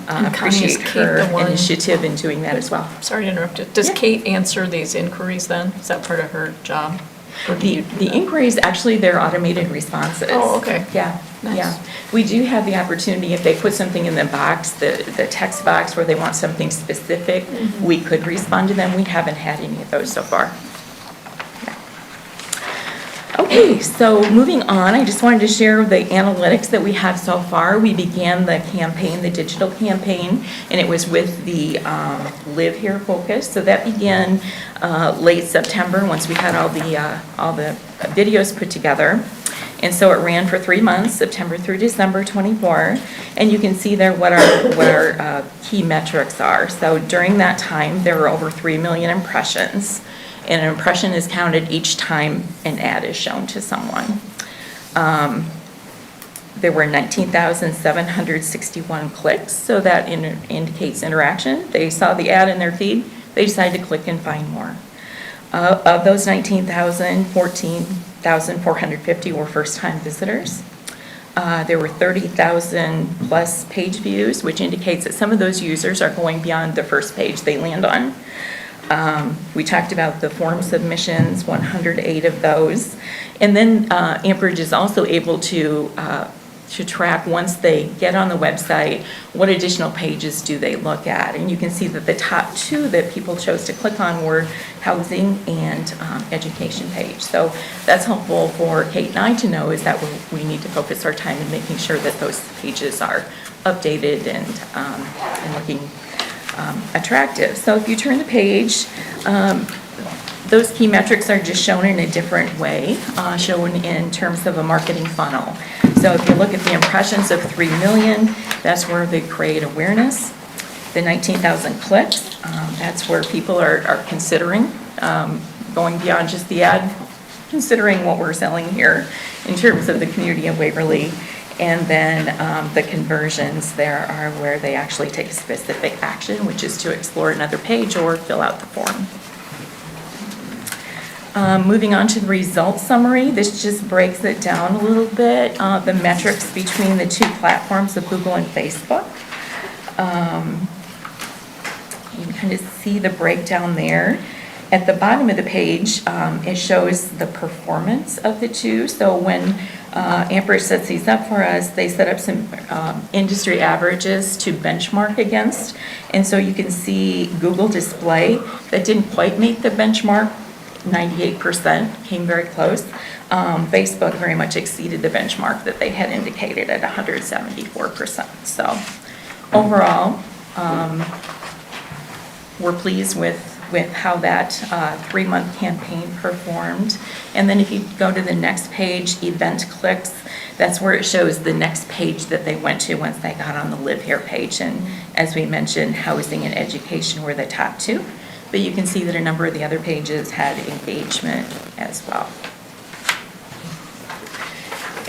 appreciate her initiative in doing that as well. Sorry to interrupt you. Does Kate answer these inquiries then? Is that part of her job? The inquiries, actually, they're automated responses. Oh, okay. Yeah, Nice. yeah. We do have the opportunity, if they put something in the box, the text box where they want something specific, we could respond to them. We haven't had any of those so far. Okay, so moving on, I just wanted to share the analytics that we have so far. We began the campaign, the digital campaign, and it was with the Live Here focus. So that began late September, once we had all the videos put together. And so it ran for 3 months, September through December 24. And you can see there what our key metrics are. So during that time, there were over 3 million impressions. And an impression is counted each time an ad is shown to someone. There were 19,761 clicks, so that indicates interaction. They saw the ad in their feed, they decided to click and find more. Of those 19,000, 14,450 were first-time visitors. There were 30,000 plus page views, which indicates that some of those users are going beyond the first page they land on. We talked about the form submissions, 108 of those. And then Amperage is also able to track, once they get on the website, what additional pages do they look at. And you can see that the top 2 that people chose to click on were housing and education page. So that's helpful for Kate and I to know, is that we need to focus our time in making sure that those pages are updated and looking attractive. So if you turn the page, those key metrics are just shown in a different way, shown in terms of a marketing funnel. So if you look at the impressions of 3 million, that's where they create awareness. The 19,000 clicks, that's where people are considering going beyond just the ad, considering what we're selling here in terms of the community of Waverly. And then the conversions there are where they actually take a specific action, which is to explore another page or fill out the form. Moving on to the results summary, this just breaks it down a little bit, the metrics between the 2 platforms of Google and Facebook. You can kind of see the breakdown there. At the bottom of the page, it shows the performance of the 2. So when Amperage sets these up for us, they set up some industry averages to benchmark against. And so you can see Google Display, that didn't quite make the benchmark, 98%, came very close. Facebook very much exceeded the benchmark that they had indicated at 174%. So overall, we're pleased with with how that 3-month campaign performed. And then if you go to the next page, event clicks, that's where it shows the next page that they went to once they got on the Live Here page. And as we mentioned, housing and education were the top 2. But you can see that a number of the other pages had engagement as well.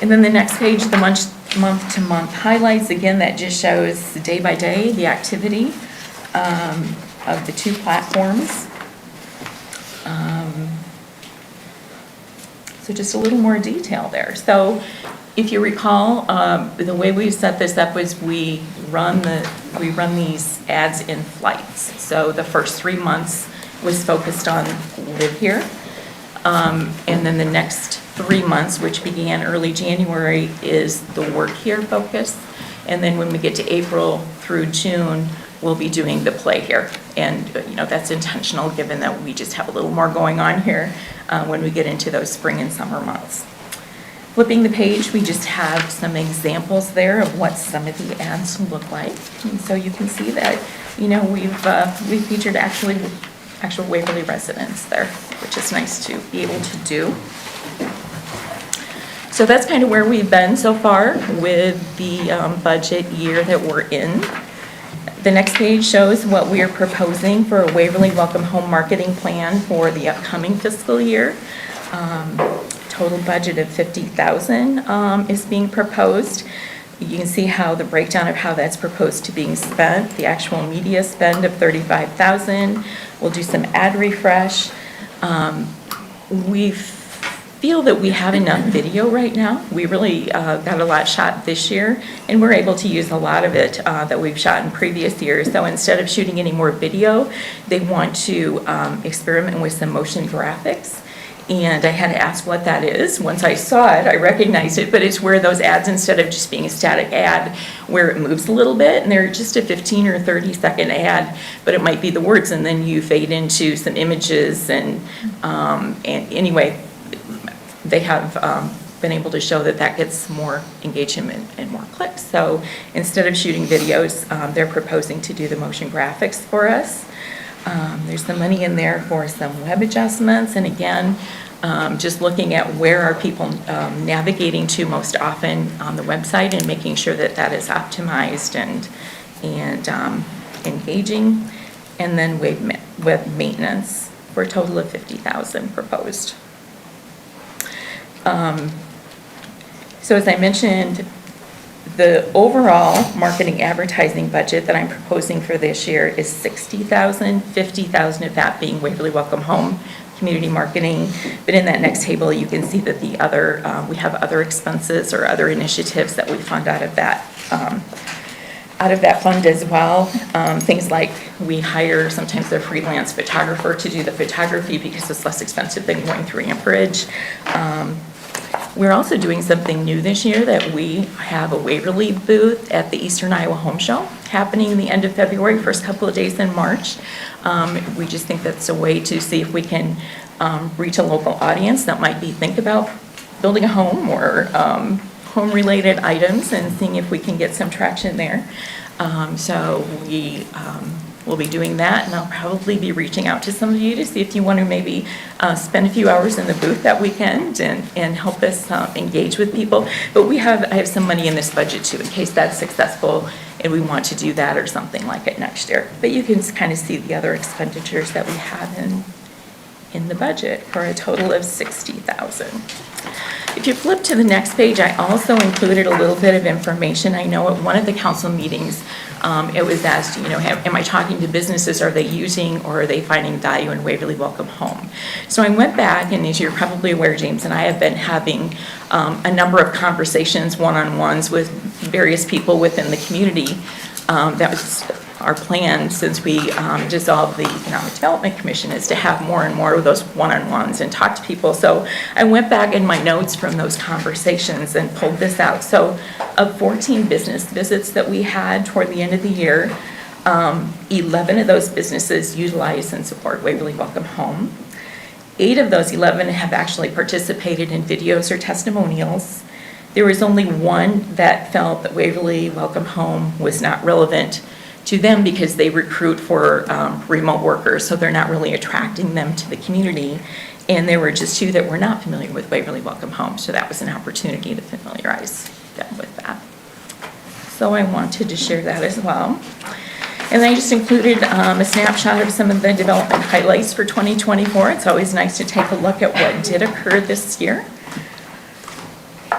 And then the next page, the month-to-month highlights, again, that just shows day by day the activity of the 2 platforms. So just a little more detail there. So if you recall, the way we set this up was we run these ads in flights. So the first 3 months was focused on Live Here. And then the next 3 months, which began early January, is the Work Here focus. And then when we get to April through June, we'll be doing the Play Here. And, that's intentional, given that we just have a little more going on here when we get into those spring and summer months. Flipping the page, we just have some examples there of what some of the ads look like. And so you can see that, we've featured actual Waverly residents there, which is nice to be able to do. So that's kind of where we've been so far with the budget year that we're in. The next page shows what we are proposing for a Waverly Welcome Home marketing plan for the upcoming fiscal year. Total budget of $50,000 is being proposed. You can see how the breakdown of how that's proposed to being spent. The actual media spend of $35,000. We'll do some ad refresh. We feel that we have enough video right now. We really got a lot shot this year, and we're able to use a lot of it that we've shot in previous years. So instead of shooting any more video, they want to experiment with some motion graphics. And I had to ask what that is. Once I saw it, I recognized it, but it's where those ads, instead of just being a static ad, where it moves a little bit, and they're just a 15 or 30-second ad, but it might be the words, and then you fade into some images, and anyway, they have been able to show that gets more engagement and more clicks. So instead of shooting videos, they're proposing to do the motion graphics for us. There's some money in there for some web adjustments, and again, just looking at where are people navigating to most often on the website and making sure that is optimized and engaging, and then web maintenance for a total of $50,000 proposed. So as I mentioned, the overall marketing advertising budget that I'm proposing for this year is $60,000, $50,000 of that being Waverly Welcome Home community marketing. But in that next table, you can see that the other, we have other expenses or other initiatives that we fund out of that fund as well. Things like we hire sometimes a freelance photographer to do the photography because it's less expensive than going through Amperage. We're also doing something new this year, that we have a Waverly booth at the Eastern Iowa Home Show happening the end of February, first couple of days in March. We just think that's a way to see if we can reach a local audience that might be think about building a home or home-related items, and seeing if we can get some traction there. So we'll be doing that, and I'll probably be reaching out to some of you to see if you want to maybe spend a few hours in the booth that weekend and help us engage with people. But I have some money in this budget too, in case that's successful and we want to do that or something like it next year. But you can kind of see the other expenditures that we have in the budget for a total of $60,000. If you flip to the next page, I also included a little bit of information. I know at one of the council meetings, it was asked, am I talking to businesses? Are they using or are they finding value in Waverly Welcome Home? So I went back, and as you're probably aware, James and I have been having a number of conversations, one-on-ones with various people within the community. That was our plan since we dissolved the Economic Development Commission, is to have more and more of those one-on-ones and talk to people. So I went back in my notes from those conversations and pulled this out. So of 14 business visits that we had toward the end of the year, 11 of those businesses utilize and support Waverly Welcome Home. 8 of those 11 have actually participated in videos or testimonials. There was only 1 that felt that Waverly Welcome Home was not relevant to them because they recruit for remote workers, so they're not really attracting them to the community. And there were just 2 that were not familiar with Waverly Welcome Home, so that was an opportunity to familiarize them with that. So I wanted to share that as well. And I just included a snapshot of some of the development highlights for 2024. It's always nice to take a look at what did occur this year.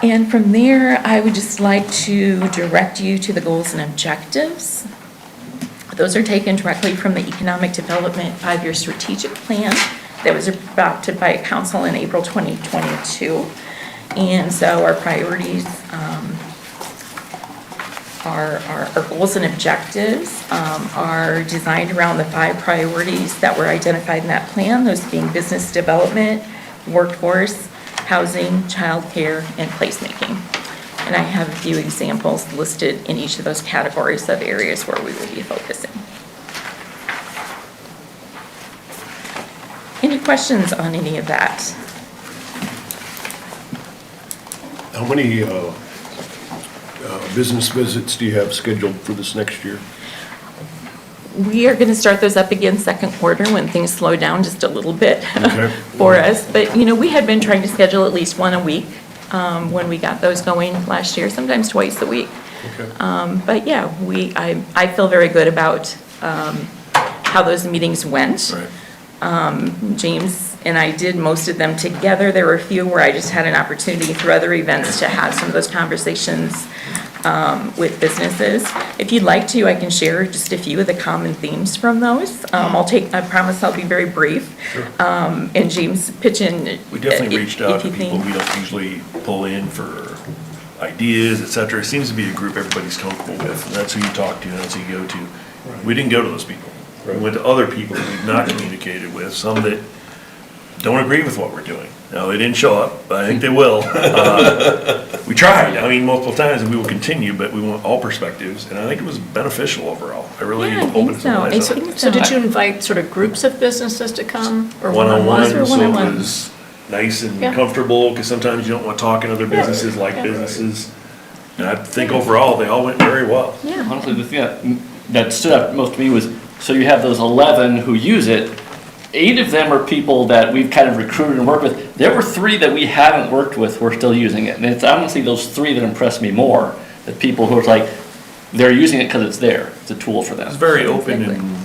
And from there, I would just like to direct you to the goals and objectives. Those are taken directly from the Economic Development 5-Year Strategic Plan that was adopted by Council in April 2022. And so our priorities, our goals and objectives are designed around the 5 priorities that were identified in that plan, those being business development, workforce, housing, childcare, and placemaking. And I have a few examples listed in each of those categories of areas where we will be focusing. Any questions on any of that? How many business visits do you have scheduled for this next year? We are going to start those up again second quarter when things slow down just a little bit Okay. for us. But, we had been trying to schedule at least 1 a week when we got those going last year, sometimes twice a week. Okay. But yeah, I feel very good about how those meetings went. Right. James and I did most of them together. There were a few where I just had an opportunity through other events to have some of those conversations with businesses. If you'd like to, I can share just a few of the common themes from those. I promise I'll be very brief. Sure. And James, pitch in. We definitely if- reached out if to you people think- we don't usually pull in for ideas, et cetera. It seems to be a group everybody's comfortable with, and that's who you talk to, and that's who you go to. We didn't go to those people. We went to other people that we've not communicated with, some that don't agree with what we're doing. Now, they didn't show up, but I think they will. We tried, multiple times, and we will continue, but we want all perspectives, and I think it was beneficial overall. I really Yeah, I opened think some so. eyes I up. think So did you invite sort of groups of businesses to come, or One-on-one, one-on-ones, or so it one-on-one? was nice and Yeah. comfortable, because sometimes you don't want to talk in other Yeah. businesses, like Yeah. businesses. And I think overall, they all went very well. Yeah. Honestly, the thing that stood out most to me was, so you have those 11 who use it, 8 of them are people that we've kind of recruited and worked with. There were 3 that we haven't worked with, who are still using it. And it's honestly those 3 that impressed me more, the people who are like, they're using it because it's there, it's a tool for them. It was very open and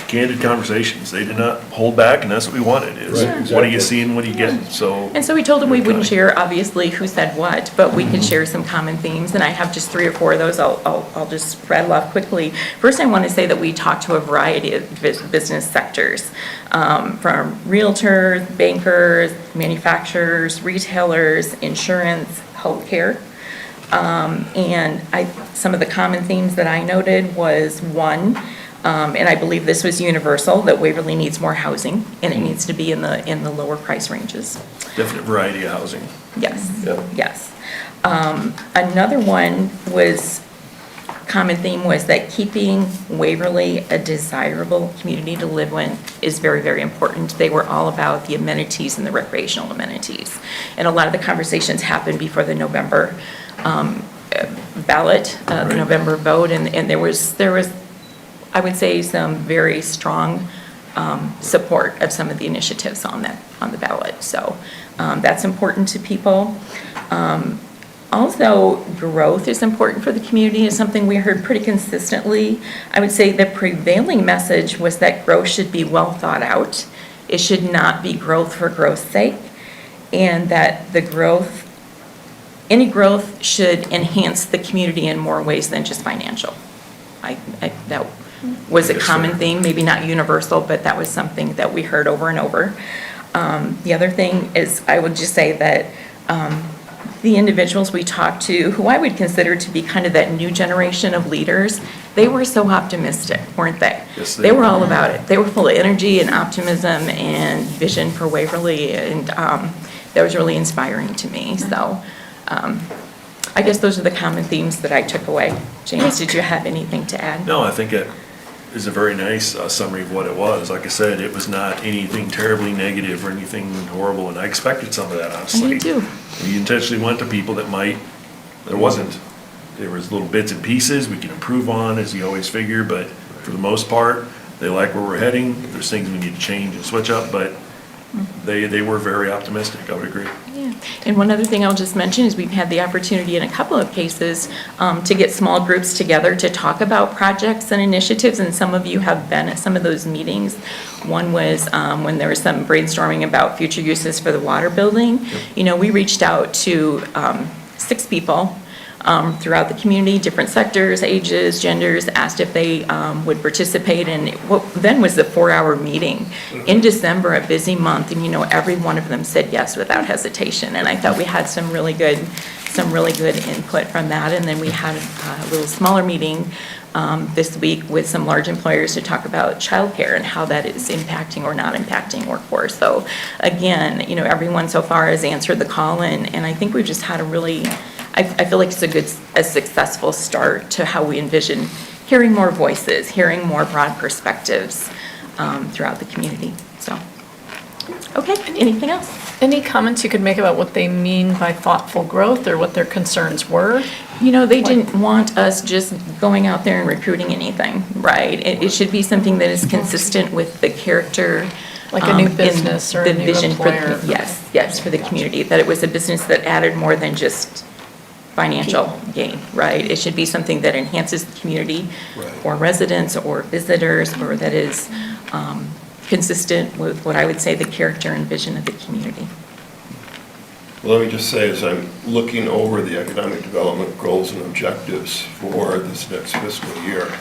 candid conversations. They did not hold back, and that's what we wanted, is Right, what are you exactly. seeing, what are you getting? So, And so we told them we wouldn't share, obviously, who said what, but we could share some common themes, and I have just 3 or 4 of those I'll just rattle off quickly. First, I want to say that we talked to a variety of business sectors, from realtors, bankers, manufacturers, retailers, insurance, healthcare. And some of the common themes that I noted was, 1, and I believe this was universal, that Waverly needs more housing, and it needs to be in the lower price ranges. definite variety of housing. Yes, Yep. yes. Another one was, common theme was that keeping Waverly a desirable community to live in is very, very important. They were all about the amenities and the recreational amenities. And a lot of the conversations happened before the November ballot, the November vote, and there was, I would say, some very strong support of some of the initiatives on the ballot. So that's important to people. Also, growth is important for the community, is something we heard pretty consistently. I would say the prevailing message was that growth should be well thought out. It should not be growth for growth's sake, and that any growth should enhance the community in more ways than just financial. That was a common theme, maybe not universal, but that was something that we heard over and over. The other thing is, I would just say that the individuals we talked to, who I would consider to be kind of that new generation of leaders, they were so optimistic, weren't they? Yes, they were all about it. They were full of energy and optimism and vision for Waverly, and that was really inspiring to me. So I guess those are the common themes that I took away. James, did you have anything to add? No, I think it is a very nice summary of what it was. Like I said, it was not anything terribly negative or anything horrible, and I expected some of that, honestly. Me too. We intentionally went to people that there wasn't there was little bits and pieces we can improve on, as you always figure, but for the most part, they like where we're heading. There's things we need to change and switch up, but they were very optimistic, I would agree. Yeah. And one other thing I'll just mention is we've had the opportunity in a couple of cases to get small groups together to talk about projects and initiatives, and some of you have been at some of those meetings. One was when there was some brainstorming about future uses for the water building. You know, we reached out to 6 people throughout the community, different sectors, ages, genders, asked if they would participate in what then was the 4-hour meeting in December, a busy month, and you know, every one of them said yes without hesitation. And I thought we had some really good input from that. And then we had a little smaller meeting this week with some large employers to talk about childcare and how that is impacting or not impacting workforce. So again, you know, everyone so far has answered the call, and I think we've just had a really, I feel like it's a successful start to how we envision hearing more voices, hearing more broad perspectives throughout the community. So, okay, anything else? Any comments you could make about what they mean by thoughtful growth or what their concerns were? You know, they didn't want us just going out there and recruiting anything, right? It should be something that is consistent with the character. Like a new business or a new employer. Yes, for the community, that it was a business that added more than just financial gain, right? It should be something that enhances the community or residents or visitors, or that is consistent with what I would say the character and vision of the community. Well, let me just say, as I'm looking over the economic development goals and objectives for this next fiscal year,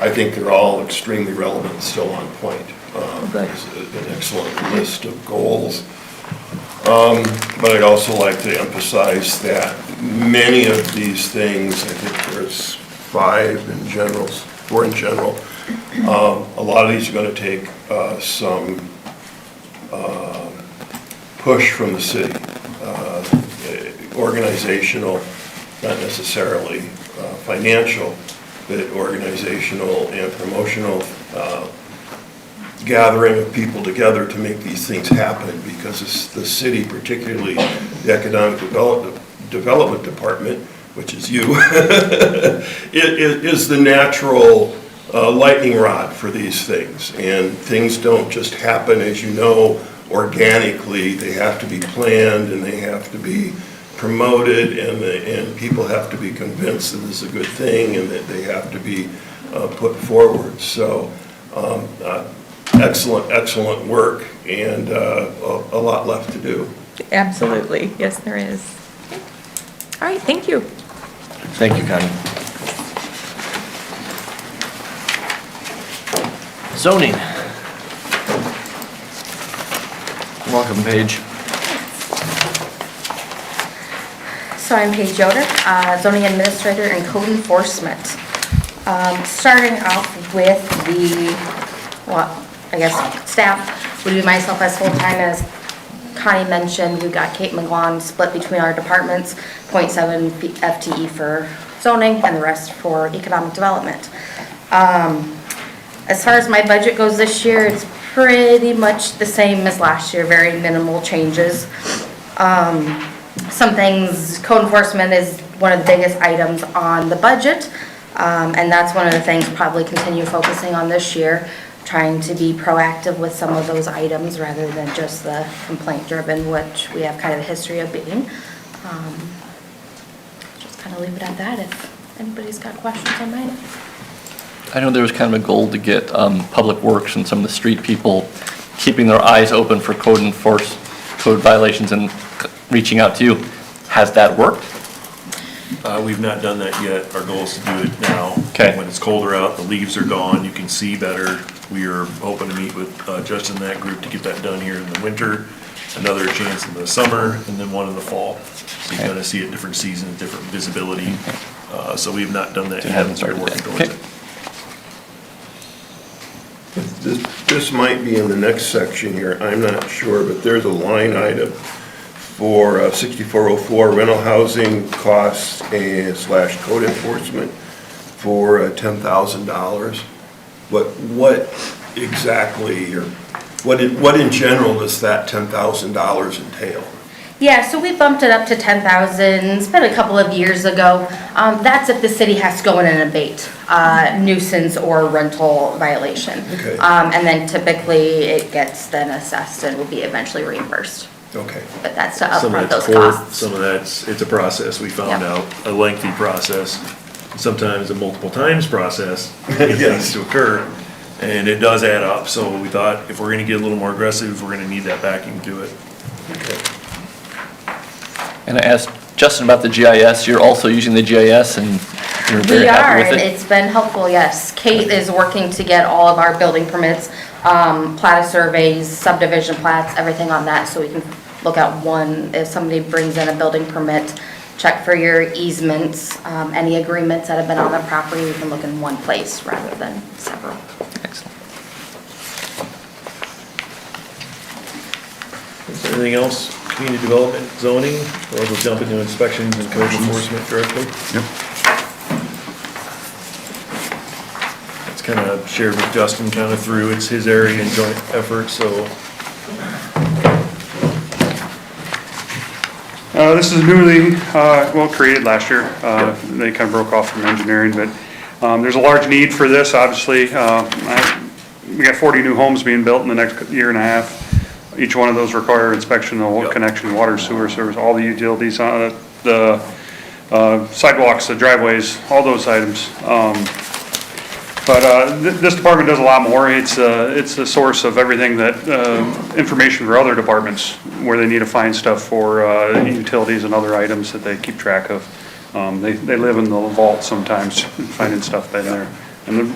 I think they're all extremely relevant and still on point. It's an excellent list of goals. But I'd also like to emphasize that many of these things, I think there's 4 in general, a lot of these are going to take some push from the city, organizational, not necessarily financial, but organizational and promotional gathering of people together to make these things happen, because the city, particularly the Economic Development Department, which is you, is the natural lightning rod for these things. And things don't just happen, as you know, organically. They have to be planned, and they have to be promoted, and people have to be convinced that this is a good thing, and that they have to be put forward. So excellent work, and a lot left to do. Absolutely, yes, there is. All right, thank you. Thank you, Connie. Zoning. Welcome, Paige. So I'm Paige Yoder, zoning administrator and code enforcement. Starting off with staff, would be myself as full-time. As Connie mentioned, we've got Kate McGlon split between our departments, 0.7 FTE for zoning and the rest for economic development. As far as my budget goes this year, it's pretty much the same as last year, very minimal changes. Some things, code enforcement is one of the biggest items on the budget, and that's one of the things probably continue focusing on this year, trying to be proactive with some of those items rather than just the complaint-driven, which we have kind of a history of being. Just kind of leave it at that if anybody's got questions on mine. I know there was kind of a goal to get Public Works and some of the street people keeping their eyes open for code violations and reaching out to you. Has that worked? We've not done that yet. Our goal is to do it now. Okay. When it's colder out, the leaves are gone, you can see better. We are hoping to meet with Justin and that group to get that done here in the winter, another chance in the summer, and then one in the fall. So you're gonna see at different seasons, different visibility. So we've not done that yet. We're working towards it. This might be in the next section here, I'm not sure, but there's a line item for 6404 rental housing costs and / code enforcement for $10,000. What exactly, or what in general does that $10,000 entail? Yeah, so we bumped it up to 10,000, it's been a couple of years ago. That's if the city has to go in and abate nuisance or rental violation. Okay. And then typically it gets then assessed and will be eventually reimbursed. Okay. But that's to Some of upfront that's those court, costs. some of that's, it's a process, we found Yep. out, a lengthy process. Sometimes a multiple times process, it needs to occur, and it does add up, so we thought if we're gonna get a little more aggressive, we're gonna need that backing to it. And I asked Justin about the GIS, you're also using the GIS and you're very We are, happy and with it? it's been helpful, yes. Kate is working to get all of our building permits, plat surveys, subdivision plats, everything on that, so we can look at one, if somebody brings in a building permit, check for your easements, any agreements that have been on the property, we can look in one place rather than several. Is there anything else, community development, zoning, or we'll jump into inspections and code enforcement directly? Yep. It's kind of shared with Justin kind of through, it's his area and joint effort, so. This is newly, created last year. They kind of broke off from engineering, but there's a large need for this, obviously. We got 40 new homes being built in the next year and a half. Each one of those require inspection, the whole connection, water, sewer service, all the utilities, the sidewalks, the driveways, all those items. But this department does a lot more. It's a source of everything that, information for other departments where they need to find stuff for utilities and other items that they keep track of. They live in the vault sometimes, finding stuff in there. And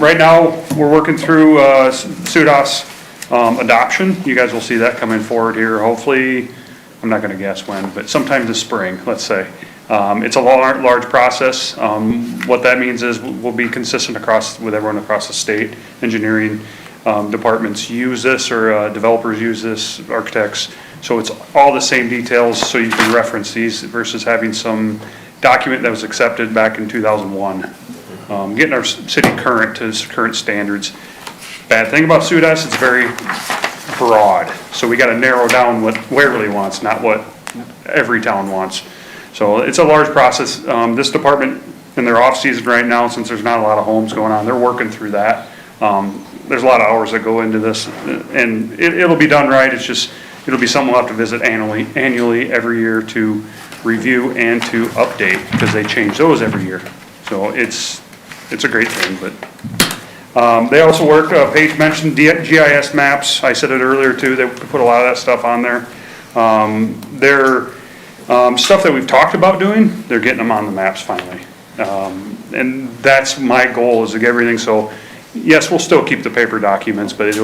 right now, we're working through SUDAS adoption. You guys will see that coming forward here, hopefully, I'm not gonna guess when, but sometime this spring, let's say. It's a large process. What that means is we'll be consistent with everyone across the state. Engineering departments use this, or developers use this, architects. So it's all the same details, so you can reference these versus having some document that was accepted back in 2001. Getting our city current to current standards. Bad thing about SUDAS, it's very broad. So we gotta narrow down what Waverly wants, not what every town wants. So it's a large process. This department, in their off-season right now, since there's not a lot of homes going on, they're working through that. There's a lot of hours that go into this, and it'll be done right. It's just, it'll be something we'll have to visit annually, every year to review and to update, because they change those every year. So it's a great thing, but. They also work, Paige mentioned GIS maps. I said it earlier too, they put a lot of that stuff on there. Stuff that we've talked about doing, they're getting them on the maps finally. And that's my goal, is to get everything, so yes, we'll still keep the paper documents, but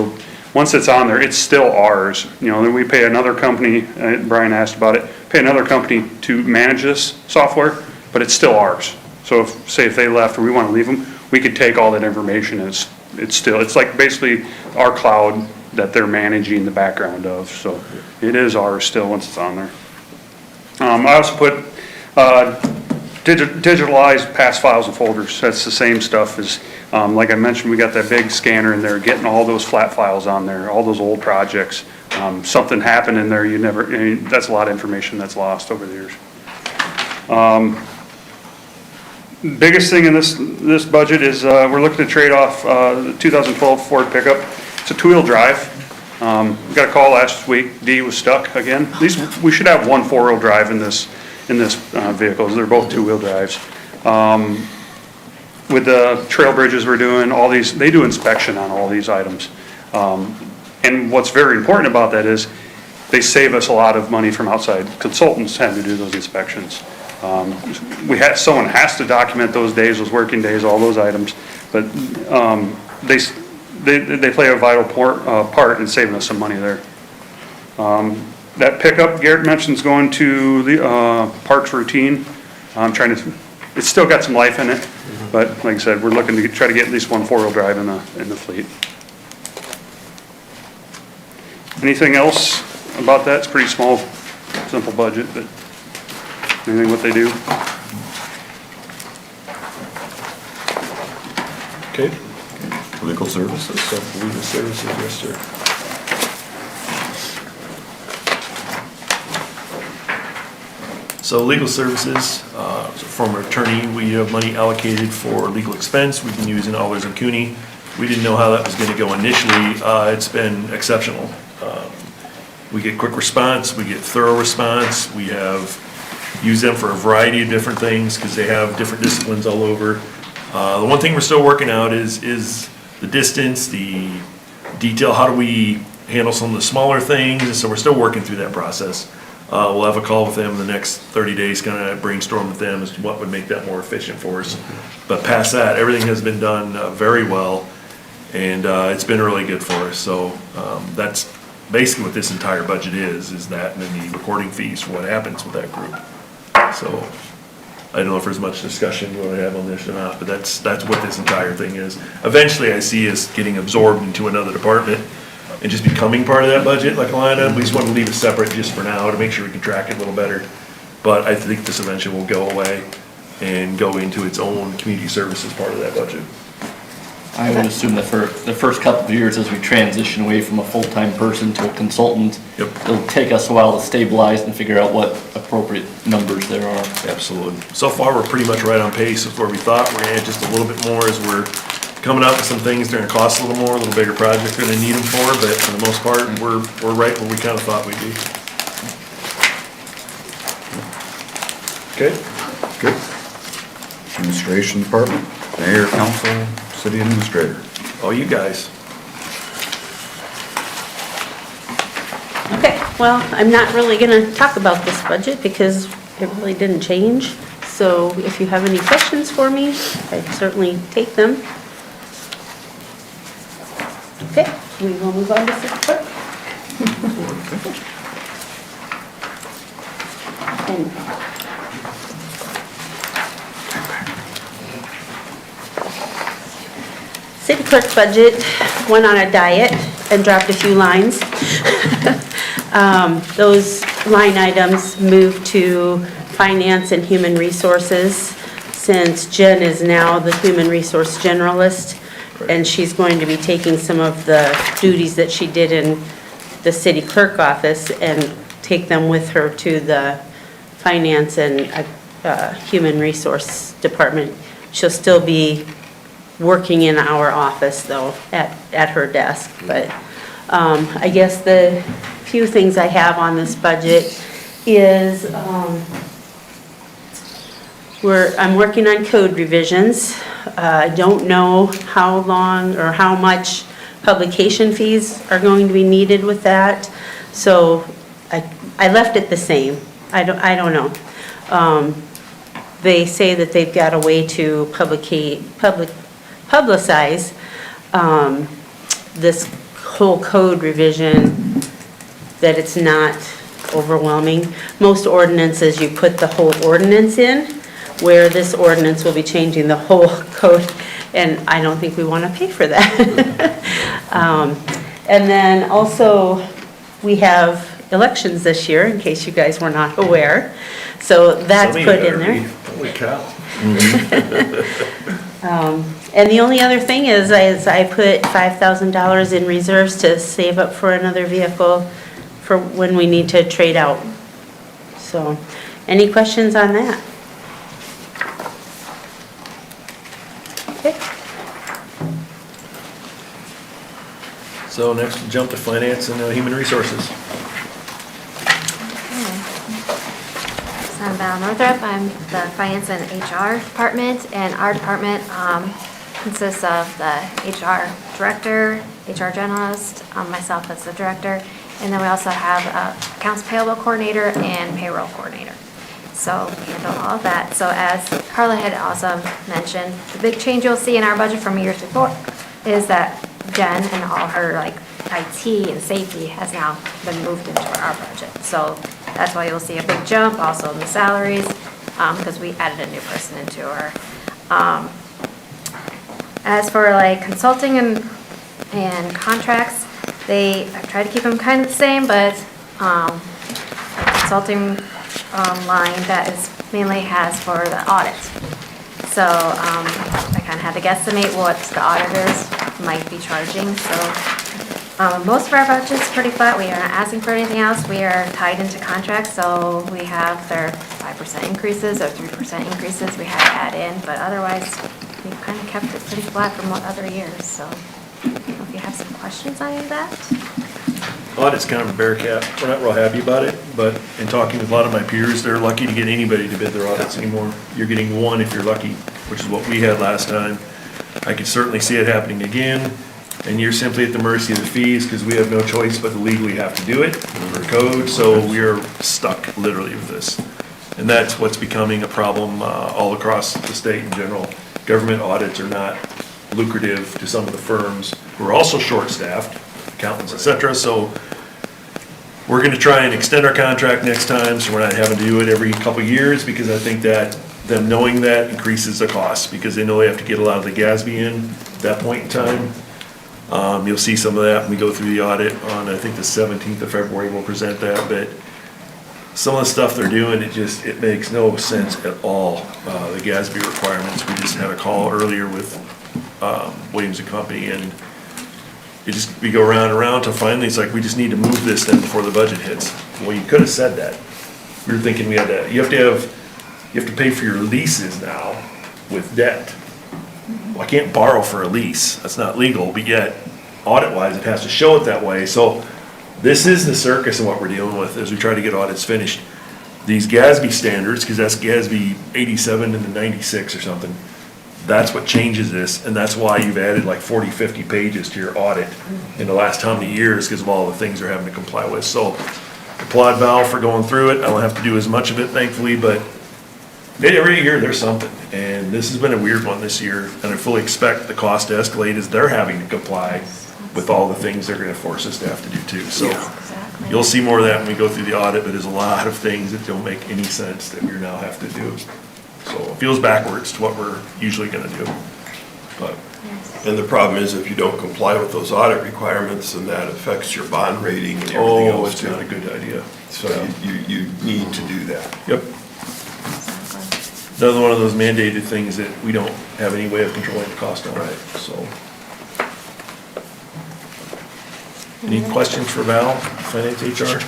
once it's on there, it's still ours. You know, then we pay another company, Brian asked about it, pay another company to manage this software, but it's still ours. So if they left or we want to leave them, we could take all that information, and it's like basically our cloud that they're managing the background of, so it is ours still once it's on there. I also put digitalized past files and folders. That's the same stuff as, like I mentioned, we got that big scanner in there, getting all those flat files on there, all those old projects. Something happened in there, that's a lot of information that's lost over the years. Biggest thing in this budget is we're looking to trade off the 2012 Ford pickup. It's a two-wheel drive. Got a call last week, D was stuck again. We should have one four-wheel drive in this vehicles. They're both two-wheel drives. With the trail bridges we're doing, they do inspection on all these items. And what's very important about that is they save us a lot of money from outside consultants having to do those inspections. Someone has to document those days, those working days, all those items, but they play a vital part in saving us some money there. That pickup Garrett mentioned is going to the parks routine. It's still got some life in it, but like I said, we're looking to try to get at least one four-wheel drive in the fleet. Anything else about that? It's a pretty small, simple budget, but anything what they do. Okay. Legal services? Legal services, yes, sir. So legal services, as a former attorney, we have money allocated for legal expense. We've been using Allers and Cooney. We didn't know how that was gonna go initially. It's been exceptional. We get quick response, we get thorough response. We have used them for a variety of different things because they have different disciplines all over. The one thing we're still working out is the distance, the detail, how do we handle some of the smaller things, and so we're still working through that process. We'll have a call with them in the next 30 days, kind of brainstorm with them as to what would make that more efficient for us. But past that, everything has been done very well, and it's been really good for us. So that's basically what this entire budget is that and then the recording fees for what happens with that group. So I don't know if there's much discussion you want to have on this or not, but that's what this entire thing is. Eventually, I see us getting absorbed into another department and just becoming part of that budget like a line item. We just want to leave it separate just for now to make sure we can track it a little better. But I think this eventually will go away and go into its own community services part of that budget. I would assume that for the first couple of years, as we transition away from a full-time person to a consultant, it'll take us a while to stabilize and figure out what appropriate numbers there are. Absolutely. So far, we're pretty much right on pace with where we thought. We're gonna add just a little bit more as we're coming up with some things. They're gonna cost a little more, a little bigger projects we're gonna need them for, but for the most part, we're right where we kind of thought we'd be. Okay? Good. Administration Department, Mayor, Council, City Administrator. All you guys. Okay, well, I'm not really gonna talk about this budget because it really didn't change. So if you have any questions for me, I'd certainly take them. Okay, we will move on to city clerk. And city clerk's budget went on a diet and dropped a few lines. Those line items moved to finance and human resources, since Jen is now the human resource generalist, and she's going to be taking some of the duties that she did in the city clerk office and take them with her to the finance and human resource department. She'll still be working in our office though, at her desk. But I guess the few things I have on this budget is I'm working on code revisions. I don't know how long or how much publication fees are going to be needed with that. So I left it the same. I don't know. They say that they've got a way to publicize this whole code revision, that it's not overwhelming. Most ordinances, you put the whole ordinance in, where this ordinance will be changing the whole code, and I don't think we want to pay for that. And then also, we have elections this year, in case you guys were not aware. So that's put in there. Holy cow. And the only other thing is I put $5,000 in reserves to save up for another vehicle for when we need to trade out. So, any questions on that? Okay. So next we'll jump to finance and human resources. I'm Val Northrup. I'm the Finance and HR Department, and our department consists of the HR Director, HR Generalist, myself as the Director, and then we also have a Accounts Payable Coordinator and Payroll Coordinator. So we handle all of that. So as Carla had also mentioned, the big change you'll see in our budget from years before is that Jen and all her IT and safety has now been moved into our budget. So that's why you'll see a big jump also in the salaries, because we added a new person into her. As for consulting and contracts, I've tried to keep them kind of the same, but a consulting line that is mainly has for the audit. So I kind of had to guesstimate what the auditors might be charging. So Most of our budget's pretty flat. We are not asking for anything else. We are tied into contracts, so we have their 5% increases or 3% increases we had to add in, but otherwise, we've kind of kept it pretty flat from what other years, so I don't know if you have some questions on any of that. Audit's kind of a bear cat. We're not real happy about it, but in talking with a lot of my peers, they're lucky to get anybody to bid their audits anymore. You're getting one if you're lucky, which is what we had last time. I could certainly see it happening again, and you're simply at the mercy of the fees because we have no choice but to legally have to do it under code, so we are stuck literally with this. And that's what's becoming a problem all across the state in general. Government audits are not lucrative to some of the firms who are also short-staffed, accountants, et cetera, so we're gonna try and extend our contract next time, so we're not having to do it every couple of years, because I think that them knowing that increases the cost, because they know they have to get a lot of the GASB in at that point in time. You'll see some of that when we go through the audit on, I think, the 17th of February, we'll present that, but some of the stuff they're doing, it makes no sense at all, the GASB requirements. We just had a call earlier with Williams and Company, and we go around and around till finally it's like, we just need to move this then before the budget hits. Well, you could have said that. We were thinking we had to, you have to pay for your leases now with debt. Well, I can't borrow for a lease, that's not legal, but yet audit-wise, it has to show it that way. So this is the circus of what we're dealing with as we try to get audits finished. These GASB standards, because that's GASB 87 and the 96 or something, that's what changes this, and that's why you've added like 40, 50 pages to your audit in the last how many years, because of all the things they're having to comply with. So applaud Val for going through it. I don't have to do as much of it, thankfully, but every year there's something, and this has been a weird one this year, and I fully expect the cost to escalate as they're having to comply with all the things they're gonna force us to have to do too. So you'll see more of that when we go through the audit, but there's a lot of things that don't make any sense that we now have to do. So it feels backwards to what we're usually gonna do, but. And the problem is if you don't comply with those audit requirements, then that affects your bond rating and everything Oh, else it's too. not a good idea. So you need to do that. Yep. Another one of those mandated things that we don't have any way of controlling the cost on. Right. So. Any questions for Val, Finance HR?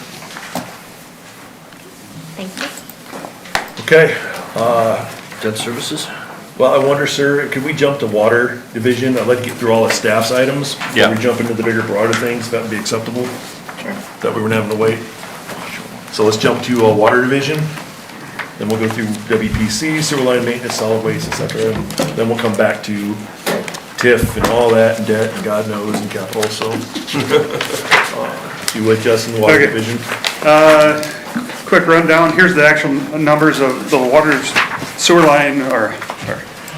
Thank you. Okay, Debt services? well, I wonder, sir, could we jump to water division? I'd like to get through all the staff's items. Yeah. Before we jump into the bigger, broader things, if that would be acceptable? Sure. That we weren't having to wait. So let's jump to water division. Then we'll go through WPC, sewer line maintenance, solid waste, et cetera. And then we'll come back to TIF and all that, and debt, and God knows, and capital, so. You with Justin, water Okay. division? Quick rundown, here's the actual numbers of the water sewer line, or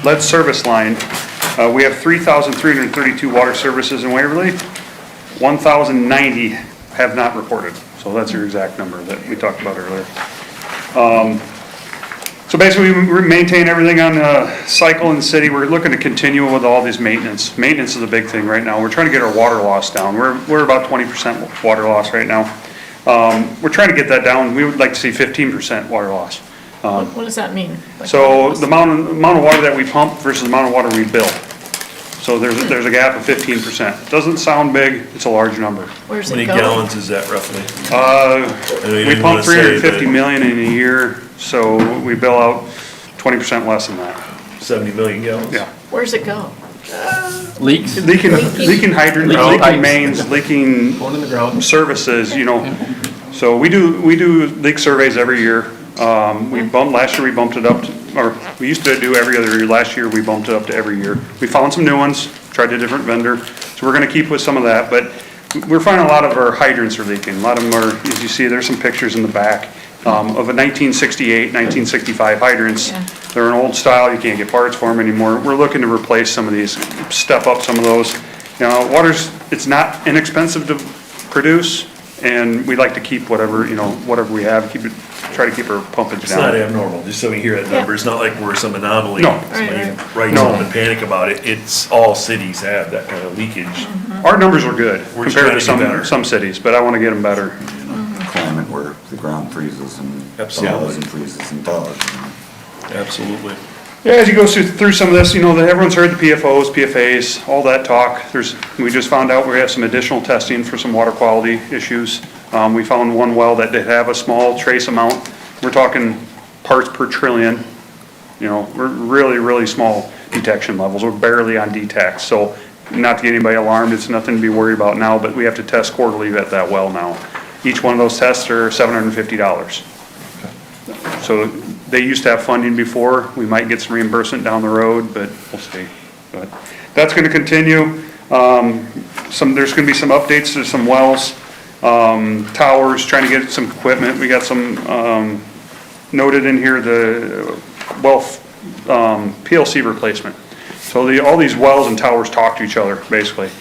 lead service line. We have 3,332 water services in Waverly. 1,090 have not reported, so that's your exact number that we talked about earlier. So basically, we maintain everything on a cycle in the city. We're looking to continue with all this maintenance. Maintenance is a big thing right now. We're trying to get our water loss down. We're about 20% water loss right now. We're trying to get that down. We would like to see 15% water loss. What does that mean? Like, So the amount of water that we pump versus the amount of water we bill. So there's a gap of 15%. Doesn't sound big, it's a large number. Where's How it many go? gallons is that roughly? We didn't pump wanna say, 350 but- million in a year, so we bill out 20% less than that. 70 million gallons? Yeah. Where's it go? Leaks? Leaking hydrants, Leaking leaking pipes. mains, leaking Going in the ground. services, you know. So we do leak surveys every year. Last year we bumped it up, or we used to do every other year. Last year we bumped it up to every year. We found some new ones, tried a different vendor. So we're gonna keep with some of that, but we're finding a lot of our hydrants are leaking. A lot of them are, as you see, there's some pictures in the back of a 1968, 1965 hydrants. Yeah. They're an old style, you can't get parts for them anymore. We're looking to replace some of these, step up some of those. You know, it's not inexpensive to produce, and we like to keep whatever we have, try to keep our pumpage It's not down. abnormal, just so we hear that number, it's not like we're some anomaly. No. Somebody Right, writes No. up in panic about it, it's all cities have that kind of leakage. Our numbers are good We're just compared to trying to get better. some cities, but I wanna get them better. Climate where the ground freezes and Absolutely. thaws and freezes and thaws. Absolutely. Yeah, as you go through some of this, that everyone's heard the PFOs, PFAs, all that talk. We just found out we have some additional testing for some water quality issues. We found one well that did have a small trace amount. We're talking parts per trillion. We're really, really small detection levels. We're barely on DTAC. So not to get anybody alarmed, it's nothing to be worried about now, but we have to test quarterly at that well now. Each one of those tests are $750. So they used to have funding before. We might get some reimbursement down the road, but we'll see. But that's going to continue. There's going to be some updates to some wells, towers, trying to get some equipment. We got some noted in here, the well PLC replacement. So all these wells and towers talk to each other, basically.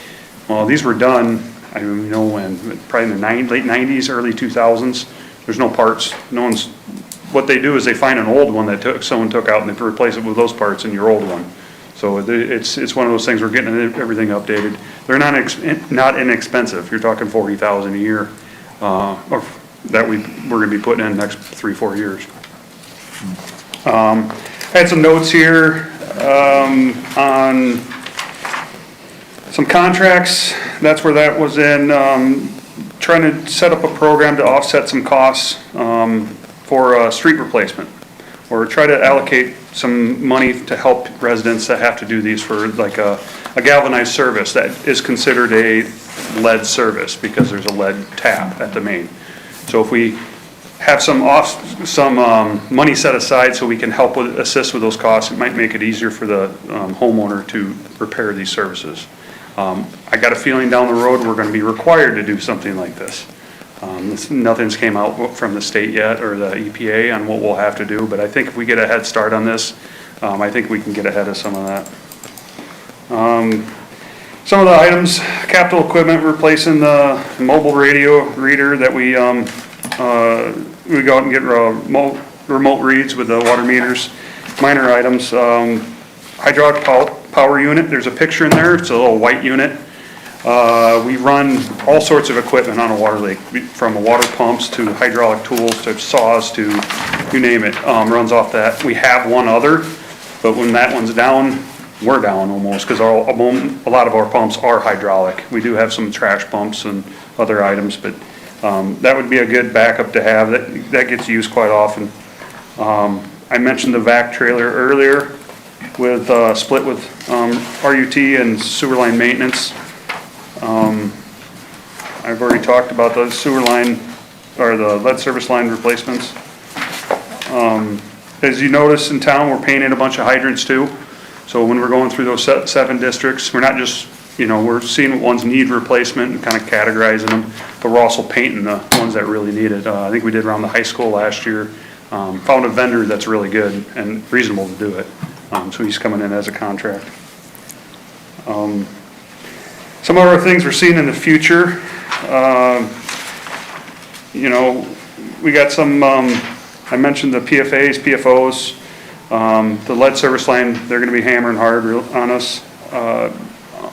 Well, these were done, I don't even know when, probably in the late 90s, early 2000s. There's no parts. What they do is they find an old one that someone took out and they replace it with those parts in your old one. So it's one of those things, we're getting everything updated. They're not inexpensive. You're talking $40,000 a year, or that we're gonna be putting in the next 3-4 years. I had some notes here on some contracts. That's where that was in, trying to set up a program to offset some costs for street replacement, or try to allocate some money to help residents that have to do these for like a galvanized service that is considered a lead service because there's a lead tap at the main. So if we have some money set aside so we can help assist with those costs, it might make it easier for the homeowner to repair these services. I got a feeling down the road we're going to be required to do something like this. Nothing's came out from the state yet or the EPA on what we'll have to do, but I think if we get a head start on this, I think we can get ahead of some of that. Some of the items, capital equipment, replacing the mobile radio reader that we go out and get remote reads with the water meters. Minor items, hydraulic power unit, there's a picture in there, it's a little white unit. We run all sorts of equipment on a water lake, from water pumps to hydraulic tools to saws to you name it, runs off that. We have one other, but when that one's down, we're down almost, because a lot of our pumps are hydraulic. We do have some trash pumps and other items, but that would be a good backup to have. That gets used quite often. I mentioned the vac trailer earlier with split with RUT and sewer line maintenance. I've already talked about the sewer line or the lead service line replacements. As you notice in town, we're painting a bunch of hydrants too. So when we're going through those 7 districts, we're not just, we're seeing what ones need replacement and kind of categorizing them, but we're also painting the ones that really need it. I think we did around the high school last year. Found a vendor that's really good and reasonable to do it. So he's coming in as a contract. Some other things we're seeing in the future, we got some, I mentioned the PFAs, PFOs, the lead service line, they're gonna be hammering hard on us. A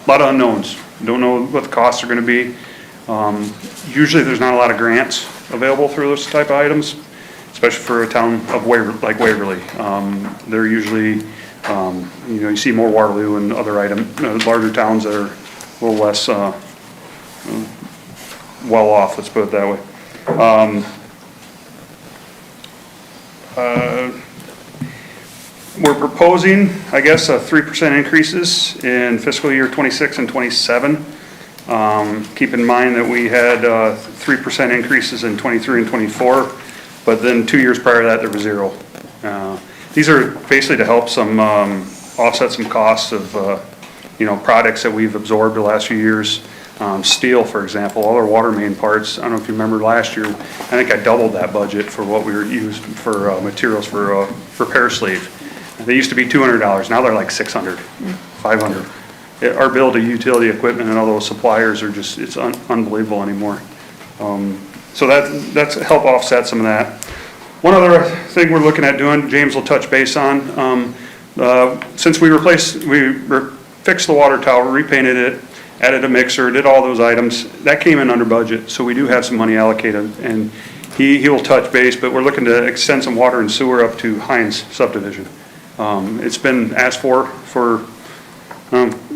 lot of unknowns. Don't know what the costs are gonna be. Usually there's not a lot of grants available for those type of items, especially for a town of like Waverly. They're usually, you see more Waterloo and other larger towns that are a little less well off, let's put it that way. We're proposing, I guess, 3% increases in fiscal year 26 and 27. Keep in mind that we had 3% increases in 23 and 24, but then 2 years prior to that, there was 0. These are basically to help some offset some costs of products that we've absorbed the last few years. Steel, for example, all our water main parts. I don't know if you remember last year, I think I doubled that budget for what we were used for materials for repair sleeve. They used to be $200, now they're like $600, $500. Our bill to utility equipment and all those suppliers are just, it's unbelievable anymore. So that's help offset some of that. One other thing we're looking at doing, James will touch base on, since we fixed the water tower, repainted it, added a mixer, did all those items, that came in under budget, so we do have some money allocated, and he will touch base, but we're looking to extend some water and sewer up to Hines subdivision. It's been asked for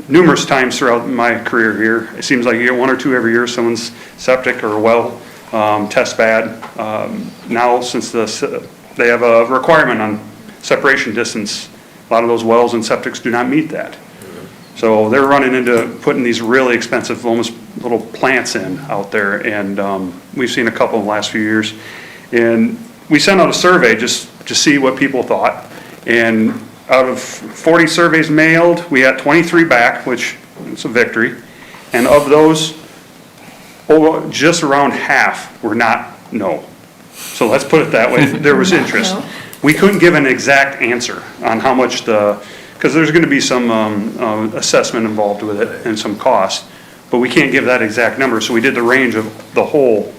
numerous times throughout my career here. It seems like you get one or two every year, someone's septic or well tests bad. Now, since they have a requirement on separation distance, a lot of those wells and septics do not meet that. So they're running into putting these really expensive, almost little plants in out there, and we've seen a couple in the last few years. And we sent out a survey just to see what people thought, and out of 40 surveys mailed, we had 23 back, which is a victory, and of those, just around half were not no. So let's put it that way, there was interest. We couldn't give an exact answer on how much because there's going to be some assessment involved with it and some cost, but we can't give that exact number, so we did the range of the whole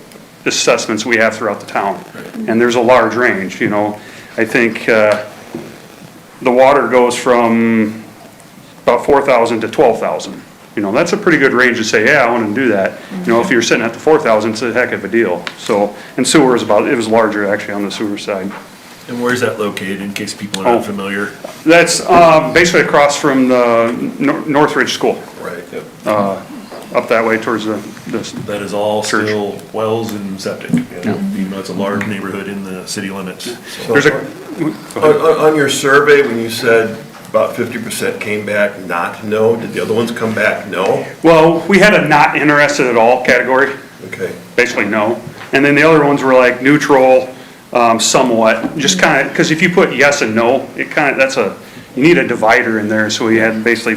assessments we have throughout the town. And there's a large range, you know. I think the water goes from about 4,000 to 12,000. You know, that's a pretty good range to say, yeah, I want to do that. You know, if you're sitting at the 4,000, it's a heck of a deal. So, and sewer is it was larger actually on the sewer side. And where's that located, in case people are not familiar? That's basically across from the Northridge School. Right. Up that way towards the That is all church. still wells and septic, even though it's a large neighborhood in the city limits. There's On your survey, when you said about 50% came back not no, did the other ones come back no? Well, we had a not interested at all category. Okay. Basically no. And then the other ones were like neutral, somewhat, just kind of, because if you put yes and no, it kind of, you need a divider in there, so we had basically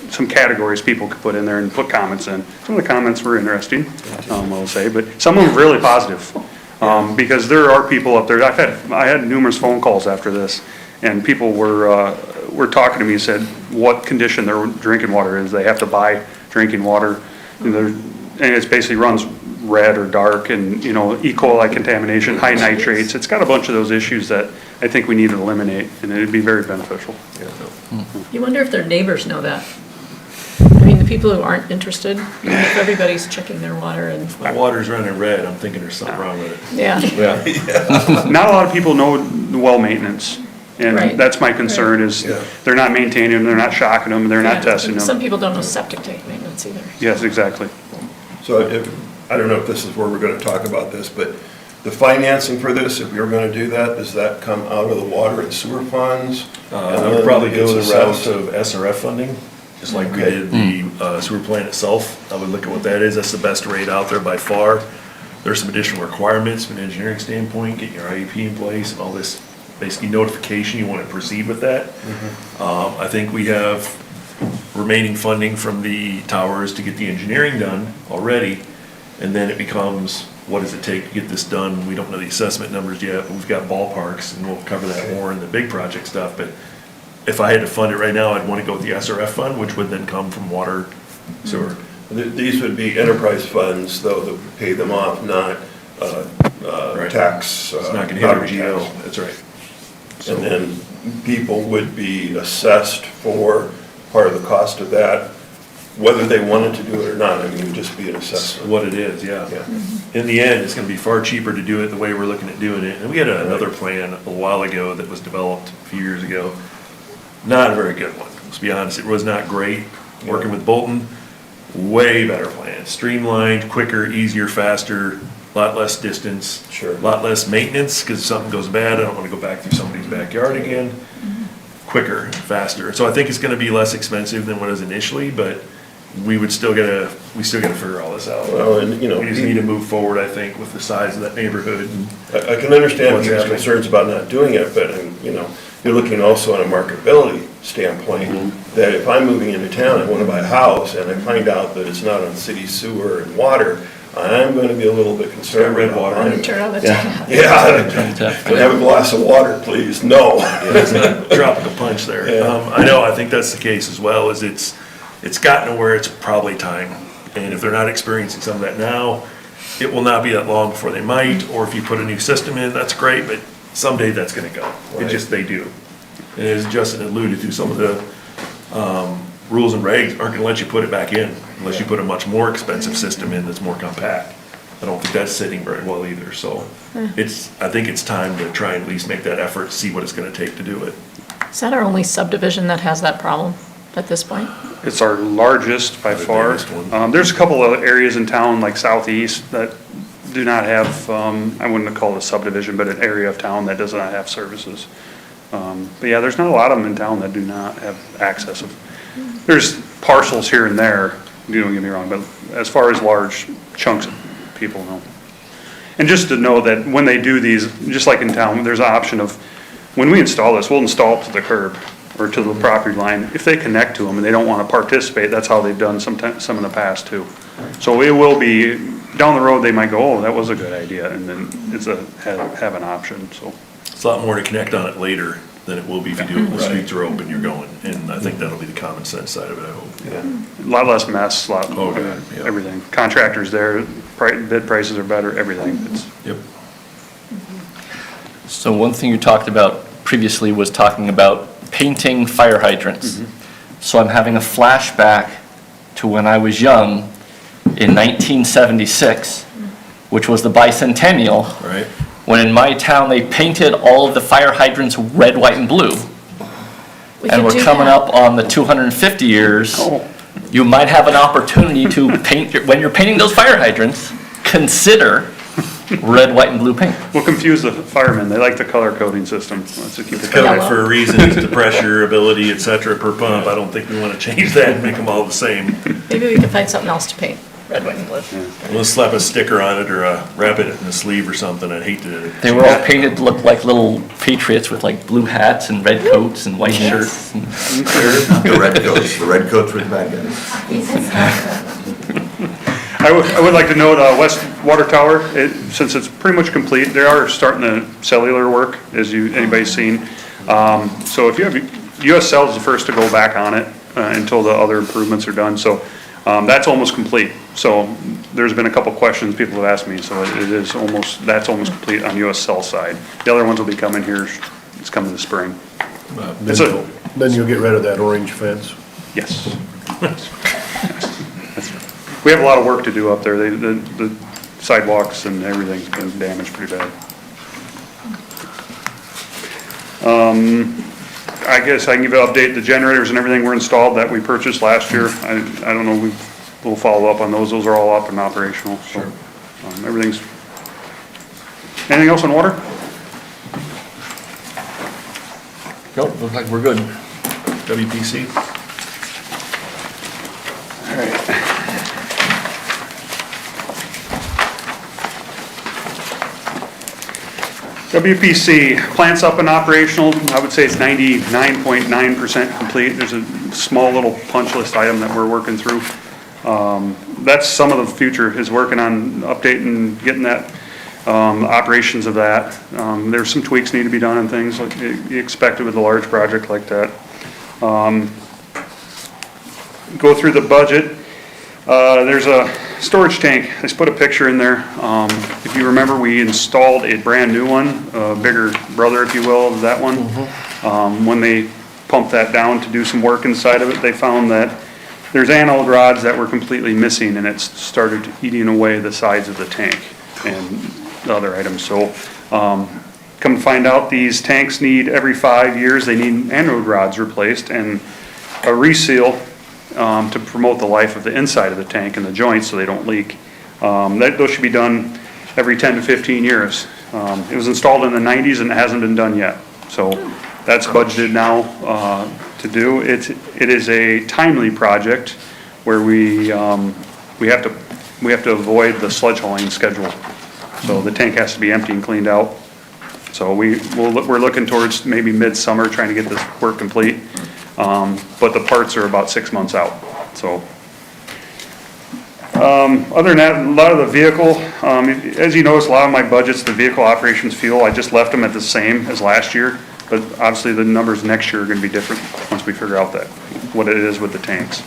some categories people could put in there and put comments in. Some of the comments were interesting, I'll say, but some of them really positive. Because there are people up there, I had numerous phone calls after this, and people were talking to me and said what condition their drinking water is. They have to buy drinking water, and it basically runs red or dark, and, you know, E. coli contamination, high nitrates. It's got a bunch of those issues that I think we need to eliminate, and it'd be very beneficial. You wonder if their neighbors know that? I mean, the people who aren't interested, if everybody's checking their water and. My water's running red, I'm thinking there's something wrong with it. Yeah. Not a lot of people know the well maintenance, and Right. that's my concern is they're not maintaining them, they're not shocking them, they're not Yeah. testing them. Some people don't know septic tank maintenance either. Yes, exactly. So I don't know if this is where we're going to talk about this, but the financing for this, if you're going to do that, does that come out of the water and sewer funds? I would probably go the route of SRF funding, just like we did the sewer plant itself. I would look at what that is, that's the best rate out there by far. There's some additional requirements from an engineering standpoint, getting your IEP in place and all this, basically notification you want to proceed with that. I think we have remaining funding from the towers to get the engineering done already, and then it becomes, what does it take to get this done? We don't know the assessment numbers yet, but we've got ballparks, and we'll cover that more in the big project stuff. But if I had to fund it right now, I'd want to go with the SRF fund, which would then come from water, sewer. These would be enterprise funds, though, that would pay them off, not tax. It's not going to hit our GL, that's right. And then people would be assessed for part of the cost of that, whether they wanted to do it or not. I mean, it would just be an assessment. What it is, yeah. In the end, it's gonna be far cheaper to do it the way we're looking at doing it. And we had another plan a while ago that was developed a few years ago. Not a very good one, let's be honest. It was not great. Working with Bolton, way better plan. Streamlined, quicker, easier, faster, lot less distance. Sure. Lot less maintenance, because if something goes bad, I don't wanna go back through somebody's backyard again. Quicker, faster. So I think it's gonna be less expensive than what it was initially, but we still gotta figure all this out. Well, and, you know, We just need to move forward, I think, with the size of that neighborhood. I can understand What's people's happening. concerns about not doing it, but, you know, you're looking also on a marketability standpoint, that if I'm moving into town, I want to buy a house, and I find out that it's not on city sewer and water, I'm going to be a little bit concerned. red about water. buying. Turn on the Yeah, tap. yeah. Can I have a glass of water, please? No. Yeah, it's not dropping a punch there. Yeah. I know, I think that's the case as well, is it's gotten to where it's probably time. And if they're not experiencing some of that now, it will not be that long before they might, or if you put a new system in, that's great, but someday that's gonna go. It just, they do. And as Justin alluded to, some of the, rules and regs aren't gonna let you put it back in unless you put a much more expensive system in that's more compact. I don't think that's sitting very well either, so I think it's time to try and at least make that effort, see what it's gonna take to do it. Is that our only subdivision that has that problem at this point? It's our largest by far. There's a couple of areas in town, like southeast, that do not have, I wouldn't call it a subdivision, but an area of town that does not have services. But yeah, there's not a lot of them in town that do not have access. There's parcels here and there, don't get me wrong, but as far as large chunks of people, no. And just to know that when they do these, just like in town, there's an option of, when we install this, we'll install it to the curb or to the property line. If they connect to them and they don't want to participate, that's how they've done some in the past too. So it will be, down the road, they might go, oh, that was a good idea, and then it's have an option, so. It's a lot more to connect on it later than it will be if you do it when the streets are open, you're going. And I think that'll be the common sense side of it, I hope. Yeah. A lot less mess, everything. Contractors there, bid prices are better, everything. Yep. So one thing you talked about previously was talking about painting fire hydrants. So I'm having a flashback to when I was young in 1976, which was the bicentennial. Right. When in my town, they painted all of the fire hydrants red, white, and blue. And we're coming up on the 250 years. You might have an opportunity to paint, when you're painting those fire hydrants, consider red, white, and blue paint. We'll confuse the firemen, they like the color coding system. Let's keep It's it covered for a reason, it's the pressure, ability, et cetera, per pump. I don't think we want to change that and make them all the same. Maybe we can find something else to paint, red, white, and blue. Let's slap a sticker on it or wrap it in a sleeve or something. I'd hate to. They were all painted to look like little patriots with like blue hats and red coats and white shirts. The red coats were the bad guys. I would like to note, West Water Tower, since it's pretty much complete, they are starting the cellular work, as anybody's seen. So if you have, US Cell is the first to go back on it until the other improvements are done. So that's almost complete. So there's been a couple questions people have asked me, so that's almost complete on US Cell side. The other ones will be coming here, it's coming this spring. Then you'll get rid of that orange fence? Yes. We have a lot of work to do up there. The sidewalks and everything's been damaged pretty bad. I guess I can give you an update. The generators and everything were installed that we purchased last year. I don't know, we'll follow up on those. Those are all up and operational. So everything's. Anything else on water? Nope, looks like we're good. WPC. All right. WPC, plant's up and operational. I would say it's 99.9% complete. There's a small little punch list item that we're working through. That's some of the future, is working on updating, getting that, operations of that. There's some tweaks need to be done and things like you expected with a large project like that. Go through the budget. There's a storage tank. I just put a picture in there. If you remember, we installed a brand new one, a bigger brother, if you will, of that one. When they pumped that down to do some work inside of it, they found that there's anode rods that were completely missing, and it started eating away the sides of the tank and the other items. So come to find out, these tanks need, every 5 years, they need anode rods replaced and a reseal to promote the life of the inside of the tank and the joints so they don't leak. Those should be done every 10 to 15 years. It was installed in the 90s and it hasn't been done yet. So that's budgeted now to do. It is a timely project where we have to avoid the sludge hauling schedule. So the tank has to be empty and cleaned out. So we're looking towards maybe midsummer trying to get this work complete. But the parts are about 6 months out, so. Other than that, a lot of the vehicle, as you notice, a lot of my budgets, the vehicle operations fuel, I just left them at the same as last year, but obviously the numbers next year are gonna be different once we figure out what it is with the tanks.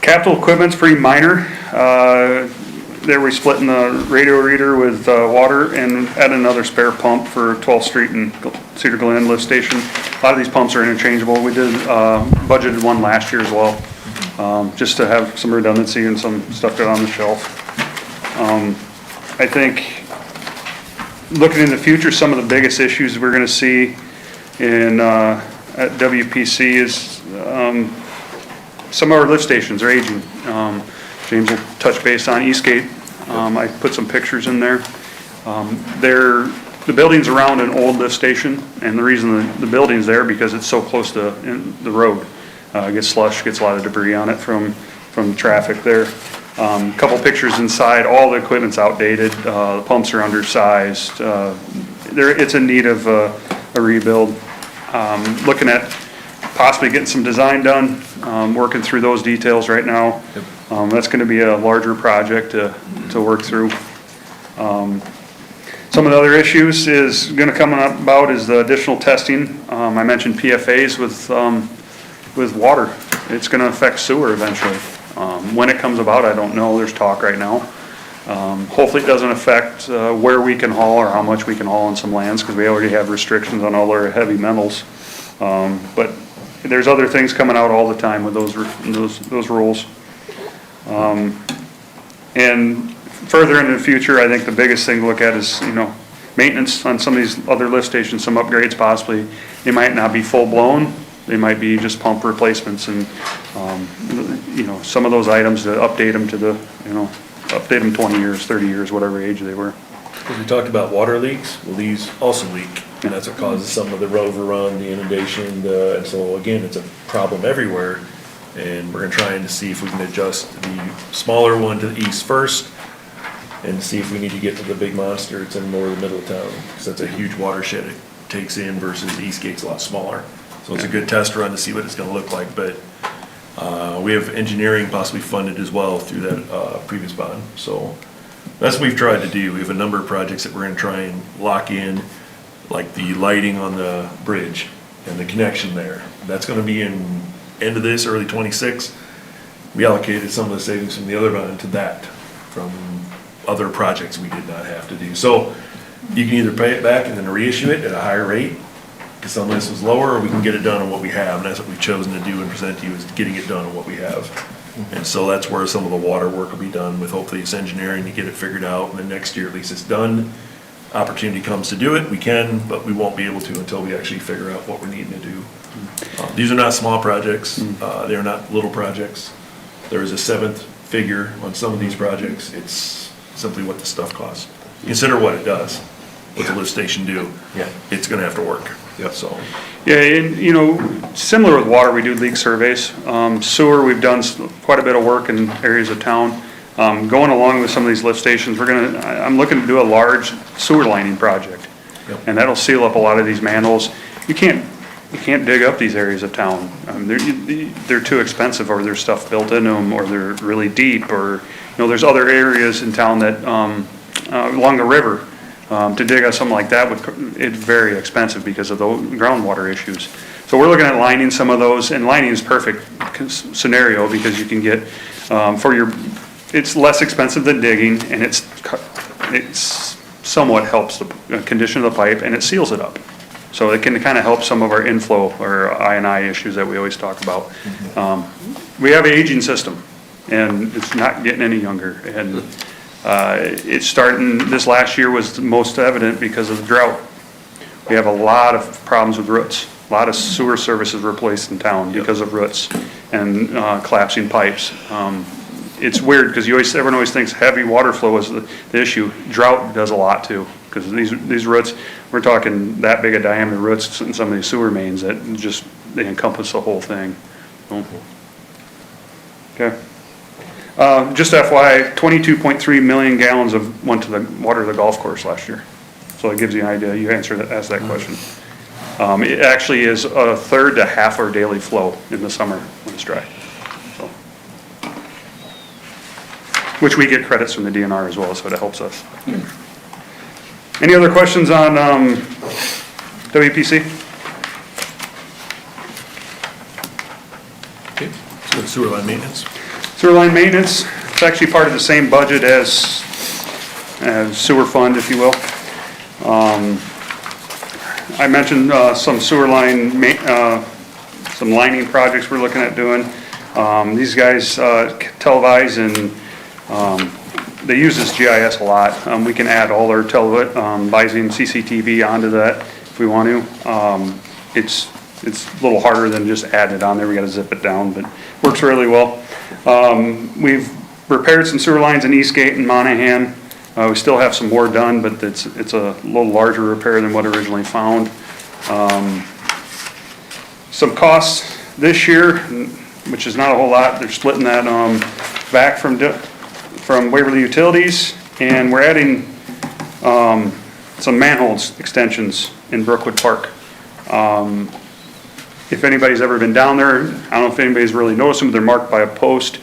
Capital equipment's pretty minor. There we're splitting the radio reader with water and add another spare pump for 12th Street and Cedar Glen lift station. A lot of these pumps are interchangeable. We did budgeted one last year as well, just to have some redundancy and some stuff get on the shelf. I think Looking in the future, some of the biggest issues we're gonna see at WPC is, some of our lift stations are aging. James will touch base on Eastgate. I put some pictures in there. The building's around an old lift station, and the reason the building's there because it's so close to the road. It gets slush, gets a lot of debris on it from traffic there. Couple pictures inside, all the equipment's outdated, the pumps are undersized. It's in need of a rebuild. Looking at possibly getting some design done, working through those details right now. That's gonna be a larger project to work through. Some of the other issues is gonna come about is the additional testing. I mentioned PFAS with water. It's gonna affect sewer eventually. When it comes about, I don't know. There's talk right now. Hopefully it doesn't affect where we can haul or how much we can haul on some lands, because we already have restrictions on all our heavy metals. But there's other things coming out all the time with those rules. And further into the future, I think the biggest thing to look at is, maintenance on some of these other lift stations, some upgrades possibly. They might not be full-blown. They might be just pump replacements and, some of those items to update them to update them 20 years, 30 years, whatever age they were. We talked about water leaks, well, these also leak, and that's what causes some of the overrun, the inundation, and so again, it's a problem everywhere. And we're trying to see if we can adjust the smaller one to the east first, and see if we need to get to the big monster, it's in more of the middle of town, because that's a huge watershed it takes in versus Eastgate's a lot smaller. So it's a good test run to see what it's gonna look like, but we have engineering possibly funded as well through that previous bond. So that's what we've tried to do. We have a number of projects that we're gonna try and lock in, like the lighting on the bridge and the connection there. That's gonna be in end of this, early '26. We allocated some of the savings from the other bond to that, from other projects we did not have to do. So you can either pay it back and then reissue it at a higher rate, because some of this was lower, or we can get it done on what we have, and that's what we've chosen to do and present to you, is getting it done on what we have. And so that's where some of the water work will be done with, hopefully it's engineering to get it figured out, and then next year at least it's done. Opportunity comes to do it, we can, but we won't be able to until we actually figure out what we're needing to do. These are not small projects, they're not little projects. There is a seventh figure on some of these projects, it's simply what the stuff costs. Consider what it does, what the lift station do. Yeah. It's gonna have to work. Yep. So. Yeah, and similar with water, we do leak surveys. Sewer, we've done quite a bit of work in areas of town. Going along with some of these lift stations, I'm looking to do a large sewer lining project. Yep. And that'll seal up a lot of these manholes. You can't dig up these areas of town. They're too expensive, or there's stuff built in them, or they're really deep, or, there's other areas in town that, along the river, to dig up something like that it's very expensive because of the groundwater issues. So we're looking at lining some of those, and lining is perfect scenario because you can get, it's less expensive than digging, and it's somewhat helps the condition of the pipe, and it seals it up. So it can kind of help some of our inflow or I&I issues that we always talk about. We have an aging system, and it's not getting any younger. And it's starting, this last year was the most evident because of the drought. We have a lot of problems with roots. A lot of sewer services replaced in town because of roots and collapsing pipes. It's weird because everyone always thinks heavy water flow is the issue. Drought does a lot too, because these roots, we're talking that big a diameter roots in some of these sewer mains that they encompass the whole thing. Okay. Just FYI, 22.3 million gallons went to the water of the golf course last year. So it gives you an idea. You asked that question. It actually is a third to half our daily flow in the summer when it's dry. So, which we get credits from the DNR as well, so it helps us. Any other questions on WPC? Okay, so sewer line maintenance. Sewer line maintenance, it's actually part of the same budget as sewer fund, if you will. I mentioned some sewer line, some lining projects we're looking at doing. These guys televise and they use this GIS a lot. We can add all their Vising CCTV onto that if we want to. It's a little harder than just adding it on there. We gotta zip it down, but works really well. We've repaired some sewer lines in Eastgate and Monahan. We still have some more done, but it's a little larger repair than what originally found. Some costs this year, which is not a whole lot. They're splitting that back from Waverly Utilities, and we're adding some manhole extensions in Brookwood Park. If anybody's ever been down there, I don't know if anybody's really noticed them, but they're marked by a post.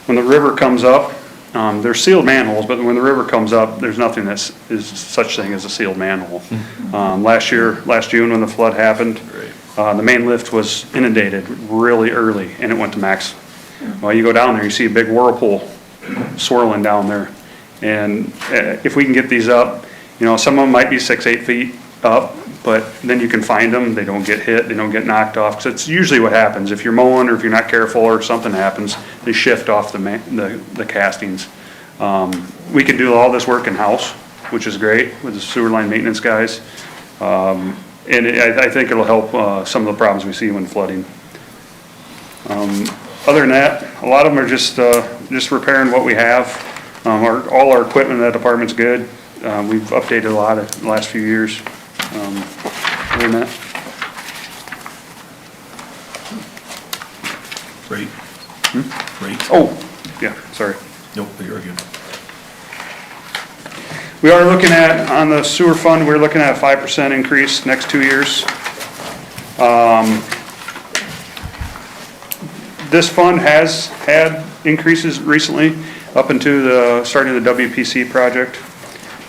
When the river comes up, they're sealed manholes, but when the river comes up, there's nothing that is such thing as a sealed manhole. Last June when the flood happened, the main lift was inundated really early and it went to max. Well, you go down there, you see a big whirlpool swirling down there. And if we can get these up, you know, some of them might be 6-8 feet up, but then you can find them, they don't get hit, they don't get knocked off. Because it's usually what happens. If you're mowing or if you're not careful or something happens, they shift off the castings. We can do all this work in-house, which is great with the sewer line maintenance guys. I think it'll help some of the problems we see when flooding. Other than that, a lot of them are just repairing what we have. All our equipment in that department's good. We've updated a lot in the last few years. Other than that. Rate. Rate. Oh, yeah, sorry. Nope, you're good. We are looking at, on the sewer fund, we're looking at a 5% increase next 2 years. This fund has had increases recently up into the starting of the WPC project.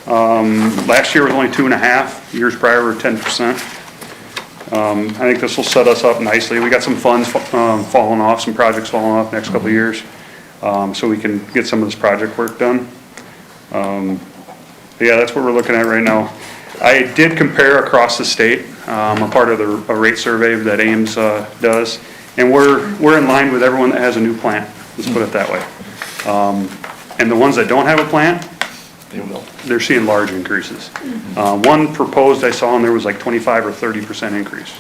Last year was only 2.5, years prior were 10%. I think this will set us up nicely. We got some funds falling off, some projects falling off next couple of years, so we can get some of this project work done. Yeah, that's what we're looking at right now. I did compare across the state. I'm a part of a rate survey that Ames does, and we're in line with everyone that has a new plant. Let's put it that way. And the ones that don't have a plant, they're seeing large increases. One proposed I saw, and there was like 25 or 30% increase.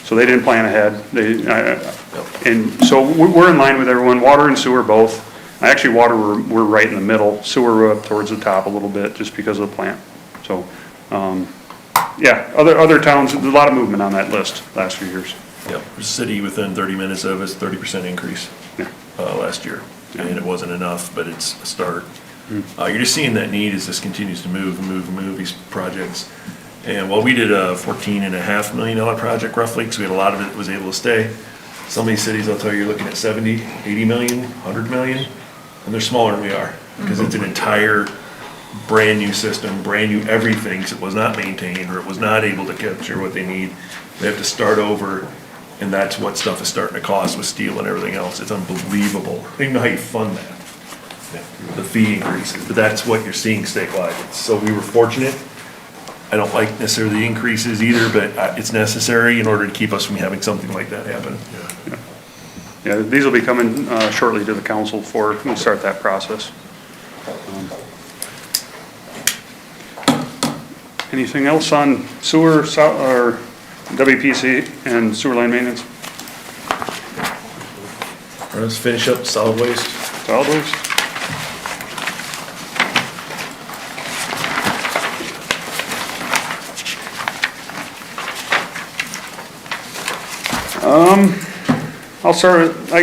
So they didn't plan ahead. And so we're in line with everyone. Water and sewer both. Actually, water, we're right in the middle. Sewer, we're up towards the top a little bit just because of the plant. So, yeah, other towns, there's a lot of movement on that list last few years. Yep, city within 30 minutes of us, 30% increase last year. And it wasn't enough, but it's a start. You're just seeing that need as this continues to move these projects. And while we did a $14.5 million project roughly, because we had a lot of it was able to stay, some of these cities, I'll tell you, you're looking at 70, 80 million, 100 million. And they're smaller than we are, because it's an entire brand new system, brand new everything, so it was not maintained, or it was not able to capture what they need. They have to start over, and that's what stuff is starting to cost with steel and everything else. It's unbelievable. I don't even know how you fund that, the fee increases, but that's what you're seeing statewide. So we were fortunate. I don't like necessarily the increases either, but it's necessary in order to keep us from having something like that happen. Yeah, these will be coming shortly to the council we'll start that process. Anything else on sewer or WPC and sewer line maintenance? All right, let's finish up solid waste. Solid waste. I'll start, I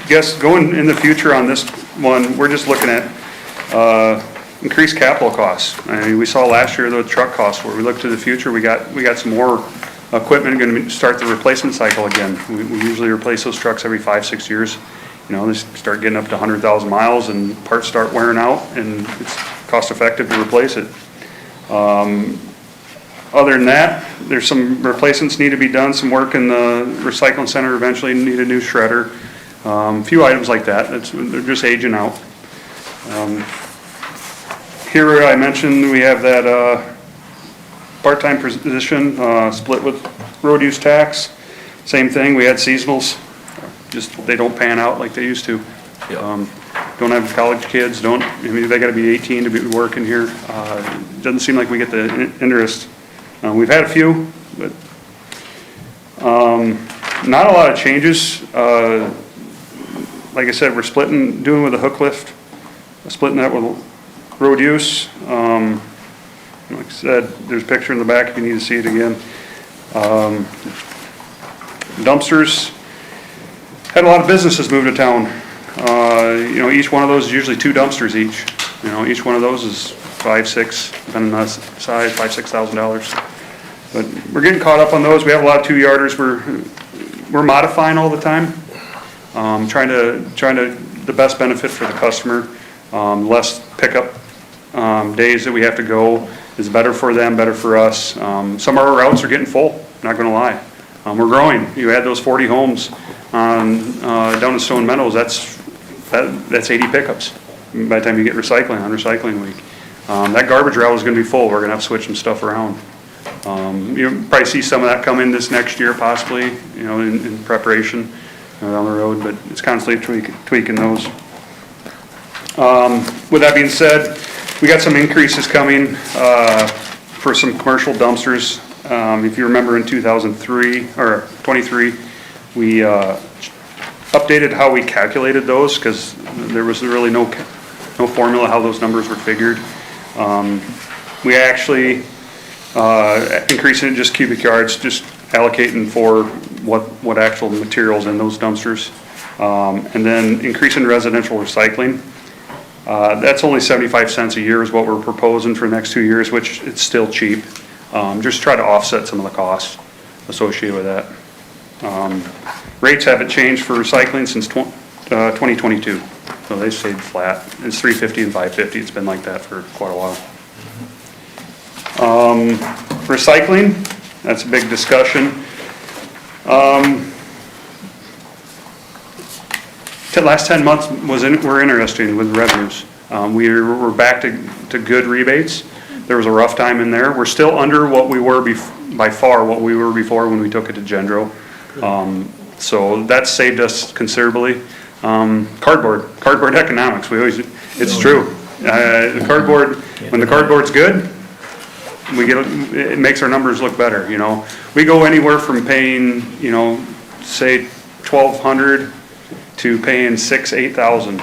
guess, going in the future on this one, we're just looking at increased capital costs. I mean, we saw last year the truck costs where we look to the future, we got some more equipment going to start the replacement cycle again. We usually replace those trucks every 5-6 years. You know, they start getting up to 100,000 miles and parts start wearing out, and it's cost effective to replace it. Other than that, there's some replacements need to be done, some work in the recycling center, eventually need a new shredder. A few items like that, they're just aging out. Here I mentioned we have that part-time position split with road use tax. Same thing, we had seasonals, just they don't pan out like they used to. don't have college kids, I mean, they gotta be 18 to be working here. It doesn't seem like we get the interest. We've had a few, but, not a lot of changes. Like I said, we're doing with a hook lift, splitting that with road use. Like I said, there's a picture in the back if you need to see it again. Dumpsters, had a lot of businesses move to town. You know, each one of those is usually 2 dumpsters each. You know, each one of those is 5, 6, depending on the size, $5,000, $6,000. But we're getting caught up on those. We have a lot of 2-yarders. We're modifying all the time. Trying to the best benefit for the customer. Less pickup days that we have to go is better for them, better for us. Some of our routes are getting full, not gonna lie. We're growing. You add those 40 homes on, down in Stone Meadows, that's 80 pickups by the time you get recycling on recycling week. That garbage route is gonna be full. We're gonna have to switch some stuff around. You'll probably see some of that come in this next year possibly, you know, in preparation down the road, but it's constantly tweaking those. With that being said, we got some increases coming for some commercial dumpsters. If you remember in 2003 or 23, we updated how we calculated those because there was really no formula how those numbers were figured. We actually increasing it just cubic yards, just allocating for what actual materials in those dumpsters. And then increasing residential recycling. That's only 75 cents a year is what we're proposing for the next 2 years, which it's still cheap. Just try to offset some of the costs associated with that. Rates haven't changed for recycling since 2022, so they stayed flat. It's $3.50 and $5.50. It's been like that for quite a while. Recycling, that's a big discussion. The last 10 months were interesting with revenues. We're back to good rebates. There was a rough time in there. We're still under what we were by far what we were before when we took it to Gendro. So that saved us considerably. Cardboard economics. It's true. The cardboard, when the cardboard's good, it makes our numbers look better. You know, we go anywhere from paying, you know, say $1,200 to paying $6,000,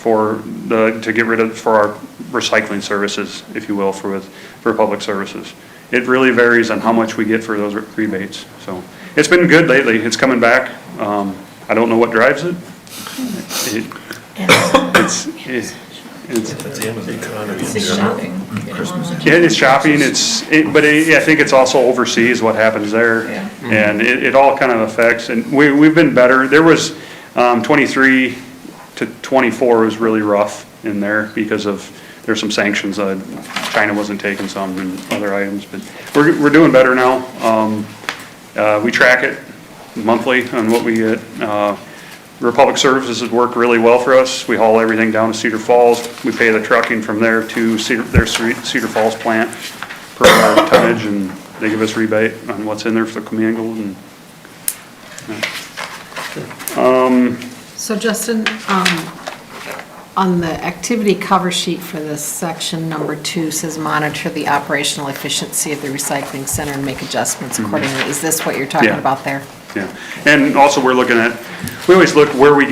$8,000 to get rid of for our recycling services, if you will, for public services. It really varies on how much we get for those rebates. So it's been good lately. It's coming back. I don't know what drives it. It's shopping. Yeah, it's shopping. I think it's also overseas what happens there, and it all kind of affects. And we've been better. There was 23 to 24 was really rough in there because there's some sanctions. China wasn't taking some and other items, but we're doing better now. We track it monthly on what we get. Republic Services has worked really well for us. We haul everything down to Cedar Falls. We pay the trucking from there to their Cedar Falls plant per our tonnage, and they give us rebate on what's in there for the commingled. And So Justin, on the activity cover sheet for this section number 2 says monitor the operational efficiency of the recycling center and make adjustments accordingly. Is this what you're talking about there? Yeah, and also we always look where we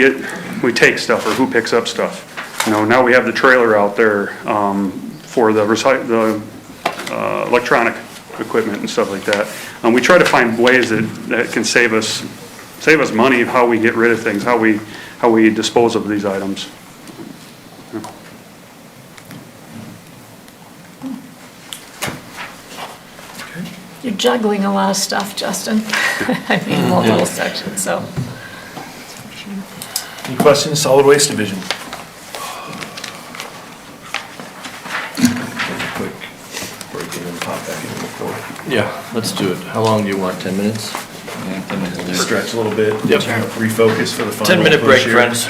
take stuff or who picks up stuff. You know, now we have the trailer out there for the electronic equipment and stuff like that. We try to find ways that can save us money of how we get rid of things, how we dispose of these items. You're juggling a lot of stuff, Justin. I mean, multiple sections, so. Any questions, solid waste division? Quick break and then pop back into the floor. Yeah, let's do it. How long do you want, 10 minutes? Yeah, 10 minutes. Stretch a little bit. Yep. Refocus for the final 10-minute break, push here. friends.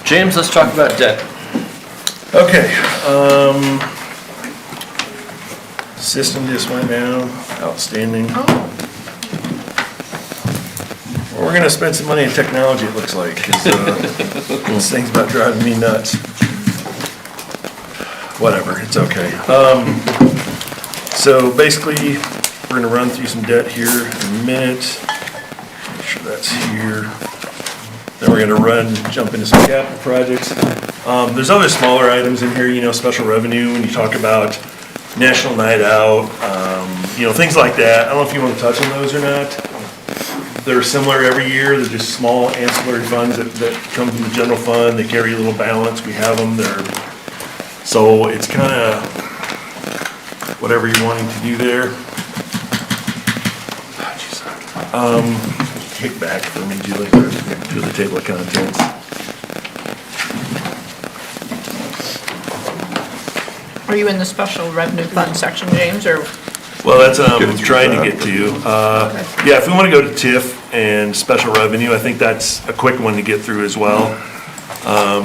James, let's talk about debt. Okay, system just went down, outstanding. Well, we're gonna spend some money in technology, it looks like, 'cause, this thing's about driving me nuts. Whatever, it's okay. So basically, we're gonna run through some debt here in a minute. Make sure that's here. Then we're gonna jump into some capital projects. There's other smaller items in here, special revenue, when you talk about National Night Out, things like that. I don't know if you want to touch on those or not. They're similar every year. They're just small ancillary funds that come from the general fund. They carry a little balance. We have them. So it's kind of whatever you're wanting to do there. Kick back for me, Julie, to the table of contents. Are you in the special revenue fund section, James, or? Well, that's what I'm trying to get to. Yeah, if we want to go to TIF and special revenue, I think that's a quick one to get through as well.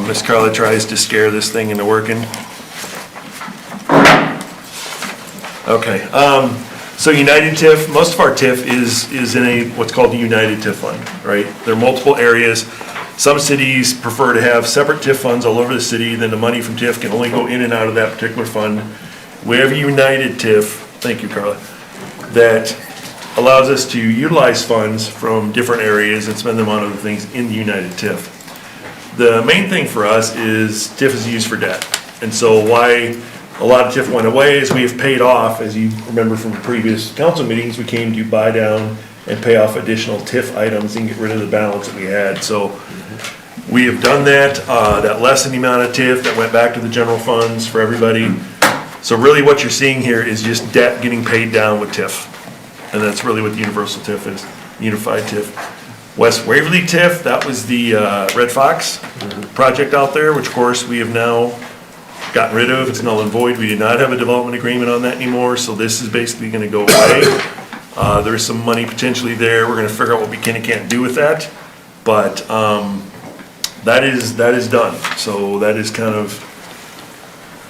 Ms. Carla tries to scare this thing into working. Okay, so United TIF, most of our TIF is in what's called the United TIF fund, right? There are multiple areas. Some cities prefer to have separate TIF funds all over the city, then the money from TIF can only go in and out of that particular fund. We have a United TIF, thank you, Carla, that allows us to utilize funds from different areas and spend them on other things in the United TIF. The main thing for us is TIF is used for debt. And so why a lot of TIF went away is we have paid off, as you remember from previous council meetings, we came to buy down and pay off additional TIF items and get rid of the balance that we had. So we have done that. That lessened the amount of TIF that went back to the general funds for everybody. So really what you're seeing here is just debt getting paid down with TIF. And that's really what the universal TIF is, unified TIF. West Waverly TIF, that was the Red Fox project out there, which of course we have now gotten rid of. It's null and void. We do not have a development agreement on that anymore, so this is basically gonna go away. There's some money potentially there. We're gonna figure out what we can and can't do with that. But that is done. So that is kind of,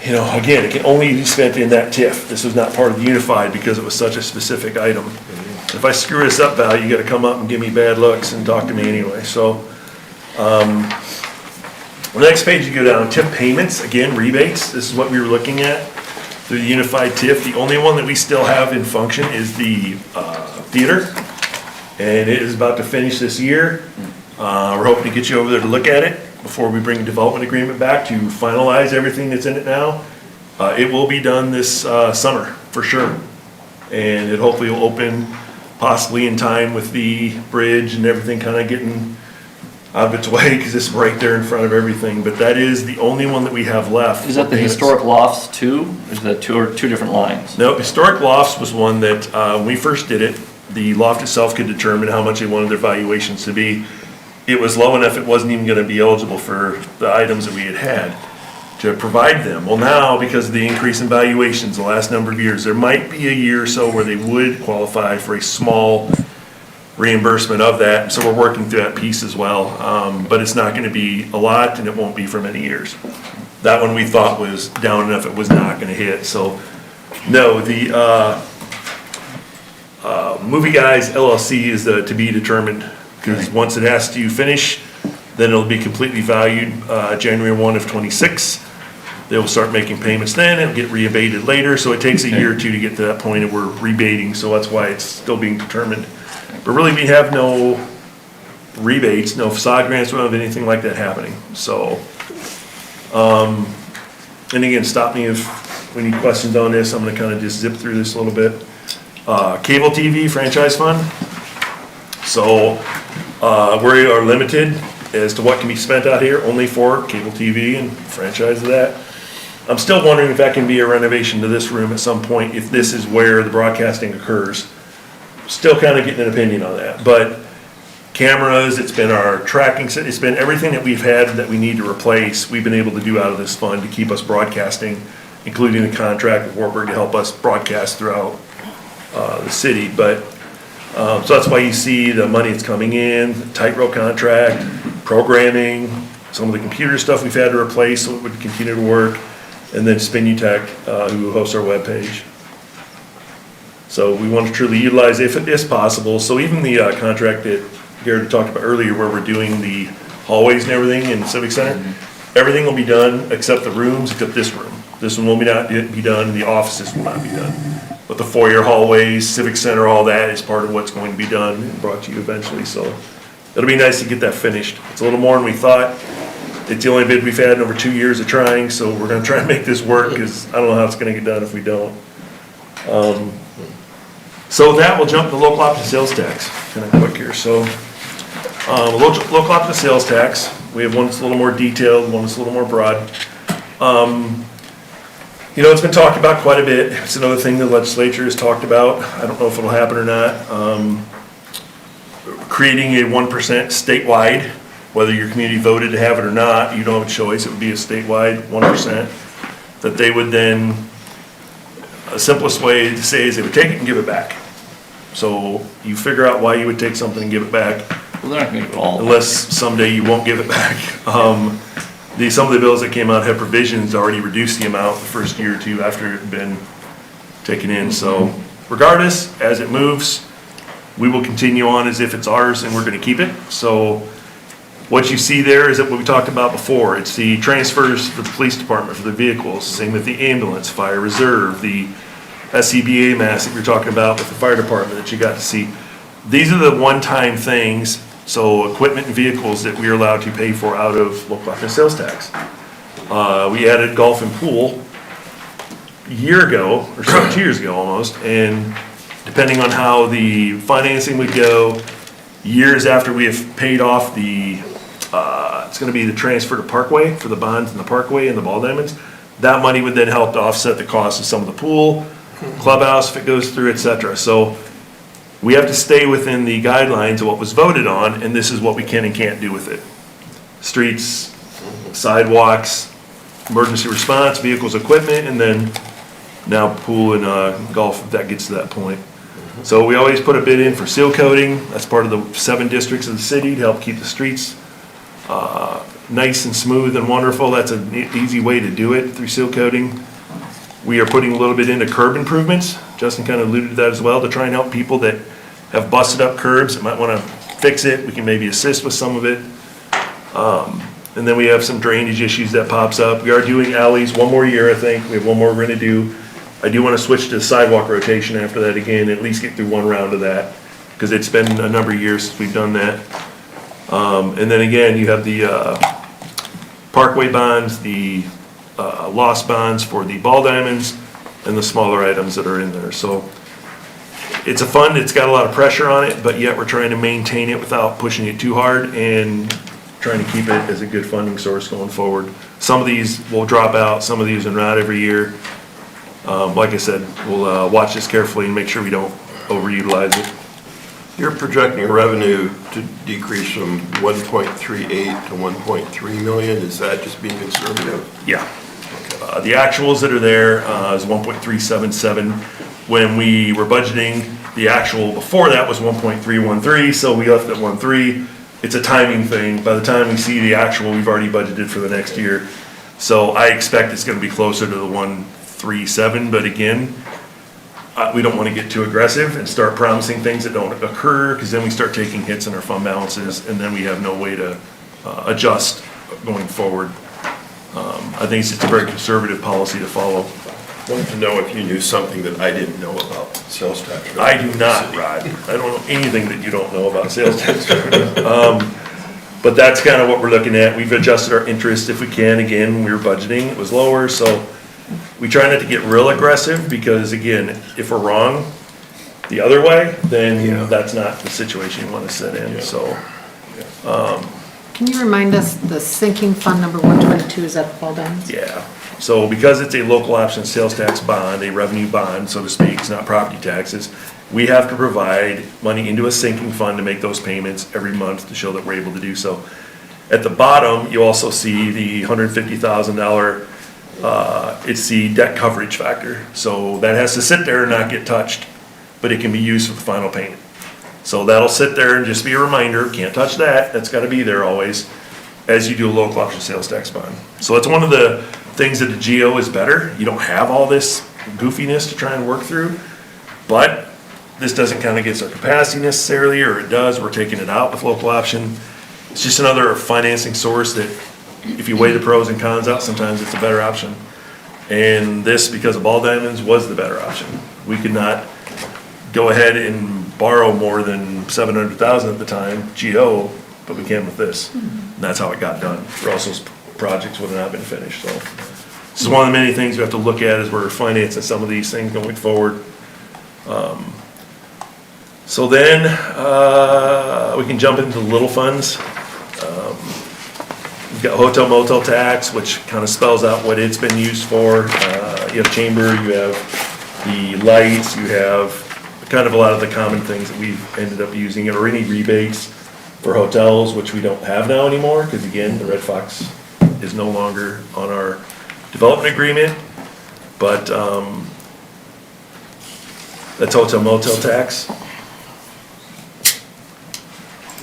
again, it can only be spent in that TIF. This was not part of the unified because it was such a specific item. If I screw this up, Val, you gotta come up and give me bad looks and talk to me anyway. So, the next page you go down, TIF payments, again, rebates. This is what we were looking at through the unified TIF. The only one that we still have in function is the theater. And it is about to finish this year. We're hoping to get you over there to look at it before we bring a development agreement back to finalize everything that's in it now. It will be done this summer, for sure. And it hopefully will open possibly in time with the bridge and everything kind of getting out of its way, because it's right there in front of everything. But that is the only one that we have left. Is that the historic lofts too? Or is that two different lines? No, historic lofts was one that, when we first did it, the loft itself could determine how much they wanted their valuations to be. It was low enough it wasn't even gonna be eligible for the items that we had to provide them. Well, now, because of the increase in valuations the last number of years, there might be a year or so where they would qualify for a small reimbursement of that. So we're working through that piece as well. But it's not gonna be a lot, and it won't be for many years. That one we thought was down enough, it was not gonna hit. So, no, the Movie Guys LLC is to be determined, because once it has to finish, then it'll be completely valued January 1 of '26. They will start making payments then, it'll get rebated later, so it takes a year or two to get to that point, and we're rebating, so that's why it's still being determined. But really, we have no rebates, no facade grants, we don't have anything like that happening, so. And again, stop me if we need questions on this, I'm gonna kind of just zip through this a little bit. Cable TV franchise fund. So, we are limited as to what can be spent out here, only for cable TV and franchise of that. I'm still wondering if that can be a renovation to this room at some point, if this is where the broadcasting occurs. Still kind of getting an opinion on that, but cameras, it's been our tracking, it's been everything that we've had that we need to replace, we've been able to do out of this fund to keep us broadcasting, including the contract with Warburg to help us broadcast throughout the city. But so that's why you see the money that's coming in, tightrope contract, programming, some of the computer stuff we've had to replace so it would continue to work, and then Spinutech, who hosts our webpage. So we want to truly utilize if it is possible. So even the contract that Garrett talked about earlier, where we're doing the hallways and everything in the Civic Center, everything will be done except the rooms, except this room. This one will not be done, and the offices will not be done. But the foyer, hallways, Civic Center, all that is part of what's going to be done and brought to you eventually. So it'll be nice to get that finished. It's a little more than we thought. It's the only bid we've had in over 2 years of trying, so we're gonna try and make this work, because I don't know how it's gonna get done if we don't. So with that, we'll jump to local option sales tax, kind of quick here. So, local option sales tax, we have one that's a little more detailed, one that's a little more broad. You know, it's been talked about quite a bit. It's another thing the legislature has talked about. I don't know if it'll happen or not. Creating a 1% statewide, whether your community voted to have it or not, you don't have a choice. It would be a statewide 1%, that they would then, the simplest way to say is they would take it and give it back. So you figure out why you would take something and give it back. Well, they're not gonna give it all. Unless someday you won't give it back. Some of the bills that came out have provisions to already reduce the amount the first year or two after it had been taken in. So regardless, as it moves, we will continue on as if it's ours and we're gonna keep it. So what you see there is that what we talked about before. It's the transfers for the police department for the vehicles, same with the ambulance, fire reserve, the SCBA mass that you're talking about with the fire department that you got to see. These are the one-time things, so equipment and vehicles that we are allowed to pay for out of local option sales tax. We added golf and pool a year ago, or so, 2 years ago almost, and depending on how the financing would go, years after we have paid off the, it's gonna be the transfer to Parkway for the bonds and the Parkway and the ball diamonds, that money would then help to offset the cost of some of the pool, clubhouse if it goes through, et cetera. So we have to stay within the guidelines of what was voted on, and this is what we can and can't do with it. Streets, sidewalks, emergency response, vehicles, equipment, and then now pool and golf if that gets to that point. So we always put a bid in for seal coating. That's part of the 7 districts of the city to help keep the streets nice and smooth and wonderful. That's an easy way to do it, through seal coating. We are putting a little bit into curb improvements. Justin kind of alluded to that as well, to try and help people that have busted up curbs that might want to fix it. We can maybe assist with some of it. And then we have some drainage issues that pops up. We are doing alleys one more year, I think. We have one more we're going to do. I do want to switch to sidewalk rotation after that again, at least get through one round of that, because it's been a number of years since we've done that. And then again, you have the Parkway bonds, the lost bonds for the ball diamonds, and the smaller items that are in there. So it's a fund, it's got a lot of pressure on it, but yet we're trying to maintain it without pushing it too hard and trying to keep it as a good funding source going forward. Some of these will drop out, some of these are not every year. Like I said, we'll watch this carefully and make sure we don't overutilize it. You're projecting revenue to decrease from 1.38 to 1.3 million. Is that just being conservative? Yeah. The actuals that are there is 1.377. When we were budgeting, the actual before that was 1.313, so we left it at 1.3. It's a timing thing. By the time we see the actual, we've already budgeted for the next year. So I expect it's gonna be closer to the 1.37, but again, we don't wanna get too aggressive and start promising things that don't occur, because then we start taking hits in our fund balances, and then we have no way to adjust going forward. I think it's just a very conservative policy to follow. I wanted to know if you knew something that I didn't know about sales tax. I do not, Rod. I don't know anything that you don't know about sales tax. But that's kind of what we're looking at. We've adjusted our interest if we can. Again, we were budgeting, it was lower, so we try not to get real aggressive, because again, if we're wrong the other way, then that's not the situation you want to set in, so. Can you remind us, the sinking fund number 122, is that the ball diamonds? Yeah, so because it's a local option sales tax bond, a revenue bond, so to speak, it's not property taxes, we have to provide money into a sinking fund to make those payments every month to show that we're able to do so. At the bottom, you also see the $150,000, it's the debt coverage factor. So that has to sit there and not get touched, but it can be used for the final payment. So that'll sit there and just be a reminder, can't touch that, that's gotta be there always. as you do a local option sales tax bond. So it's one of the things that the GO is better. You don't have all this goofiness to try and work through, but this doesn't count against our capacity necessarily, or it does, we're taking it out with local option. It's just another financing source that if you weigh the pros and cons out, sometimes it's a better option. And this, because of Ball Diamonds, was the better option. We could not go ahead and borrow more than $700,000 at the time, GO, but we can with this. And that's how it got done. Or else those projects would have not been finished, so. This is one of the many things we have to look at as we're financing some of these things going forward. So then, we can jump into the little funds. You've got hotel motel tax, which kind of spells out what it's been used for. You have chamber, you have the lights, you have kind of a lot of the common things that we've ended up using, or any rebates for hotels, which we don't have now anymore, because again, the Red Fox is no longer on our development agreement. But that's hotel motel tax.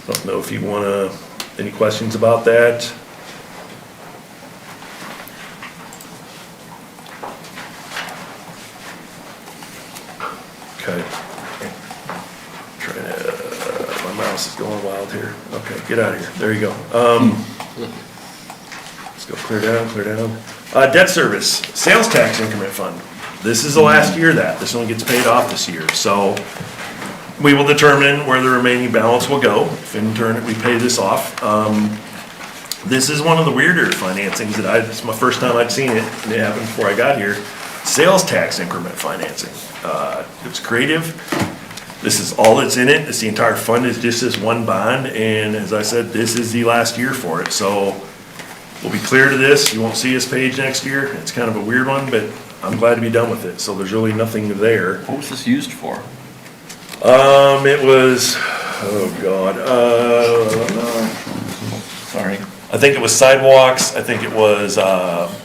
Don't know if you want to, any questions about that? Okay. Trying to, my mouse is going wild here. Okay, get out of here. There you go. Let's go clear down. Debt service, sales tax increment fund. This is the last year of that. This one gets paid off this year. So we will determine where the remaining balance will go. If in turn we pay this off. This is one of the weirder financings that it's my first time I'd seen it. It happened before I got here. Sales tax increment financing. It's creative. This is all that's in it. It's the entire fund is just this one bond. And as I said, this is the last year for it. So we'll be clear to this. You won't see this page next year. It's kind of a weird one, but I'm glad to be done with it. So there's really nothing there. What was this used for? It was, oh God, Sorry. I think it was sidewalks, I think it was,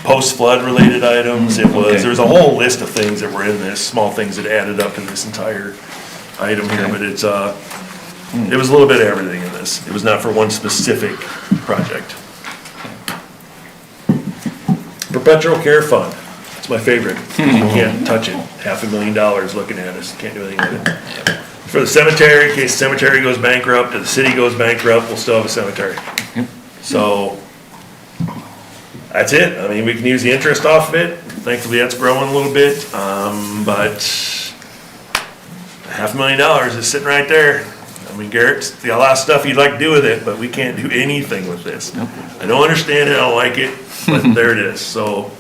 post-flood related items, it was, there was a whole list of things that were in this, small things that added up to this entire item here, but it's, it was a little bit of everything in this. It was not for one specific project. Perpetual Care Fund, it's my favorite. You can't touch it, $500,000 looking at us, can't do anything with it. For the cemetery, in case the cemetery goes bankrupt, or the city goes bankrupt, we'll still have a cemetery. So, that's it. I mean, we can use the interest off of it. Thankfully, that's growing a little bit, but $500,000 is sitting right there. I mean, Garrett's got a lot of stuff you'd like to do with it, but we can't do anything with this. I don't understand it, I don't like it, but there it is. So,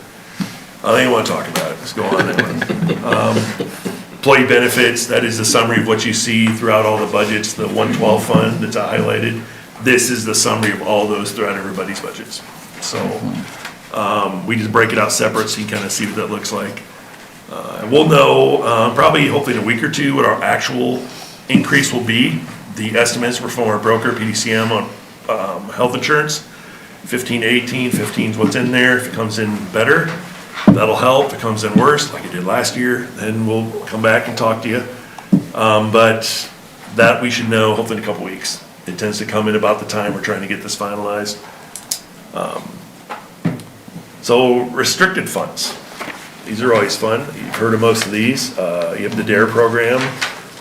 I don't even want to talk about it. Let's go on that one. Employee benefits, that is the summary of what you see throughout all the budgets, the 112 fund that's highlighted. This is the summary of all those throughout everybody's budgets. So, we just break it out separate so you can kind of see what that looks like. And we'll know, probably hopefully in a week or two, what our actual increase will be. The estimates were from our broker, PDCM, on health insurance. 15 to 18, 15 is what's in there. If it comes in better, that'll help. If it comes in worse, like it did last year, then we'll come back and talk to you. But that we should know hopefully in a couple weeks. It tends to come in about the time we're trying to get this finalized. So restricted funds. These are always fun. You've heard of most of these. You have the DARE program,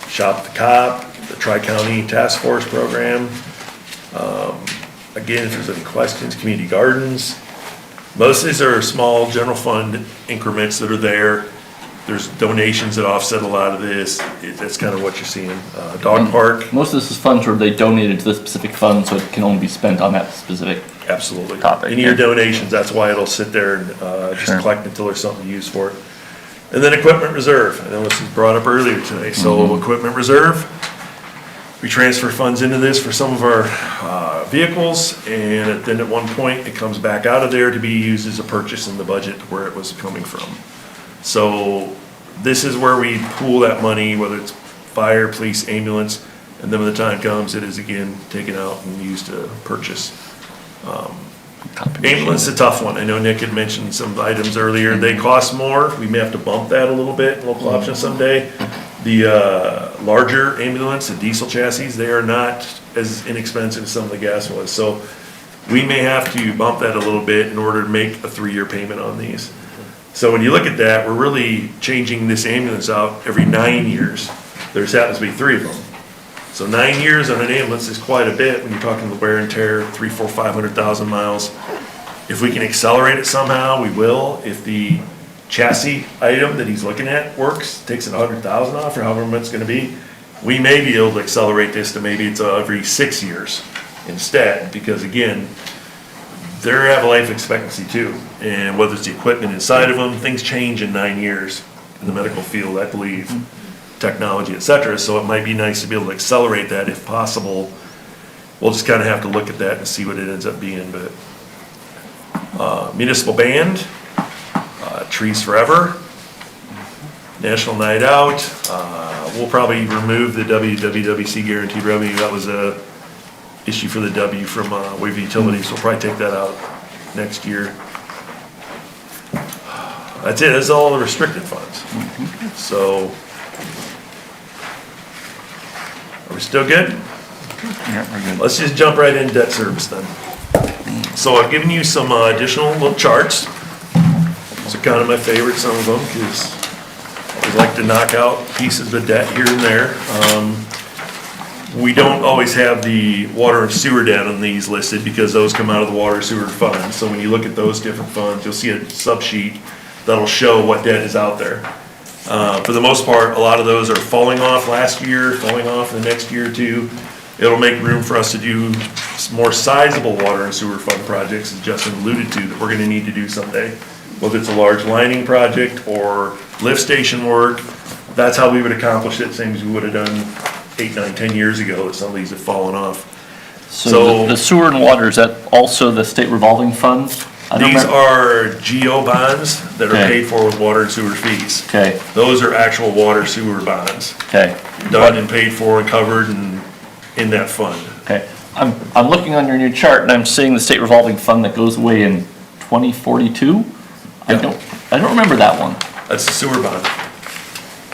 Shop the Cop, the Tri-County Task Force program. Again, if there's any questions, community gardens. Most of these are small general fund increments that are there. There's donations that offset a lot of this. That's kind of what you're seeing. Dog park. Most of this is funds where they donated to the specific fund, so it can only be spent on that specific Absolutely. topic. Any of your donations, that's why it'll sit there and just collect until there's something to use for it. And then equipment reserve. I know this was brought up earlier today. So equipment reserve, we transfer funds into this for some of our vehicles, and then at one point it comes back out of there to be used as a purchase in the budget where it was coming from. So this is where we pool that money, whether it's fire, police, ambulance, and then when the time comes, it is again taken out and used to purchase. Ambulance is a tough one. I know Nick had mentioned some items earlier. They cost more. We may have to bump that a little bit, local option someday. The larger ambulance, the diesel chassis, they are not as inexpensive as some of the gas was. So we may have to bump that a little bit in order to make a 3-year payment on these. So when you look at that, we're really changing this ambulance out every 9 years. There's happens to be 3 of them. So 9 years on an ambulance is quite a bit when you're talking the wear and tear, 300, 400, 500,000 miles. If we can accelerate it somehow, we will. If the chassis item that he's looking at works, takes it 100,000 off or however much it's gonna be, we may be able to accelerate this to maybe it's every 6 years instead, because again, they have a life expectancy too. And whether it's the equipment inside of them, things change in 9 years in the medical field, I believe, technology, et cetera. So it might be nice to be able to accelerate that if possible. We'll just kind of have to look at that and see what it ends up being, but municipal band, Trees Forever, National Night Out, we'll probably remove the WWWC guaranteed revenue. That was a issue for the W from Wave Utilities. We'll probably take that out next year. That's it. That's all the restricted funds. So, are we still good? Yeah, we're good. Let's just jump right into debt service then. So I've given you some additional little charts. These are kind of my favorite, some of them, because I always like to knock out pieces of debt here and there. We don't always have the water and sewer debt on these listed because those come out of the water sewer fund. So when you look at those different funds, you'll see a sub-sheet that'll show what debt is out there. For the most part, a lot of those are falling off last year, falling off the next year or two. It'll make room for us to do some more sizable water and sewer fund projects, as Justin alluded to, that we're gonna need to do someday. Whether it's a large lining project or lift station work, that's how we would accomplish it, same as we would have done 8, 9, 10 years ago, that some of these have fallen off. So the sewer and water, is that also the state revolving funds? I don't These remember- are GO bonds that are Okay. paid for with water and sewer fees. Okay, Those are actual water sewer bonds, okay. done and paid for and covered and in that fund. Okay, I'm looking on your new chart and I'm seeing the state revolving fund that goes away in 2042? Yeah. I don't remember that one. That's a sewer bond.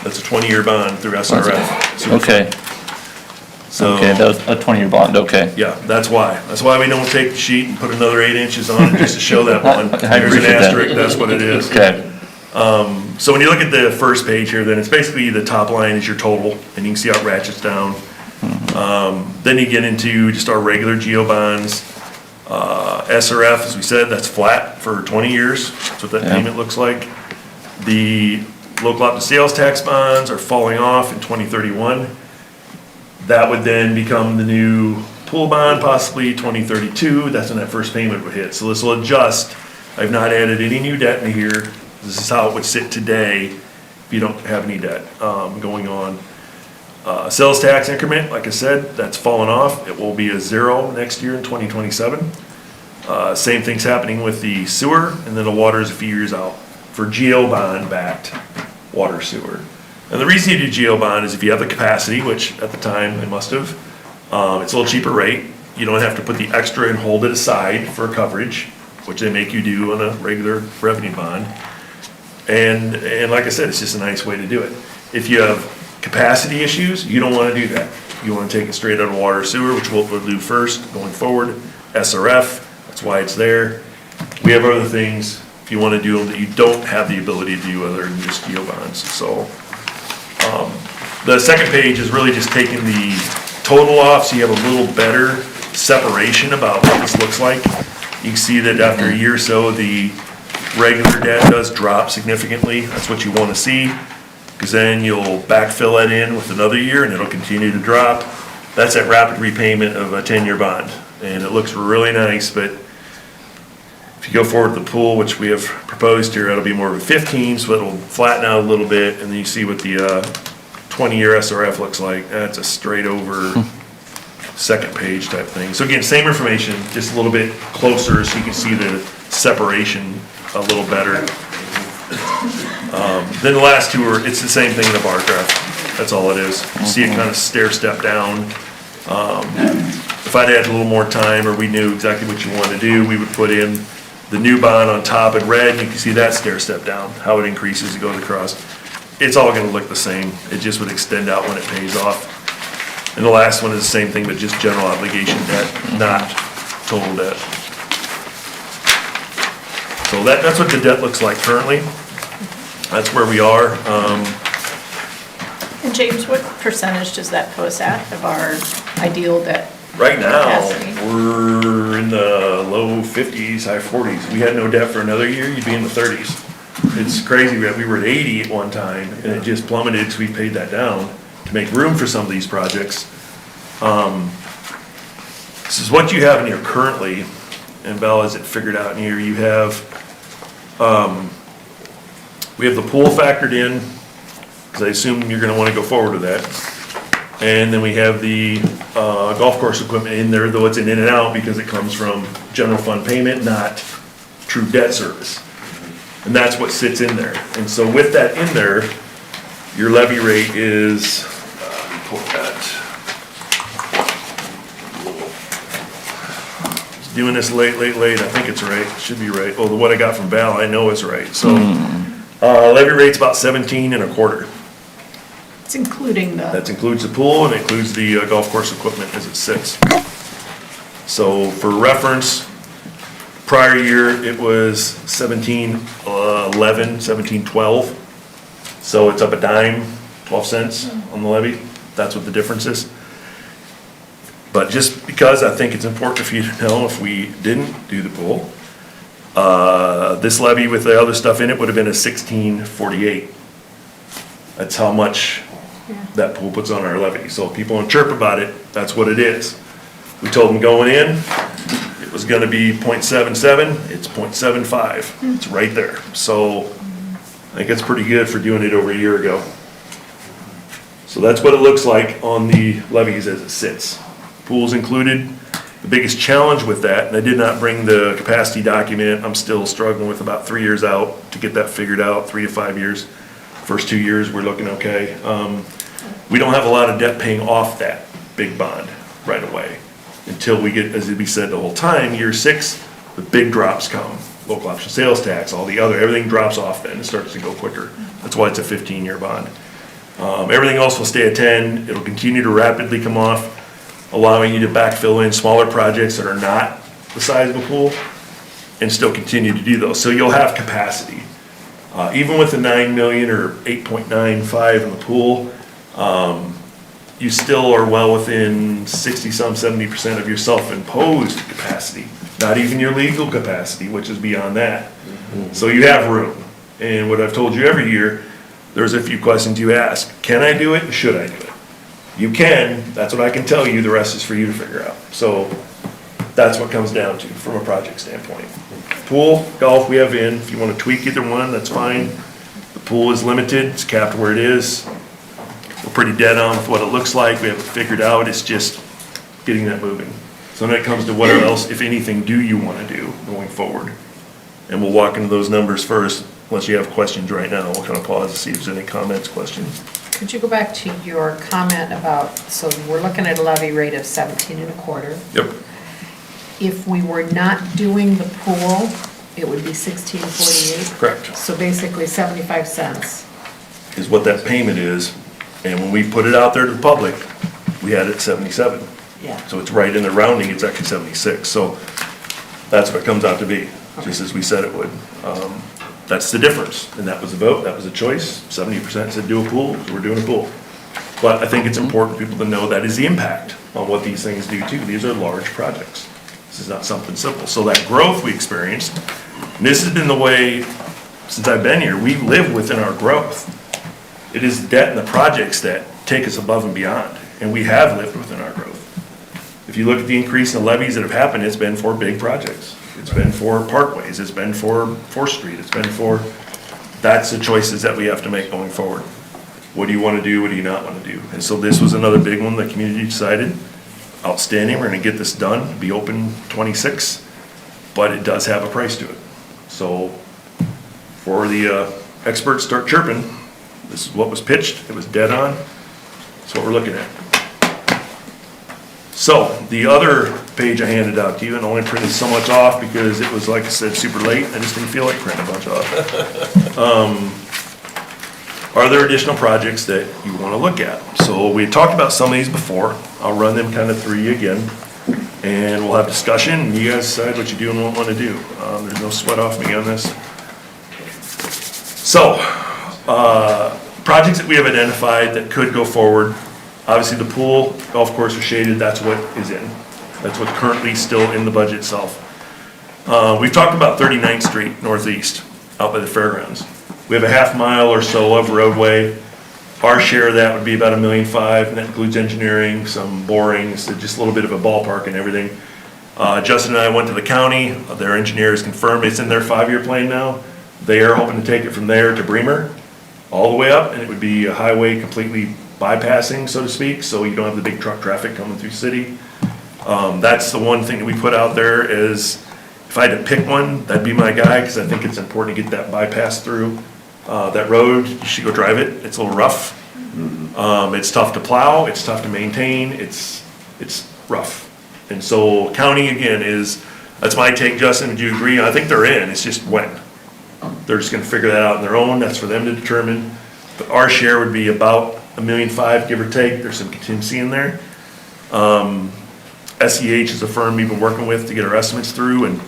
That's a 20-year bond through SRF. sewer Okay, fund. So, okay, that was a 20-year bond, okay. yeah, that's why. That's why we don't take the sheet and put another 8 inches on it just to show that one. I There's an appreciate that. asterisk, that's what it is. Okay, So when you look at the first page here, then it's basically the top line is your total, and you can see how it ratchets down. Then you get into just our regular GO bonds. SRF, as we said, that's flat for 20 years. That's what that Yeah. payment looks like. The local option sales tax bonds are falling off in 2031. That would then become the new pool bond, possibly 2032. That's when that first payment would hit. So this will adjust. I've not added any new debt in here. This is how it would sit today if you don't have any debt going on. Sales tax increment, like I said, that's fallen off. It will be a 0 next year in 2027. Same thing's happening with the sewer, and then the water is a few years out for GO bond backed water sewer. And the reason you do GO bond is if you have the capacity, which at the time I must have, it's a little cheaper rate. You don't have to put the extra and hold it aside for coverage, which they make you do on a regular revenue bond. And like I said, it's just a nice way to do it. If you have capacity issues, you don't want to do that. You want to take it straight out of water sewer, which we'll do first going forward. SRF, that's why it's there. We have other things, if you want to do them, that you don't have the ability to do other than just GO bonds. So the second page is really just taking the total off, so you have a little better separation about what this looks like. You can see that after a year or so, the regular debt does drop significantly. That's what you want to see, because then you'll backfill that in with another year and it'll continue to drop. That's that rapid repayment of a 10-year bond, and it looks really nice. But if you go forward with the pool, which we have proposed here, it'll be more of a 15, so it'll flatten out a little bit, and then you see what the 20-year SRF looks like. That's a straight over second page type thing. So again, same information, just a little bit closer so you can see the separation a little better. Then the last two are, it's the same thing in the bar graph. That's all it is. You see it kind of stair step down. If I'd had a little more time or we knew exactly what you wanted to do, we would put in the new bond on top in red. You can see that stair step down, how it increases, it goes across. It's all gonna look the same. It just would extend out when it pays off. And the last one is the same thing, but just general obligation debt, not total debt. So that's what the debt looks like currently. That's where we are. And James, what percentage does that put us at of our ideal debt? Right now, capacity? we're in the low 50s, high 40s. We had no debt for another year, you'd be in the 30s. It's crazy, we were at 80 at one time, and it just plummeted, so we paid that down to make room for some of these projects. This is what you have in here currently, and Bella has it figured out in here. You have, we have the pool factored in, because I assume you're gonna wanna go forward with that. And then we have the golf course equipment in there, though it's an in and out because it comes from general fund payment, not true debt service. And that's what sits in there. And so with that in there, your levy rate is, let me pull that. Just doing this late, I think it's right, should be right. Oh, what I got from Val, I know it's right. So, levy rate's about 17 and a quarter. It's including the. That includes the pool and includes the golf course equipment as it sits. So for reference, prior year, it was 1711, 1712. So it's up a dime, 12 cents on the levy. That's what the difference is. But just because I think it's important for you to know, if we didn't do the pool, this levy with the other stuff in it would have been a 1648. That's how much that pool puts on our levy. So if people want to chirp about it, that's what it is. We told them going in, it was gonna be 0.77, it's 0.75. It's right there. So I think it's pretty good for doing it over a year ago. So that's what it looks like on the levies as it sits. Pool's included. The biggest challenge with that, and I did not bring the capacity document, I'm still struggling with about 3 years out to get that figured out, 3 to 5 years. First 2 years, we're looking okay. We don't have a lot of debt paying off that big bond right away until we get, as we said the whole time, year 6, the big drops come. Local option sales tax, all the other, everything drops off then, it starts to go quicker. That's why it's a 15-year bond. Everything else will stay at 10, it'll continue to rapidly come off, allowing you to backfill in smaller projects that are not the size of a pool and still continue to do those. So you'll have capacity. Even with the 9 million or 8.95 in the pool, you still are well within 60-some, 70% of your self-imposed capacity, not even your legal capacity, which is beyond that. So you have room. And what I've told you every year, there's a few questions you ask. Can I do it? Should I do it? You can, that's what I can tell you, the rest is for you to figure out. So that's what comes down to from a project standpoint. Pool, golf, we have in. If you want to tweak either one, that's fine. The pool is limited, it's capped where it is. We're pretty dead on with what it looks like. We have it figured out, it's just getting that moving. So then it comes to what else, if anything, do you want to do going forward? And we'll walk into those numbers first, unless you have questions right now. We'll kind of pause to see if there's any comments, questions. Could you go back to your comment about, so we're looking at a levy rate of 17 and a quarter. Yep. If we were not doing the pool, it would be 1648? Correct. So basically 75 cents. Is what that payment is. And when we put it out there to the public, we had it 77. Yeah. So it's right in the rounding, it's actually 76. So that's what it comes out to be, just as we said it would. That's the difference. And that was the vote, that was a choice. 70% said do a pool, so we're doing a pool. But I think it's important for people to know that is the impact on what these things do too. These are large projects. This is not something simple. So that growth we experienced, and this has been the way since I've been here, we live within our growth. It is the debt and the projects that take us above and beyond, and we have lived within our growth. If you look at the increase in the levies that have happened, it's been for big projects. It's been for parkways, it's been for 4th Street, it's been for, that's the choices that we have to make going forward. What do you want to do, what do you not want to do? And so this was another big one the community decided, outstanding, we're going to get this done, be open 26, but it does have a price to it. So for the experts start chirping, this is what was pitched, it was dead on, that's what we're looking at. So, the other page I handed out to you, and only printed so much off because it was, like I said, super late, I just didn't feel like printing a bunch off. Are there additional projects that you want to look at? So, we talked about some of these before, I'll run them kind of through you again. and we'll have discussion, and you guys decide what you do and don't want to do. There's no sweat off me on this. So, projects that we have identified that could go forward, obviously the pool, golf course are shaded, that's what is in. That's what's currently still in the budget itself. We've talked about 39th Street Northeast, out by the fairgrounds. We have a half mile or so of roadway. Our share of that would be about $1.5 million, and that includes engineering, some borings, just a little bit of a ballpark and everything. Justin and I went to the county, their engineers confirmed it's in their 5-year plan now. They are hoping to take it from there to Bremer, all the way up, and it would be a highway completely bypassing, so to speak, so you don't have the big truck traffic coming through the city. That's the one thing that we put out there is, if I had to pick one, that'd be my guy, because I think it's important to get that bypass through. That road, you should go drive it, it's a little rough. It's tough to plow, it's tough to maintain, it's rough. And so county again that's my take, Justin, would you agree? I think they're in, it's just when. They're just gonna figure that out on their own, that's for them to determine. But our share would be about $1.5 million, give or take, there's some contingency in there. SEH is a firm we've been working with to get our estimates through, and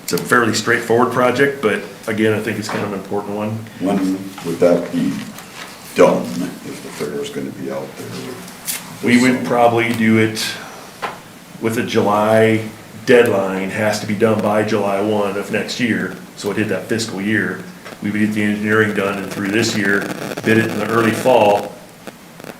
it's a fairly straightforward project, but again, I think it's kind of an important one. When would that be done, if the fair is gonna be out there? We would probably do it with a July deadline, has to be done by July 1 of next year, so it hit that fiscal year. We would get the engineering done and through this year, bid it in the early fall,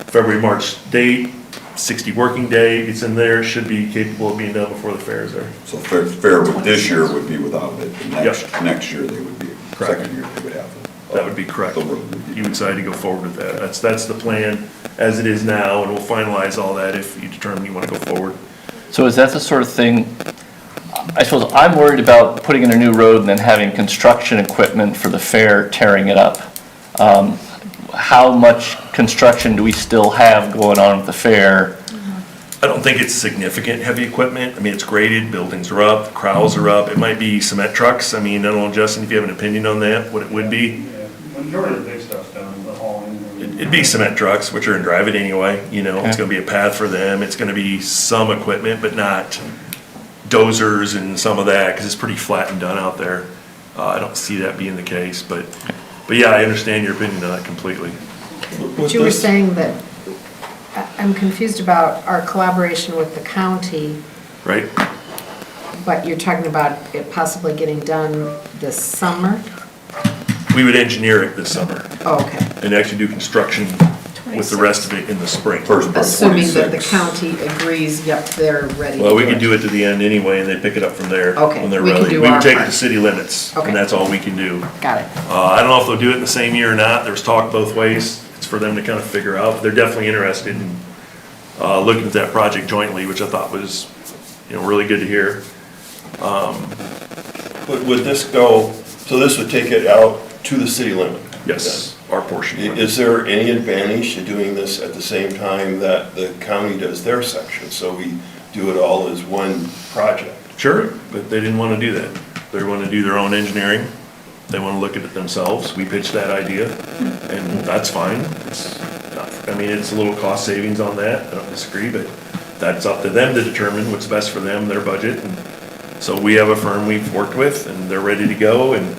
February, March date, 60 working day, it's in there, should be capable of being done before the fair is there. So fair with this year would be without it, next year they would be, second year they would have it. That would be correct. You would decide to go forward with that. That's the plan as it is now, and we'll finalize all that if you determine you want to go forward. So is that the sort of thing, I suppose I'm worried about putting in a new road and then having construction equipment for the fair tearing it up. How much construction do we still have going on at the fair? I don't think it's significant heavy equipment. I mean, it's graded, buildings are up, crowds are up. It might be cement trucks. I mean, I don't know, Justin, if you have an opinion on that, what it would be. Majority of the big stuff's done, the hauling. It'd be cement trucks, which are in drive it anyway, you know, it's gonna be a path for them. It's gonna be some equipment, but not dozers and some of that, because it's pretty flat and done out there. I don't see that being the case, but yeah, I understand your opinion on that completely. But you were saying that, I'm confused about our collaboration with the county, Right? but you're talking about it possibly getting done this summer? We would engineer it this summer Oh, okay. and actually do construction with the rest of it in the spring. Assuming that the county agrees, yep, they're ready to Well, we do could it. do it to the end anyway, and they pick it up from there. Okay, When they're we can ready. do We our would take it part. to city limits, Okay. and that's all we can do. Got it. I don't know if they'll do it in the same year or not, there was talk both ways, it's for them to kind of figure out. They're definitely interested in looking at that project jointly, which I thought was, really good to hear. But would this go, so this would take it out to the city limit? Yes, our portion. Is there any advantage to doing this at the same time that the county does their section? So we do it all as one project? Sure, but they didn't want to do that. They want to do their own engineering. They want to look at it themselves. We pitched that idea, and that's fine. It's a little cost savings on that. I don't disagree, but that's up to them to determine what's best for them, their budget. And so we have a firm we've worked with, and they're ready to go, and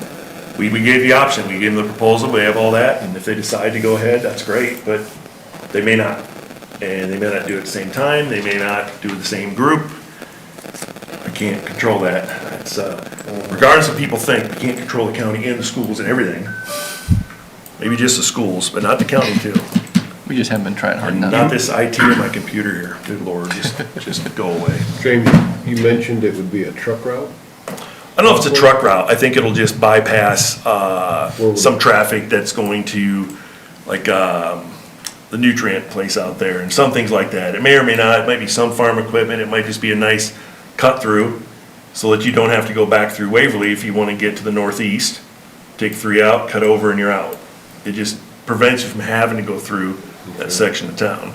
we gave the option. We gave them the proposal, we have all that, and if they decide to go ahead, that's great, but they may not. And they may not do it at the same time, they may not do it with the same group. I can't control that. It's, regardless of what people think, we can't control the county and the schools and everything. Maybe just the schools, but not the county too. We just haven't been trying hard enough. Not this IT on my computer here, good lord, just go away. James, you mentioned it would be a truck route? I don't know if it's a truck route, I think it'll just bypass, some traffic that's going to, like, the nutrient place out there and some things like that. It may or may not, it might be some farm equipment, it might just be a nice cut through so that you don't have to go back through Waverly if you want to get to the northeast. Take 3 out, cut over and you're out. It just prevents you from having to go through that section of town.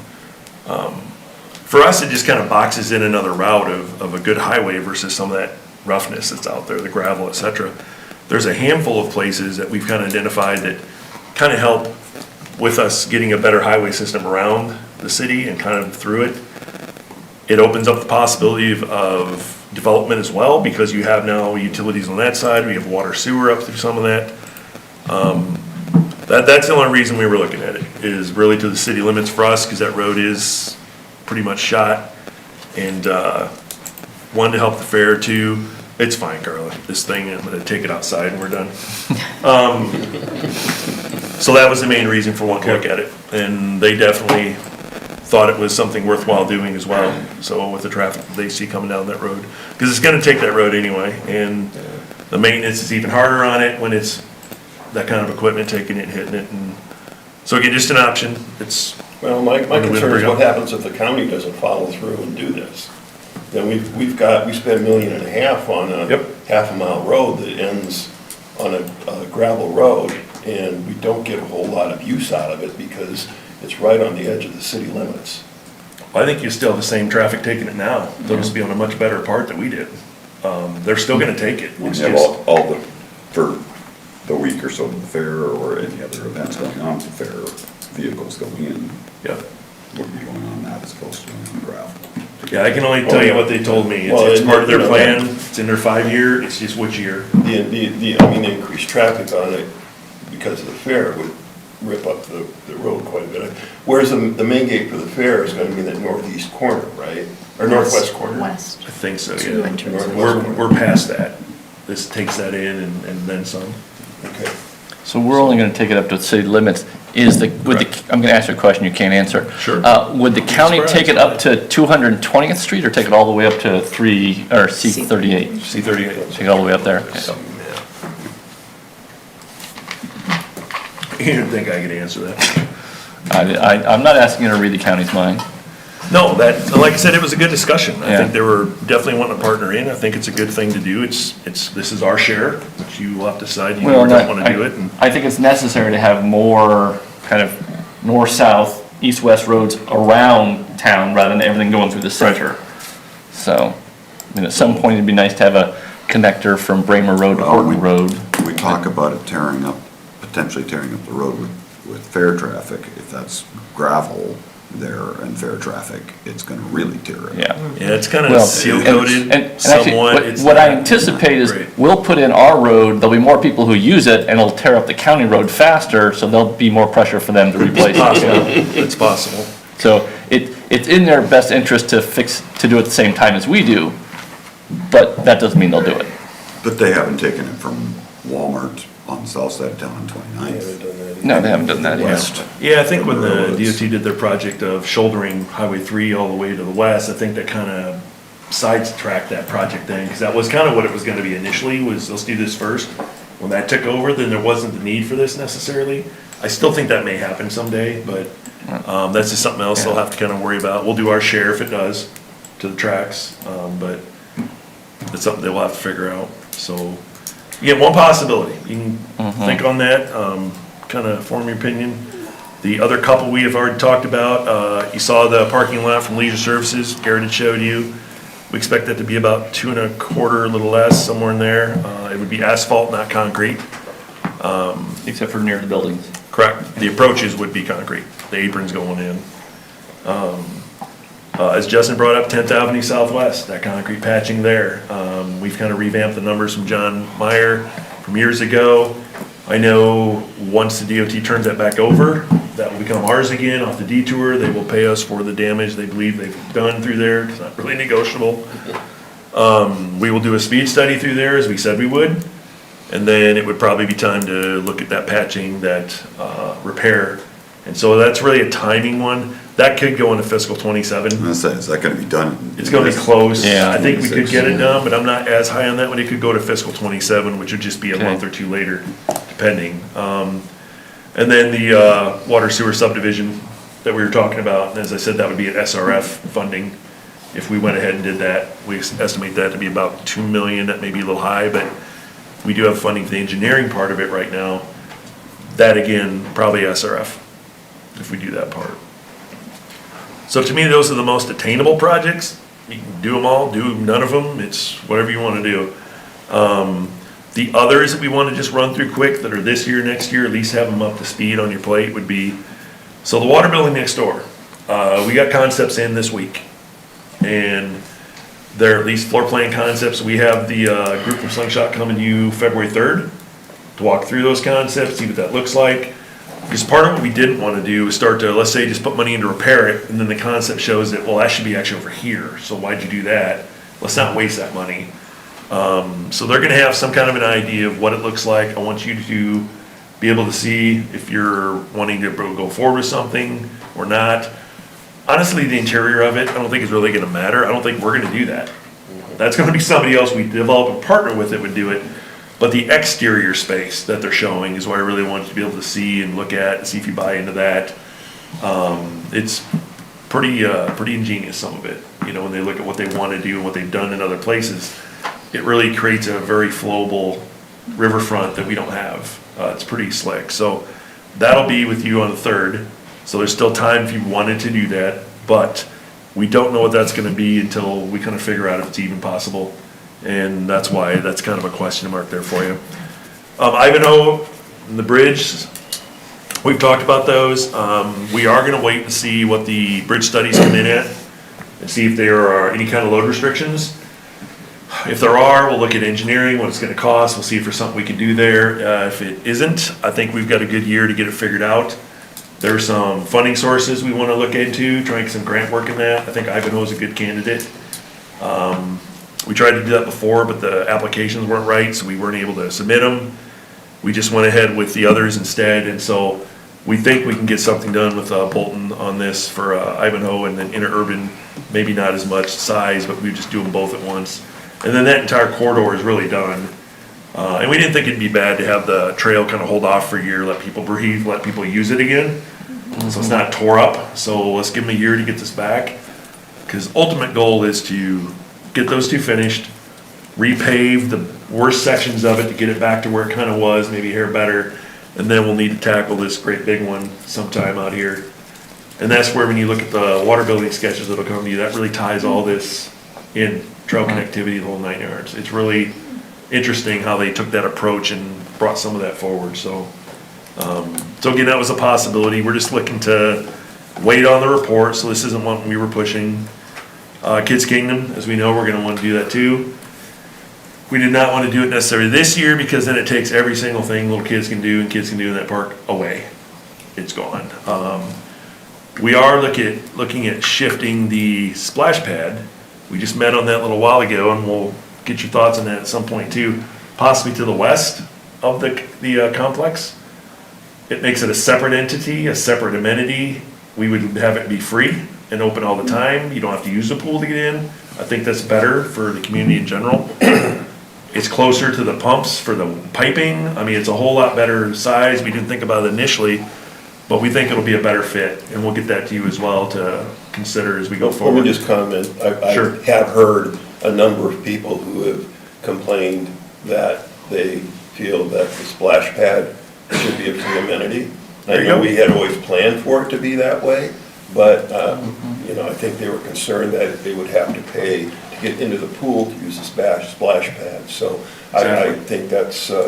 For us, it just kind of boxes in another route of a good highway versus some of that roughness that's out there, the gravel, et cetera. There's a handful of places that we've kind of identified that kind of help with us getting a better highway system around the city and kind of through it. It opens up the possibility of development as well, because you have now utilities on that side, we have water sewer up through some of that. That's the only reason we were looking at it, is really to the city limits for us, because that road is pretty much shot. And, one, to help the fair, two, it's fine, Carla, this thing, I'm gonna take it outside and we're done. So that was the main reason for wanting to look at it, and they definitely thought it was something worthwhile doing as well, so with the traffic that they see coming down that road. Because it's gonna take that road anyway, and the maintenance is even harder on it when it's that kind of equipment taking it and hitting it, and so again, just an option, it's. Well, my concern is what happens if the county doesn't follow through and do this? Then we spent $1.5 million on a half-a-mile road that ends on a gravel road, and we don't get a whole lot of use out of it because it's right on the edge of the city limits. I think you still have the same traffic taking it now, they'll just be on a much better part than we did. They're still gonna take it. It's Yeah, just- all the, for the week or so of the fair or any other events going on at the fair, vehicles going in. Yeah. Would be going on that as opposed to on gravel. Yeah, I can only tell you what they told me. Well, It's part of their you know, plan, it's in their 5-year, it's just which year. The increased traffic on it because of the fair would rip up the road quite a bit. Whereas the main gate for the fair is gonna be the northeast corner, right? Or northwest corner? West. I think so, Two yeah. entrances. We're past that. This takes that in and then some. Okay. So we're only gonna take it up to city limits. I'm gonna ask you a question you can't answer. Sure. Would the county take it up to 220th Street or take it all the way up to C38? C38. Take it all the way up there? Okay. You didn't think I could answer that? I'm not asking you to read the county's mind. No, like I said, it was a good discussion. I Yeah. think they were definitely wanting to partner in. I think it's a good thing to do. This is our share, which you will have to decide you Well, don't want to do it. I think it's necessary to have more kind of north-south, east-west roads around town rather than everything going through the center. So, I mean, at some point, it'd be nice to have a connector from Bramer Road to Horton Road. We talk about it potentially tearing up the road with fair traffic. If that's gravel there and fair traffic, it's gonna really tear it up. Yeah. Yeah, it's kind of Well, seal coated and actually, somewhat. It's what I not anticipate is, great. we'll put in our road, there'll be more people who use it, and it'll tear up the county road faster, so there'll be more pressure for them to replace it. It's possible. So it's in their best interest to do it at the same time as we do, but that doesn't mean they'll do it. But they haven't taken it from Walmart on the south side of town on 29th. No, they haven't done that yet. West. Yeah, I think when the DOT did their project of shouldering Highway 3 all the way to the west, I think that kind of sidetracked that project then, because that was kind of what it was going to be initially, was let's do this first. When that took over, then there wasn't the need for this necessarily. I still think that may happen someday, but that's just something else they'll have to kind of worry about. We'll do our share if it does to the tracks, but it's something they'll have to figure out. So, again, one possibility. You can think on that, kind of form your opinion. The other couple we have already talked about, you saw the parking lot from Leisure Services, Garrett had showed you. We expect that to be about 2.25, a little less, somewhere in there. It would be asphalt, not concrete. Except for near the buildings. Correct. The approaches would be concrete, the aprons going in. As Justin brought up, 10th Avenue Southwest, that concrete patching there. We've kind of revamped the numbers from John Meyer from years ago. I know once the DOT turns that back over, that will become ours again off the detour. They will pay us for the damage they believe they've done through there. It's not really negotiable. We will do a speed study through there as we said we would. And then it would probably be time to look at that patching, that repair. And so that's really a timing one. That could go into fiscal '27. Is that gonna be done? It's gonna be close. Yeah. I think we could get it done, but I'm not as high on that one. It could go to fiscal '27, which would just be a month or two later, depending. And then the water sewer subdivision that we were talking about, and as I said, that would be an SRF funding. If we went ahead and did that, we estimate that to be about 2 million. That may be a little high, but we do have funding for the engineering part of it right now. That again, probably SRF, if we do that part. So to me, those are the most attainable projects. You can do them all, do none of them, it's whatever you want to do. The others that we want to just run through quick, that are this year, next year, at least have them up to speed on your plate, would be, so the water building next door. We got concepts in this week. And they're at least floor plan concepts. We have the group from Slingshot coming to you February 3rd to walk through those concepts, see what that looks like. Because part of what we didn't want to do is start to, let's say, just put money in to repair it, and then the concept shows that, well, that should be actually over here, so why'd you do that? Let's not waste that money. So they're gonna have some kind of an idea of what it looks like. I want you to be able to see if you're wanting to go forward with something or not. Honestly, the interior of it, I don't think is really gonna matter. I don't think we're gonna do that. That's gonna be somebody else we develop and partner with that would do it. But the exterior space that they're showing is what I really want you to be able to see and look at and see if you buy into that. It's pretty ingenious, some of it. You know, when they look at what they want to do and what they've done in other places, it really creates a very flowable riverfront that we don't have. It's pretty slick. So that'll be with you on the 3rd. So there's still time if you wanted to do that, but we don't know what that's going to be until we kind of figure out if it's even possible. And that's why that's kind of a question mark there for you. Ivanhoe and the bridge, we've talked about those. We are gonna wait and see what the bridge studies come in at and see if there are any kind of load restrictions. If there are, we'll look at engineering, what it's gonna cost. We'll see if there's something we can do there. If it isn't, I think we've got a good year to get it figured out. There's some funding sources we wanna look into, trying some grant work in that. I think Ivanhoe is a good candidate. We tried to do that before, but the applications weren't right, so we weren't able to submit them. We just went ahead with the others instead, and so we think we can get something done with Bolton on this for Ivanhoe, and then interurban, maybe not as much size, but we just do them both at once. And then that entire corridor is really done. And we didn't think it'd be bad to have the trail kind of hold off for a year, let people breathe, let people use it again. So it's not tore up, so let's give them a year to get this back. Because ultimate goal is to get those two finished, repave the worst sections of it to get it back to where it kind of was, maybe a hair better, and then we'll need to tackle this great big one sometime out here. And that's where, when you look at the water building sketches that'll come to you, that really ties all this in, trail connectivity, the whole 9 yards. It's really interesting how they took that approach and brought some of that forward, so. So again, that was a possibility. We're just looking to wait on the report, so this isn't one we were pushing. Kids Kingdom, as we know, we're gonna want to do that too. We did not want to do it necessarily this year, because then it takes every single thing little kids can do and kids can do in that park away. It's gone. We are looking at shifting the splash pad. We just met on that a little while ago, and we'll get your thoughts on that at some point too, possibly to the west of the complex. It makes it a separate entity, a separate amenity. We would have it be free and open all the time. You don't have to use the pool to get in. I think that's better for the community in general. It's closer to the pumps for the piping. I mean, it's a whole lot better size. We didn't think about it initially, but we think it'll be a better fit, and we'll get that to you as well to consider as we go forward. Let me just comment. I Sure. have heard a number of people who have complained that they feel that the splash pad should be a free amenity. I There you know go. we had always planned for it to be that way, but, you know, I think they were concerned that they would have to pay to get into the pool to use the splash pad. So I think that's, you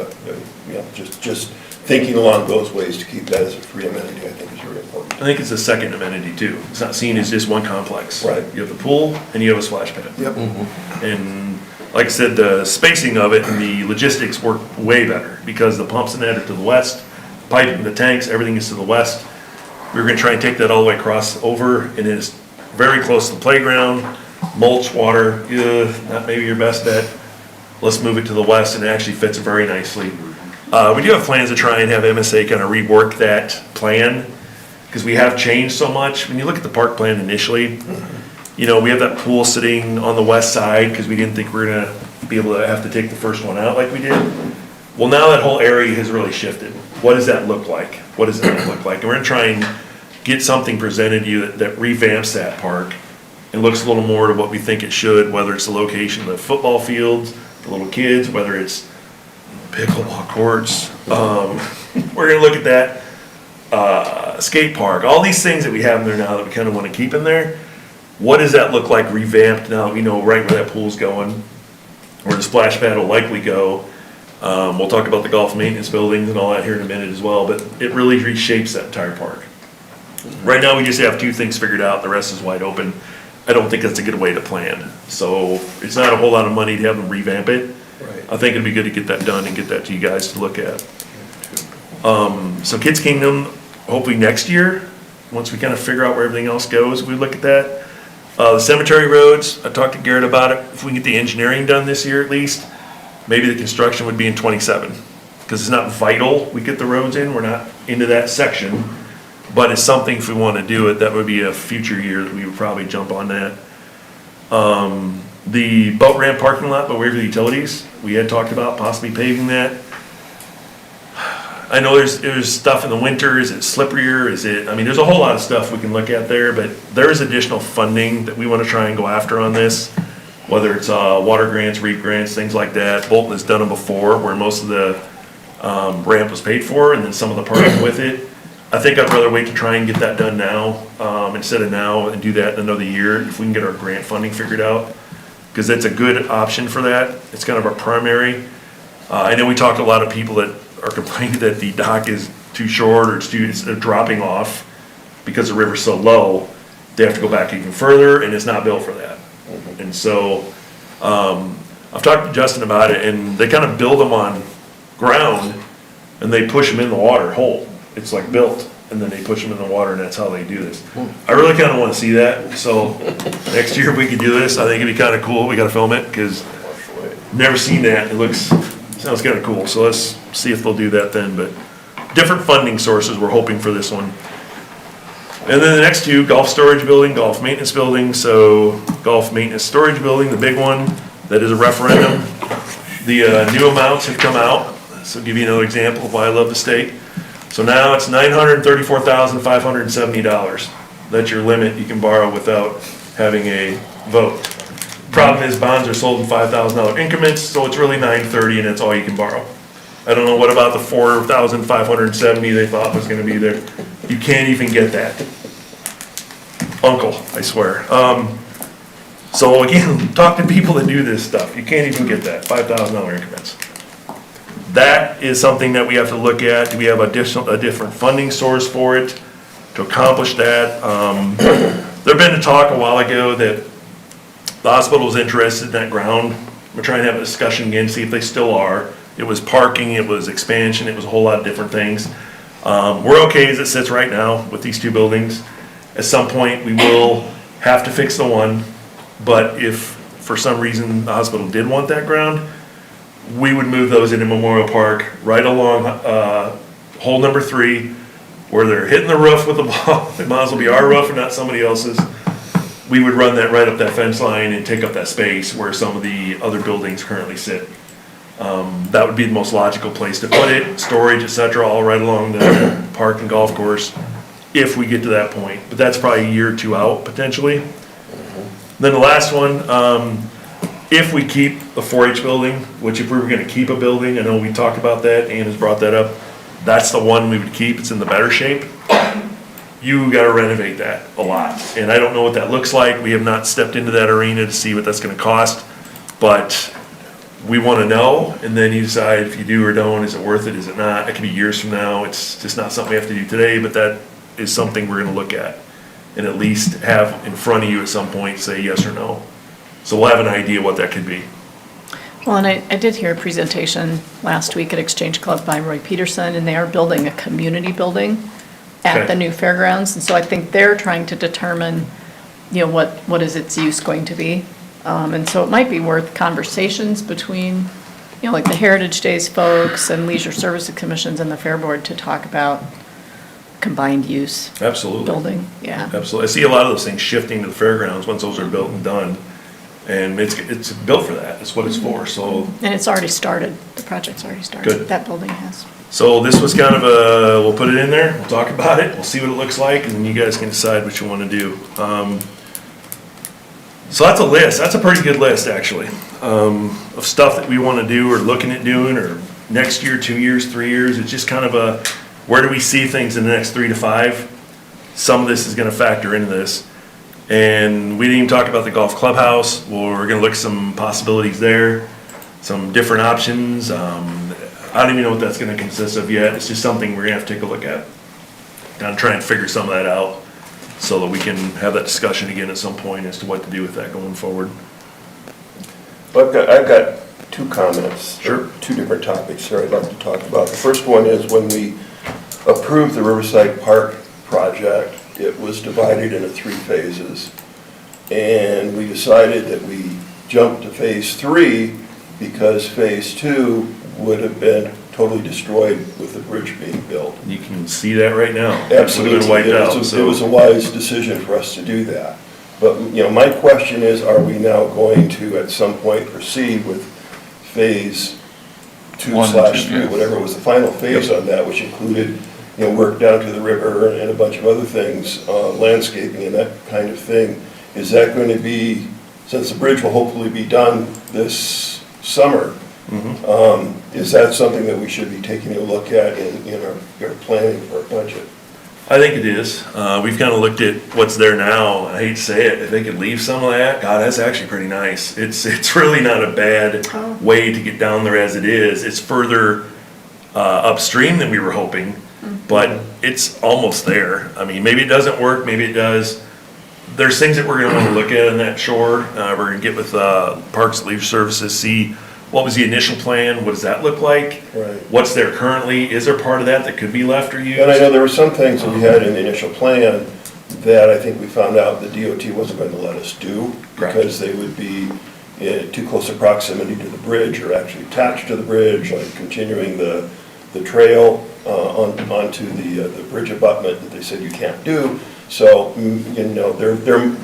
know, just thinking along those ways to keep that as a free amenity, I think is very important. I think it's a second amenity too. It's not seen as just one complex. Right. You have the pool and you have a splash pad. Yep. And like I said, the spacing of it and the logistics work way better, because the pumps and that are to the west, piping, the tanks, everything is to the west. We were gonna try and take that all the way across over, and it's very close to the playground, mulch, water, not maybe your best bet. Let's move it to the west, and it actually fits very nicely. We do have plans to try and have MSA kind of rework that plan, because we have changed so much. When you look at the park plan initially, you know, we have that pool sitting on the west side, because we didn't think we were gonna be able to have to take the first one out like we did. Well, now that whole area has really shifted. What does that look like? What does that look like? And we're gonna try and get something presented to you that revamps that park and looks a little more to what we think it should, whether it's the location of the football fields, the little kids, whether it's pickleball courts. We're gonna look at that, skate park, all these things that we have in there now that we kind of want to keep in there. What does that look like revamped now that we know right where that pool's going, where the splash pad will likely go? We'll talk about the golf maintenance buildings and all that here in a minute as well, but it really reshapes that entire park. Right now, we just have two things figured out, the rest is wide open. I don't think that's a good way to plan. So it's not a whole lot of money to have them revamp it. I think it'd be good to get that done and get that to you guys to look at. So Kids Kingdom, hopefully next year, once we kind of figure out where everything else goes, we look at that. The cemetery roads, I talked to Garrett about it. If we can get the engineering done this year at least, maybe the construction would be in '27. Because it's not vital we get the roads in, we're not into that section. But it's something, if we want to do it, that would be a future year that we would probably jump on that. The boat ramp parking lot by Waverly Utilities, we had talked about possibly paving that. I know there's stuff in the winter, is it slipperier, there's a whole lot of stuff we can look at there, but there is additional funding that we want to try and go after on this. Whether it's water grants, REAP grants, things like that. Bolton has done them before, where most of the ramp was paid for, and then some of the parking with it. I think I'd rather wait to try and get that done now, instead of now, and do that in another year, if we can get our grant funding figured out. Because it's a good option for that. It's kind of our primary. I know we talked to a lot of people that are complaining that the dock is too short, or it's dropping off because the river's so low. They have to go back even further, and it's not built for that. And so, I've talked to Justin about it, and they kind of build them on ground, and they push them in the water whole. It's like built, and then they push them in the water, and that's how they do this. I really kind of want to see that, so next year if we could do this, I think it'd be kind of cool. We got to film it, because never seen that. Sounds kind of cool, so let's see if they'll do that then. But different funding sources we're hoping for this one. And then the next two, golf storage building, golf maintenance building. So golf maintenance storage building, the big one, that is a referendum. The new amounts have come out. So I'll give you another example of why I love the state. So now it's $934,570. That's your limit you can borrow without having a vote. Problem is, bonds are sold in $5,000 increments, so it's really $930, and that's all you can borrow. I don't know what about the $4,570 they thought was gonna be there. You can't even get that. Uncle, I swear. So again, talk to people that do this stuff. You can't even get that, $5,000 increments. That is something that we have to look at. Do we have a different funding source for it to accomplish that? There'd been a talk a while ago that the hospital was interested in that ground. We're trying to have a discussion again, see if they still are. It was parking, it was expansion, it was a whole lot of different things. We're okay as it sits right now with these two buildings. At some point, we will have to fix the one, but if for some reason the hospital did want that ground, we would move those into Memorial Park right along hole number 3, where they're hitting the roof with the ball. It might as well be our roof and not somebody else's. We would run that right up that fence line and take up that space where some of the other buildings currently sit. That would be the most logical place to put it, storage, et cetera, all right along the park and golf course, if we get to that point. But that's probably a year or two out, potentially. Then the last one, if we keep the 4-H building, which if we were gonna keep a building, I know we talked about that, Ann has brought that up, that's the one we would keep, it's in the better shape. You gotta renovate that a lot, and I don't know what that looks like. We have not stepped into that arena to see what that's gonna cost, but we wanna know, and then you decide if you do or don't, is it worth it, is it not? It could be years from now, it's just not something we have to do today, but that is something we're gonna look at, and at least have in front of you at some point, say yes or no. So we'll have an idea what that could be. Well, and I did hear a presentation last week at Exchange Club by Roy Peterson, and they are building a community building at the new fairgrounds, and so I think they're trying to determine, what is its use going to be. And so it might be worth conversations between, like the Heritage Days folks and Leisure Services Commissions and the Fair Board to talk about combined use. Absolutely. Building, yeah. Absolutely. I see a lot of those things shifting to the fairgrounds once those are built and done. And it's built for that, it's what it's for, so. And it's already started, the project's already started. Good. That building has. So this was kind of we'll put it in there, we'll talk about it, we'll see what it looks like, and then you guys can decide what you want to do. So that's a list, that's a pretty good list, actually, of stuff that we want to do or looking at doing, or next year, 2 years, 3 years. It's just kind of where do we see things in the next 3 to 5? Some of this is going to factor into this. And we didn't even talk about the golf clubhouse. Well, we're going to look at some possibilities there, some different options. I don't even know what that's going to consist of yet. It's just something we're going to have to take a look at. Kind of try and figure some of that out. so that we can have that discussion again at some point as to what to do with that going forward. Well, I've got two comments. Sure. Two different topics here I'd like to talk about. The first one is when we approved the Riverside Park project, it was divided into 3 phases. And we decided that we jumped to phase 3 because phase 2 would have been totally destroyed with the bridge being built. You can see that right now. Absolutely. It would have been wiped out, It was a wise decision for us to do that. But, my question is, are we now going to, at some point, proceed with phase 2/3, whatever was the final phase on that, which included, work down to the river and a bunch of other things, landscaping and that kind of thing? Is that going to be, since the bridge will hopefully be done this summer, is that something that we should be taking a look at in our planning for our budget? I think it is. We've kind of looked at what's there now. I hate to say it, if they could leave some of that, God, that's actually pretty nice. It's really not a bad way to get down there as it is. It's further upstream than we were hoping, but it's almost there. I mean, maybe it doesn't work, maybe it does. There's things that we're gonna want to look at on that shore. We're gonna get with Parks and Leisure Services, see what was the initial plan, what does that look like? Right. What's there currently? Is there part of that that could be left or used? And I know there were some things that we had in the initial plan that I think we found out the DOT wasn't going to let us do because they would be in too close a proximity to the bridge or actually attached to the bridge, like continuing the trail onto the bridge abutment that they said you can't do. So, they're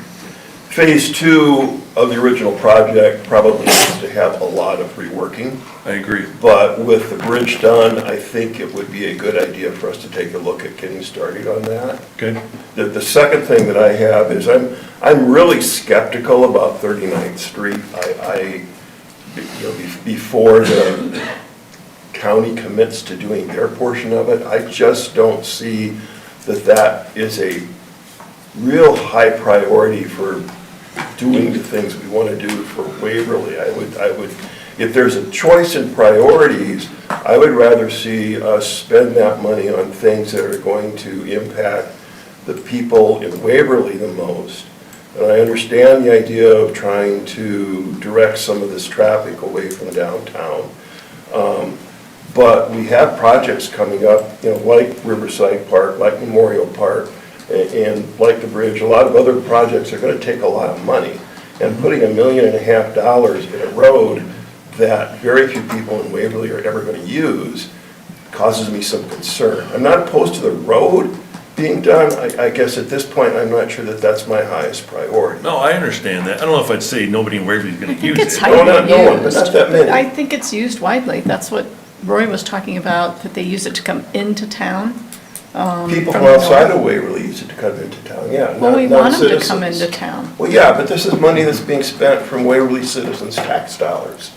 phase 2 of the original project probably needs to have a lot of reworking. I agree. But with the bridge done, I think it would be a good idea for us to take a look at getting started on that. Okay. The second thing that I have is I'm really skeptical about 39th Street. Before the county commits to doing their portion of it, I just don't see that is a real high priority for doing the things we want to do for Waverly. I would, if there's a choice in priorities, I would rather see us spend that money on things that are going to impact the people in Waverly the most. And I understand the idea of trying to direct some of this traffic away from downtown. But we have projects coming up, like Riverside Park, like Memorial Park, and like the bridge. A lot of other projects are going to take a lot of money. And putting $1.5 million in a road that very few people in Waverly are ever going to use causes me some concern. I'm not opposed to the road being done. I guess at this point, I'm not sure that that's my highest priority. No, I understand that. I don't know if I'd say nobody in Waverly is going to use it. It's highly but not that many. I think it's used widely. That's what Roy was talking about, that they use it to come into town. People from from the outside north. of Waverly use it to come into town, yeah. Well, we not want them to citizens. come into town. Well, yeah, but this is money that's being spent from Waverly citizens' tax dollars.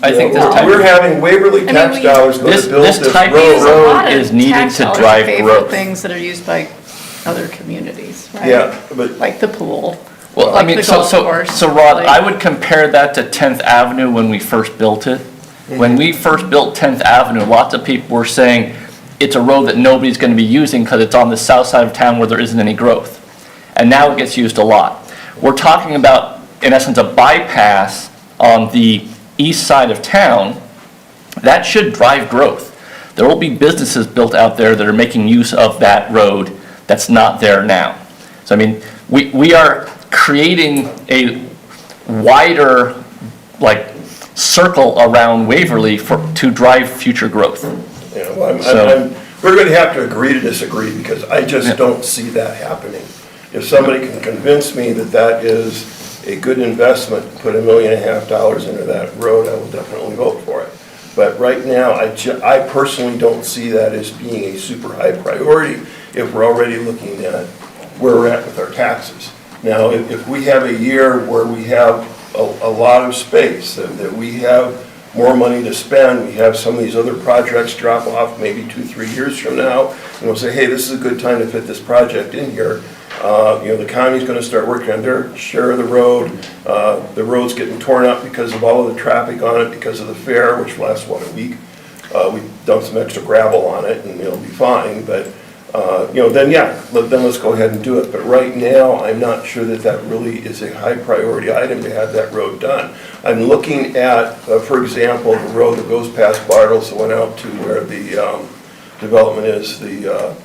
I think this type We're of- having Waverly tax dollars going to build this type of road. road is needed to drive Tax dollars pay for growth. things that are used by other communities, right? Yeah, but. Like the pool. Well, I like mean, the so, golf course, so Rod, like- I would compare that to 10th Avenue when we first built it. When we first built 10th Avenue, lots of people were saying it's a road that nobody's gonna be using because it's on the south side of town where there isn't any growth. And now it gets used a lot. We're talking about, in essence, a bypass on the east side of town. That should drive growth. There will be businesses built out there that are making use of that road that's not there now. So I mean, we are creating a wider, circle around Waverly to drive future growth. Yeah, well, we're going to have to agree to disagree because I just don't see that happening. If somebody can convince me that that is a good investment, to put $1.5 million into that road, I will definitely vote for it. But right now, I personally don't see that as being a super high priority if we're already looking at where we're at with our taxes. Now, if we have a year where we have a lot of space, that we have more money to spend, we have some of these other projects drop off maybe 2-3 years from now, and we'll say, hey, this is a good time to fit this project in here. The county's going to start working on their share of the road. The road's getting torn up because of all of the traffic on it, because of the fair, which lasts, a week. We dumped some extra gravel on it, and it'll be fine, but then then let's go ahead and do it. But right now, I'm not sure that that really is a high priority item to have that road done. I'm looking at, for example, the road that goes past Bartles that went out to where the development is, the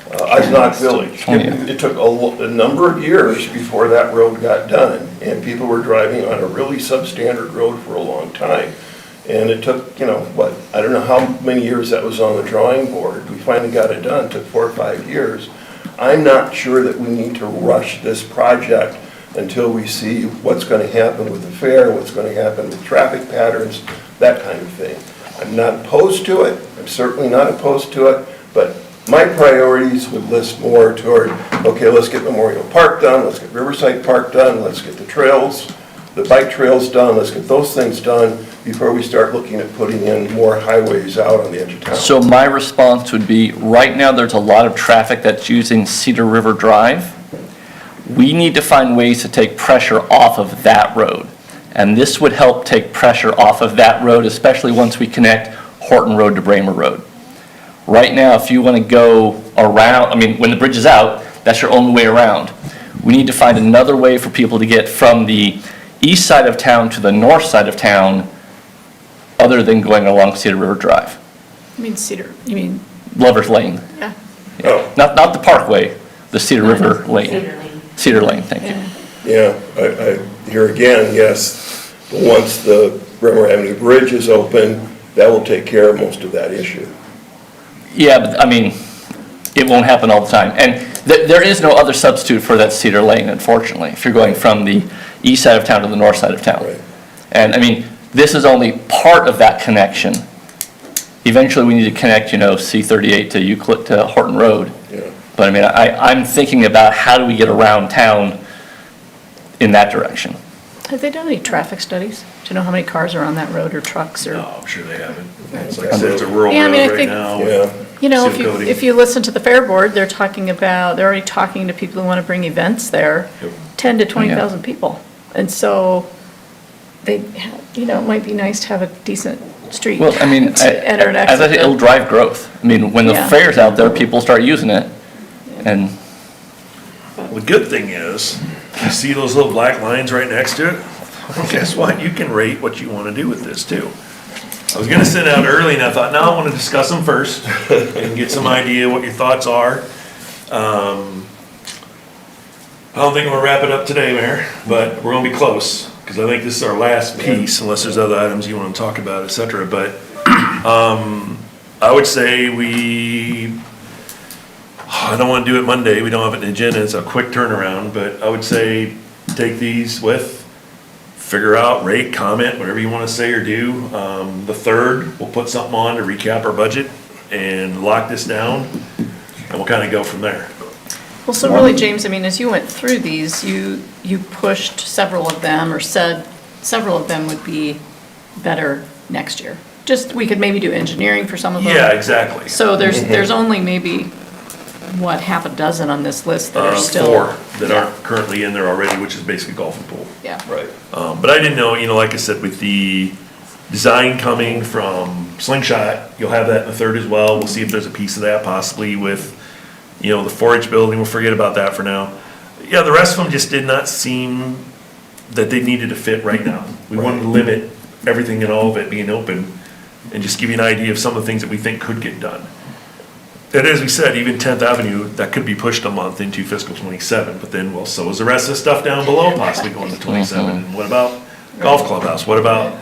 Eisenach Village. It took a number of years before that road got done, and people were driving on a really substandard road for a long time. And it took, I don't know how many years that was on the drawing board. We finally got it done, it took 4 or 5 years. I'm not sure that we need to rush this project until we see what's going to happen with the fair, what's going to happen with traffic patterns, that kind of thing. I'm not opposed to it, I'm certainly not opposed to it, but my priorities would list more toward, okay, let's get Memorial Park done, let's get Riverside Park done, let's get the trails, the bike trails done, let's get those things done before we start looking at putting in more highways out on the edge of town. So my response would be, right now, there's a lot of traffic that's using Cedar River Drive. We need to find ways to take pressure off of that road. And this would help take pressure off of that road, especially once we connect Horton Road to Bramer Road. Right now, if you want to go around, when the bridge is out, that's your only way around. We need to find another way for people to get from the east side of town to the north side of town, other than going along Cedar River Drive. You mean? Lover's Lane. Yeah. Yeah. Not the Parkway, the Cedar River Lane. Cedar Lane, thank you. Yeah, I here again, yes, but once the Bremer Avenue Bridge is open, that will take care of most of that issue. Yeah, but it won't happen all the time. And there is no other substitute for that Cedar Lane, unfortunately, if you're going from the east side of town to the north side of town. Right. And this is only part of that connection. Eventually, we need to connect, C38 to Euclid to Horton Road. Yeah. But I'm thinking about how do we get around town in that direction. Have they done any traffic studies? Do you know how many cars are on that road or trucks or? No, I'm sure they haven't. It's like I said, it's a rural Yeah, road I right think- now. Yeah. If you listen to the Fair Board, they're already talking to people who want to bring events there, 10 to 20,000 people. And so it might be nice to have a decent street Well, to enter and as I exit. say, it'll drive growth. When the Yeah. fair's out there, people start using it. And The good thing is, you see those little black lines right next to it? Well, guess what? You can rate what you want to do with this too. I was gonna sit out early and I thought, no, I want to discuss them first and get some idea what your thoughts are. I don't think I'm gonna wrap it up today, Mayor, but we're gonna be close, because I think this is our last piece, unless there's other items you want to talk about, et cetera. But, I would say I don't want to do it Monday, we don't have an agenda, it's a quick turnaround, but I would say take these figure out, rate, comment, whatever you want to say or do. The 3rd, we'll put something on to recap our budget and lock this down, and we'll kind of go from there. Well, so really, James, as you went through these, you pushed several of them or said several of them would be better next year. We could maybe do engineering for some of them. Yeah, exactly. So there's only maybe, half a dozen on this list that are still. 4 that aren't currently in there already, which is basically golf and pool. Yeah. Right. But I didn't know, like I said, with the design coming from Slingshot, you'll have that in the 3rd as well. We'll see if there's a piece of that possibly with, the 4-H building. We'll forget about that for now. Yeah, the rest of them just did not seem that they needed to fit right now. We wanted to limit everything and all of it being open and just give you an idea of some of the things that we think could get done. And as we said, even 10th Avenue, that could be pushed a month into fiscal '27, but then, so is the rest of the stuff down below possibly going to '27. And what about golf clubhouse? What about,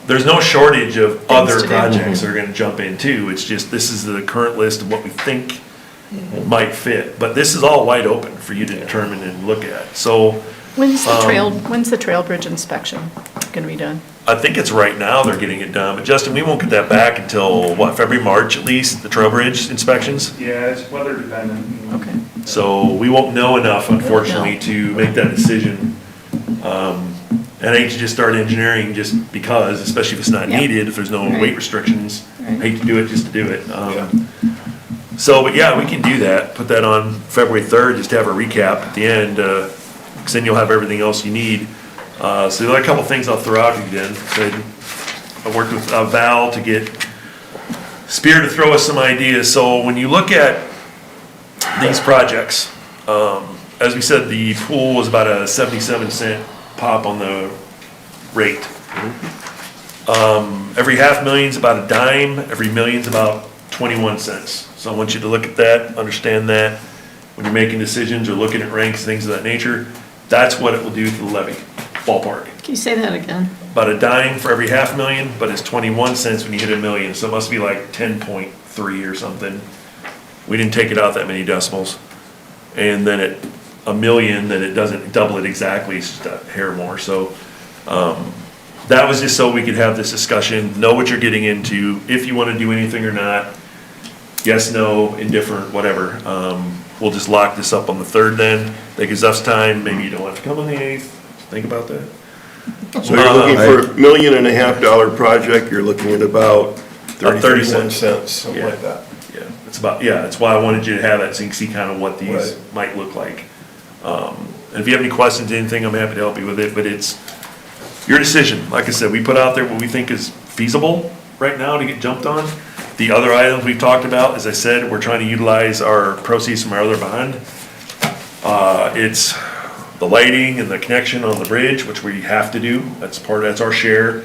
there's no shortage of other projects that are gonna jump in too. It's just, this is the current list of what we think might fit. But this is all wide open for you to determine and look at. So, When's the trail bridge inspection gonna be done? I think it's right now they're getting it done, but Justin, we won't get that back until, February, March at least, the trail bridge inspections? Yeah, it's weather dependent. Okay. So we won't know enough, unfortunately, to make that decision. And I hate to just start engineering just because, especially if it's not needed, if there's no weight restrictions. I hate to do it just to do it. So, but yeah, we can do that, put that on February 3rd, just to have a recap at the end, because then you'll have everything else you need. So there are a couple things I'll throw out again. I worked with Val to get Spear to throw us some ideas. So when you look at these projects. As we said, the pool was about a 77-cent pop on the rate. Every half million's about a dime, every million's about 21 cents. So I want you to look at that, understand that, when you're making decisions or looking at ranks, things of that nature, that's what it will do to the levy, ballpark. Can you say that again? About a dime for every half million, but it's 21 cents when you hit a million, so it must be like 10.3 or something. We didn't take it out that many decimals. And then at a million, then it doesn't double it exactly, it's just a hair more, so, that was just so we could have this discussion, know what you're getting into, if you wanna do anything or not. Yes, no, indifferent, whatever. We'll just lock this up on the 3rd then, that gives us time, maybe you don't have to come on the 8th, think about that. So you're looking for $1.5 million project, you're looking at about 30 cents, something like that. Yeah, it's about, yeah, that's why I wanted you to have that, so you can see kind of what these might look like. And if you have any questions, anything, I'm happy to help you with it, but it's your decision. Like I said, we put out there what we think is feasible right now to get jumped on. The other items we've talked about, as I said, we're trying to utilize our proceeds from our other bond. It's the lighting and the connection on the bridge, which we have to do, that's our share.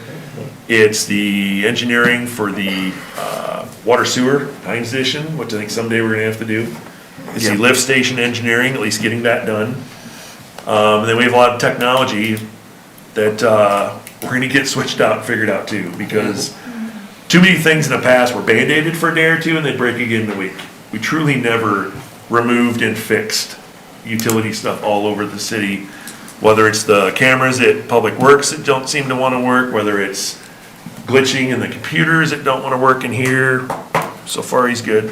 It's the engineering for the water sewer Heinz Edition, which I think someday we're gonna have to do. It's the lift station engineering, at least getting that done. And then we have a lot of technology that we're gonna get switched out and figured out too, because too many things in the past were band-aided for a day or two and they'd break again in a week. We truly never removed and fixed utility stuff all over the city, whether it's the cameras at Public Works that don't seem to wanna work, whether it's glitching in the computers that don't wanna work in here. So far, he's good.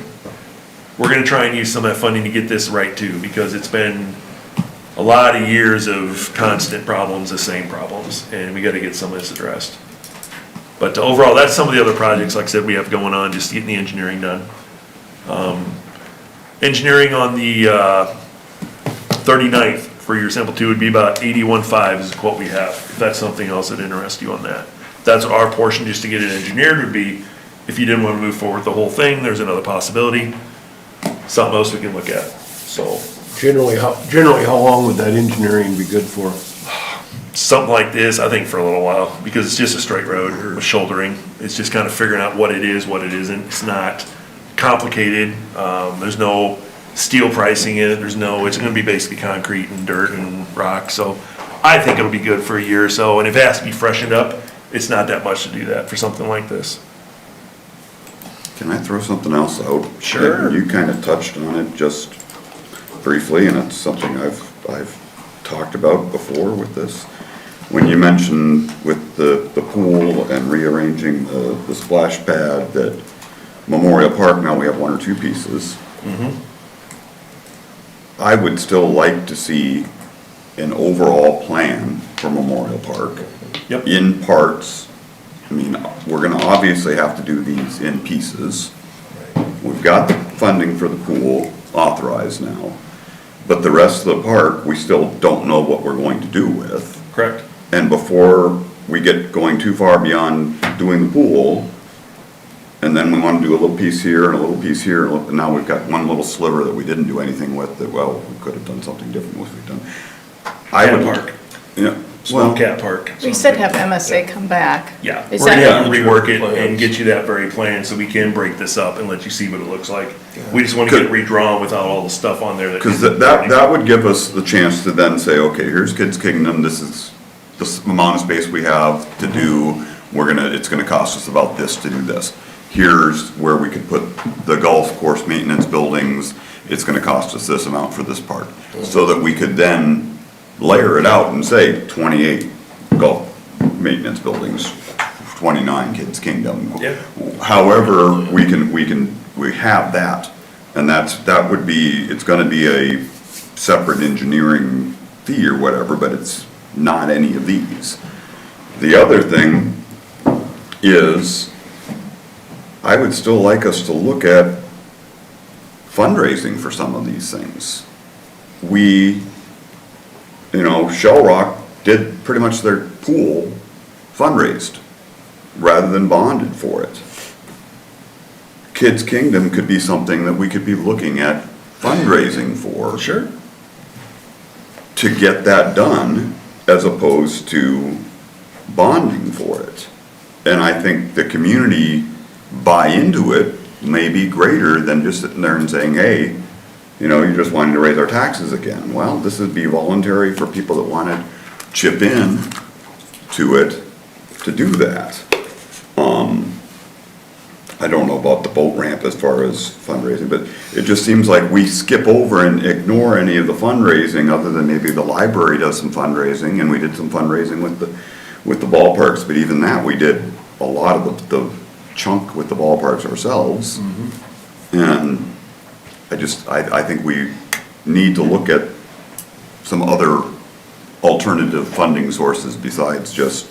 We're gonna try and use some of that funding to get this right too, because it's been a lot of years of constant problems, the same problems, and we gotta get some of this addressed. But overall, that's some of the other projects, like I said, we have going on, just getting the engineering done. Engineering on the 39th for your sample 2 would be about 81.5 is the quote we have, if that's something else that interests you on that. That's our portion, just to get it engineered, would be, if you didn't want to move forward with the whole thing, there's another possibility. Something else we can look at, so. Generally, how long would that engineering be good for? Something like this, I think for a little while, because it's just a straight road with shouldering. It's just kind of figuring out what it is, what it isn't. It's not complicated. There's no steel pricing in it. It's gonna be basically concrete and dirt and rock. So I think it'll be good for a year or so. And if it has to be freshened up, it's not that much to do that for something like this. Can I throw something else out? Sure. You kind of touched on it just briefly, and it's something I've talked about before with this. When you mentioned with the pool and rearranging the splash pad, that Memorial Park, now we have 1 or 2 pieces. I would still like to see an overall plan for Memorial Park. Yep. In parts. I mean, we're gonna obviously have to do these in pieces. We've got the funding for the pool authorized now, but the rest of the park, we still don't know what we're going to do with. Correct. And before we get going too far beyond doing the pool, and then we want to do a little piece here and a little piece here, and now we've got one little sliver that we didn't do anything with, that, well, we could have done something different with we've done. Cat Park. Yeah. Small Cat Park. We said have MSA come back. Yeah, Is we're gonna that- have to rework it and get you that very plan so we can break this up and let you see what it looks like. We just wanna get it redrawn without all the stuff on there that. Because that would give us the chance to then say, okay, here's Kids Kingdom, this is the amount of space we have to do, it's gonna cost us about this to do this. Here's where we could put the golf course maintenance buildings, it's gonna cost us this amount for this part. So that we could then layer it out and say 28 golf maintenance buildings, 29 Kids Kingdom. Yeah. However, we have that, and that would be, it's gonna be a separate engineering fee or whatever, but it's not any of these. The other thing is, I would still like us to look at fundraising for some of these things. Shell Rock did pretty much their pool fundraised rather than bonded for it. Kids Kingdom could be something that we could be looking at fundraising for. Sure. To get that done, as opposed to bonding for it. And I think the community buy into it may be greater than just sitting there and saying, hey, you know, you're just wanting to raise our taxes again. Well, this would be voluntary for people that want to chip in to it to do that. I don't know about the boat ramp as far as fundraising, but it just seems like we skip over and ignore any of the fundraising, other than maybe the library does some fundraising, and we did some fundraising with the ballparks, but even that, we did a lot of the chunk with the ballparks ourselves. And I think we need to look at some other alternative funding sources besides just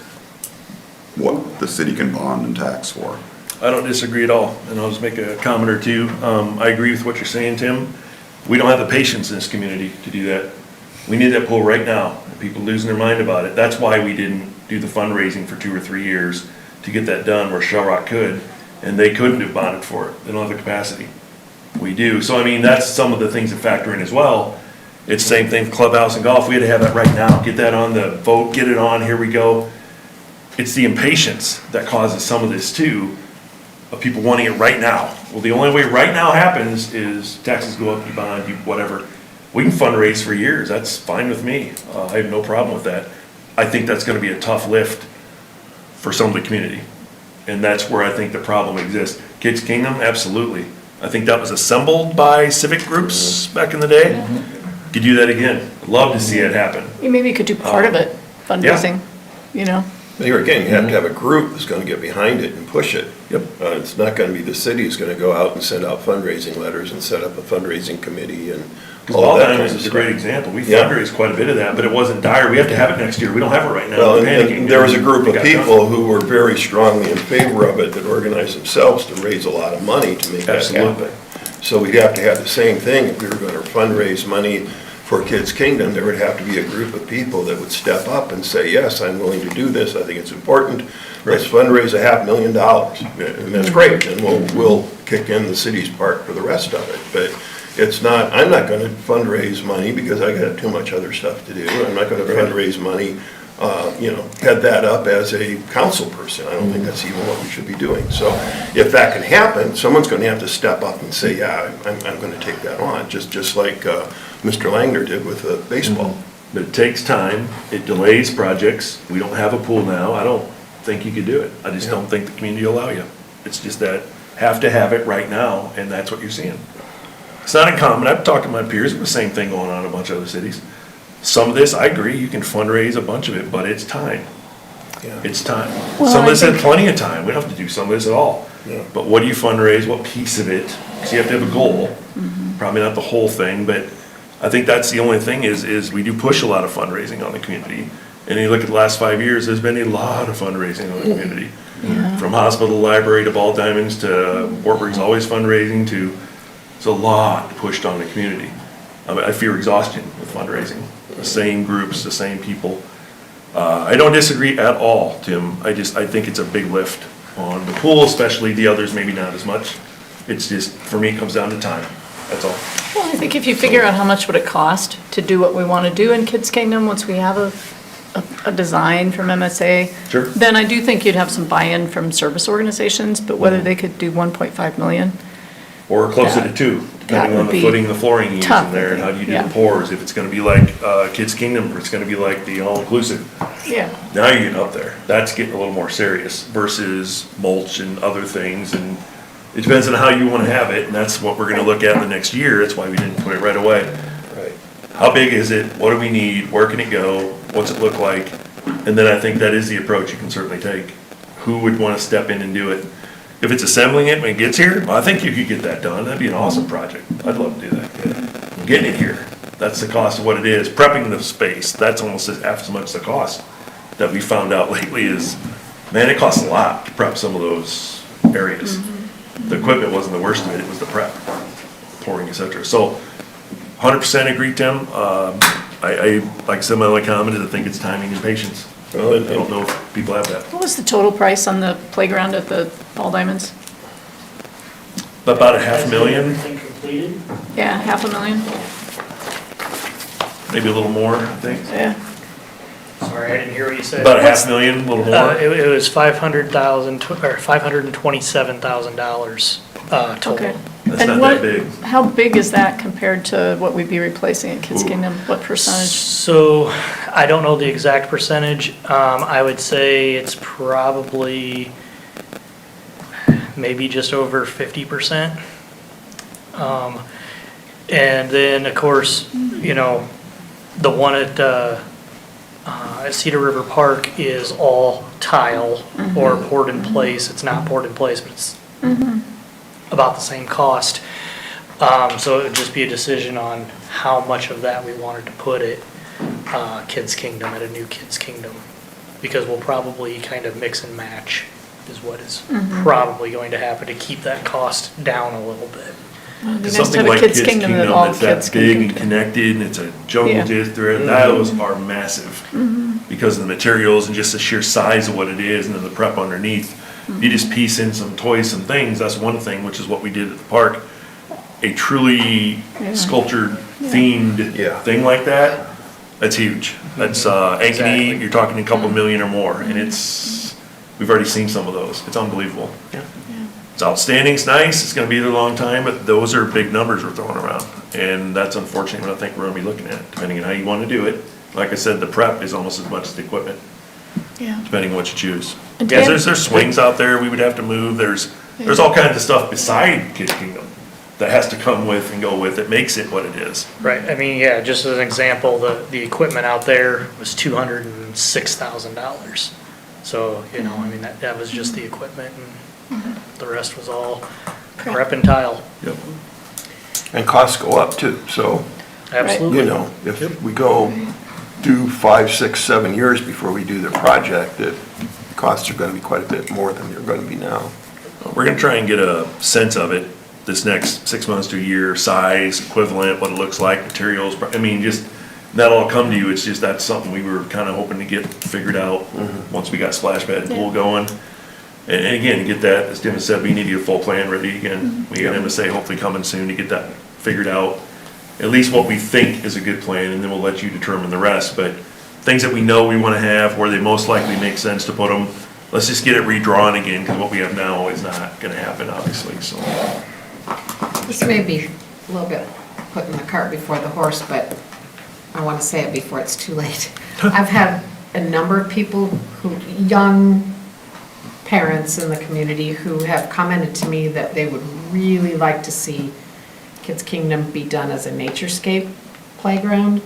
what the city can bond and tax for. I don't disagree at all, and I'll just make a comment or two. I agree with what you're saying, Tim. We don't have the patience in this community to do that. We need that pool right now. People losing their mind about it. That's why we didn't do the fundraising for 2 or 3 years to get that done where Shell Rock could, and they couldn't have bonded for it. They don't have the capacity. We do. So I mean, that's some of the things that factor in as well. It's the same thing for clubhouse and golf. We had to have that right now. Get that on the vote, get it on, here we go. It's the impatience that causes some of this too, of people wanting it right now. Well, the only way right now happens is taxes go up, you bond, you whatever. We can fundraise for years, that's fine with me. I have no problem with that. I think that's gonna be a tough lift for some of the community. And that's where I think the problem exists. Kids Kingdom, absolutely. I think that was assembled by civic groups back in the day. Could do that again. Love to see it happen. You maybe could do part of it, fundraising, you know? Here again, you have to have a group that's gonna get behind it and push it. Yep. It's not gonna be the city who's gonna go out and send out fundraising letters and set up a fundraising committee and all Ball that kind Diamonds of is a stuff. great example. We Yeah. fundraised quite a bit of that, but it wasn't dire. We have to have it next year. We don't have it right now. Well, We're and panicking. there was a group It of got done. people who were very strongly in favor of it that organized themselves to raise a lot of money to make that Absolutely. happen. So we'd have to have the same thing. If we were gonna fundraise money for Kids Kingdom, there would have to be a group of people that would step up and say, yes, I'm willing to do this. I think it's important. Let's fundraise $500,000. And that's great. And we'll kick in the city's part for the rest of it. But it's not, I'm not gonna fundraise money because I got too much other stuff to do. I'm not gonna fundraise money, head that up as a council person. I don't think that's even what we should be doing. So if that can happen, someone's gonna have to step up and say, yeah, I'm gonna take that on, just like Mr. Langner did with the baseball. But it takes time. It delays projects. We don't have a pool now. I don't think you could do it. I just don't think the community will allow you. It's just that have to have it right now, and that's what you're seeing. It's not uncommon. I've talked to my peers, the same thing going on in a bunch of other cities. Some of this, I agree, you can fundraise a bunch of it, but it's time. It's time. Well, Some of I this had think- plenty of time. We don't have to do some of this at all. But what do you fundraise? What piece of it? Because you have to have a goal. Probably not the whole thing, but I think that's the only thing is we do push a lot of fundraising on the community. And you look at the last 5 years, there's been a lot of fundraising on the community. From hospital, library, to Ball Diamonds, to Wartburg's always fundraising, to, it's a lot pushed on the community. I fear exhaustion with fundraising. The same groups, the same people. I don't disagree at all, Tim. I think it's a big lift on the pool, especially the others, maybe not as much. It's just, for me, it comes down to time. That's all. Well, I think if you figure out how much would it cost to do what we want to do in Kids Kingdom, once we have a design from MSA. Sure. Then I do think you'd have some buy-in from service organizations, but whether they could do 1.5 million. Or closer to 2, depending on would the be footing, the flooring you use tough, in there, and how do you do yeah. the pours. If it's gonna be like Kids Kingdom, or it's gonna be like the all-inclusive. Yeah. Now you're getting up there. That's getting a little more serious versus mulch and other things, and it depends on how you wanna have it, and that's what we're gonna look at in the next year. That's why we didn't put it right away. Right. How big is it? What do we need? Where can it go? What's it look like? And then I think that is the approach you can certainly take. Who would wanna step in and do it? If it's assembling it when it gets here, well, I think you could get that done. That'd be an awesome project. I'd love to do that. Getting it here, that's the cost of what it is. Prepping the space, that's almost half as much the cost that we found out lately is, man, it costs a lot to prep some of those areas. The equipment wasn't the worst of it, it was the prep, pouring, et cetera. So 100% agree, Tim. I like I said, my only comment is I think it's timing and patience. I don't know if people have that. What was the total price on the playground at the Ball Diamonds? About $500,000. completed? Yeah, 500,000. Maybe a little more, I think. Yeah. Sorry, I didn't hear what you said. About a $500,000, a little more. It was 500,000, or $527,000 total. Okay. That's And not what- that big. How big is that compared to what we'd be replacing at Kids Kingdom? What percentage? So, I don't know the exact percentage. I would say it's probably maybe just over 50%. And then, of course, you know, the one at Cedar River Park is all tile or poured in place. It's not poured in place, but it's about the same cost. So it would just be a decision on how much of that we wanted to put at Kids Kingdom, at a new Kids Kingdom. Because we'll probably kind of mix and match is what is probably going to happen to keep that cost down a little bit. Well, it'd be nice to Something have a like Kids Kingdom that all that's kids that can big come and to. connected, and it's a jungle Yeah. gist through it, those are massive. Because of the materials and just the sheer size of what it is, and then the prep underneath. You just piece in some toys, some things, that's one thing, which is what we did at the park. A truly Yeah. sculptured, themed thing like that, that's huge. That's, Ankeny, you're talking a couple million or more, and we've already seen some of those, it's unbelievable. It's outstanding, it's nice, it's gonna be there a long time, but those are big numbers we're throwing around. And that's unfortunately what I think we're gonna be looking at, depending on how you wanna do it. Like I said, the prep is almost as much as the equipment, Yeah. depending on what you choose. And Yeah, Dan- there's swings out there we would have to move, there's all kinds of stuff beside Kid Kingdom that has to come with and go with it, makes it what it is. Right, I mean, yeah, just as an example, the equipment out there was $206,000. So, you know, I mean, that was just the equipment, and the rest was all prep and tile. Yep. And costs go up too, so, Absolutely. you know, if we go do 5, 6, 7 years before we do the project, the costs are gonna be quite a bit more than they're gonna be now. We're gonna try and get a sense of it this next 6 months to a year, size, equivalent, what it looks like, materials, I mean, just, that'll all come to you, it's just, that's something we were kinda hoping to get figured out once we got splash pad and pool going. And again, get that, as Tim has said, we need to get a full plan ready again. We got MSA hopefully coming soon to get that figured out. At least what we think is a good plan, and then we'll let you determine the rest. But things that we know we wanna have, where they most likely make sense to put them, let's just get it redrawn again, because what we have now is not gonna happen, obviously, so. This may be a little bit putting the cart before the horse, but I want to say it before it's too late. I've had a number of people young parents in the community who have commented to me that they would really like to see Kids Kingdom be done as a naturescape playground,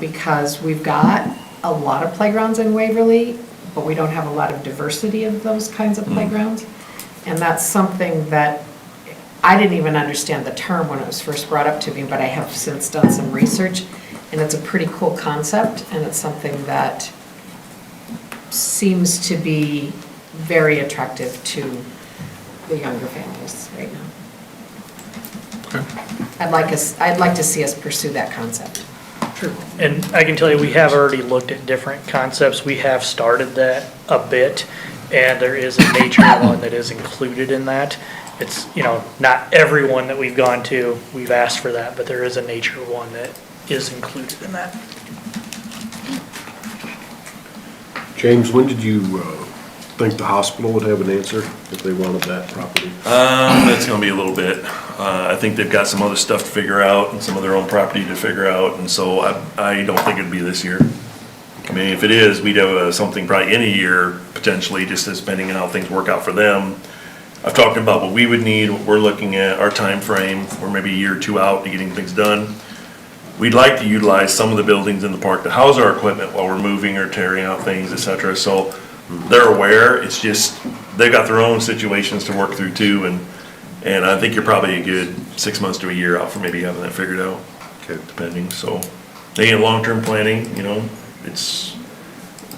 because we've got a lot of playgrounds in Waverly, but we don't have a lot of diversity of those kinds of playgrounds. And that's something that I didn't even understand the term when it was first brought up to me, but I have since done some research, and it's a pretty cool concept, and it's something that seems to be very attractive to the younger families right now. I'd like to see us pursue that concept. True. And I can tell you, we have already looked at different concepts. We have started that a bit, and there is a nature one that is included in that. It's, you know, not everyone that we've gone to, we've asked for that, but there is a nature one that is included in that. James, when did you think the hospital would have an answer if they wanted that property? That's gonna be a little bit. I think they've got some other stuff to figure out and some of their own property to figure out, and so I don't think it'd be this year. I mean, if it is, we'd have something probably in a year, potentially, just as depending on how things work out for them. I've talked about what we would need, what we're looking at, our time frame. We're maybe a year or two out to getting things done. We'd like to utilize some of the buildings in the park to house our equipment while we're moving or tearing out things, et cetera. So they're aware, it's just, they've got their own situations to work through too, and I think you're probably a good 6 months to a year out for maybe having that figured out, depending. So they in long-term planning, you know,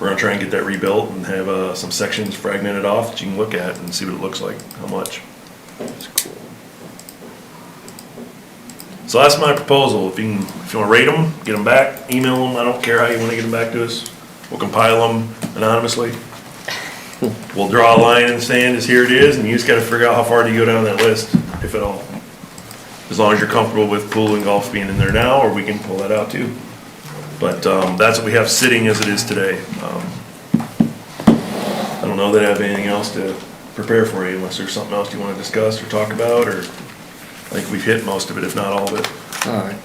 we're gonna try and get that rebuilt and have some sections fragmented off that you can look at and see what it looks like, how much. That's cool. So that's my proposal. If you wanna rate them, get them back, email them, I don't care how you wanna get them back to us. We'll compile them anonymously. We'll draw a line in the sand as here it is, and you just gotta figure out how far do you go down that list, if at all. as long as you're comfortable with pool and golf being in there now, or we can pull that out too. But that's what we have sitting as it is today. I don't know that I have anything else to prepare for you, unless there's something else you want to discuss or talk about, or I think we've hit most of it, if not all of it. All right.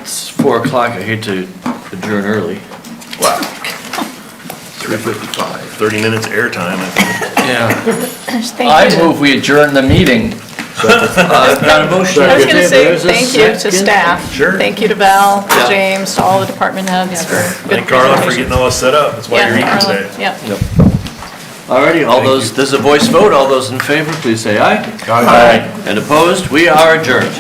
It's 4 o'clock, I hate to adjourn early. Wow. 3:55, 30 minutes airtime, I think. Yeah. I move we adjourn the meeting. Got a motion? I was gonna say, There's a thank you to second. staff. Sure. Thank you to Val, to Yeah. James, to all the department heads for good Thank Carla for presentations. getting all this set up, that's why you're Yeah, eating Carla, today. yeah. Alrighty, all those, this is a voice vote, all those in favor, please say aye. Aye. And opposed, we are adjourned.